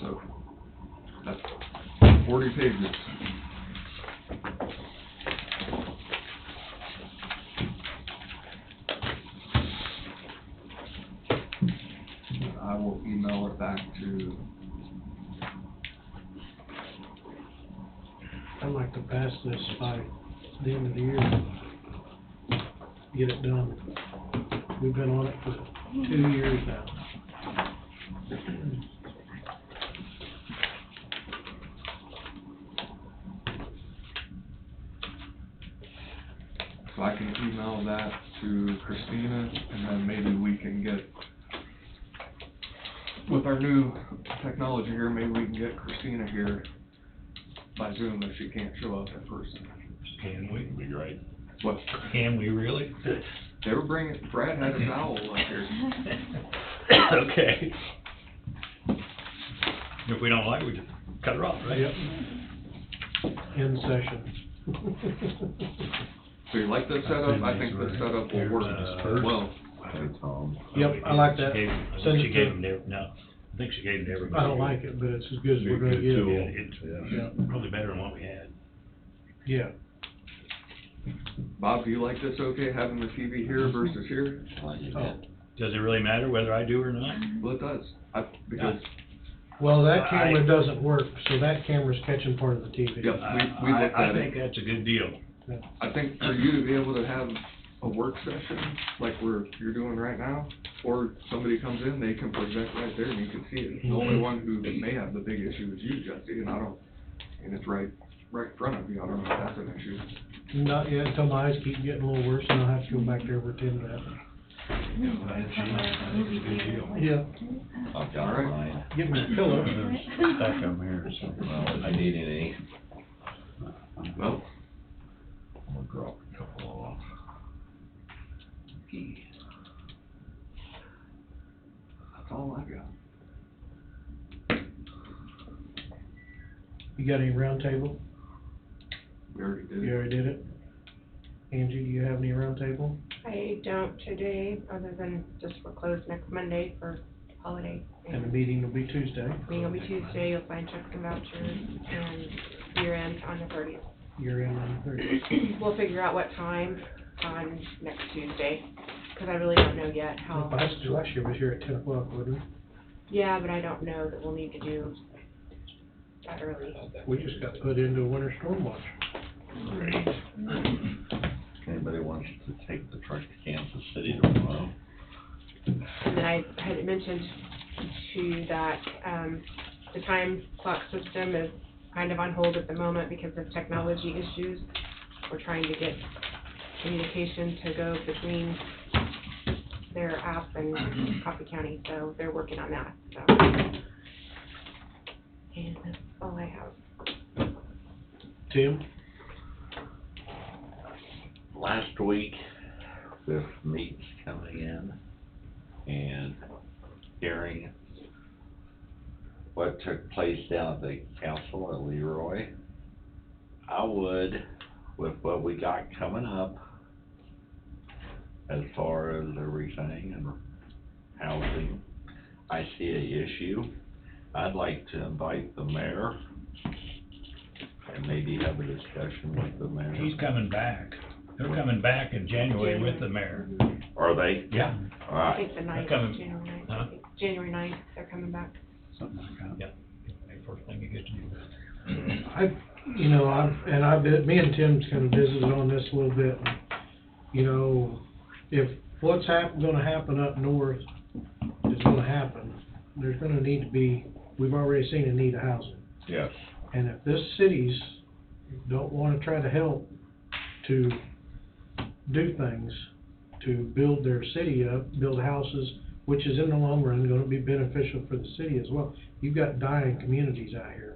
So, that's 40 pages. I will email it back to, I'd like to pass this by the end of the year. Get it done. We've been on it for 2 years now. so I can email that to Christina, and then maybe we can get, with our new technology here, maybe we can get Christina here by Zoom if she can't show up in person. Can we? Be great. What? Can we really? They were bringing, Brad had his owl up here. Okay. If we don't like it, we just cut her off, right? Yep. End session. So you like this setup? I think this setup will work well. Hey, Tom. Yep, I like that. I think she gave them to, no, I think she gave them to everybody. I don't like it, but it's as good as we're gonna get. It's probably better than what we had. Yeah. Bob, do you like this okay, having the TV here versus here? Does it really matter whether I do or not? Well, it does, because, Well, that camera doesn't work, so that camera's catching part of the TV. yep, we looked I at think it. that's a good deal. I think for you to be able to have a work session like you're doing right now, or somebody comes in, they can present right there and you can see it. The only one who may have the big issue is you, Jesse, and it's right in front of you, I don't know if that's an issue. Not yet, until my eyes keep getting a little worse, and I'll have to go back there and attend that. Yeah, I've got mine. give me a pillow. There's a stack of them here, so. Well, if I need any, Well, I'm gonna drop a couple off. Okay. That's all I got. You got any roundtable? We already did. You already did it? Angie, do you have any roundtable? I don't today, other than just we're closed next Monday for holiday. And the meeting will be Tuesday. Meeting will be Tuesday, you'll sign checks and vouchers, and year end on the 30th. You're in on the 30th. We'll figure out what time on next Tuesday, because I really don't know yet how. Last year was here at 10 o'clock, wasn't it? Yeah, but I don't know that we'll need to do that early. We just got put into a winter storm watch. Great. If anybody wants to take the truck to Kansas City tomorrow, And then I had mentioned to you that, the time clock system is kind of on hold at the moment because of technology issues. We're trying to get communication to go between their app and Coffee County, so they're working on that, so. And that's all I have. Tim? last week with meats coming in and hearing what took place down at the council at Leroy, I would, with what we got coming up as far as everything and housing, I see an issue. I'd like to invite the mayor and maybe have a discussion with the mayor. He's coming back. They're coming back in January with the mayor. Are they? Yeah. All I right. think the ninth, coming. January ninth, Huh? I think, January ninth, they're coming back. Something like that. Yeah. First thing you get to do. Me and Tim's kind of visited on this a little bit. You know, if what's gonna happen up north is gonna happen, there's gonna need to be, we've already seen a need of housing. Yes. And if this cities don't wanna try to help to do things, to build their city up, build houses, which is in the long run gonna be beneficial for the city as well. You've got dying communities out here.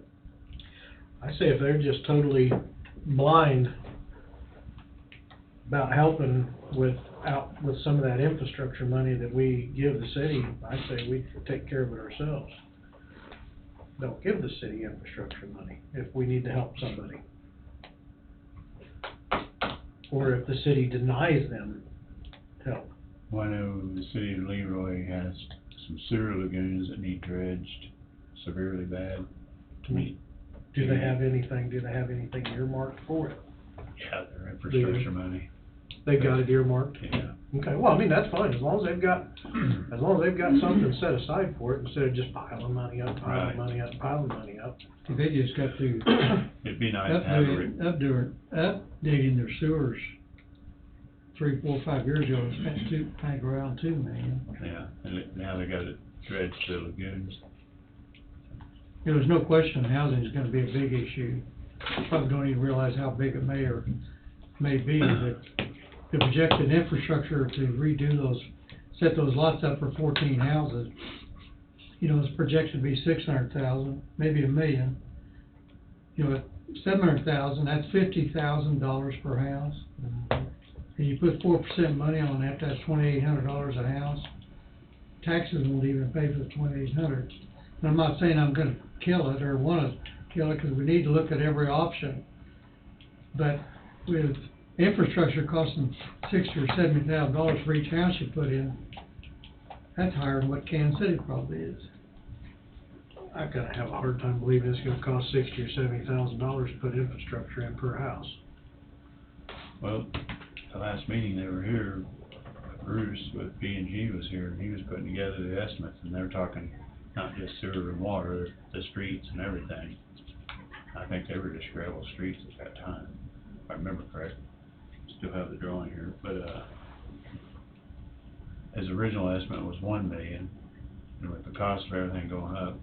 I say if they're just totally blind about helping with some of that infrastructure money that we give the city, I say we take care of it ourselves. Don't give the city infrastructure money if we need to help somebody. Or if the city denies them help. Well, I know the city of Leroy has some sewer lagoons that need dredged severely bad to meet. Do they have anything earmarked for it? Yeah, their infrastructure money. They've got it earmarked? Yeah. Okay, well, I mean, that's fine, as long as they've got something set aside for it, instead of just piling money up. They just got to It'd be nice to have updating their sewers 3, 4, 5 years ago, they spent around $2 million. Yeah, and now they got to dredge the lagoons. There was no question housing is gonna be a big issue. Probably don't even realize how big it may be, but the projected infrastructure to redo set those lots up for 14 houses, it's projected to be 600,000, maybe $1 million. At 700,000, that's $50,000 per house. And you put 4% money on that, that's $2,800 a house. Taxes won't even pay for the $2,800. And I'm not saying I'm gonna kill it or wanna kill it, because we need to look at every option. But with infrastructure costing $60,000 or $70,000 for each house you put in, that's higher than what Kansas City probably is. I kinda have a hard time believing it's gonna cost $60,000 or $70,000 to put infrastructure in per house. Well, the last meeting they were here, Bruce with P&G was here, and he was putting together the estimates, and they're talking not just sewer and water, the streets and everything. I think they were just gravel streets at that time, if I remember correct. Still have the drawing here, but, his original estimate was $1 million, and with the cost of everything going up,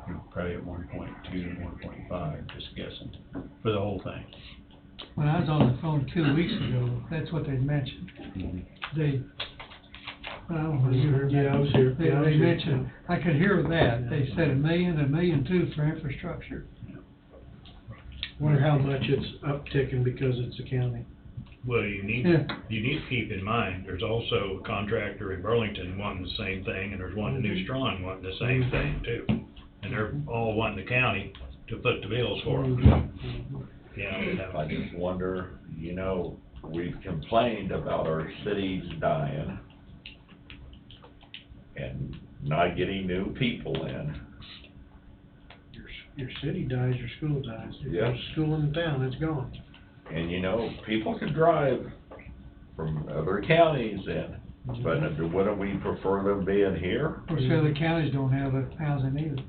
you're probably at 1.2 and 1.5, just guessing, for the whole thing. When I was on the phone 2 weeks ago, that's what they mentioned. Mhm. They I don't know if you heard that. Yeah, I was here. They, Yeah, I was they here. mentioned, I could hear that, they said $1 million, $1.2 million for infrastructure. Wonder how much it's upticking because it's a county. Well, you need to keep in mind, there's also a contractor in Burlington wanting the same thing, and there's one in New Strong wanting the same thing too. And they're all wanting the county to foot the bills for them. I just wonder, you know, we've complained about our cities dying and not getting new people in. Your city dies, your school dies. If Yeah. there's a school in the town, it's gone. And you know, people can drive from other counties in, but wouldn't we prefer them being here? Of course, the other counties don't have the housing either.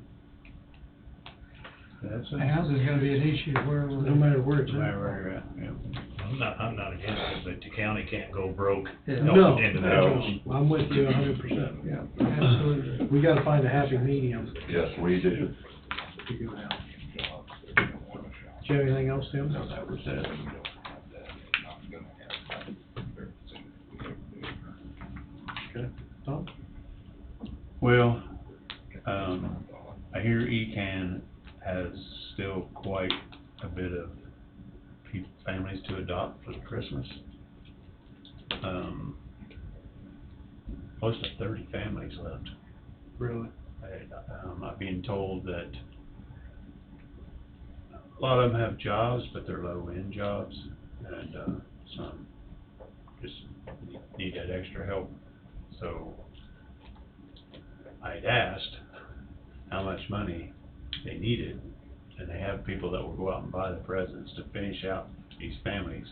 That's The housing's gonna be an issue wherever. No matter where it's no matter at. where you're at, yeah. I'm not against it, but the county can't go broke Yeah. helping No, individuals. no, I'm with you 100%. Yeah, absolutely. We gotta find a happy medium. Yes, we do. Figure it out. Do you have anything else, Tim? No, that was it. Okay, Tom? Well, I hear ECAN has still quite a bit of families to adopt for Christmas. Close to 30 families left. Really? I'm being told that a lot of them have jobs, but they're low-end jobs, and some just need that extra help. So I'd asked how much money they needed, and they have people that will go out and buy the presents to finish out these families.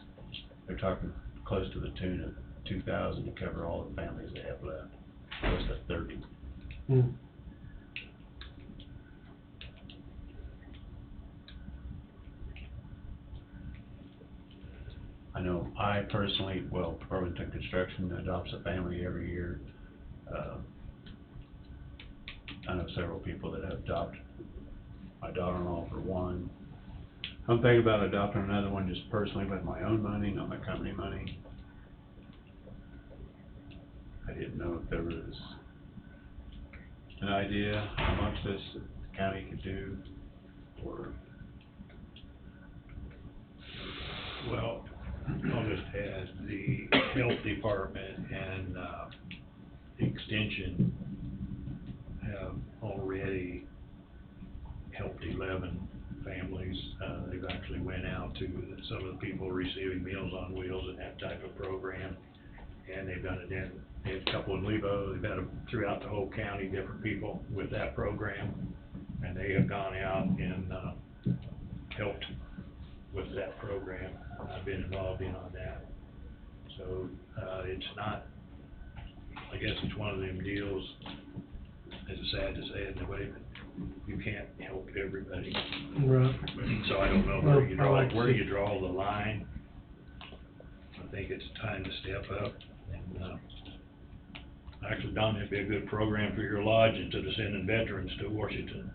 They're talking close to the tune of $2,000 to cover all the families they have left, close to 30. Hmm. I know I personally, well, Burlington Construction adopts a family every year. I know several people that have adopted. My daughter-in-law for one. I'm thinking about adopting another one just personally with my own money, not my company money. I didn't know if there was an idea how much this the county could do, or. Well, I'll just add, the health department and, the extension have already helped 11 families. They've actually went out to some of the people receiving Meals on Wheels and that type of program. And they've done it in, they have a couple in Lebo, they've had them throughout the whole county, different people with that program. And they have gone out and, helped with that program. I've been involved in on that. So, it's not, I guess it's one of them deals, it's sad to say it in a way, but you can't help everybody. Right. So I don't know where you draw the line. I think it's time to step up and, actually, Don, it'd be a good program for your lodge instead of sending veterans to Washington,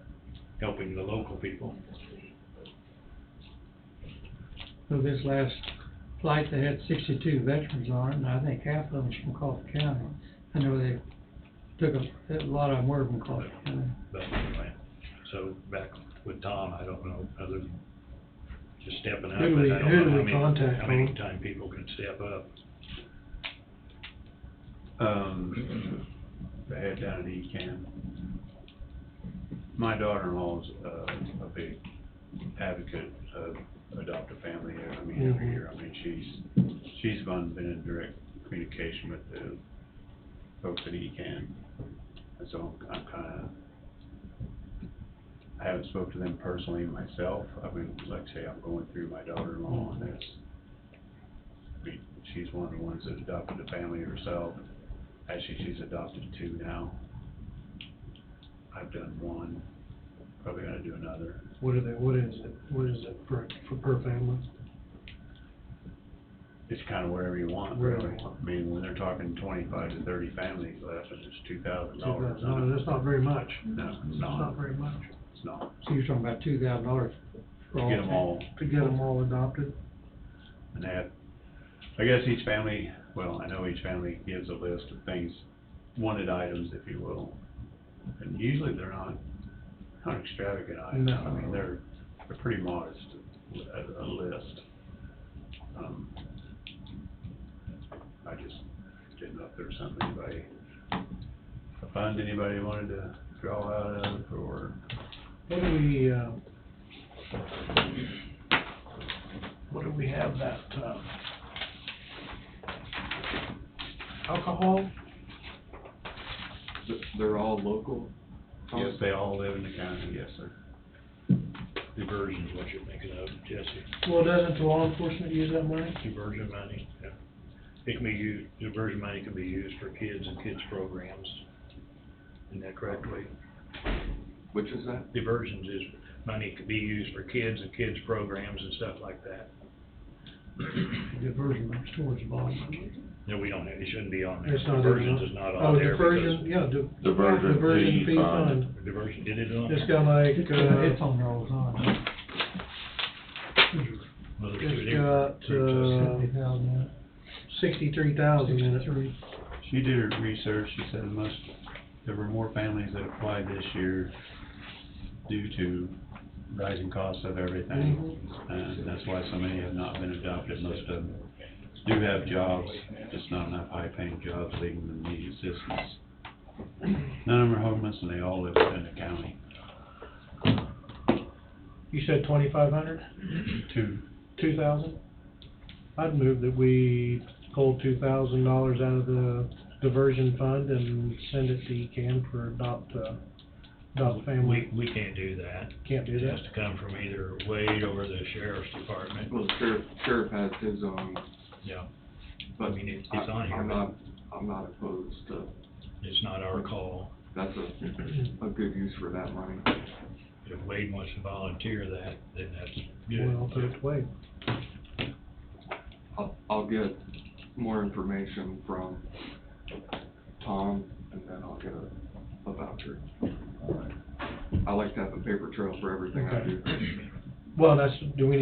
helping the local people. So this last flight, they had 62 veterans on it, and I think half of them was from Coffee County. I know they took a lot of them were from Coffee County. But anyway, so back with Tom, I don't know, other than just stepping up, but I Who do we don't know contact, how many Tom? time people can step up. The head down at ECAN. My daughter-in-law's a big advocate of adopt a family every year. I mean, she's been in direct communication with the folks at ECAN. And so I'm kinda, I haven't spoke to them personally myself. I mean, like I say, I'm going through my daughter-in-law on this. I mean, she's one of the ones that adopted a family herself. Actually, she's adopted 2 now. I've done 1, probably gonna do another. What is it for per family? It's kind of wherever you want, Wherever really. you want. I mean, when they're talking 25 to 30 families left, and it's $2,000. No, that's not very much. No, it's It's not. not very much. It's not. So you're talking about $2,000 for To get them all. To get them all adopted? And that, I guess each family, well, I know each family gives a list of things wanted items, if you will. And usually they're not extravagant items. No. I mean, they're pretty modest, a list. I just didn't know if there was something a fund anybody wanted to draw out of, or. What do we have that, alcohol? They're all local? Yes, they all live in the county, yes, sir. Diversion's what you're thinking of, Jesse. Well, doesn't the law enforcement use that money? Diversion money, yeah. It can be used, diversion money can be used for kids and kids programs. Isn't that correct, Wade? Which is that? Diversions is money could be used for kids and kids programs and stuff like that. Diversion towards bond. No, we don't have, it shouldn't be on there. It's not. Diversions is not on there. Diversion, yeah, Diversion fee fund. Diversion, did it on there? It's got like, It's on there all the time. Well, there's two it's different got, $70,000. 63,000 in it. She did her research, she said there were more families that applied this year due to rising costs of everything. And that's why so many have not been adopted. Most of them do have jobs, just not enough high-paying jobs, leaving them need assistance. None of them are homeless, and they all live within the county. You said 2,500? 2,000? I'd move that we pull $2,000 out of the diversion fund and send it to ECAN for adopt family. We can't do that. Can't do It that? has to come from either Wade or the sheriff's department. Well, the sheriff has his own. Yeah. But I mean, it's on here, I'm not opposed to. It's not our call. That's a good use for that money. If Wade wants to volunteer that, then that's good. Well, I'll put it to Wade. I'll get more information from Tom, and then I'll get a voucher. I like to have a paper trail for everything I do. Well, do we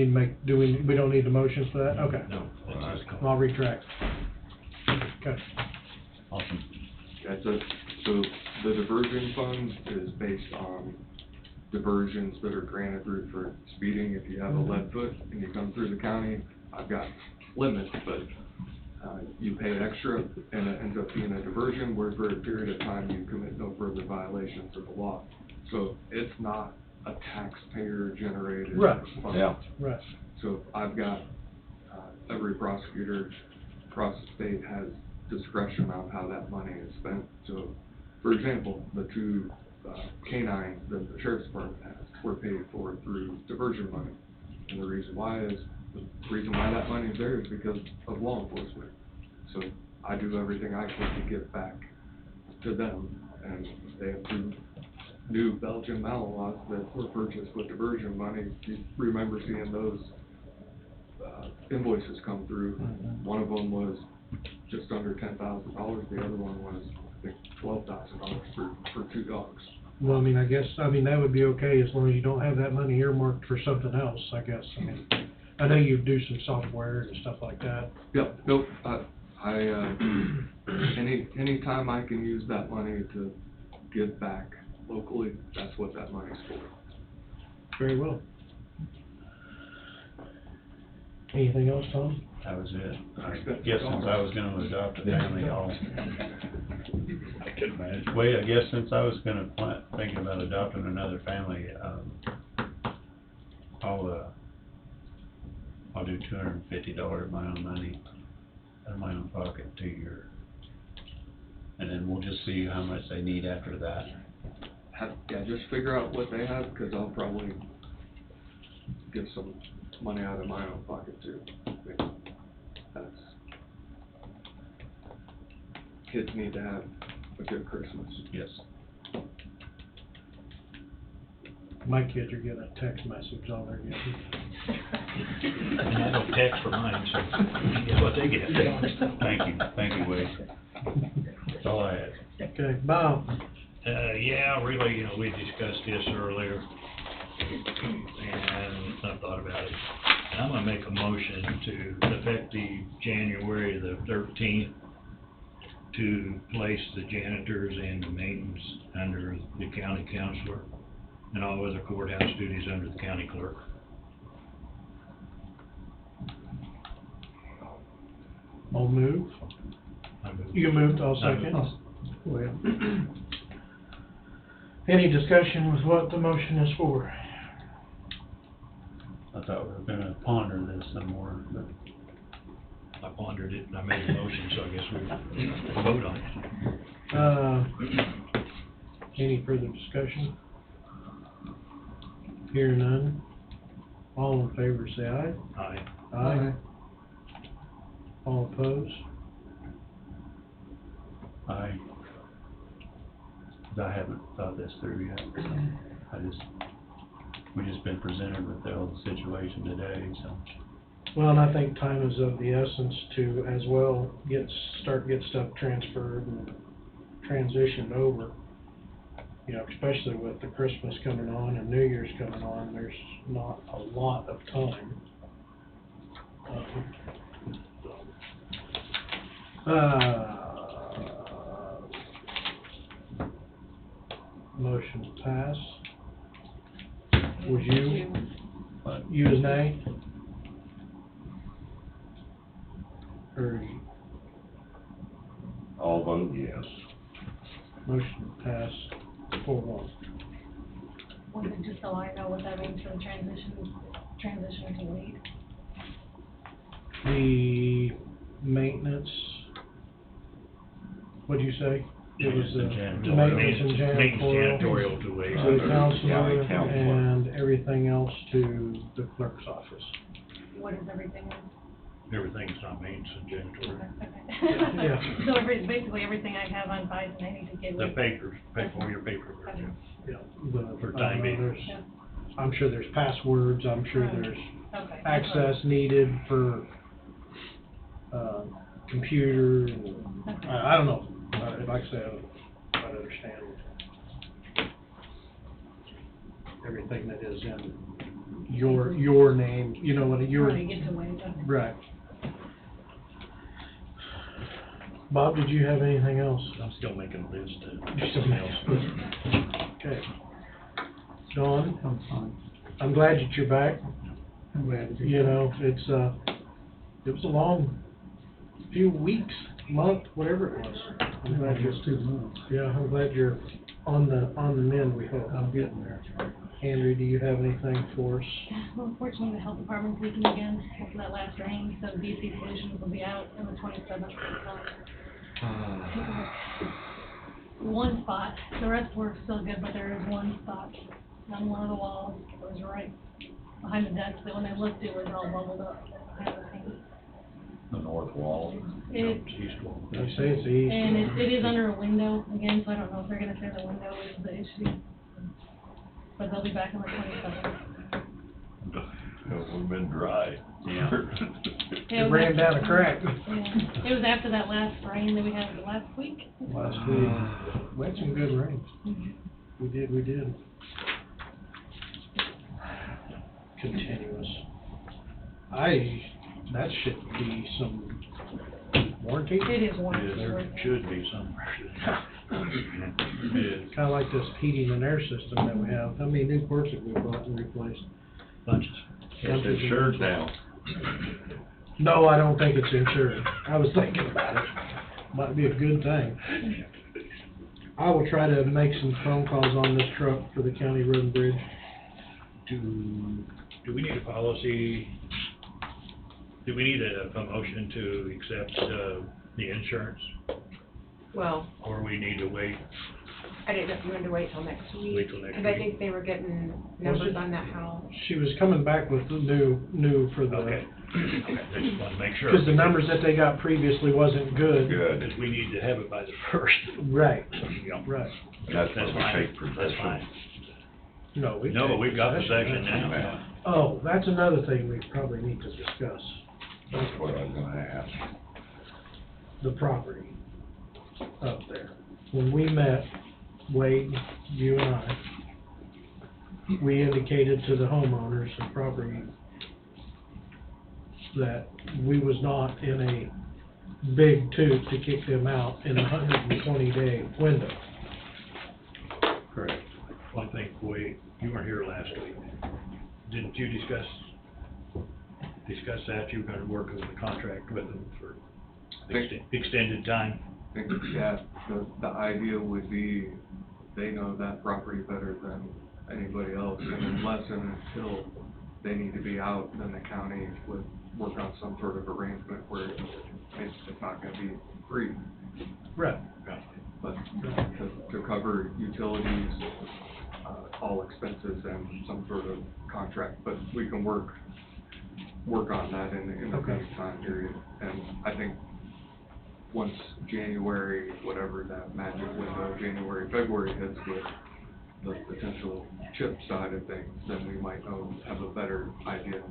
don't need the motions for that? Okay. No, that's his call. I'll retract. Okay. Awesome. So the diversion fund is based on diversions that are granted through for speeding. If you have a lead foot and you come through the county, I've got limits, but you pay extra, and it ends up being a diversion where for a period of time you commit no further violations of the law. So it's not a taxpayer generated fund. Yeah. Right. So I've got, every prosecutor across the state has discretion on how that money is spent. So, for example, the two canines that the sheriff's department has were paid for through diversion money. And the reason why that money is there is because of law enforcement. So I do everything I can to give back to them, and they have two new Belgian Malinois that were purchased with diversion money. You remember seeing those invoices come through. One of them was just under $10,000. The other one was, I think, $12,000 for two dogs. Well, I mean, that would be okay as long as you don't have that money earmarked for something else, I guess. I mean, I know you do some software and stuff like that. Yep, nope, any time I can use that money to give back locally, that's what that money's for. Very well. Anything else, Tom? That was it. I guess since I was gonna adopt a family, I can imagine. I guess since I was thinking about adopting another family, I'll do $250 of my own money, out of my own pocket, 2 year. And then we'll just see how much they need after that. Yeah, just figure out what they have, because I'll probably give some money out of my own pocket too. Kids need to have a good Christmas. Yes. My kids are getting a text message on their getting. And I don't text for mine, so that's what they get. Thank you, Wade. That's all I had. Okay, Bob? Yeah, really, we discussed this earlier, and I thought about it. And I'm gonna make a motion to effective January the 13th, to place the janitors and the maintenance under the county counselor and all other courthouse duties under the county clerk. I'll move. I move. You moved, I'll second. Well, Any discussion with what the motion is for? I thought we were gonna ponder this some more, but I pondered it and I made the motion, so I guess we vote on it. Any further discussion? Hear none. All in favor, say aye. Aye. Aye. All opposed? I haven't thought this through yet, so we just been presented with the whole situation today, so. Well, and I think time is of the essence to, as well, get stuff transferred and transitioned over. You know, especially with the Christmas coming on and New Year's coming on, there's not a lot of time. Motion pass. Was you? You as nay? Or All vote yes. motion pass 4-1. One thing, just so I know what that means for the transition to lead. The maintenance, what'd you say? It was the maintenance and janitorial To to wait. the counselor counselor. and everything else to the clerk's office. What is everything else? Everything's not maintenance and janitorial. Okay. Yeah. So basically everything I have on five and I need to get The with. papers, pay for your paperwork. Okay. Yeah. For time being. There's- I'm sure there's passwords, I'm sure Right. there's Okay. access needed for, computer, and, I don't know, like I said, I don't understand everything that is in your name, you know what, your, Before you get to waive it. right. Bob, did you have anything else? I'm still making a list of You still something else. Okay. Dawn, I'm fine. I'm glad that you're back. I'm glad to be You back. know, it was a long few weeks, month, whatever it was. I'm glad you're, Just 2 months. yeah, I'm glad you're on the mend, we hope. I'm getting there. Andrew, do you have anything for us? Well, unfortunately, the health department's leaking again after that last rain, so DC Solutions will be out on the 27th. One spot, the rest were still good, but there is one spot on one of the walls. It was right behind the desk, but when I looked, it was all bubbled up. The north wall. It, East wall. You say it's the east. and it is under a window again, so I don't know if they're gonna say the window is the issue. But they'll be back on the 27th. We've been dry. Yeah. It ran down a crack. Yeah, it was after that last rain that we had last week. Last week, we had some good rain. We did. Continuous. That should be some warranty. It is one. Yeah, there should be somewhere. Kinda like this heating and air system that we have. How many new ports have we bought and replaced? Bunches. It's insured now. No, I don't think it's insured. I was thinking about it. Might be a good thing. I will try to make some phone calls on this truck for the county road and bridge. Do we need a policy? Do we need a motion to accept, the insurance? Well, Or we need to wait? I didn't know if you wanted to wait till next week. Wait till next Cause I week. think they were getting numbers on that house. She was coming back with the new for the, Okay. Okay, I just want to make sure. because the numbers that they got previously wasn't good. Good. Because we need to have it by the first. Right, Yeah. right. That's when That's we fine. take That's possession. fine. No, we've We've got possession now. Yeah. Oh, that's another thing we probably need to discuss, That's what I was gonna ask. the property up there. When we met, Wade, you and I, we indicated to the homeowners and property that we was not in a big tooth to kick them out in a 120-day window. Correct. One thing, you weren't here last week. Didn't you discuss that? You were gonna work with the contract with them for extended time? I think, yeah, the idea would be, they know that property better than anybody else, and unless and until they need to be out, then the county would work on some sort of arrangement where it's not gonna be free. Right. But to cover utilities, all expenses and some sort of contract, but we can work on that in the Okay. time period. And I think once January, whatever that magic window, January, February hits with the potential chip side of things, then we might have a better idea of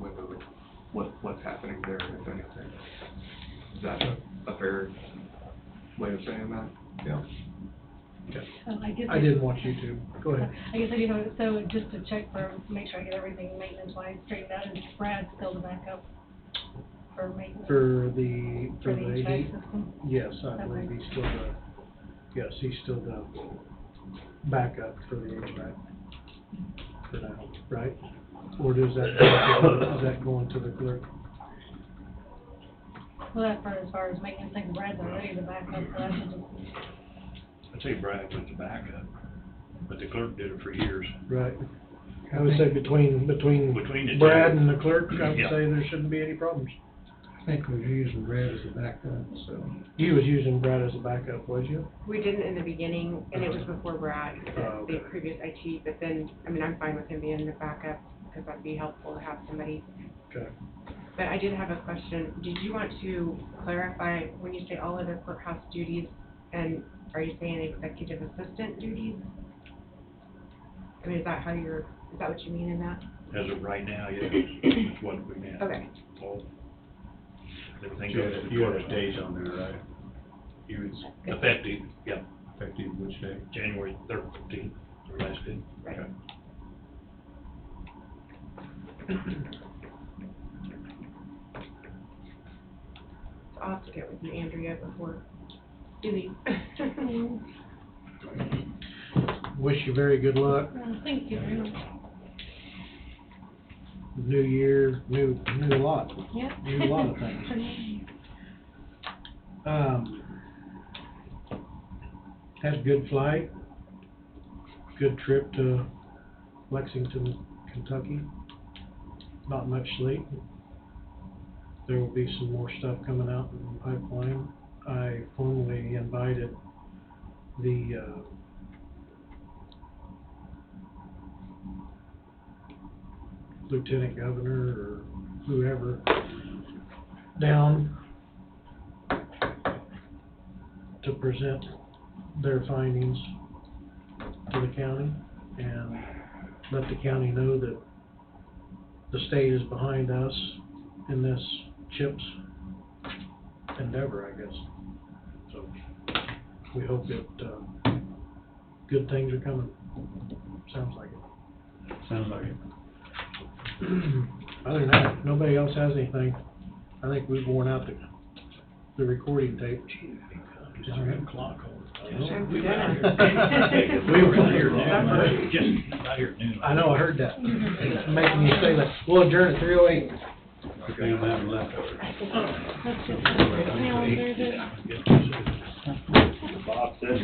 what's happening there, if anything. Is that a fair way of saying that? Yeah. I guess I didn't want you to. Go ahead. I guess I do know, so just to check make sure I get everything maintenance-wise straightened out, is Brad still the backup for maintenance? For the HVAC heat? system? Yes, I believe he's still the backup for the HVAC for now, right? Or does that, is that going to the clerk? Well, that part, as far as maintenance, I think Brad's already the backup, so that's just, I'd say Brad was the backup, but the clerk did it for years. Right. I would say between the Brad two. and the clerk, I would Yeah. say there shouldn't be any problems. I think we're using Brad as a backup, so. You was using Brad as a backup, was you? We didn't in the beginning, and it was before Brad, Oh, the okay. previous IT, but then, I mean, I'm fine with him being the backup, because that'd be helpful to have somebody. Okay. But I did have a question. Did you want to clarify, when you say all other courthouse duties, and are you saying executive assistant duties? I mean, is that what you mean in that? As of right now, yeah, that's what we meant. Okay. All, everything You goes had, to you had a courthouse. date on there, right? You was effective, yeah, Effective which day? January 13th, or last day. Right. Okay. So I'll have to get with you, Andrea, before you leave. Wish you very good luck. thank you very much. New year, new lot. Yeah. New lot of things. Had a good flight, good trip to Lexington, Kentucky. Not much sleep. There will be some more stuff coming out in the pipeline. I formally invited the, lieutenant governor or whoever down to present their findings to the county and let the county know that the state is behind us in this CHIPS endeavor, I guess. So we hope that good things are coming. Sounds like it. Sounds like it. Other than that, nobody else has anything. I think we've worn out the recording tape. It's 3 o'clock. Time for We were out dinner. here. We were out here now, just out here at noon. I know, I heard that. It's making me say that. We'll adjourn at 3:08. Okay, I'm having leftovers. Now, there's a- Bob says